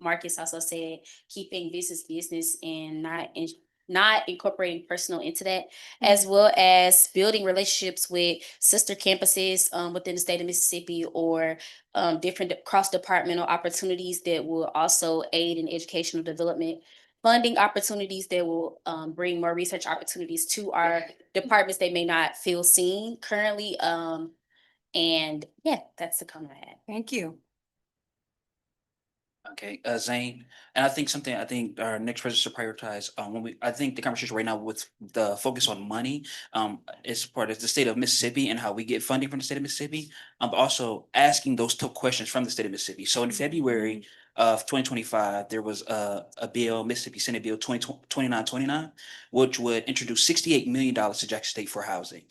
Marcus also said, keeping business and not incorporating personal into that, as well as building relationships with sister campuses within the state of Mississippi, or different cross-departmental opportunities that will also aid in educational development, funding opportunities that will bring more research opportunities to our departments they may not feel seen currently. And yeah, that's the comment I had. Thank you. Okay, Zane, and I think our next president should prioritize, I think the conversation right now with the focus on money, is part of the state of Mississippi and how we get funding from the state of Mississippi. But also asking those tough questions from the state of Mississippi. So in February of 2025, there was a bill, Mississippi Senate Bill 2929, which would introduce $68 million to Jackson State for housing.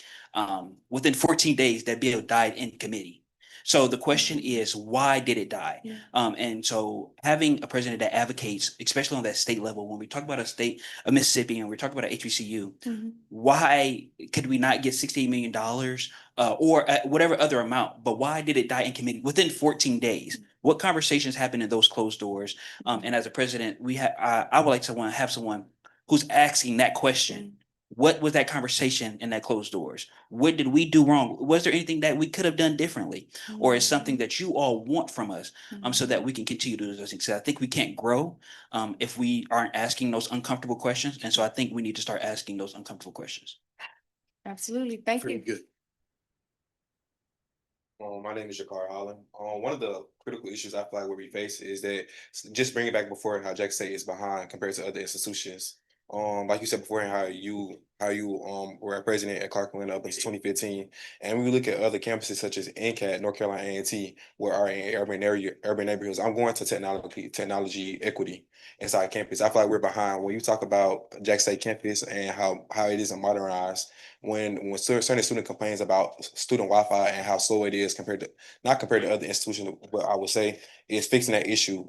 Within 14 days, that bill died in committee. So the question is, why did it die? And so having a president that advocates, especially on that state level, when we talk about a state of Mississippi and we talk about a HBCU, why could we not get $68 million or whatever other amount? But why did it die in committee within 14 days? What conversations happened in those closed doors? And as a president, I would like to have someone who's asking that question. What was that conversation in that closed doors? What did we do wrong? Was there anything that we could have done differently? Or is something that you all want from us so that we can continue to do those things? I think we can't grow if we aren't asking those uncomfortable questions. And so I think we need to start asking those uncomfortable questions. Absolutely. Thank Very you. good. My name is Jakar Holland. One of the critical issues I feel like where we face is that just bringing back before how Jackson State is behind compared to other institutions. Like you said before, how you were a president at Clarkland up until 2015, and when we look at other campuses such as NCAT, North Carolina A&T, where are in urban neighborhoods. I'm going to technology equity inside campus. I feel like we're behind when you talk about Jackson State campus and how it isn't modernized. When certain student complains about student Wi-Fi and how slow it is not compared to other institutions, but I would say is fixing that issue.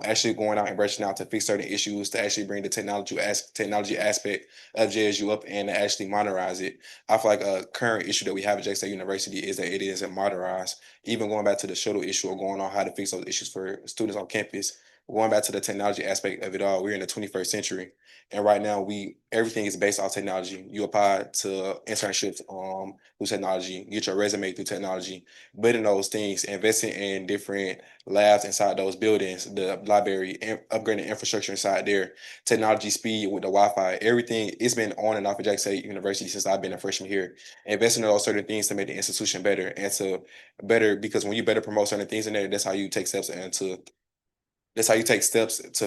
Actually going out and branching out to fix certain issues to actually bring the technology aspect of JSU up and to actually modernize it. I feel like a current issue that we have at Jackson State University is that it isn't modernized. Even going back to the shuttle issue or going on how to fix those issues for students on campus, going back to the technology aspect of it all, we're in the 21st century. And right now everything is based off technology. You apply to internships through technology, get your resume through technology, building those things, investing in different labs inside those buildings, the library, upgrading infrastructure inside there, technology speed with the Wi-Fi, everything. It's been on and off at Jackson State University since I've been a freshman here. Investing in those certain things to make the institution better and to better, because when you better promote certain things in there, that's how you take steps to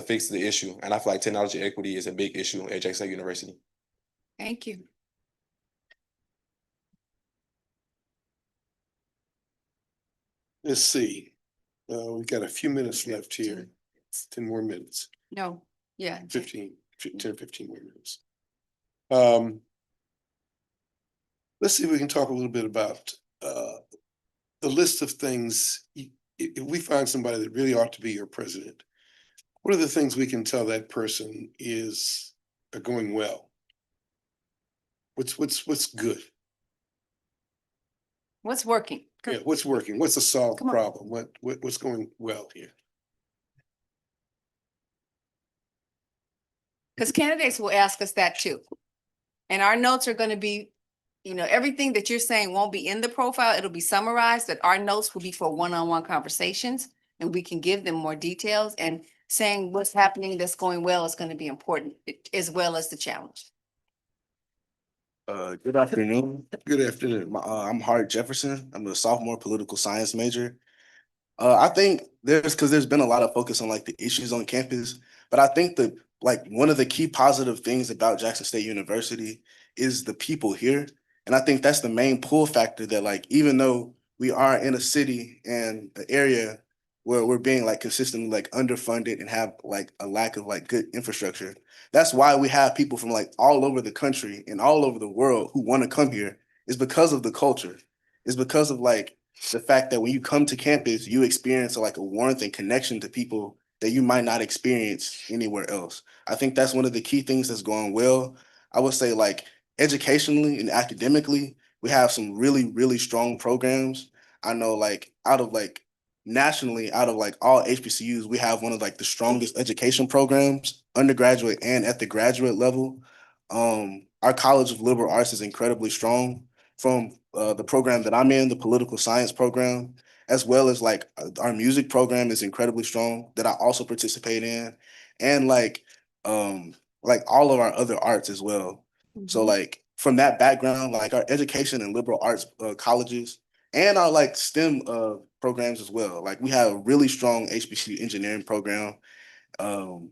fix the issue. And I feel like technology equity is a big issue at Jackson State University. Thank you. Let's see. We've got a few minutes left here. 10 more minutes. No, yeah. 15 more minutes. Let's see if we can talk a little bit about the list of things. If we find somebody that really ought to be your president, what are the things we can tell that person are going well? What's good? What's working? Yeah, what's working? What's a solved problem? What's going well here? Because candidates will ask us that too. And our notes are going to be, everything that you're saying won't be in the profile. It'll be summarized, but our notes will be for one-on-one conversations, and we can give them more details, and saying what's happening that's going well is going to be important, as well as the challenge. Good afternoon. Good afternoon. I'm Hart Jefferson. I'm a sophomore political science major. I think there's been a lot of focus on like the issues on campus, but I think one of the key positive things about Jackson State University is the people here. And I think that's the main pull factor that even though we are in a city and an area where we're being like consistently like underfunded and have like a lack of like good infrastructure. That's why we have people from like all over the country and all over the world who want to come here, is because of the culture. It's because of like the fact that when you come to campus, you experience like a warmth and connection to people that you might not experience anywhere else. I think that's one of the key things that's going well. I would say like educationally and academically, we have some really, really strong programs. I know like out of like nationally, out of like all HBCUs, we have one of like the strongest education programs, undergraduate and at the graduate level. Our College of Liberal Arts is incredibly strong, from the program that I'm in, the political science program, as well as like our music program is incredibly strong that I also participate in, and like all of our other arts as well. So like from that background, like our education and liberal arts colleges and our like STEM programs as well. Like we have a really strong HBCU engineering program. Um,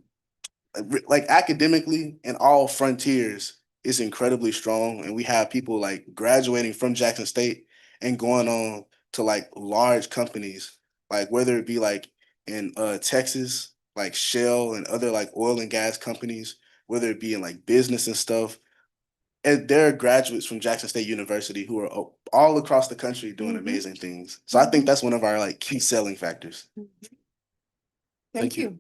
like academically and all frontiers is incredibly strong, and we have people like graduating from Jackson State and going on to like large companies, like whether it be like in Texas, like Shell and other like oil and gas companies, whether it be in like business and stuff. And there are graduates from Jackson State University who are all across the country doing amazing things. So I think that's one of our like key selling factors. Thank you.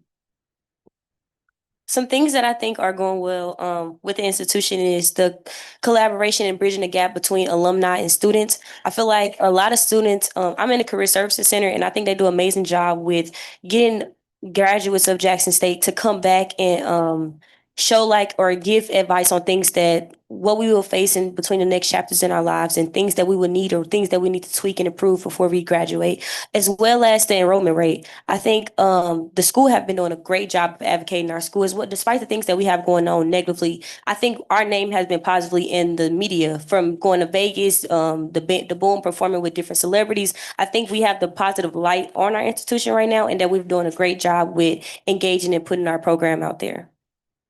Some things that I think are going well with the institution is the collaboration and bridging the gap between alumni and students. I feel like a lot of students, I'm in the Career Services Center, and I think they do an amazing job with getting graduates of Jackson State to come back and show like or give advice on things that what we will face in between the next chapters in our lives and things that we would need or things that we need to tweak and improve before we graduate, as well as the enrollment rate. I think the school have been doing a great job of advocating our school as well, despite the things that we have going on negatively. I think our name has been positively in the media, from going to Vegas, the boom performing with different celebrities. I think we have the positive light on our institution right now, and that we're doing a great job with engaging and putting our program out there.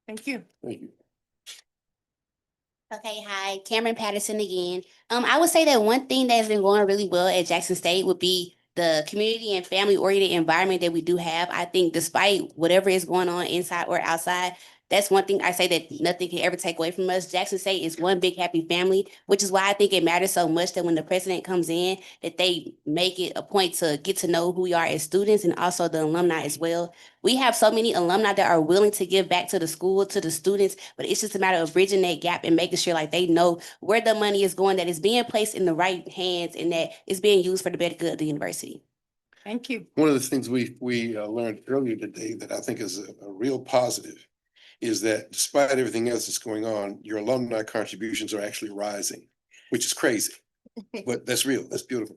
Thank you. Okay, hi, Cameron Patterson again. I would say that one thing that's been going really well at Jackson State would be the community and family oriented environment that we do have. I think despite whatever is going on inside or outside, that's one thing I say that nothing can ever take away from us. Jackson State is one big happy family, which is why I think it matters so much that when the president comes in, that they make it a point to get to know who we are as students and also the alumni as well. We have so many alumni that are willing to give back to the school, to the students, but it's just a matter of bridging that gap and making sure like they know where the money is going, that it's being placed in the right hands and that it's being used for the better good of the university. Thank you. One of the things we learned earlier today that I think is a real positive is that despite everything else that's going on, your alumni contributions are actually rising, which is crazy, but that's real. That's beautiful.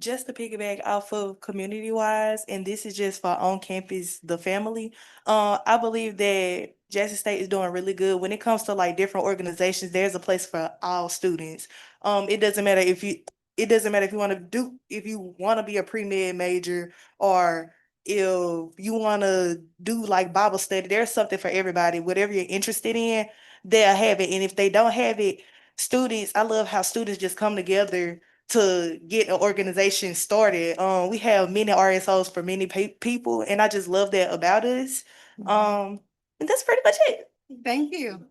Just to piggyback off of community wise, and this is just for on campus, the family. I believe that Jackson State is doing really good when it comes to like different organizations. There's a place for all students. It doesn't matter if you, it doesn't matter if you want to do, if you want to be a pre-med major or if you want to do like Bible study. There's something for everybody. Whatever you're interested in, they'll have it. And if they don't have it, students, I love how students just come together to get an organization started. We have many RSOs for many people, and I just love that about us. And that's pretty much it. Thank you.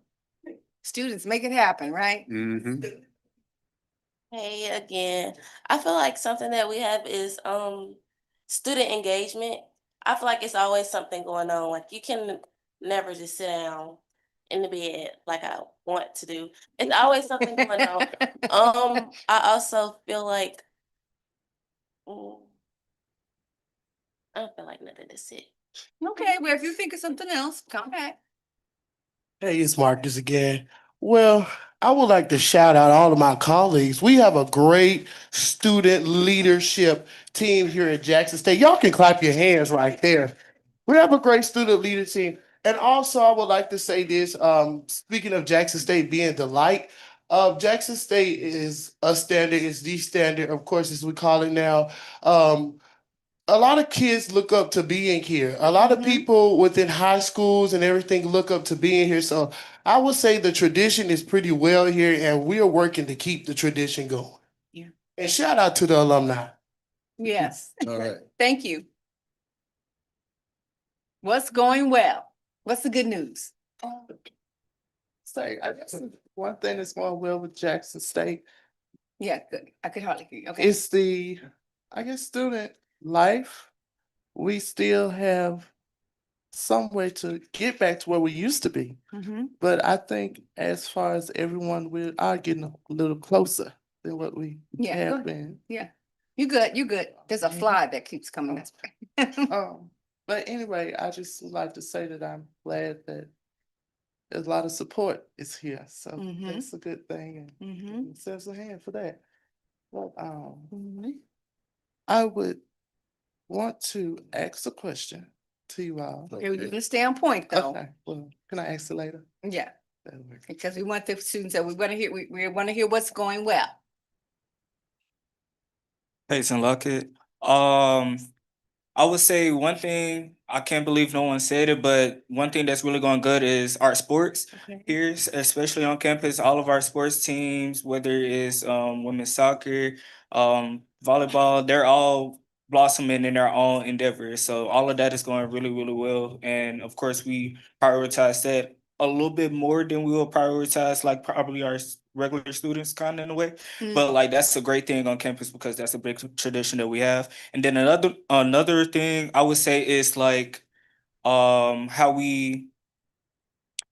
Students, make it happen, right? Hey, again, I feel like something that we have is student engagement. I feel like it's always something going on. Like you can never just sit down in the bed like I want to do. It's always something going on. I also feel like I don't feel like nothing to say. Okay, well, if you think of something else, come back. Hey, it's Marcus again. Well, I would like to shout out all of my colleagues. We have a great student leadership team here at Jackson State. Y'all can clap your hands right there. We have a great student leader team. And also, I would like to say this, speaking of Jackson State being the light, Jackson State is a standard, is the standard, of course, as we call it now. A lot of kids look up to being here. A lot of people within high schools and everything look up to being here. So I would say the tradition is pretty well here, and we are working to keep the tradition going. Yeah. And shout out to the alumni. Yes. All right. Thank you. What's going well? What's the good news? Say, I guess one thing that's going well with Jackson State Yeah, good. I could hardly hear you. Okay. is the, I guess, student life. We still have some way to get back to where we used to be. Mhm. But I think as far as everyone, we are getting a little closer than what we Yeah, go have ahead. been. Yeah. You good, you good. There's a fly that keeps coming this way. But anyway, I just would like to say that I'm glad that there's a lot of support is here. So Mhm. that's a good thing. And Mhm. says a hand for that. But Mhm. I would want to ask a question to you all. You can stay on point though. Okay, well, can I ask it later? Yeah, That'll work. because we want the students that we want to hear, we want to hear what's going well. Peyton Luckett. I would say one thing, I can't believe no one said it, but one thing that's really going good is our sports Okay. here, especially on campus. All of our sports teams, whether it's women's soccer, volleyball, they're all blossoming in their own endeavors. So all of that is going really, really well. And of course, we prioritize that a little bit more than we will prioritize like probably our regular students kind of in a way. But like that's a great thing on campus because that's a big tradition that we have. And then another thing I would say is like how we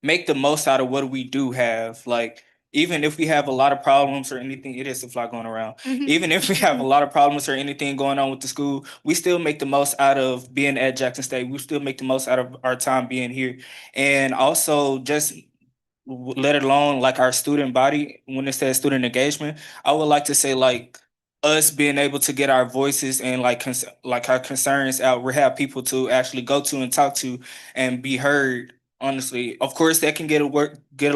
make the most out of what we do have. Like even if we have a lot of problems or anything, it is a fly going around. Even if we have a lot of problems or anything going on with the school, we still make the most out of being at Jackson State. We still make the most out of our time being here. And also just let alone like our student body, when it says student engagement, I would like to say like us being able to get our voices and like like our concerns out. We have people to actually go to and talk to and be heard. Honestly, of course, that can get a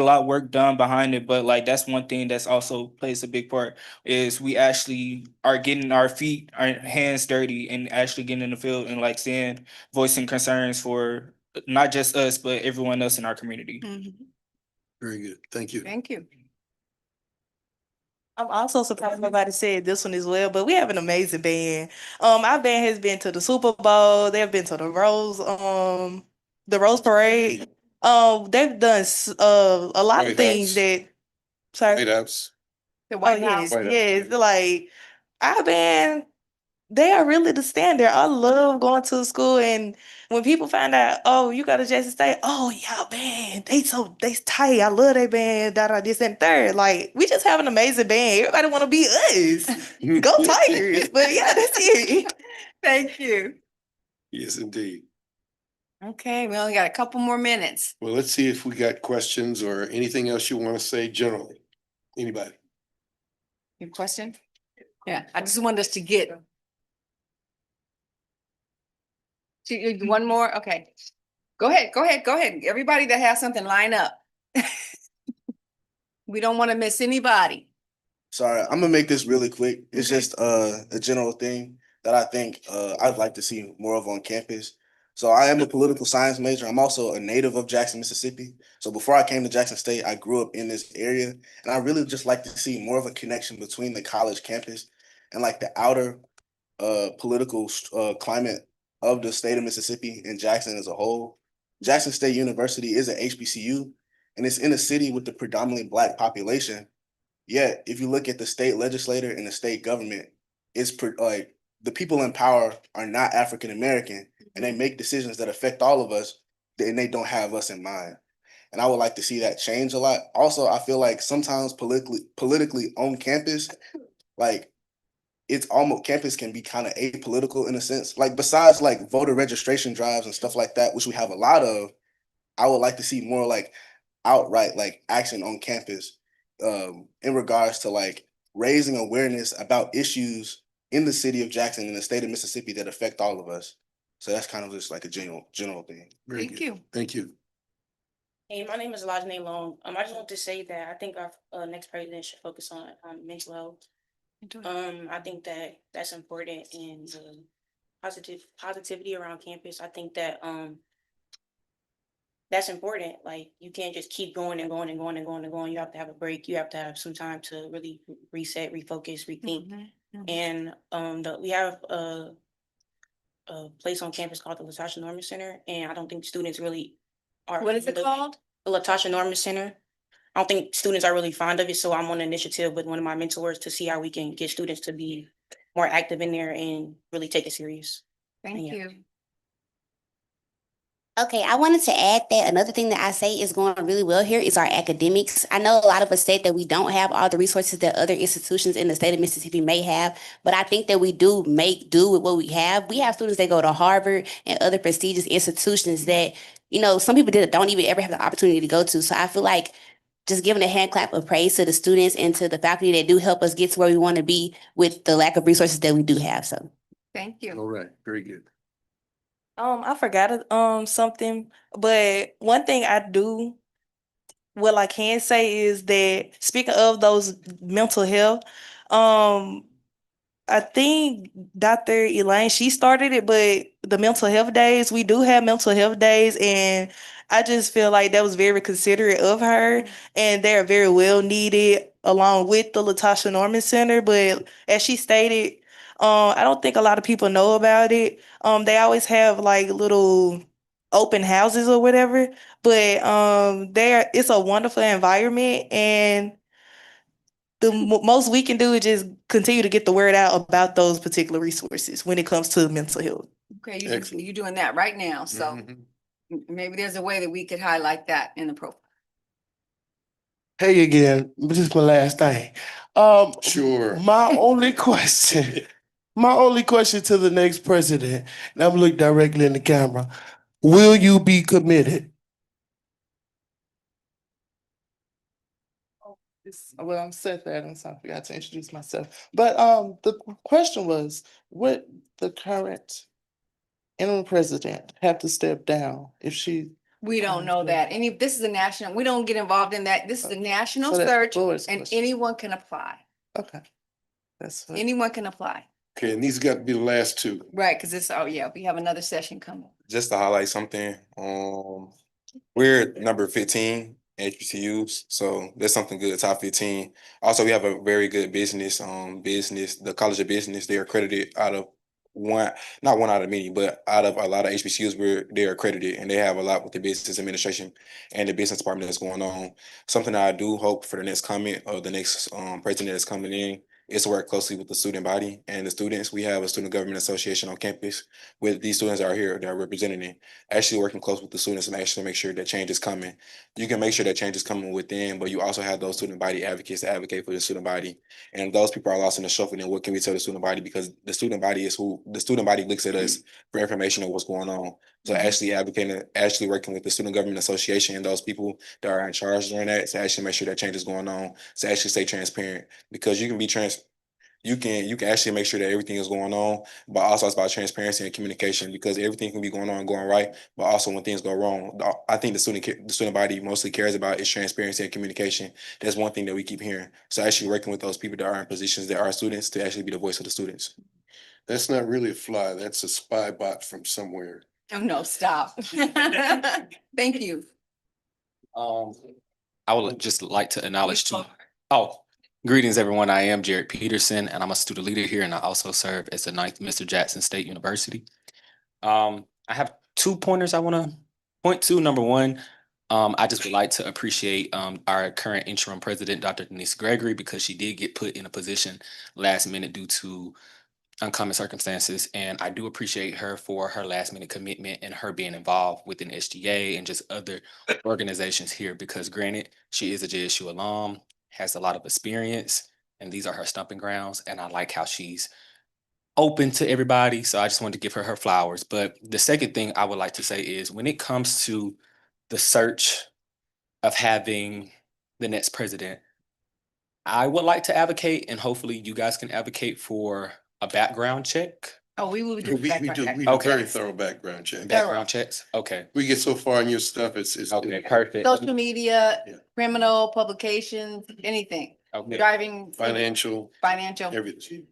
lot of work done behind it, but like that's one thing that's also plays a big part is we actually are getting our feet, our hands dirty, and actually getting in the field and like saying, voicing concerns for not just us but everyone else in our community. Very good. Thank you. Thank you. I'm also surprised nobody said this one as well, but we have an amazing band. Our band has been to the Super Bowl. They've been to the Rose Parade. They've done a lot of White things House. that. Sorry. White House. The Oh White yes, House. White House. yes. Like our band, they are really the standard. I love going to school and when people find out, oh, you got a Jackson State, oh y'all band, they tight. I love their band, this and third. Like we just have an amazing band. Everybody want to be us. Go Tigers. But yeah, that's it. Thank you. Yes, indeed. Okay, we only got a couple more minutes. Well, let's see if we got questions or anything else you want to say generally. Anybody? Your question? Yeah, I just wanted us to get. One more, okay. Go ahead, go ahead, go ahead. Everybody that has something, line up. We don't want to miss anybody. Sorry, I'm gonna make this really quick. It's just a general thing that I think I'd like to see more of on campus. So I am a political science major. I'm also a native of Jackson, Mississippi. So before I came to Jackson State, I grew up in this area, and I really just like to see more of a connection between the college campus and like the outer political climate of the state of Mississippi and Jackson as a whole. Jackson State University is an HBCU, and it's in a city with the predominantly Black population. Yet, if you look at the state legislator and the state government, like the people in power are not African American, and they make decisions that affect all of us, and they don't have us in mind. And I would like to see that change a lot. Also, I feel like sometimes politically on campus, like it's almost campus can be kind of apolitical in a sense. Like besides like voter registration drives and stuff like that, which we have a lot of, I would like to see more like outright like action on campus in regards to like raising awareness about issues in the city of Jackson and the state of Mississippi that affect all of us. So that's kind of just like a general thing. Very Thank good. you. Thank you. Hey, my name is Lajane Long. I just want to say that I think our next president should focus on mental health. I think that that's important in the positivity around campus. I think that that's important. Like you can't just keep going and going and going and going and going. You have to have a break. You have to have some time to really reset, refocus, rethink. And we have a place on campus called the Latasha Norman Center, and I don't think students really are. What is it called? The Latasha Norman Center. I don't think students are really fond of it, so I'm on an initiative with one of my mentors to see how we can get students to be more active in there and really take it serious. Thank Yeah. you. Okay, I wanted to add that another thing that I say is going really well here is our academics. I know a lot of us say that we don't have all the resources that other institutions in the state of Mississippi may have, but I think that we do make do with what we have. We have students that go to Harvard and other prestigious institutions that, some people don't even ever have the opportunity to go to. So I feel like just giving a hand clap of praise to the students and to the faculty that do help us get to where we want to be with the lack of resources that we do have. So. Thank you. All right, very good. I forgot something, but one thing I can say is that speaking of those mental health, I think Dr. Elaine, she started it, but the mental health days, we do have mental health days, and I just feel like that was very considerate of her, and they're very well needed along with the Latasha Norman Center. But as she stated, I don't think a lot of people know about it. They always have like little open houses or whatever, but it's a wonderful environment, and the most we can do is just continue to get the word out about those particular resources when it comes to mental health. Okay, Excellent. you're doing that right now, so Mhm. maybe there's a way that we could highlight that in the profile. Hey again, this is my last thing. Sure. My only question, my only question to the next president, and I'm looking directly in the camera. Will you be committed? Well, I'm Seth Adams. I forgot to introduce myself. But the question was, would the current interim president have to step down if she? We don't know that. This is a national, we don't get involved in that. This is a national So that's search Laura's and question. anyone can apply. Okay, that's what. Anyone can apply. Okay, and these got to be the last two. Right, because we have another session coming. Just to highlight something, we're number 15 HBCUs, so that's something good, top 15. Also, we have a very good business, the College of Business. They are accredited out of not one out of many, but out of a lot of HBCUs where they're accredited, and they have a lot with the business administration and the business department that's going on. Something that I do hope for the next comment or the next president that's coming in is to work closely with the student body and the students. We have a student government association on campus with these students that are here that are representing, actually working close with the students and actually make sure that change is coming. You can make sure that change is coming within, but you also have those student body advocates to advocate for the student body. And if those people are lost in the shuffle, then what can we tell the student body? Because the student body is who the student body looks at us for information of what's going on. So actually advocating, actually working with the Student Government Association and those people that are in charge during that to actually make sure that change is going on, to actually stay transparent. Because you can be you can actually make sure that everything is going on, but also it's about transparency and communication, because everything can be going on and going right, but also when things go wrong, I think the student body mostly cares about is transparency and communication. That's one thing that we keep hearing. So actually working with those people that are in positions that are students to actually be the voice of the students. That's not really a fly. That's a spy bot from somewhere. Oh, no, stop. Thank you. I would just like to acknowledge too. Oh, greetings, everyone. I am Jared Peterson, and I'm a student leader here, and I also serve as the 9th Mr. Jackson State University. I have 2 pointers I want to point to. Number one, I just would like to appreciate our current interim president, Dr. Denise Gregory, because she did get put in a position last minute due to uncommon circumstances. And I do appreciate her for her last minute commitment and her being involved within SGA and just other organizations here, because granted, she is a JSU alum, has a lot of experience, and these are her stumping grounds. And I like how she's open to everybody. So I just wanted to give her her flowers. But the second thing I would like to say is when it comes to the search of having the next president, I would like to advocate, and hopefully you guys can advocate for a background check. Oh, we will do. We do Okay. very thorough background check. Background checks. Okay. We get so far in your stuff, it's Okay. Perfect. Social media, criminal publications, anything. Okay. Driving. Financial, everything.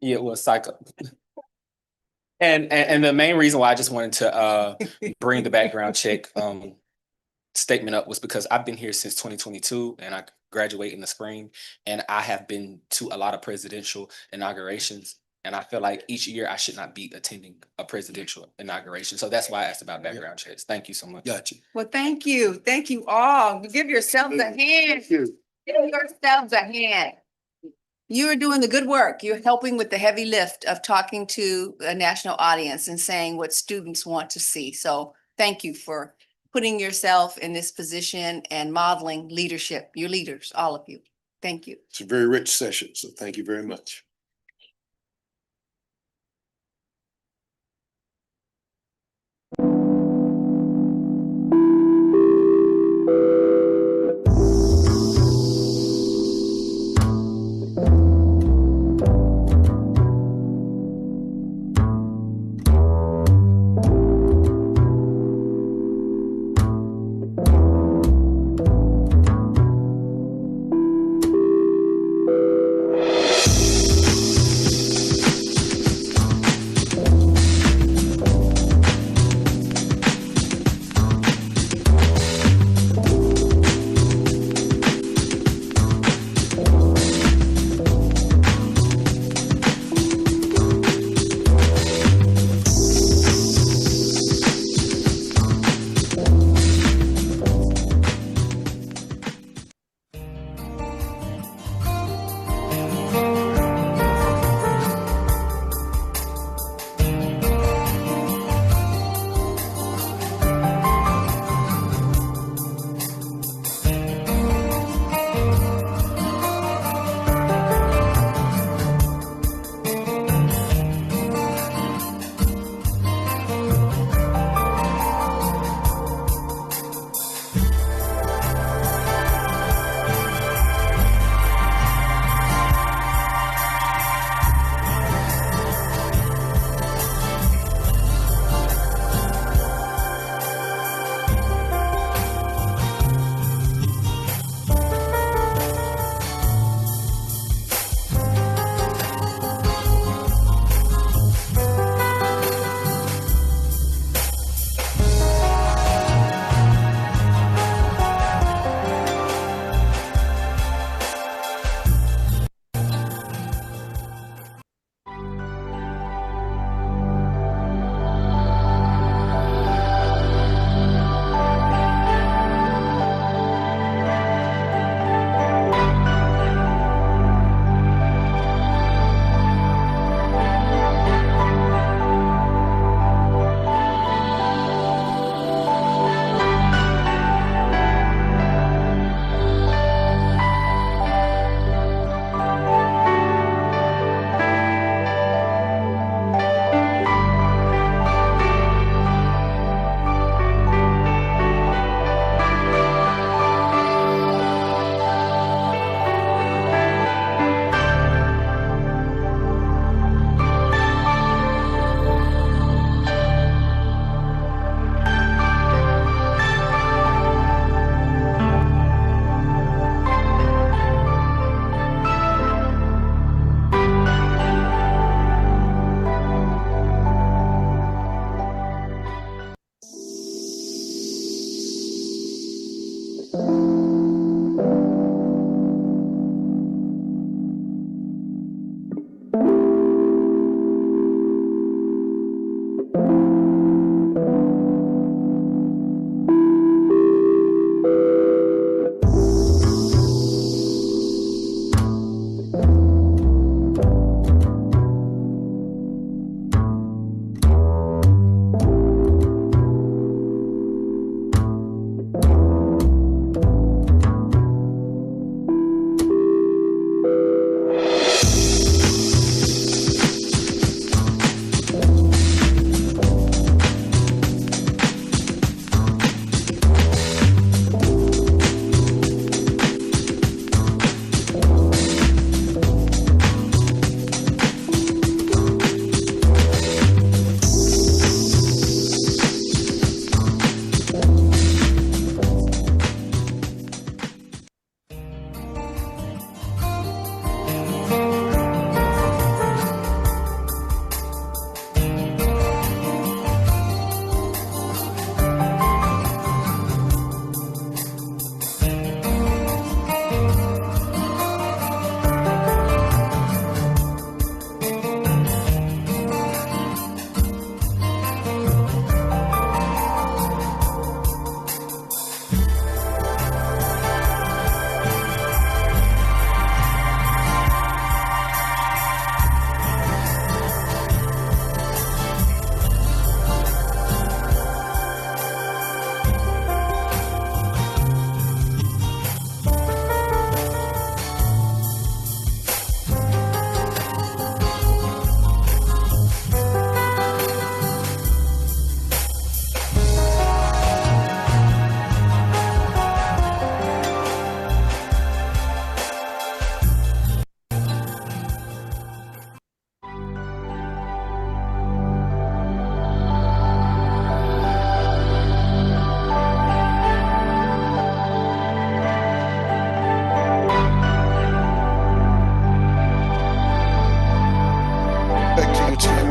Yeah, well, cycle. And the main reason why I just wanted to bring the background check statement up was because I've been here since 2022 and I graduate in the spring, and I have been to a lot of presidential inaugurations. And I feel like each year I should not be attending a presidential inauguration. So that's why I asked about background checks. Thank you so much. Gotcha. Well, thank you. Thank you all. Give yourselves a hand. Give yourselves a hand. You are doing the good work. You're helping with the heavy lift of talking to a national audience and saying what students want to see. So thank you for putting yourself in this position and modeling leadership. You're leaders, all of you. Thank you. It's a very rich session, so thank you very much.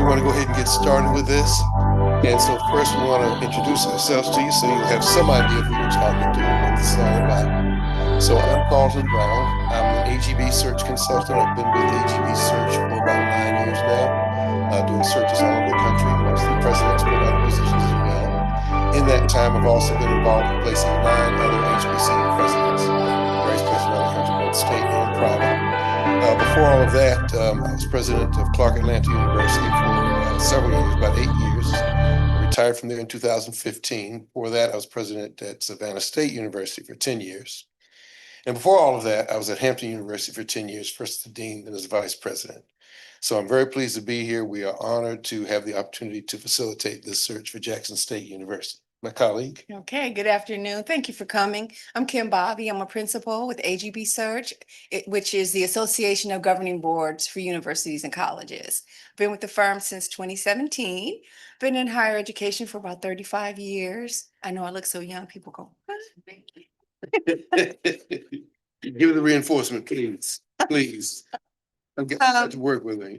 want to go ahead and get started with this. And so first we want to introduce ourselves to you so you have some idea of who you're talking to and what this is all about. So I'm Carlton Brown. I'm an AGB search consultant. I've been with AGB Search for about 9 years now, doing searches all over the country. Most of the presidents put out positions as well. In that time, I've also been involved in placing 9 other HBCU presidents, vice president around the country, both state and private. Before all of that, I was president of Clark Atlanta University for several years, about 8 years. I retired from there in 2015. Before that, I was president at Savannah State University for 10 years. And before all of that, I was at Hampton University for 10 years, first as dean, then as vice president. So I'm very pleased to be here. We are honored to have the opportunity to facilitate this search for Jackson State University. My colleague. Okay, good afternoon. Thank you for coming. I'm Kim Bobby. I'm a principal with AGB Search, which is the Association of Governing Boards for Universities and Colleges. Been with the firm since 2017. Been in higher education for about 35 years. I know I look so young. People go, Give it the reinforcement, please, please. I'm getting to work with me.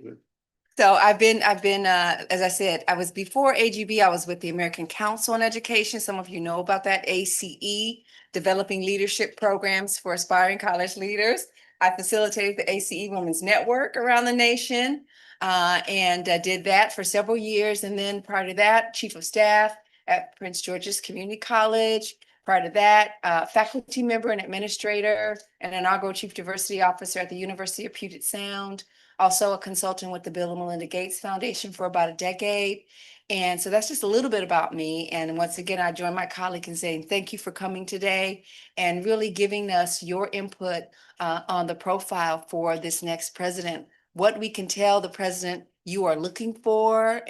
So I've been, as I said, I was before AGB, I was with the American Council on Education. Some of you know about that, ACE, developing leadership programs for aspiring college leaders. I facilitated the ACE Women's Network around the nation and did that for several years. And then prior to that, chief of staff at Prince George's Community College. Prior to that, faculty member and administrator and inaugural chief diversity officer at the University of Puget Sound. Also a consultant with the Bill and Melinda Gates Foundation for about a decade. And so that's just a little bit about me. And once again, I join my colleague in saying thank you for coming today and really giving us your input on the profile for this next president. What we can tell the president you are looking for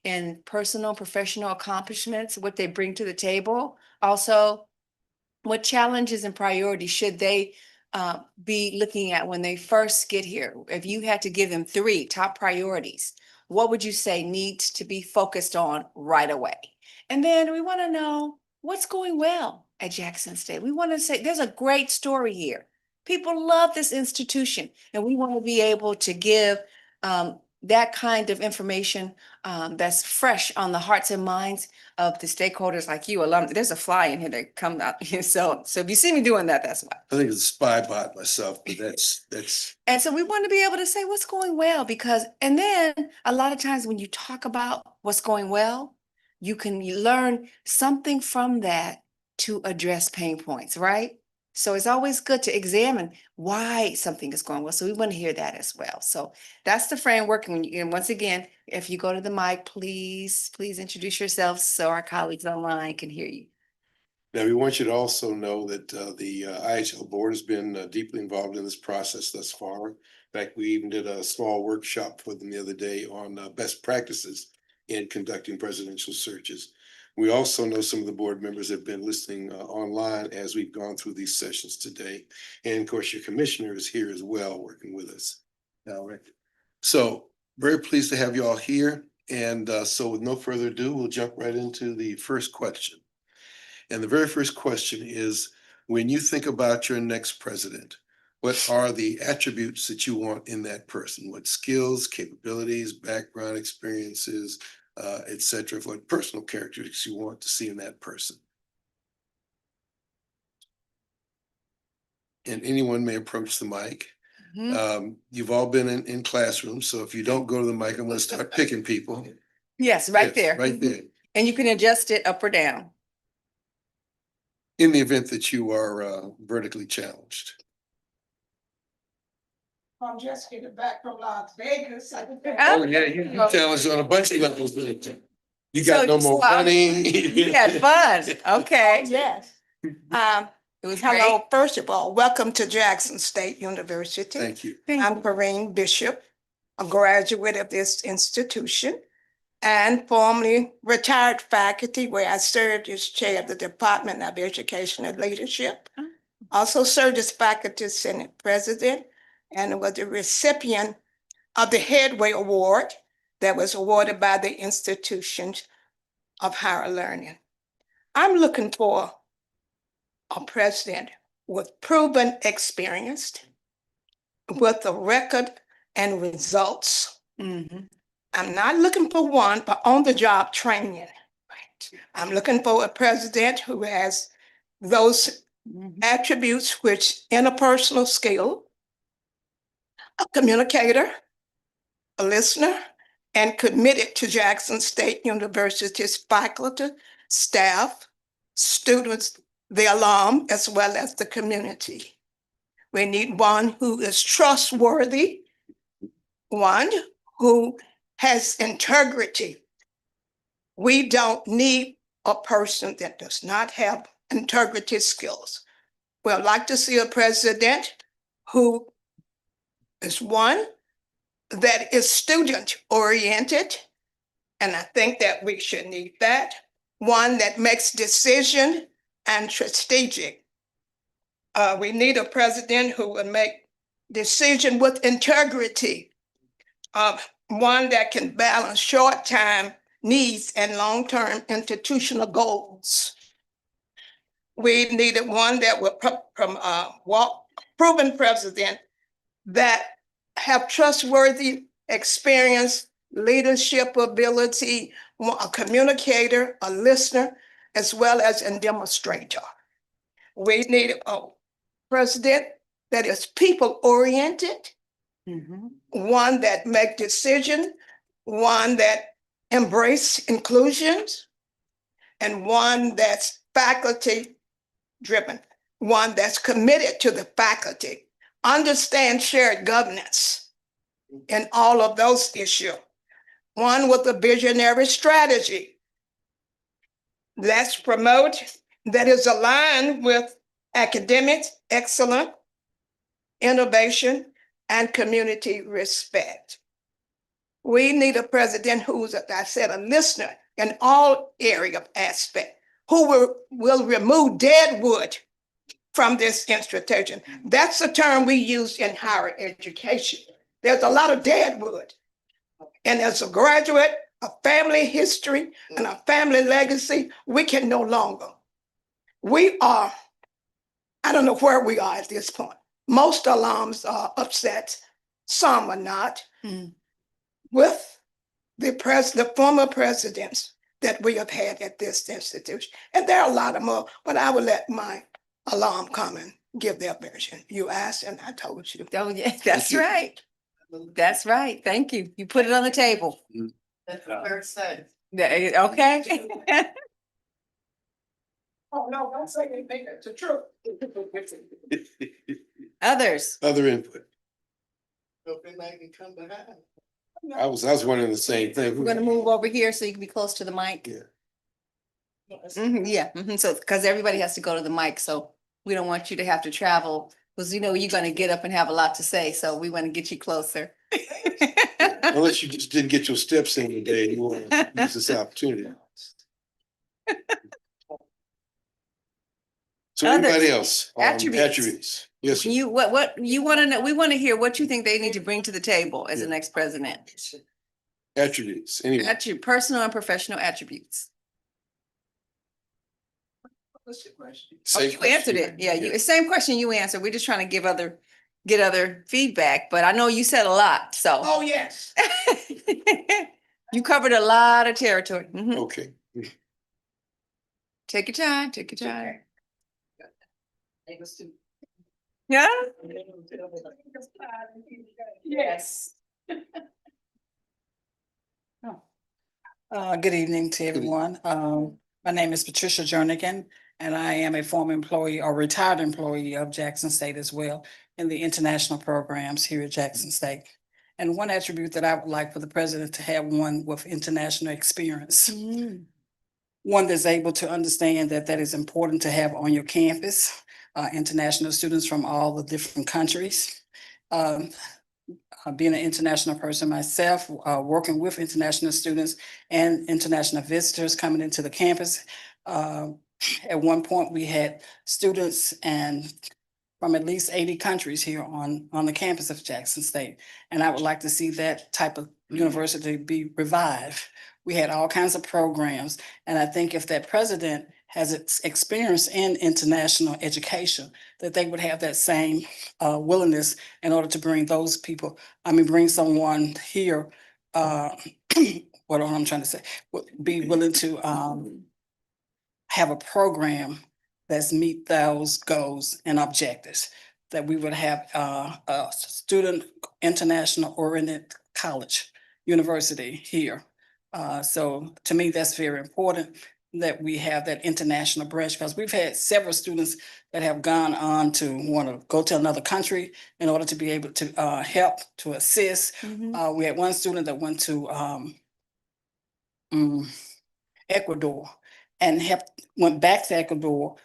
in personal, professional accomplishments, what they bring to the table. Also, what challenges and priorities should they be looking at when they first get here? If you had to give them 3 top priorities, what would you say needs to be focused on right away? And then we want to know what's going well at Jackson State. We want to say there's a great story here. People love this institution, and we want to be able to give that kind of information that's fresh on the hearts and minds of the stakeholders like you, alumni. There's a fly in here that come out. So if you see me doing that, that's why. I think it's a spy bot myself, but that's. And so we want to be able to say what's going well because, and then a lot of times when you talk about what's going well, you can learn something from that to address pain points, right? So it's always good to examine why something is going well. So we want to hear that as well. So that's the framework. And once again, if you go to the mic, please introduce yourselves so our colleagues online can hear you. Now, we want you to also know that the IHL board has been deeply involved in this process thus far. In fact, we even did a small workshop for them the other day on best practices in conducting presidential searches. We also know some of the board members have been listening online as we've gone through these sessions today. And of course, your commissioner is here as well, working with us. All right. So very pleased to have you all here. And so with no further ado, we'll jump right into the first question. And the very first question is, when you think about your next president, what are the attributes that you want in that person? What skills, capabilities, background experiences, et cetera, what personal characteristics you want to see in that person? And anyone may approach the mic. You've all been in classrooms, so if you don't go to the mic, I'm going to start picking people. Yes, right there. Right there. And you can adjust it up or down. In the event that you are vertically challenged. I'm just getting back from Las Vegas. Oh, yeah, you challenged on a bunch of levels. You got no more money. You had fun. Okay. Yes. It was Hello, great. first of all, welcome to Jackson State University. Thank you. I'm Corrine Bishop, a graduate of this institution and formerly retired faculty where I served as chair of the Department of Education and Leadership. Also served as faculty senate president and was the recipient of the Headway Award that was awarded by the Institutions of Higher Learning. I'm looking for a president with proven experience, with a record and results, I'm not looking for one for on-the-job training. I'm looking for a president who has those attributes which interpersonal skill, a communicator, a listener, and committed to Jackson State University's faculty, staff, students, the alum, as well as the community. We need one who is trustworthy, one who has integrity. We don't need a person that does not have integrity skills. We'd like to see a president who is one that is student-oriented, and I think that we should need that. One that makes decision and strategic. We need a president who will make decision with integrity. One that can balance short-term needs and long-term institutional goals. We needed one that will proven president that have trustworthy experience, leadership ability, a communicator, a listener, as well as a demonstrator. We need a president that is people-oriented, one that make decisions, one that embrace inclusions, and one that's faculty-driven, one that's committed to the faculty, understand shared governance in all of those issues, one with a visionary strategy that's promote, that is aligned with academic excellence, innovation, and community respect. We need a president who's, as I said, a listener in all area of aspect, who will remove dead wood from this institution. That's the term we use in higher education. There's a lot of dead wood. And as a graduate, a family history and a family legacy, we can no longer. We are, I don't know where we are at this point. Most alums are upset, some are not, with the former presidents that we have had at this institution. And there are a lot of more, but I will let my alum come and give their version. You asked and I told you. Oh, yeah, that's right. That's right. Thank you. You put it on the table. That's what I said. Okay. Oh, no, don't say anything, that's the truth. Others. Other input. If anybody can come behind. I was wondering the same thing. We're gonna move over here so you can be close to the mic. Yeah. So, because everybody has to go to the mic, so we don't want you to have to travel, because you're gonna get up and have a lot to say, so we want to get you closer. Unless you just didn't get your steps in today, you want to use this opportunity. So anybody else? Attributes. Yes, sir. What you want to know, we want to hear what you think they need to bring to the table as the next president. Attributes, anyway. Personal and professional attributes. What's your question? You answered it. Yeah, same question you answered. We're just trying to get other feedback, but I know you said a lot, so. Oh, yes. You covered a lot of territory. Okay. Take your time, take your time. Yeah? Yes. Good evening to everyone. My name is Patricia Jernigan, and I am a former employee or retired employee of Jackson State as well in the international programs here at Jackson State. And one attribute that I would like for the president to have one with international experience. One that's able to understand that that is important to have on your campus, international students from all the different countries. Being an international person myself, working with international students and international visitors coming into the campus. At one point, we had students from at least 80 countries here on the campus of Jackson State. And I would like to see that type of university be revived. We had all kinds of programs. And I think if that president has experience in international education, that they would have that same willingness in order to bring those people, bring someone here what I'm trying to say, be willing to have a program that's meet those goals and objectives. That we would have a student international oriented college, university here. So to me, that's very important that we have that international branch, because we've had several students that have gone on to want to go to another country in order to be able to help, to assist. We had one student that went to Ecuador and went back to Ecuador,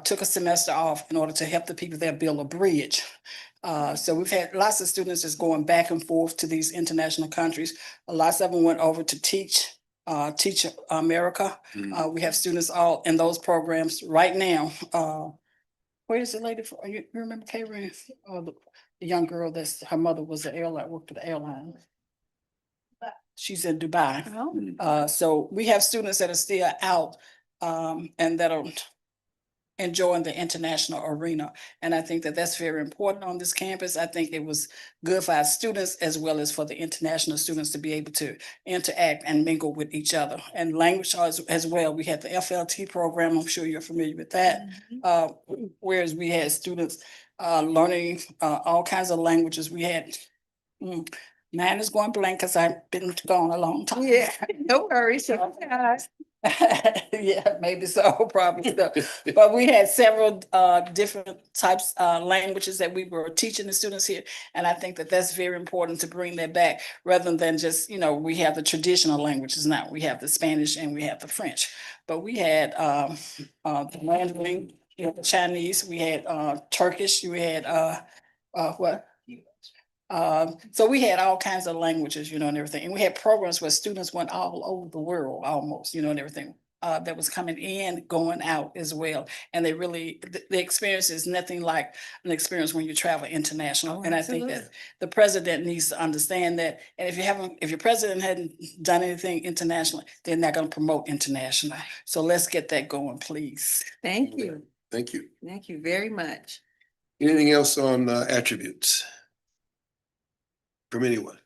took a semester off in order to help the people there build a bridge. So we've had lots of students just going back and forth to these international countries. Lots of them went over to teach America. We have students all in those programs right now. Where is the lady from? You remember Karen? The young girl that's her mother was an airline, worked at the airline. She's in Dubai. So we have students that are still out and that are enjoying the international arena. And I think that that's very important on this campus. I think it was good for our students as well as for the international students to be able to interact and mingle with each other. And language as well. We had the FLT program. I'm sure you're familiar with that. Whereas we had students learning all kinds of languages. We had mine is going blank because I've been gone a long time. Yeah, no worries. Yeah, maybe so, probably so. But we had several different types languages that we were teaching the students here. And I think that that's very important to bring that back rather than just, we have the traditional languages now. We have the Spanish and we have the French. But we had the Mandarin, the Chinese, we had Turkish, we had what? So we had all kinds of languages, and everything. And we had programs where students went all over the world almost, and everything that was coming in, going out as well. And they really, the experience is nothing like an experience when you travel international. And I think that the president needs to understand that. And if your president hadn't done anything internationally, they're not going to promote international. So let's get that going, please. Thank you. Thank you. Thank you very much. Anything else on attributes from anyone?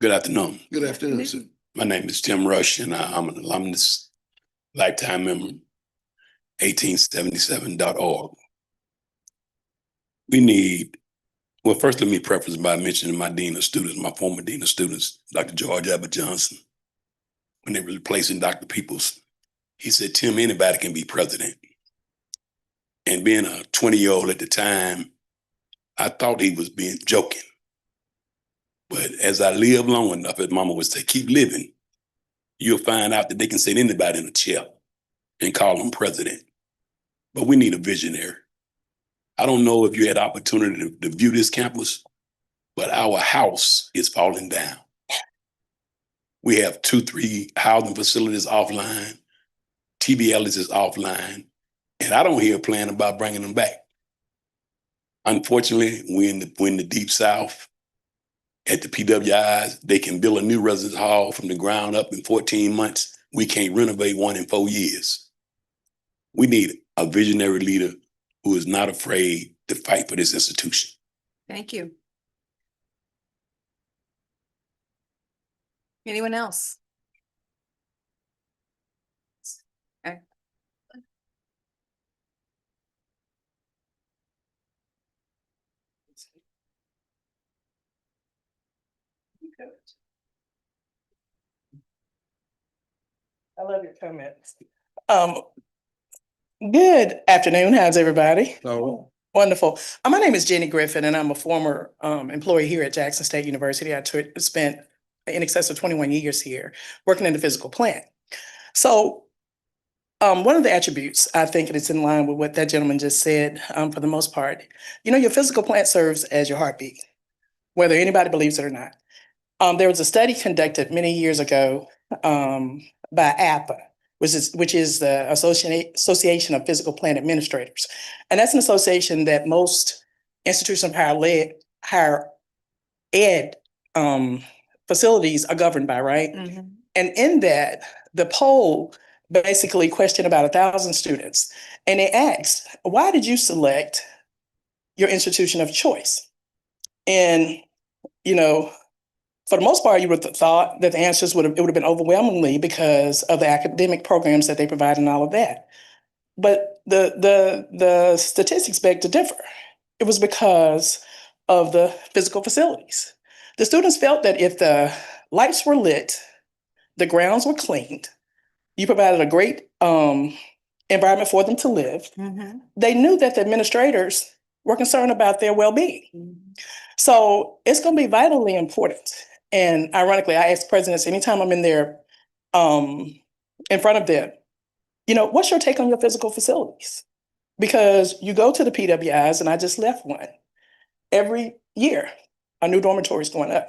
Good afternoon. Good afternoon, sir. My name is Tim Rush, and I'm an alumnus, lifetime member, 1877.org. We need, well, first let me preface by mentioning my dean of students, my former dean of students, Dr. George Abbott Johnson. When they were replacing Dr. Peoples, he said, Tim, anybody can be president. And being a 20-year-old at the time, I thought he was being joking. But as I live long enough, as mama would say, keep living, you'll find out that they can sit anybody in a chair and call them president. But we need a visionary. I don't know if you had opportunity to view this campus, but our house is falling down. We have 2-3 housing facilities offline. TBLs is offline. And I don't hear a plan about bringing them back. Unfortunately, we're in the deep South. At the PWIs, they can build a new residence hall from the ground up in 14 months. We can't renovate one in 4 years. We need a visionary leader who is not afraid to fight for this institution. Thank you. Anyone else? Okay. I love your comments. Good afternoon. How's everybody? Oh. Wonderful. My name is Jenny Griffin, and I'm a former employee here at Jackson State University. I spent in excess of 21 years here working in the physical plant. So one of the attributes, I think it is in line with what that gentleman just said, for the most part, your physical plant serves as your heartbeat, whether anybody believes it or not. There was a study conducted many years ago by APA, which is the Association of Physical Plant Administrators. And that's an association that most institutions of higher ed facilities are governed by, right? And in that, the poll basically questioned about 1,000 students. And they asked, why did you select your institution of choice? And, you know, for the most part, you would have thought that the answers it would have been overwhelmingly because of the academic programs that they provide and all of that. But the statistics beg to differ. It was because of the physical facilities. The students felt that if the lights were lit, the grounds were cleaned, you provided a great environment for them to live. They knew that the administrators were concerned about their well-being. So it's going to be vitally important. And ironically, I ask presidents anytime I'm in there in front of them, you know, what's your take on your physical facilities? Because you go to the PWIs, and I just left one. Every year, a new dormitory is going up.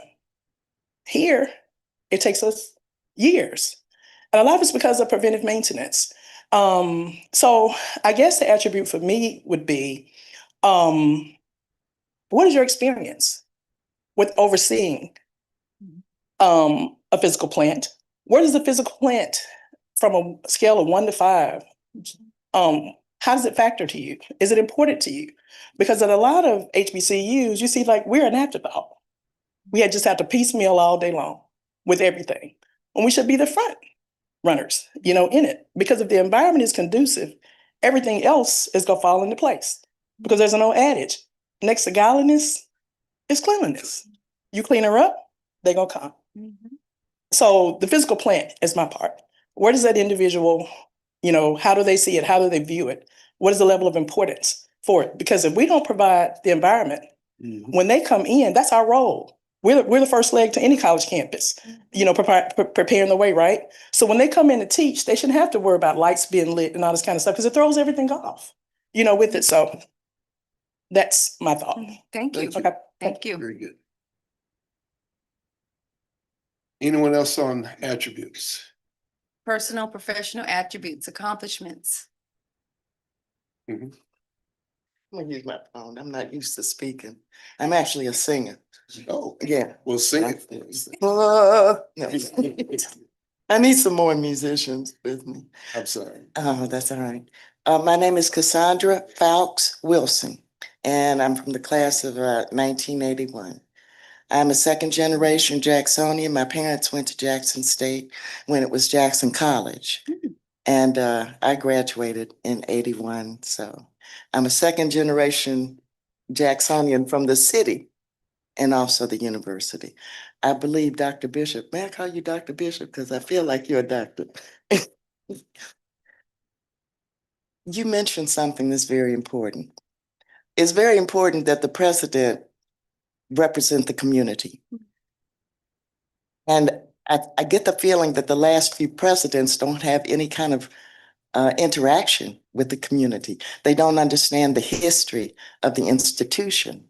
Here, it takes us years. And a lot of it's because of preventive maintenance. So I guess the attribute for me would be, what is your experience with overseeing a physical plant? Where does the physical plant, from a scale of 1 to 5, how does it factor to you? Is it important to you? Because at a lot of HBCUs, you see, like, we're an afterthought. We had just had to piecemeal all day long with everything. And we should be the front runners, you know, in it. Because if the environment is conducive, everything else is gonna fall into place. Because there's an old adage, next to godliness is cleanliness. You clean her up, they're gonna come. So the physical plant is my part. Where does that individual, you know, how do they see it? How do they view it? What is the level of importance for it? Because if we don't provide the environment, when they come in, that's our role. We're the first leg to any college campus, you know, preparing the way, right? So when they come in to teach, they shouldn't have to worry about lights being lit and all this kind of stuff because it throws everything off, you know, with it. So that's my thought. Thank you. Okay. Thank you. Very good. Anyone else on attributes? Personal, professional attributes, accomplishments. Mhm. I'm gonna use my phone. I'm not used to speaking. I'm actually a singer. Oh, Yeah. well, sing it. No. I need some more musicians with me. I'm sorry. Oh, that's all right. My name is Cassandra Fowles Wilson, and I'm from the class of 1981. I'm a second generation Jacksonian. My parents went to Jackson State when it was Jackson College. And I graduated in 81. So I'm a second generation Jacksonian from the city and also the university. I believe Dr. Bishop, may I call you Dr. Bishop? Because I feel like you're a doctor. You mentioned something that's very important. It's very important that the president represent the community. And I get the feeling that the last few presidents don't have any kind of interaction with the community. They don't understand the history of the institution.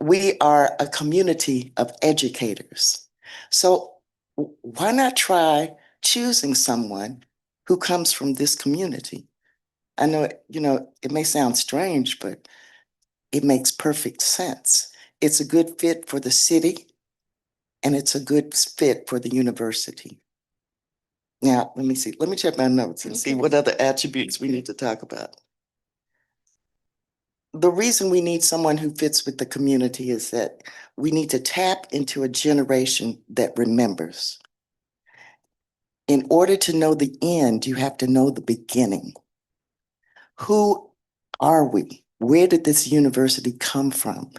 We are a community of educators. So why not try choosing someone who comes from this community? I know, you know, it may sound strange, but it makes perfect sense. It's a good fit for the city, and it's a good fit for the university. Now, let me see. Let me check my notes and see what other attributes we need to talk about. The reason we need someone who fits with the community is that we need to tap into a generation that remembers. In order to know the end, you have to know the beginning. Who are we? Where did this university come from?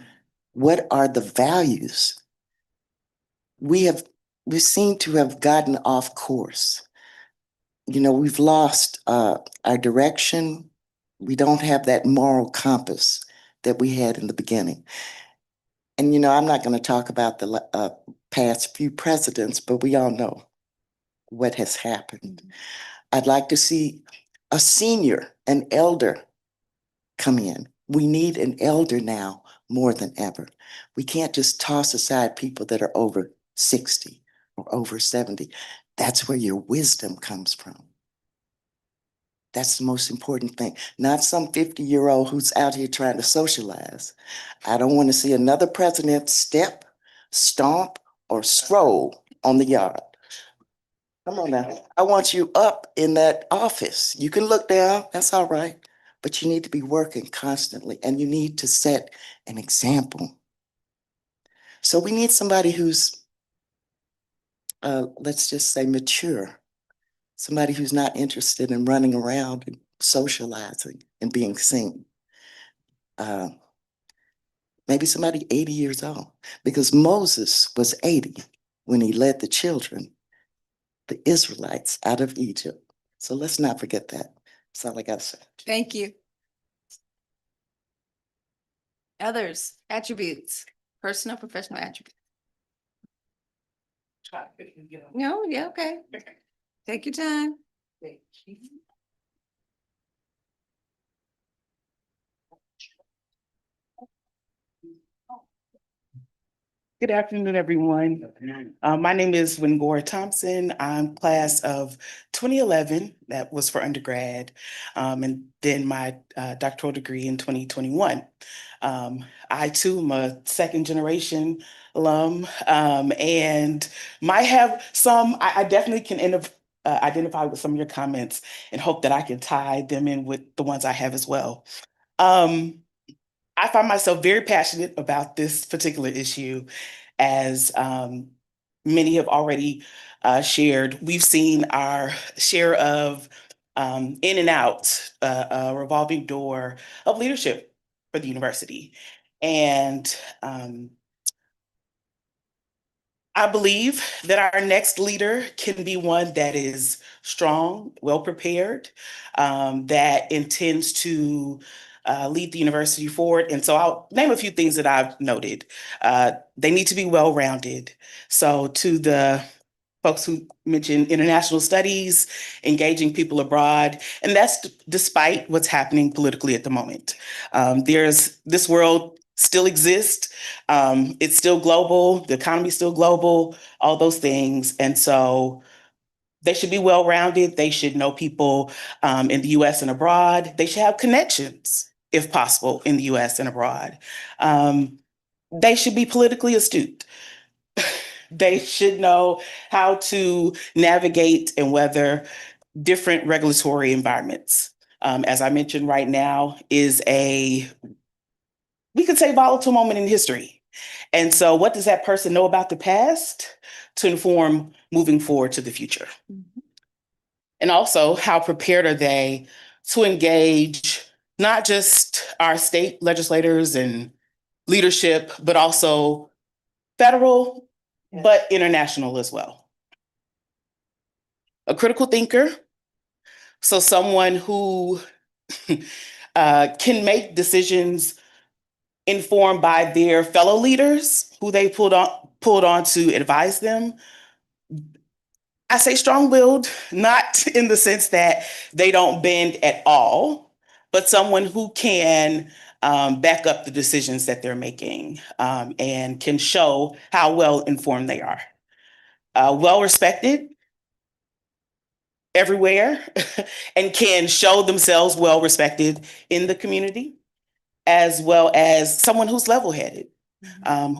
What are the values? We seem to have gotten off course. You know, we've lost our direction. We don't have that moral compass that we had in the beginning. And, you know, I'm not going to talk about the past few presidents, but we all know what has happened. I'd like to see a senior, an elder come in. We need an elder now more than ever. We can't just toss aside people that are over 60 or over 70. That's where your wisdom comes from. That's the most important thing. Not some 50-year-old who's out here trying to socialize. I don't want to see another president step, stomp, or stroll on the yard. Come on now. I want you up in that office. You can look down, that's all right. But you need to be working constantly and you need to set an example. So we need somebody who's, let's just say mature. Somebody who's not interested in running around and socializing and being seen. Uh, maybe somebody 80 years old, because Moses was 80 when he led the children, the Israelites, out of Egypt. So let's not forget that. That's all I got to say. Thank you. Others, attributes, personal, professional attributes. No, yeah, okay. Take your time. Good afternoon, everyone. My name is Wingora Thompson. I'm class of 2011. That was for undergrad, and then my doctoral degree in 2021. I too am a second generation alum, and might have some. I definitely can identify with some of your comments and hope that I can tie them in with the ones I have as well. I find myself very passionate about this particular issue, as many have already shared. We've seen our share of in and out, a revolving door of leadership for the university. And I believe that our next leader can be one that is strong, well prepared, that intends to lead the university forward. And so I'll name a few things that I've noted. They need to be well rounded. So to the folks who mentioned international studies, engaging people abroad, and that's despite what's happening politically at the moment. This world still exists. It's still global. The economy is still global, all those things. And so they should be well-rounded. They should know people in the US and abroad. They should have connections, if possible, in the US and abroad. They should be politically astute. They should know how to navigate and weather different regulatory environments. As I mentioned, right now is we could say, volatile moment in history. And so what does that person know about the past to inform moving forward to the future? And also, how prepared are they to engage not just our state legislators and leadership, but also federal, but international as well? A critical thinker, so someone who can make decisions informed by their fellow leaders who they pulled on to advise them. I say strong-willed, not in the sense that they don't bend at all, but someone who can back up the decisions that they're making, and can show how well informed they are. Well-respected everywhere and can show themselves well-respected in the community, as well as someone who's level-headed,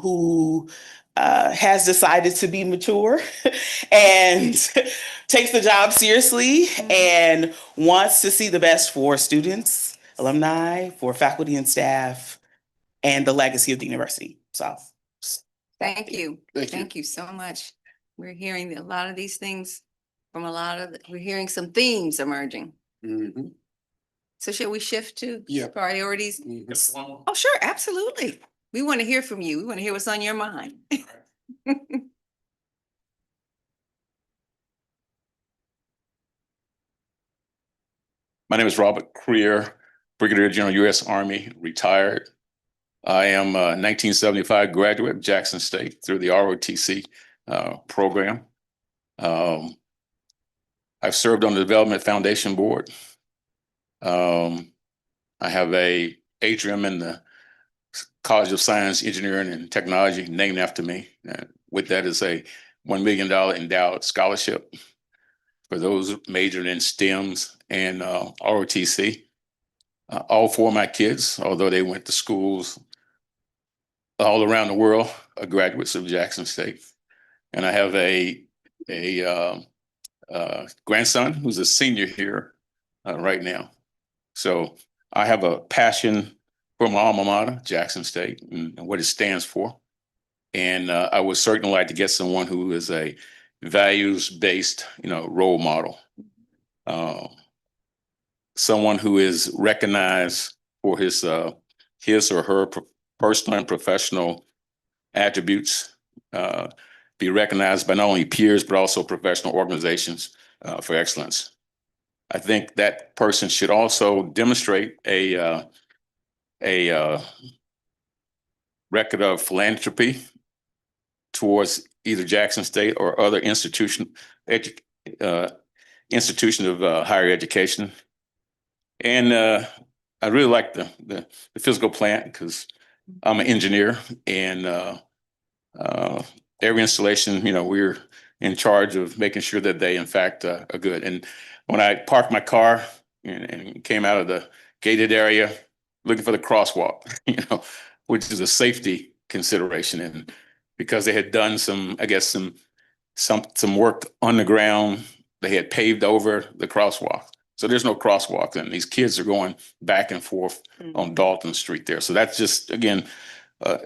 who has decided to be mature and takes the job seriously and wants to see the best for students, alumni, for faculty and staff, and the legacy of the university. So, Thank you. Thank you so much. We're hearing a lot of these things from we're hearing some themes emerging. So should we shift to priorities? Oh, sure, absolutely. We want to hear from you. We want to hear what's on your mind. My name is Robert Creer, Brigadier General, U.S. Army, retired. I am a 1975 graduate of Jackson State through the ROTC program. I've served on the Development Foundation Board. I have a atrium in the College of Science, Engineering, and Technology named after me. With that is a $1 million endowed scholarship for those majoring in STEMs and ROTC. All four of my kids, although they went to schools all around the world, are graduates of Jackson State. And I have a grandson who's a senior here right now. So I have a passion for my alma mater, Jackson State, and what it stands for. And I would certainly like to get someone who is a values-based, role model. Someone who is recognized for his or her personal and professional attributes, be recognized by not only peers but also professional organizations for excellence. I think that person should also demonstrate a record of philanthropy towards either Jackson State or other institution of higher education. And I really like the physical plant because I'm an engineer, and every installation, we're in charge of making sure that they in fact are good. And when I parked my car and came out of the gated area looking for the crosswalk, which is a safety consideration, and because they had done some work on the ground, they had paved over the crosswalk. So there's no crosswalk, and these kids are going back and forth on Dalton Street there. So that's just, again,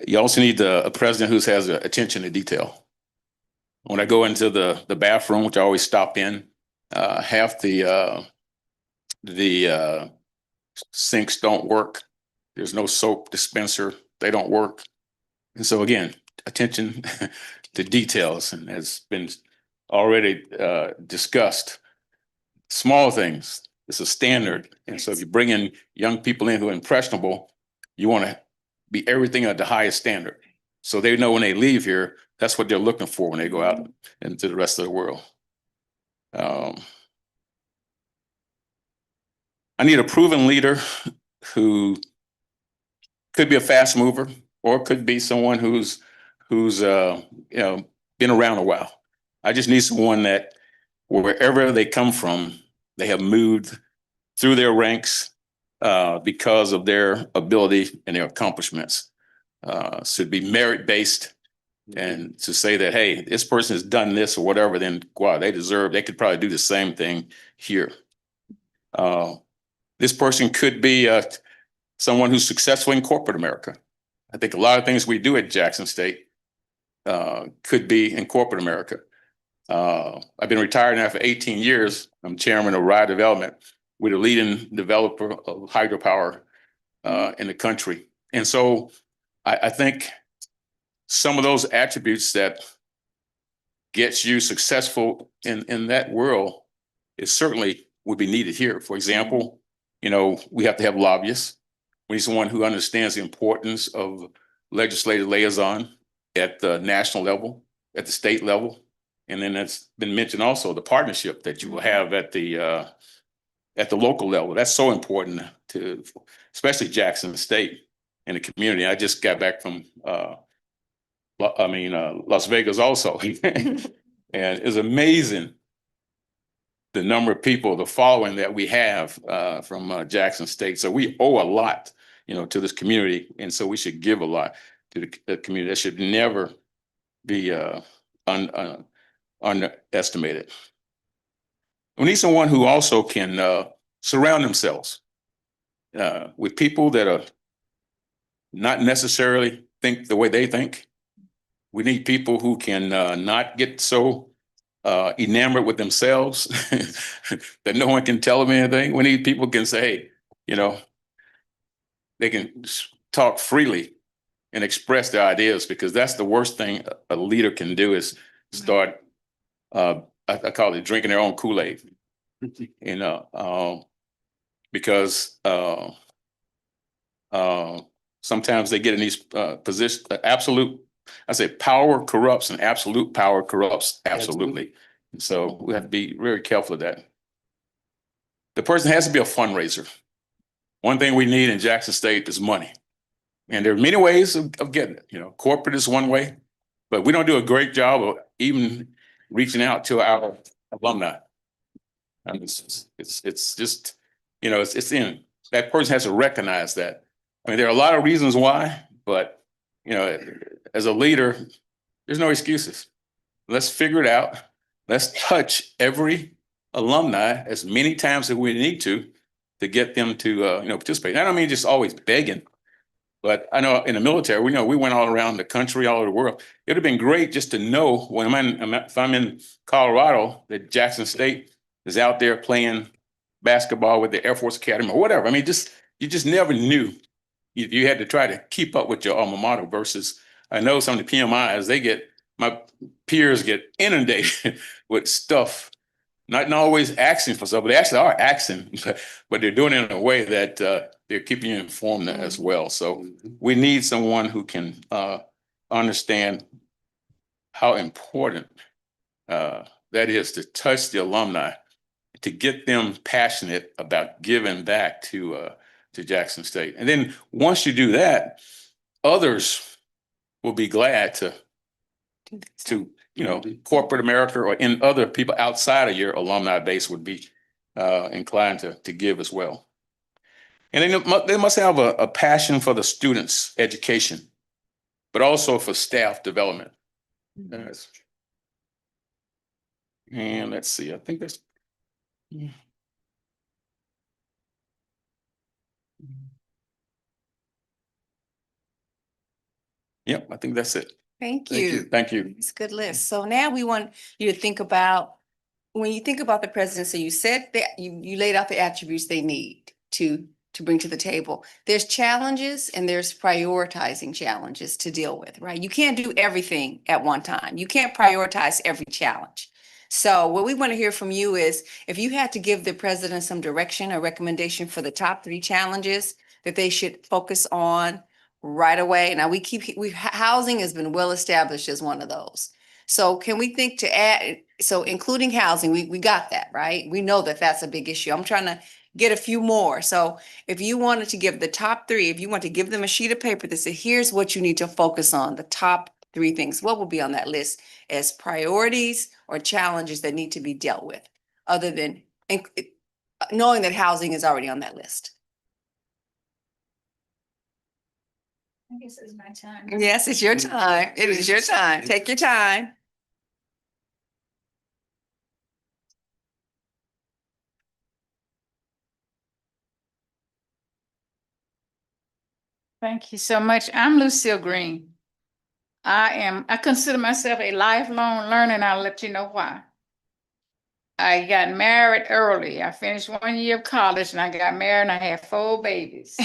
you also need a president who has attention to detail. When I go into the bathroom, which I always stop in, half the sinks don't work. There's no soap dispenser. They don't work. And so again, attention to details, and has been already discussed. Small things, it's a standard. And so if you bring in young people in who are impressionable, you want to be everything at the highest standard. So they know when they leave here, that's what they're looking for when they go out into the rest of the world. I need a proven leader who could be a fast mover, or could be someone who's been around a while. I just need someone that wherever they come from, they have moved through their ranks because of their ability and their accomplishments. Should be merit-based, and to say that, hey, this person has done this or whatever, then wow, they could probably do the same thing here. This person could be someone who's successful in corporate America. I think a lot of things we do at Jackson State could be in corporate America. I've been retired now for 18 years. I'm chairman of Rye Development. We're the leading developer of hydropower in the country. And so I think some of those attributes that gets you successful in that world is certainly would be needed here. For example, we have to have lobbyists. We need someone who understands the importance of legislative liaison at the national level, at the state level. And then that's been mentioned also, the partnership that you will have at the local level. That's so important to, especially Jackson State and the community. I just got back from, Las Vegas also. And it's amazing the number of people, the following that we have from Jackson State. So we owe a lot, to this community. And so we should give a lot to the community. That should never be underestimated. We need someone who also can surround themselves with people that are not necessarily think the way they think. We need people who can not get so enamored with themselves that no one can tell them anything. We need people who can say, hey, they can talk freely and express their ideas, because that's the worst thing a leader can do, is start, I call it drinking their own Kool-Aid, because sometimes they get in these positions, power corrupts, and absolute power corrupts absolutely. And so we have to be very careful of that. The person has to be a fundraiser. One thing we need in Jackson State is money. And there are many ways of getting it. Corporate is one way, but we don't do a great job of even reaching out to our alumni. I mean, it's just, it's in, that person has to recognize that. I mean, there are a lot of reasons why, but, as a leader, there's no excuses. Let's figure it out. let's touch every alumni as many times as we need to get them to, participate. I don't mean just always begging, but I know in the military, we went all around the country, all over the world. It'd have been great just to know if I'm in Colorado, that Jackson State is out there playing basketball with the Air Force Academy or whatever. I mean, you just never knew. You had to try to keep up with your alma mater versus, I know some of the PMIs, my peers get inundated with stuff, not always asking for stuff, but they actually are asking, but they're doing it in a way that they're keeping you informed as well. So we need someone who can understand how important that is to touch the alumni, to get them passionate about giving back to Jackson State. And then once you do that, others will be glad to corporate America or in other people outside of your alumni base would be inclined to give as well. And then they must have a passion for the students' education, but also for staff development. And let's see, I think that's. Yep, I think that's it. Thank you. Thank you. It's a good list. So now we want you to think about, when you think about the presidency, you said that you laid out the attributes they need to bring to the table. There's challenges and there's prioritizing challenges to deal with, right? You can't do everything at one time. You can't prioritize every challenge. So what we want to hear from you is, if you had to give the president some direction or recommendation for the top 3 challenges that they should focus on right away. Now housing has been well established as one of those. So can we think to add, so including housing, we got that, right? We know that that's a big issue. I'm trying to get a few more. So if you wanted to give the top 3, if you want to give them a sheet of paper that said, here's what you need to focus on, the top 3 things, what will be on that list as priorities or challenges that need to be dealt with, other than knowing that housing is already on that list? I guess it's my time. Yes, it's your time. It is your time. Take your time. Thank you so much. I'm Lucille Green. I consider myself a lifelong learner, and I'll let you know why. I got married early. I finished 1 year of college and I got married and I had 4 babies.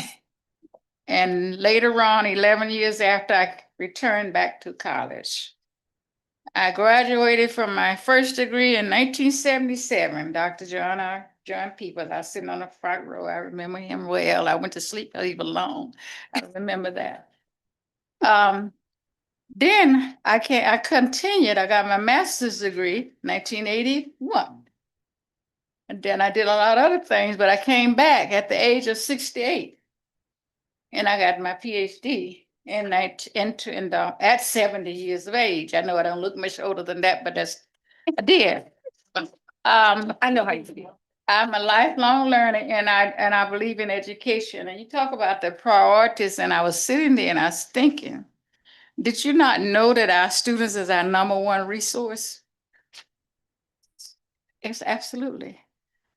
And later on, 11 years after, I returned back to college. I graduated from my first degree in 1977. Dr. John Peoples, I was sitting on the front row. I remember him well. I went to sleep till he was alone. I remember that. Then I continued. I got my master's degree, 1981. And then I did a lot of other things, but I came back at the age of 68. And I got my PhD at 70 years of age. I know I don't look much older than that, but I did. I know how you feel. I'm a lifelong learner, and I believe in education. And you talk about the priorities, and I was sitting there and I was thinking, did you not know that our students is our #1 resource? It's absolutely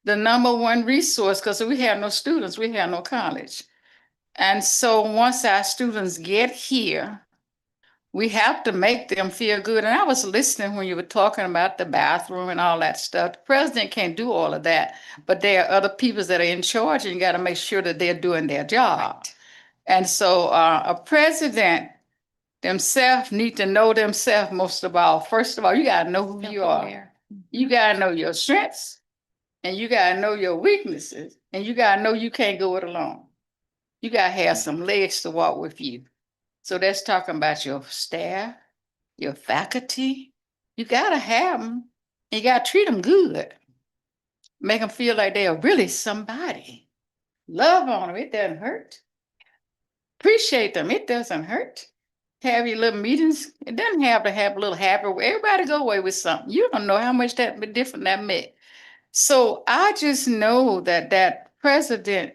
the #1 resource, because we have no students, we have no college. And so once our students get here, we have to make them feel good. And I was listening when you were talking about the bathroom and all that stuff. The president can't do all of that, but there are other people that are in charge, and you got to make sure that they're doing their job. And so a president themselves need to know themselves most of all. First of all, you got to know who you are. You got to know your strengths, and you got to know your weaknesses, and you got to know you can't go it alone. You got to have some legs to walk with you. So that's talking about your staff, your faculty. You got to have them. You got to treat them good. Make them feel like they are really somebody. Love on them. It doesn't hurt. Appreciate them. It doesn't hurt. Have your little meetings. It doesn't have to have a little happy. Everybody go away with something. You don't know how much that different that made. So I just know that president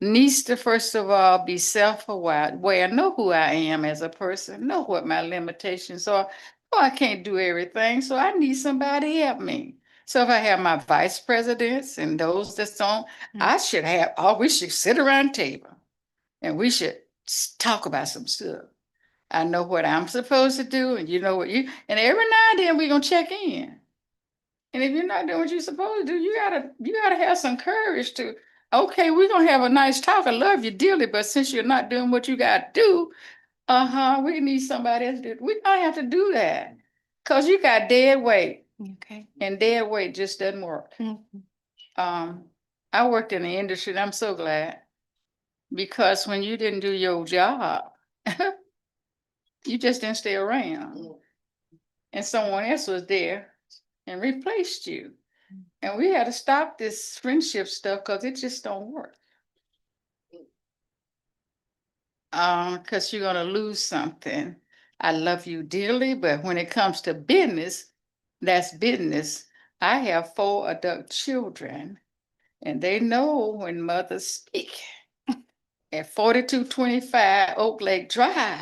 needs to, first of all, be self-aware, know who I am as a person, know what my limitations are. Oh, I can't do everything, so I need somebody to help me. So if I have my vice presidents and those that's on, I should have, we should sit around the table and we should talk about some stuff. I know what I'm supposed to do, and you know what and every now and then we're gonna check in. And if you're not doing what you're supposed to do, you gotta have some courage to, okay, we're gonna have a nice talk. I love you dearly, but since you're not doing what you gotta do, we need somebody else to do it. We don't have to do that. Cause you got dead weight. Okay. And dead weight just doesn't work. I worked in the industry and I'm so glad. Because when you didn't do your job, you just didn't stay around. And someone else was there and replaced you. And we had to stop this friendship stuff because it just don't work. Because you're gonna lose something. I love you dearly, but when it comes to business, that's business. I have 4 adult children, and they know when mothers speak. At 4225 Oak Lake Drive,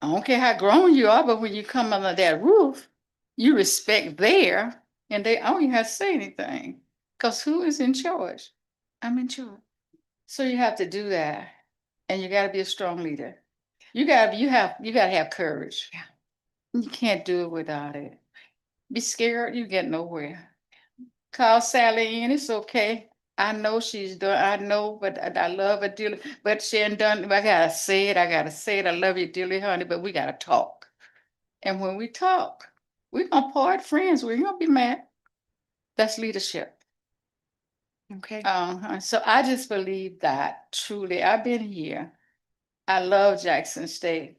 I don't care how grown you are, but when you come under that roof, you respect there, and I don't even have to say anything. Because who is in charge? I'm in charge. So you have to do that. And you gotta be a strong leader. You gotta have courage. Yeah. You can't do it without it. Be scared, you get nowhere. Call Sally in, it's okay. I know she's done, I know, but I love her dearly, but she ain't done, I gotta say it, I love you dearly, honey, but we gotta talk. And when we talk, we're gonna part friends, we're gonna be mad. That's leadership. Okay. So I just believe that truly, I've been here. I love Jackson State.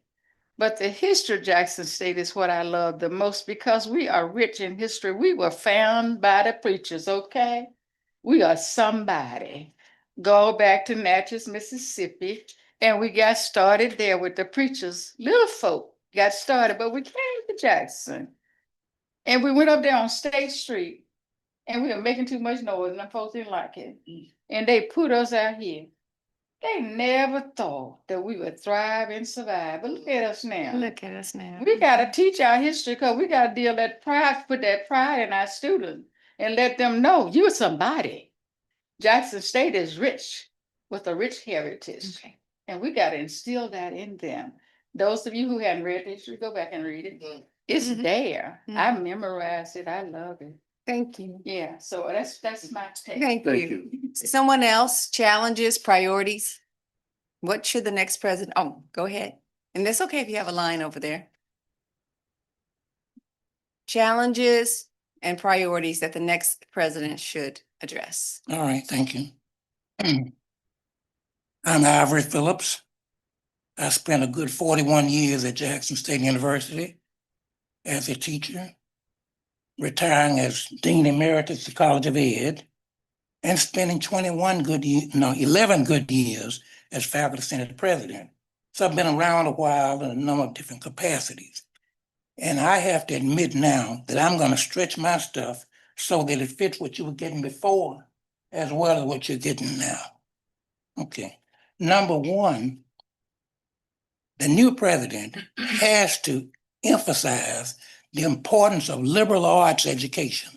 But the history of Jackson State is what I love the most because we are rich in history. We were found by the preachers, okay? We are somebody. Go back to Natchez, Mississippi, and we got started there with the preachers. Little folk got started, but we came to Jackson. And we went up there on State Street, and we were making too much noise, and the folks didn't like it. And they put us out here. They never thought that we would thrive and survive. But look at us now. Look at us now. We gotta teach our history because we gotta deal that pride, put that pride in our students and let them know you're somebody. Jackson State is rich with a rich heritage. Okay. And we gotta instill that in them. Those of you who hadn't read history, go back and read it. It's there. I memorized it. I love it. Thank you. Yeah, so that's my take. Thank you. Someone else, challenges, priorities? What should the next president, go ahead. And that's okay if you have a line over there. Challenges and priorities that the next president should address. All right, thank you. I'm Ivory Phillips. I spent a good 41 years at Jackson State University as a teacher, retiring as Dean Emeritus of the College of Ed, and spending 11 good years as Faculty Senate President. So I've been around a while in a number of different capacities. And I have to admit now that I'm going to stretch my stuff so that it fits what you were getting before as well as what you're getting now. Okay. Number one, the new president has to emphasize the importance of liberal arts education.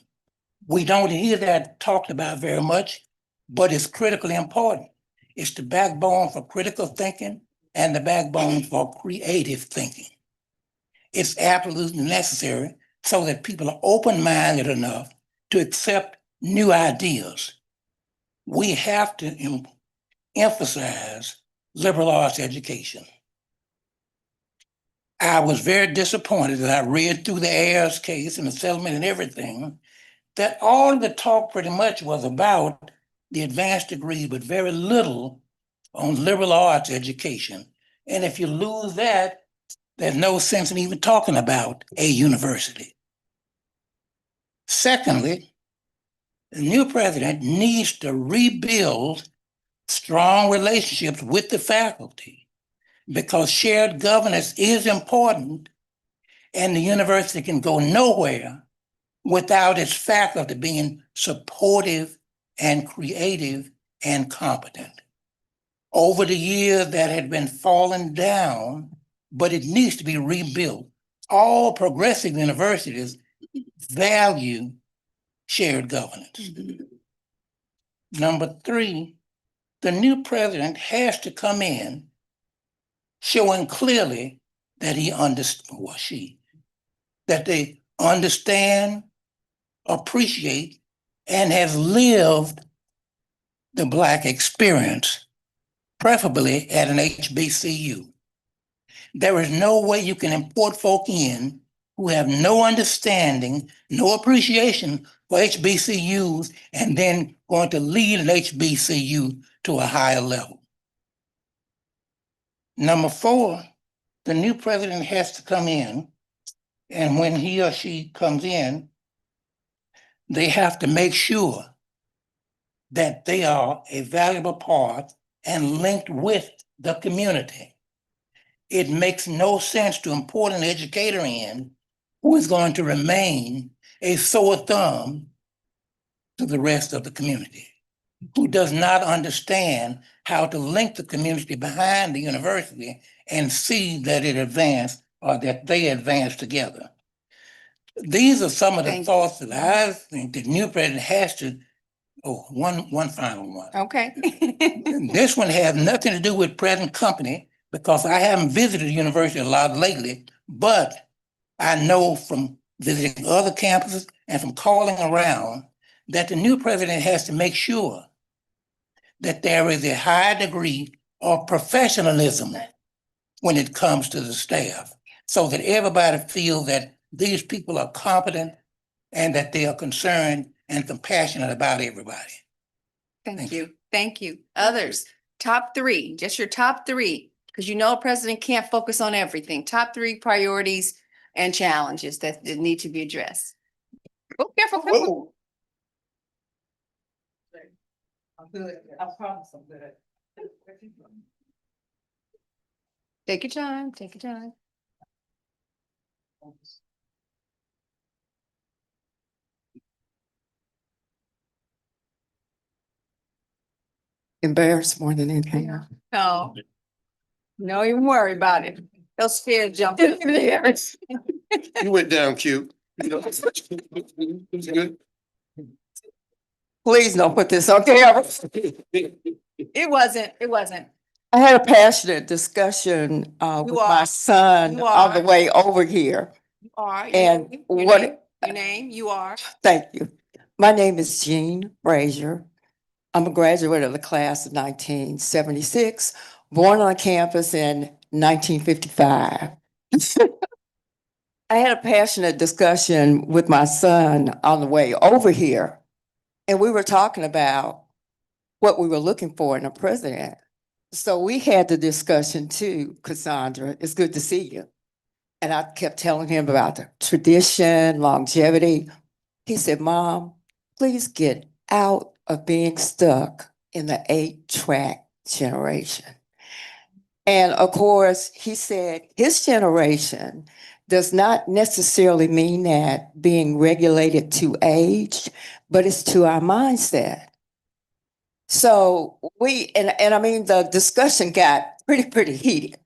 We don't hear that talked about very much, but it's critically important. It's the backbone for critical thinking and the backbone for creative thinking. It's absolutely necessary so that people are open-minded enough to accept new ideas. We have to emphasize liberal arts education. I was very disappointed that I read through the Ayers case and the settlement and everything, that all the talk pretty much was about the advanced degree, but very little on liberal arts education. And if you lose that, there's no sense in even talking about a university. Secondly, the new president needs to rebuild strong relationships with the faculty because shared governance is important and the university can go nowhere without its faculty being supportive and creative and competent. Over the years, that had been falling down, but it needs to be rebuilt all progressive universities value shared governance. Number three, the new president has to come in showing clearly that he understands, or she, that they understand, appreciate, and has lived the Black experience, preferably at an HBCU. There is no way you can import folk in who have no understanding, no appreciation for HBCUs, and then going to lead an HBCU to a higher level. Number four, the new president has to come in, and when he or she comes in, they have to make sure that they are a valuable part and linked with the community. It makes no sense to import an educator in who is going to remain a sore thumb to the rest of the community, who does not understand how to link the community behind the university and see that it advanced or that they advance together. These are some of the thoughts that I think the new president has to. Oh, one final one. Okay. This one has nothing to do with present company because I haven't visited the university a lot lately, but I know from visiting other campuses and from calling around that the new president has to make sure that there is a high degree of professionalism when it comes to the staff, so that everybody feels that these people are competent and that they are concerned and compassionate about everybody. Thank you. Thank you. Others, top three, just your top three, because you know a president can't focus on everything. Top three priorities and challenges that need to be addressed. Oh, careful, careful. I'm good. I promise I'm good. Take your time, take your time. Embarrassed more than anything else. No. No, even worry about it. Those fears jump in the air. You went down cute. You know, it's good. Please don't put this on camera. It wasn't. I had a passionate discussion with my son You on the are. way over here. You are. And Your what? name, your name, you are. Thank you. My name is Jean Frazier. I'm a graduate of the class of 1976, born on campus in 1955. I had a passionate discussion with my son on the way over here, and we were talking about what we were looking for in a president. So we had the discussion too, Cassandra. It's good to see you. And I kept telling him about the tradition, longevity. He said, Mom, please get out of being stuck in the 8-track generation. And of course, he said his generation does not necessarily mean that being regulated to age, but it's to our mindset. So and I mean, the discussion got pretty heated.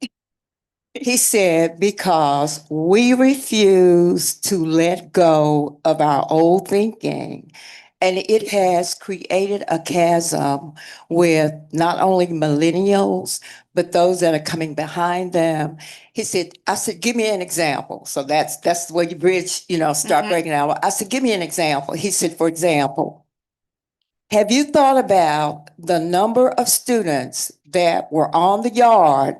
He said, because we refuse to let go of our old thinking, and it has created a chasm with not only millennials, but those that are coming behind them. I said, give me an example. So that's the way you bridge, start breaking out. I said, give me an example. He said, for example, have you thought about the number of students that were on the yard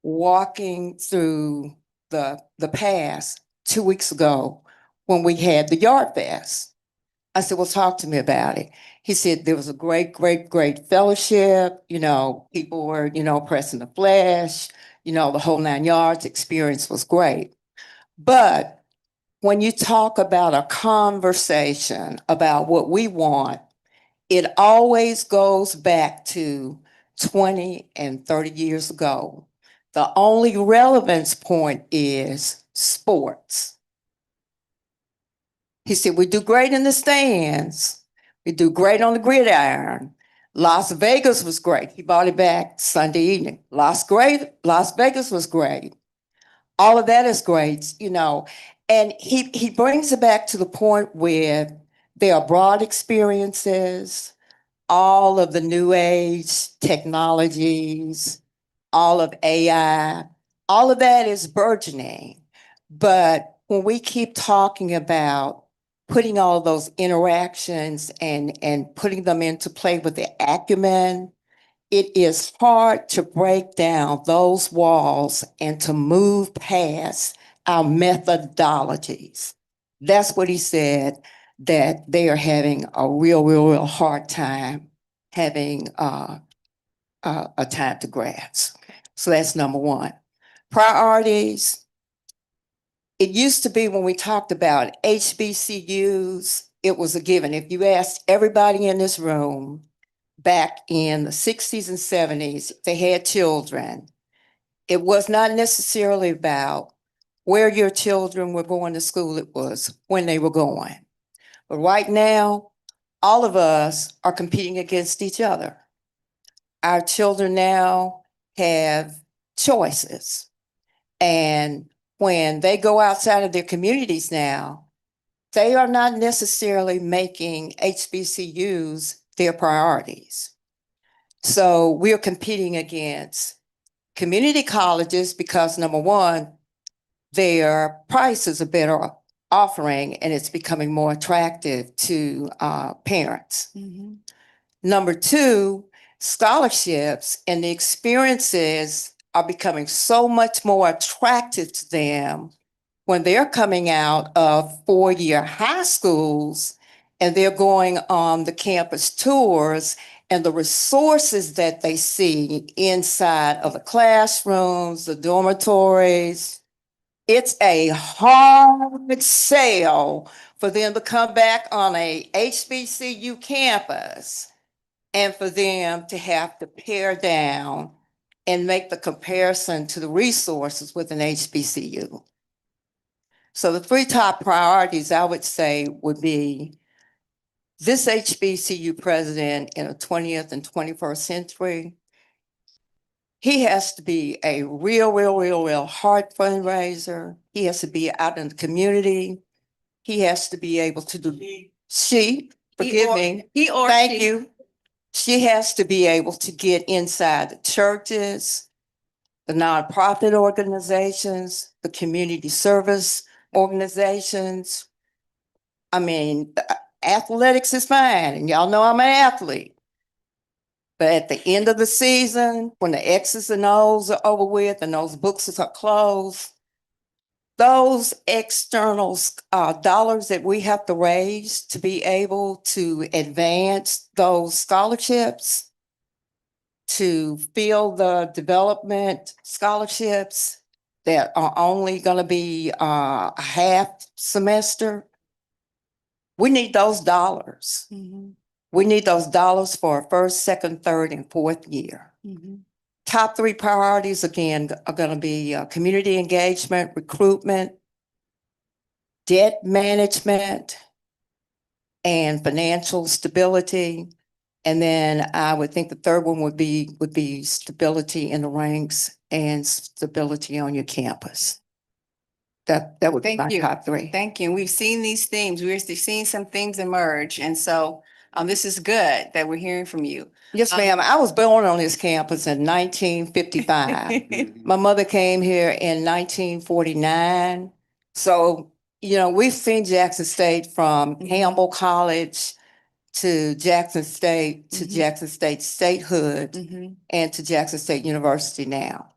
walking through the pass 2 weeks ago when we had the yard fest? I said, well, talk to me about it. He said there was a great fellowship, people were, pressing the flesh, the whole 9 yards. Experience was great. But when you talk about a conversation about what we want, it always goes back to 20 and 30 years ago. The only relevance point is sports. He said, we do great in the stands. We do great on the gridiron. Las Vegas was great. He brought it back Sunday evening. Las Vegas was great. All of that is great, you know. And he brings it back to the point where there are broad experiences, all of the new age technologies, all of AI, all of that is burgeoning. But when we keep talking about putting all those interactions and putting them into play with the acumen, it is hard to break down those walls and to move past our methodologies. That's what he said, that they are having a real hard time having a time to grasp. So that's number one. Priorities. It used to be when we talked about HBCUs, it was a given. If you asked everybody in this room back in the 60s and 70s, they had children. It was not necessarily about where your children were going to school, it was when they were going. But right now, all of us are competing against each other. Our children now have choices. And when they go outside of their communities now, they are not necessarily making HBCUs their priorities. So we're competing against community colleges because number one, their prices are better offering and it's becoming more attractive to parents. Number two, scholarships and the experiences are becoming so much more attractive to them when they're coming out of four-year high schools and they're going on the campus tours and the resources that they see inside of the classrooms, the dormitories. It's a hard sell for them to come back on a HBCU campus and for them to have to pare down and make the comparison to the resources with an HBCU. So the three top priorities I would say would be this HBCU president in the 20th and 21st century. He has to be a real hard fundraiser. He has to be out in the community. He has to be able to do, forgive me. Thank you. She has to be able to get inside the churches, the nonprofit organizations, the community service organizations. I mean, athletics is fine, and y'all know I'm an athlete. But at the end of the season, when the X's and O's are over with and those books are closed, those external dollars that we have to raise to be able to advance those scholarships, to fill the development scholarships that are only going to be a half semester, we need those dollars. We need those dollars for first, second, third, and fourth year. Top three priorities, again, are going to be community engagement, recruitment, debt management, and financial stability. And then I would think the third one would be stability in the ranks and stability on your campus. That would be my top three. Thank you. And we've seen these themes. We're seeing some themes emerge. And so this is good that we're hearing from you. Yes, ma'am. I was born on this campus in 1955. My mother came here in 1949. So, you know, we've seen Jackson State from Campbell College to Jackson State, to Jackson State statehood, and to Jackson State University now.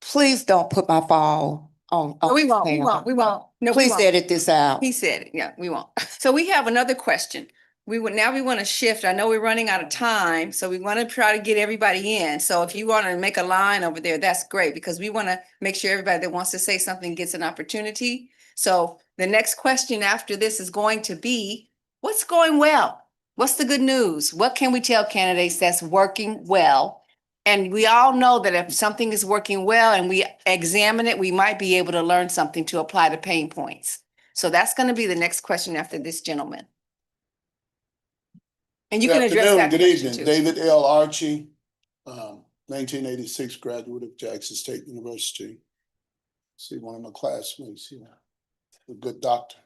Please don't put my fall on. No, we won't. No, we Please won't. edit this out. He said it. Yeah, we won't. So we have another question. We want to shift. I know we're running out of time, so we want to try to get everybody in. So if you want to make a line over there, that's great because we want to make sure everybody that wants to say something gets an opportunity. So the next question after this is going to be, what's going well? What's the good news? What can we tell candidates that's working well? And we all know that if something is working well and we examine it, we might be able to learn something to apply to pain points. So that's going to be the next question after this gentleman. And you can address that. Good evening, David L. Archie, 1986 graduate of Jackson State University. See one of my classmates here, a good doctor.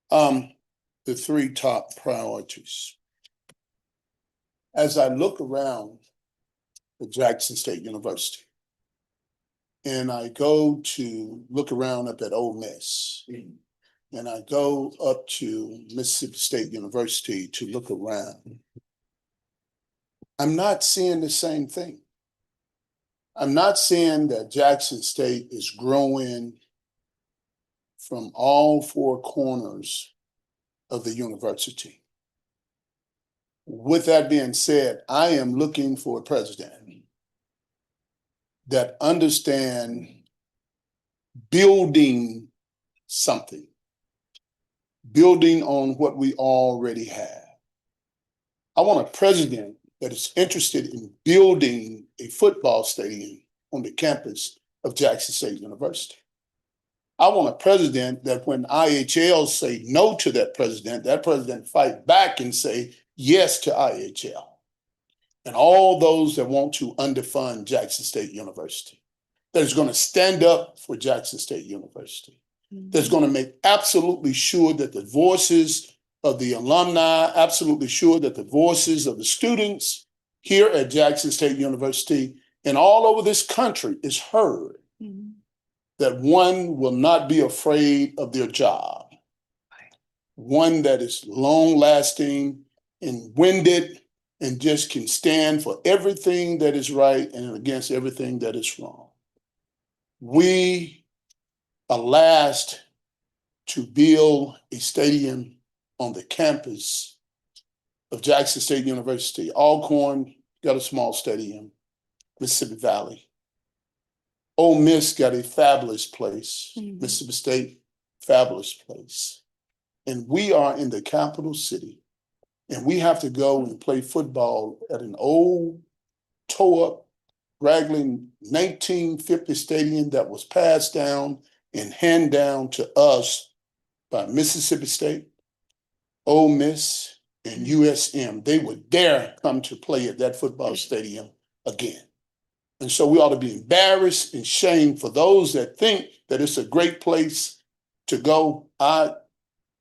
The three top priorities. As I look around at Jackson State University, and I go to look around up at Ole Miss, and I go up to Mississippi State University to look around, I'm not seeing the same thing. I'm not seeing that Jackson State is growing from all four corners of the university. With that being said, I am looking for a president that understands building something, building on what we already have. I want a president that is interested in building a football stadium on the campus of Jackson State University. I want a president that when IHL say no to that president fight back and say yes to IHL. And all those that want to underfund Jackson State University, that is going to stand up for Jackson State University, that's going to make absolutely sure that the voices of the alumni, absolutely sure that the voices of the students here at Jackson State University and all over this country is heard. That one will not be afraid of their job. One that is long lasting and winded and just can stand for everything that is right and against everything that is wrong. We are last to build a stadium on the campus of Jackson State University. Alcorn got a small stadium, Mississippi Valley. Ole Miss got a fabulous place, Mississippi State, fabulous place. And we are in the capital city, and we have to go and play football at an old, tore-up, raggling 1950 stadium that was passed down and handed down to us by Mississippi State, Ole Miss, and USM. They would dare come to play at that football stadium again. And so we ought to be embarrassed and shamed for those that think that it's a great place to go. I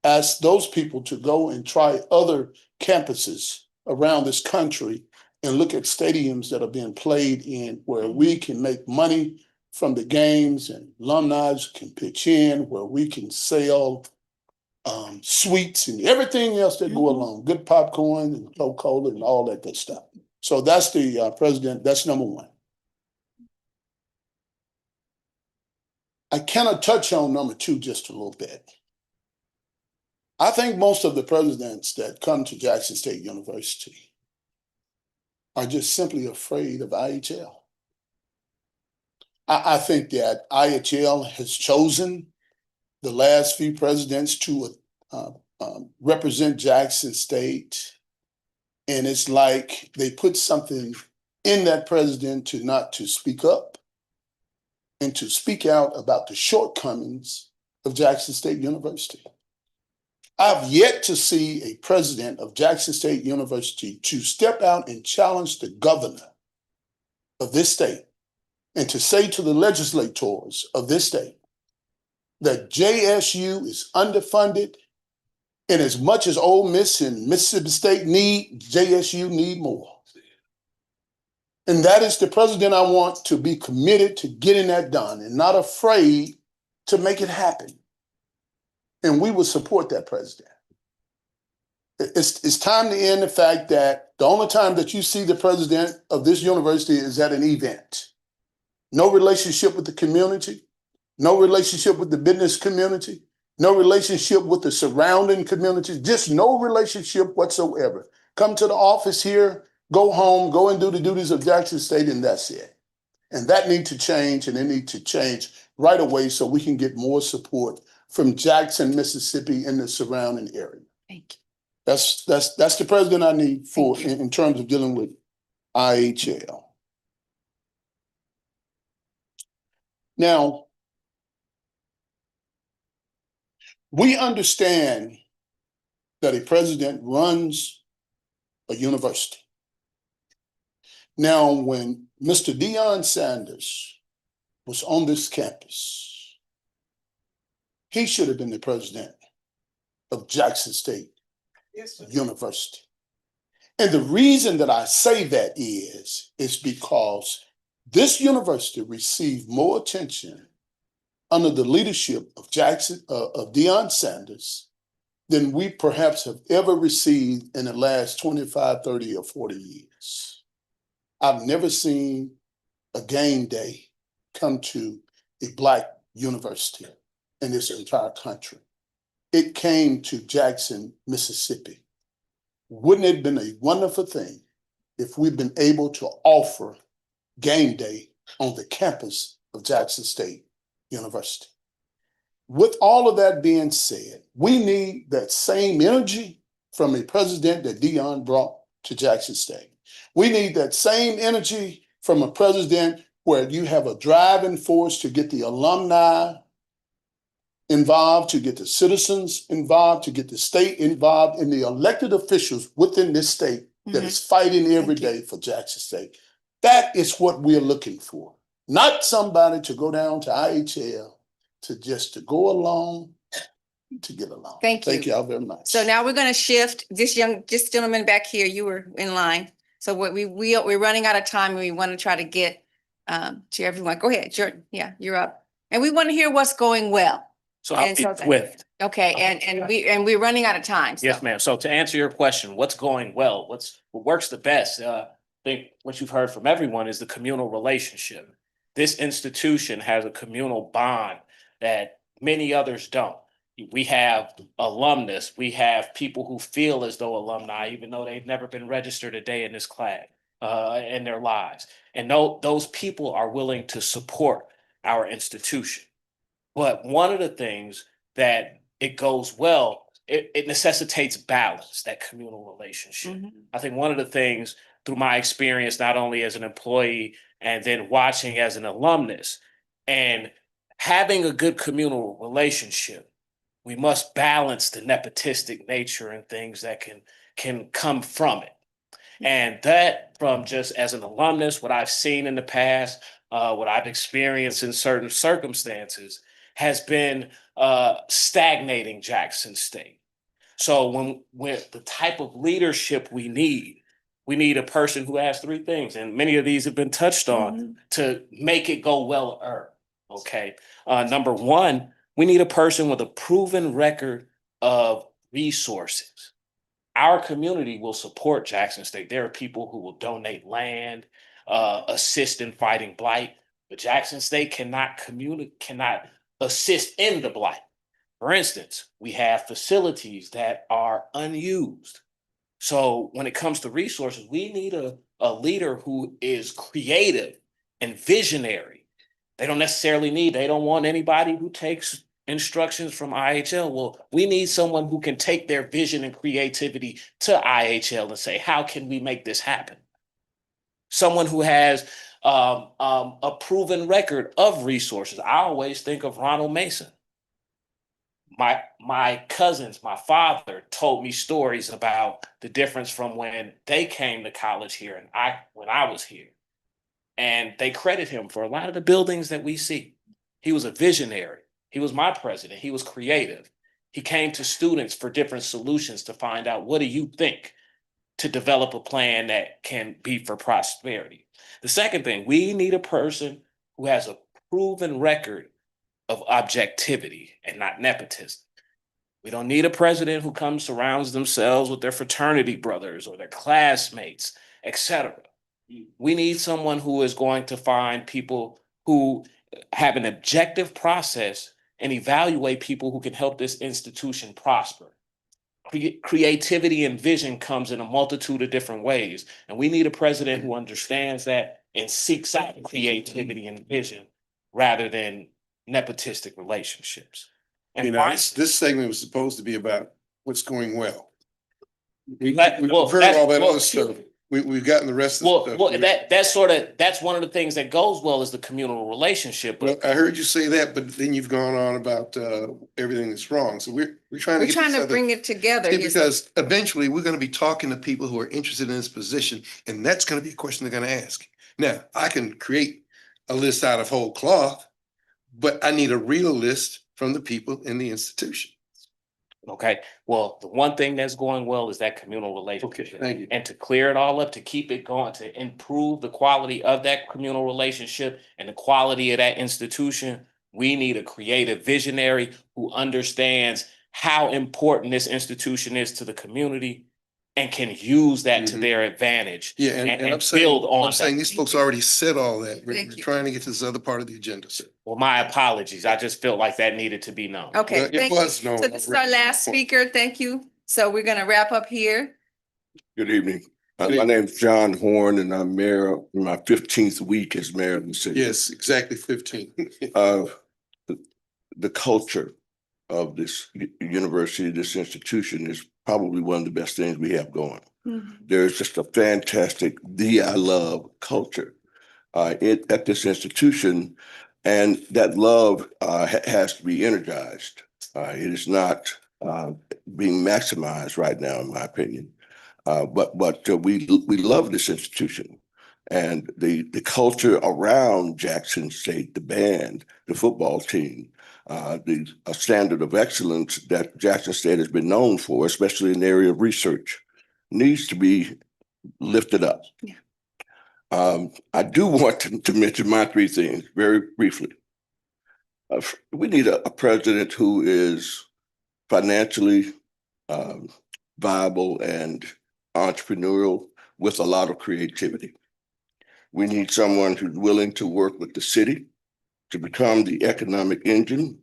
ask those people to go and try other campuses around this country and look at stadiums that are being played in where we can make money from the games and alumni can pitch in, where we can sell sweets and everything else that go along, good popcorn and Coca-Cola and all that good stuff. So that's the president, that's number one. I cannot touch on number two just a little bit. I think most of the presidents that come to Jackson State University are just simply afraid of IHL. I think that IHL has chosen the last few presidents to represent Jackson State. And it's like they put something in that president to not to speak up and to speak out about the shortcomings of Jackson State University. I've yet to see a president of Jackson State University to step out and challenge the governor of this state and to say to the legislators of this state that JSU is underfunded, and as much as Ole Miss and Mississippi State need, JSU need more. And that is the president I want to be committed to getting that done and not afraid to make it happen. And we will support that president. It's time to end the fact that the only time that you see the president of this university is at an event. No relationship with the community, no relationship with the business community, no relationship with the surrounding communities, just no relationship whatsoever. Come to the office here, go home, go and do the duties of Jackson State, and that's it. And that needs to change, and it needs to change right away so we can get more support from Jackson, Mississippi, and the surrounding area. Thank you. That's the president I need for in terms of dealing with IHL. Now, we understand that a president runs a university. Now, when Mr. Deion Sanders was on this campus, he should have been the president of Jackson State University. And the reason that I say that is because this university received more attention under the leadership of Deion Sanders than we perhaps have ever received in the last 25, 30, or 40 years. I've never seen a game day come to a Black university in this entire country. It came to Jackson, Mississippi. Wouldn't it have been a wonderful thing if we'd been able to offer game day on the campus of Jackson State University? With all of that being said, we need that same energy from a president that Deion brought to Jackson State. We need that same energy from a president where you have a driving force to get the alumni involved, to get the citizens involved, to get the state involved, and the elected officials within this state that is fighting every day for Jackson State. That is what we're looking for. Not somebody to go down to IHL to go along, to get along. Thank you. Thank y'all very much. So now we're gonna shift, this gentleman back here, you were in line. So we're running out of time and we want to try to get to everyone. Go ahead, Jordan. Yeah, you're up. And we want to hear what's going well. So I'll be swift. Okay, and we're running out of time. So. Yes, ma'am. So to answer your question, what's going well? What works the best? I think what you've heard from everyone is the communal relationship. This institution has a communal bond that many others don't. We have alumnus, we have people who feel as though alumni, even though they've never been registered a day in this class in their lives. And those people are willing to support our institution. But one of the things that it goes well, it necessitates balance, that communal relationship. I think one of the things through my experience, not only as an employee and then watching as an alumnus, and having a good communal relationship, we must balance the nepotistic nature and things that can come from it. And that from just as an alumnus, what I've seen in the past, what I've experienced in certain circumstances has been stagnating Jackson State. So when the type of leadership we need a person who has three things, and many of these have been touched on to make it go well. Okay. Number one, we need a person with a proven record of resources. Our community will support Jackson State. There are people who will donate land, assist in fighting blight, but Jackson State cannot assist in the blight. For instance, we have facilities that are unused. So when it comes to resources, we need a leader who is creative and visionary. They don't want anybody who takes instructions from IHL. Well, we need someone who can take their vision and creativity to IHL and say, how can we make this happen? Someone who has a proven record of resources. I always think of Ronald Mason. My cousins, my father told me stories about the difference from when they came to college here and when I was here. And they credit him for a lot of the buildings that we see. He was a visionary. He was my president. He was creative. He came to students for different solutions to find out, what do you think, to develop a plan that can be for prosperity. The second thing, we need a person who has a proven record of objectivity and not nepotism. We don't need a president who surrounds themselves with their fraternity brothers or their classmates, etc. We need someone who is going to find people who have an objective process and evaluate people who can help this institution prosper. Creativity and vision comes in a multitude of different ways. And we need a president who understands that and seeks out creativity and vision rather than nepotistic relationships. And this segment was supposed to be about what's going well. We've That- heard well, all that's- that well, other stuff. We've gotten the rest of the stuff. That's one of the things that goes well is the communal relationship. Well, I heard you say that, but then you've gone on about everything that's wrong. So we're trying to bring it together. Because eventually we're going to be talking to people who are interested in this position, and that's going to be a question they're going to ask. Now, I can create a list out of whole cloth, but I need a real list from the people in the institution. Okay, well, the one thing that's going well is that communal relationship. Thank you. And to clear it all up, to keep it going, to improve the quality of that communal relationship and the quality of that institution, we need a creative visionary who understands how important this institution is to the community and can use that to their advantage. Yeah, and I'm and saying, build on I'm saying that. these folks already said all that. We're Thank you. trying to get to this other part of the agenda, sir. Well, my apologies. I just felt like that needed to be known. Okay, Well, it thank you. was known So this is our last speaker. Thank you. So we're gonna wrap up here. Good evening. My name is John Horn and I'm mayor in my 15th week as mayor of the city. Yes, exactly 15. The culture of this university, this institution is probably one of the best things we have going. There's just a fantastic I love culture at this institution, and that love has to be energized. It is not being maximized right now, in my opinion. But we love this institution, and the culture around Jackson State, the band, the football team, the standard of excellence that Jackson State has been known for, especially in the area of research, needs to be lifted up. Yeah. I do want to mention my three things very briefly. We need a president who is financially viable and entrepreneurial with a lot of creativity. We need someone who's willing to work with the city to become the economic engine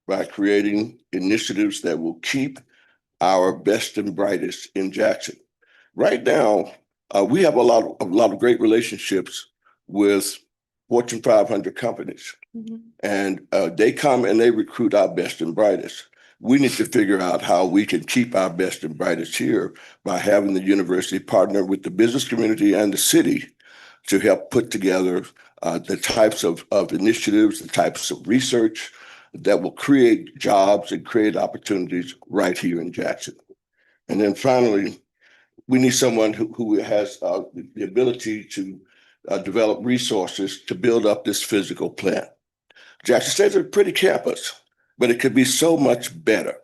by creating initiatives that will keep our best and brightest in Jackson. Right now, we have a lot of great relationships with Fortune 500 companies, and they come and they recruit our best and brightest. We need to figure out how we can keep our best and brightest here by having the university partner with the business community and the city to help put together the types of initiatives, the types of research that will create jobs and create opportunities right here in Jackson. And then finally, we need someone who has the ability to develop resources to build up this physical plant. Jackson State's a pretty campus, but it could be so much better.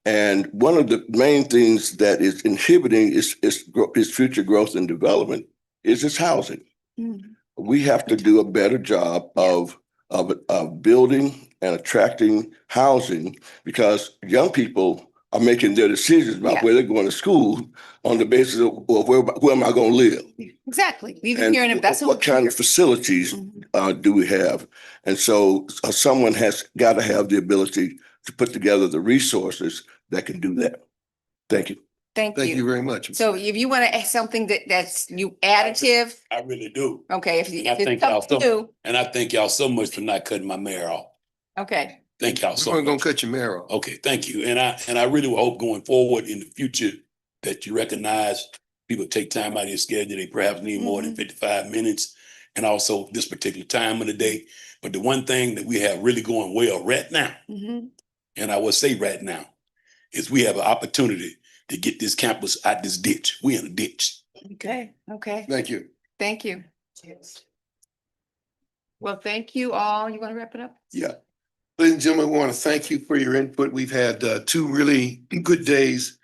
And one of the main things that is inhibiting its future growth and development is its housing. We have to do a better job of building and attracting housing, because young people are making their decisions about where they're going to school on the basis of where am I going to live? Exactly. We've been And hearing that's what kind of facilities do we have? And so someone has got to have the ability to put together the resources that can do that. Thank you. Thank Thank you you. very much. So if you want to add something that's you additive, I really do. okay, if And I it's thank y'all something new, and I thank y'all so much for not cutting my mayor off. okay. Thank y'all so We're much. going to cut your mayor off. Okay, thank you. And I really hope going forward in the future that you recognize people take time out of your schedule. They perhaps need more than 55 minutes, and also this particular time of the day. But the one thing that we have really going well right now, and I will say right now, is we have an opportunity to get this campus out this ditch. We in a ditch. Okay, okay. Thank you. Thank you. Well, thank you all. You want to wrap it up? Yeah. Ladies and gentlemen, we want to thank you for your input. We've had two really good days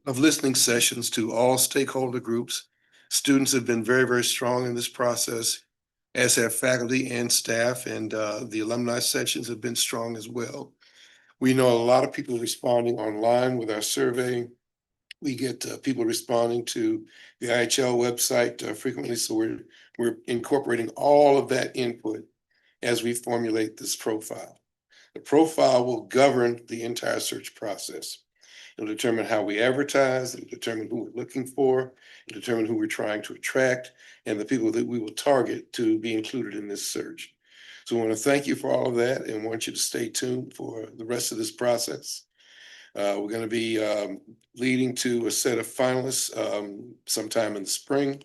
of listening sessions to all stakeholder groups. Students have been very, very strong in this process, as have faculty and staff, and the alumni sessions have been strong as well. We know a lot of people responding online with our survey. We get people responding to the IHL website frequently, so we're incorporating all of that input as we formulate this profile. The profile will govern the entire search process. It'll determine how we advertise, it'll determine who we're looking for, it'll determine who we're trying to attract, and the people that we will target to be included in this search. So we want to thank you for all of that and want you to stay tuned for the rest of this process. We're going to be leading to a set of finalists sometime in the spring,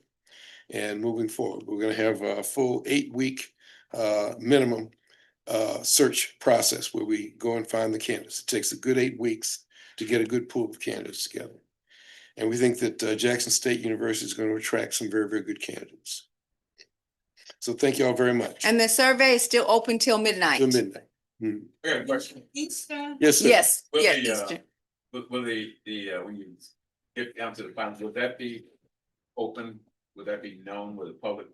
and moving forward. We're going to have a full 8-week minimum search process where we go and find the candidates. It takes a good 8 weeks to get a good pool of candidates together. And we think that Jackson State University is going to attract some very, very good candidates. So thank you all very much. And the survey is still open till midnight. Till midnight. Mhm. I got a question. Eastern? Yes, sir. Yes, Will yeah, the, Eastern. Will when you get down to the final, would that be open? Would that be known with the public?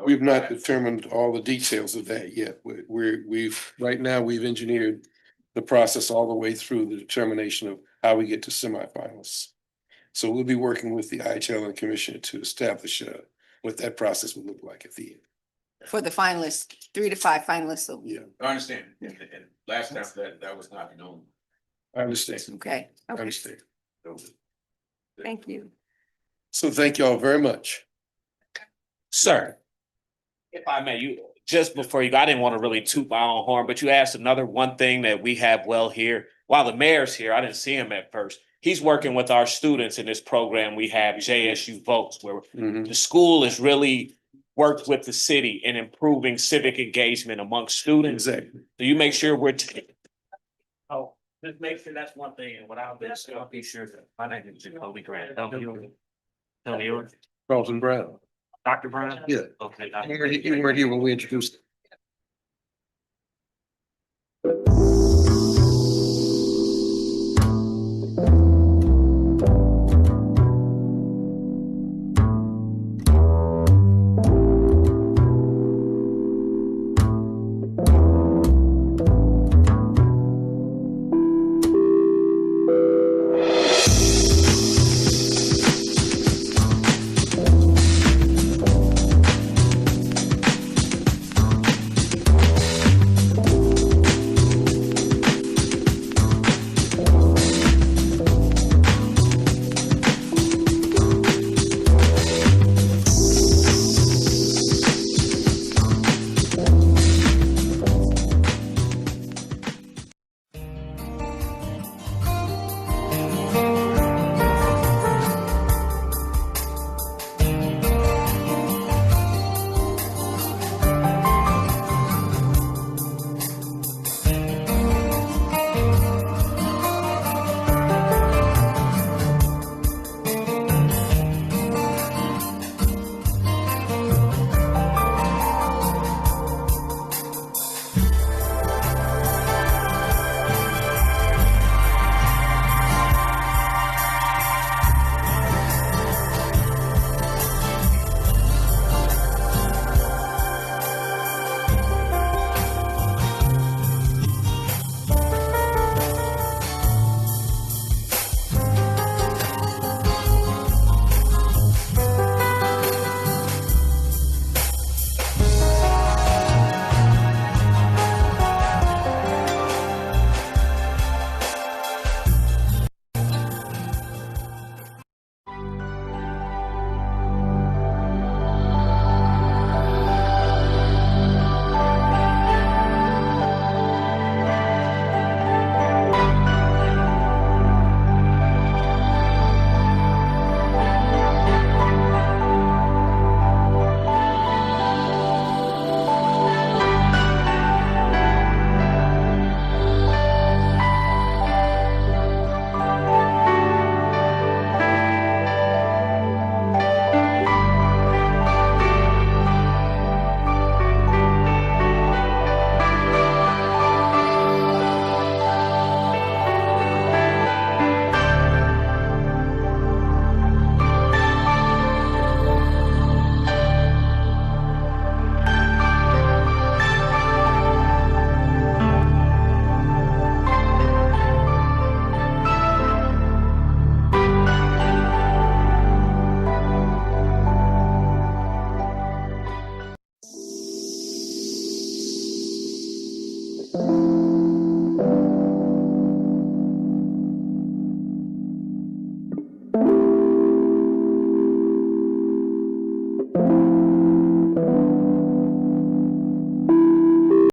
We've not determined all the details of that yet. Right now, we've engineered the process all the way through the determination of how we get to semifinalists. So we'll be working with the IHL and commission to establish what that process would look like at the end. For the finalists, 3 to 5 finalists. So, Yeah, I understand. And last time that was not known. I understand. okay. I Okay. understand. Thank you. So thank you all very much. Sir, if I may, you, just before you go, I didn't want to really toot my own horn, but you asked another one thing that we have well here. While the mayor's here, I didn't see him at first. He's working with our students in this program. We have JSU Votes, where Mhm. the school has really worked with the city in improving civic engagement amongst students. Exactly. So you make sure we're. Oh, just make sure that's one thing, and without this, I'll be sure that my name is Jacoby Grant. Tell me yours. Carlton Brown. Dr. Brown? Yeah. Okay. You weren't here when we introduced.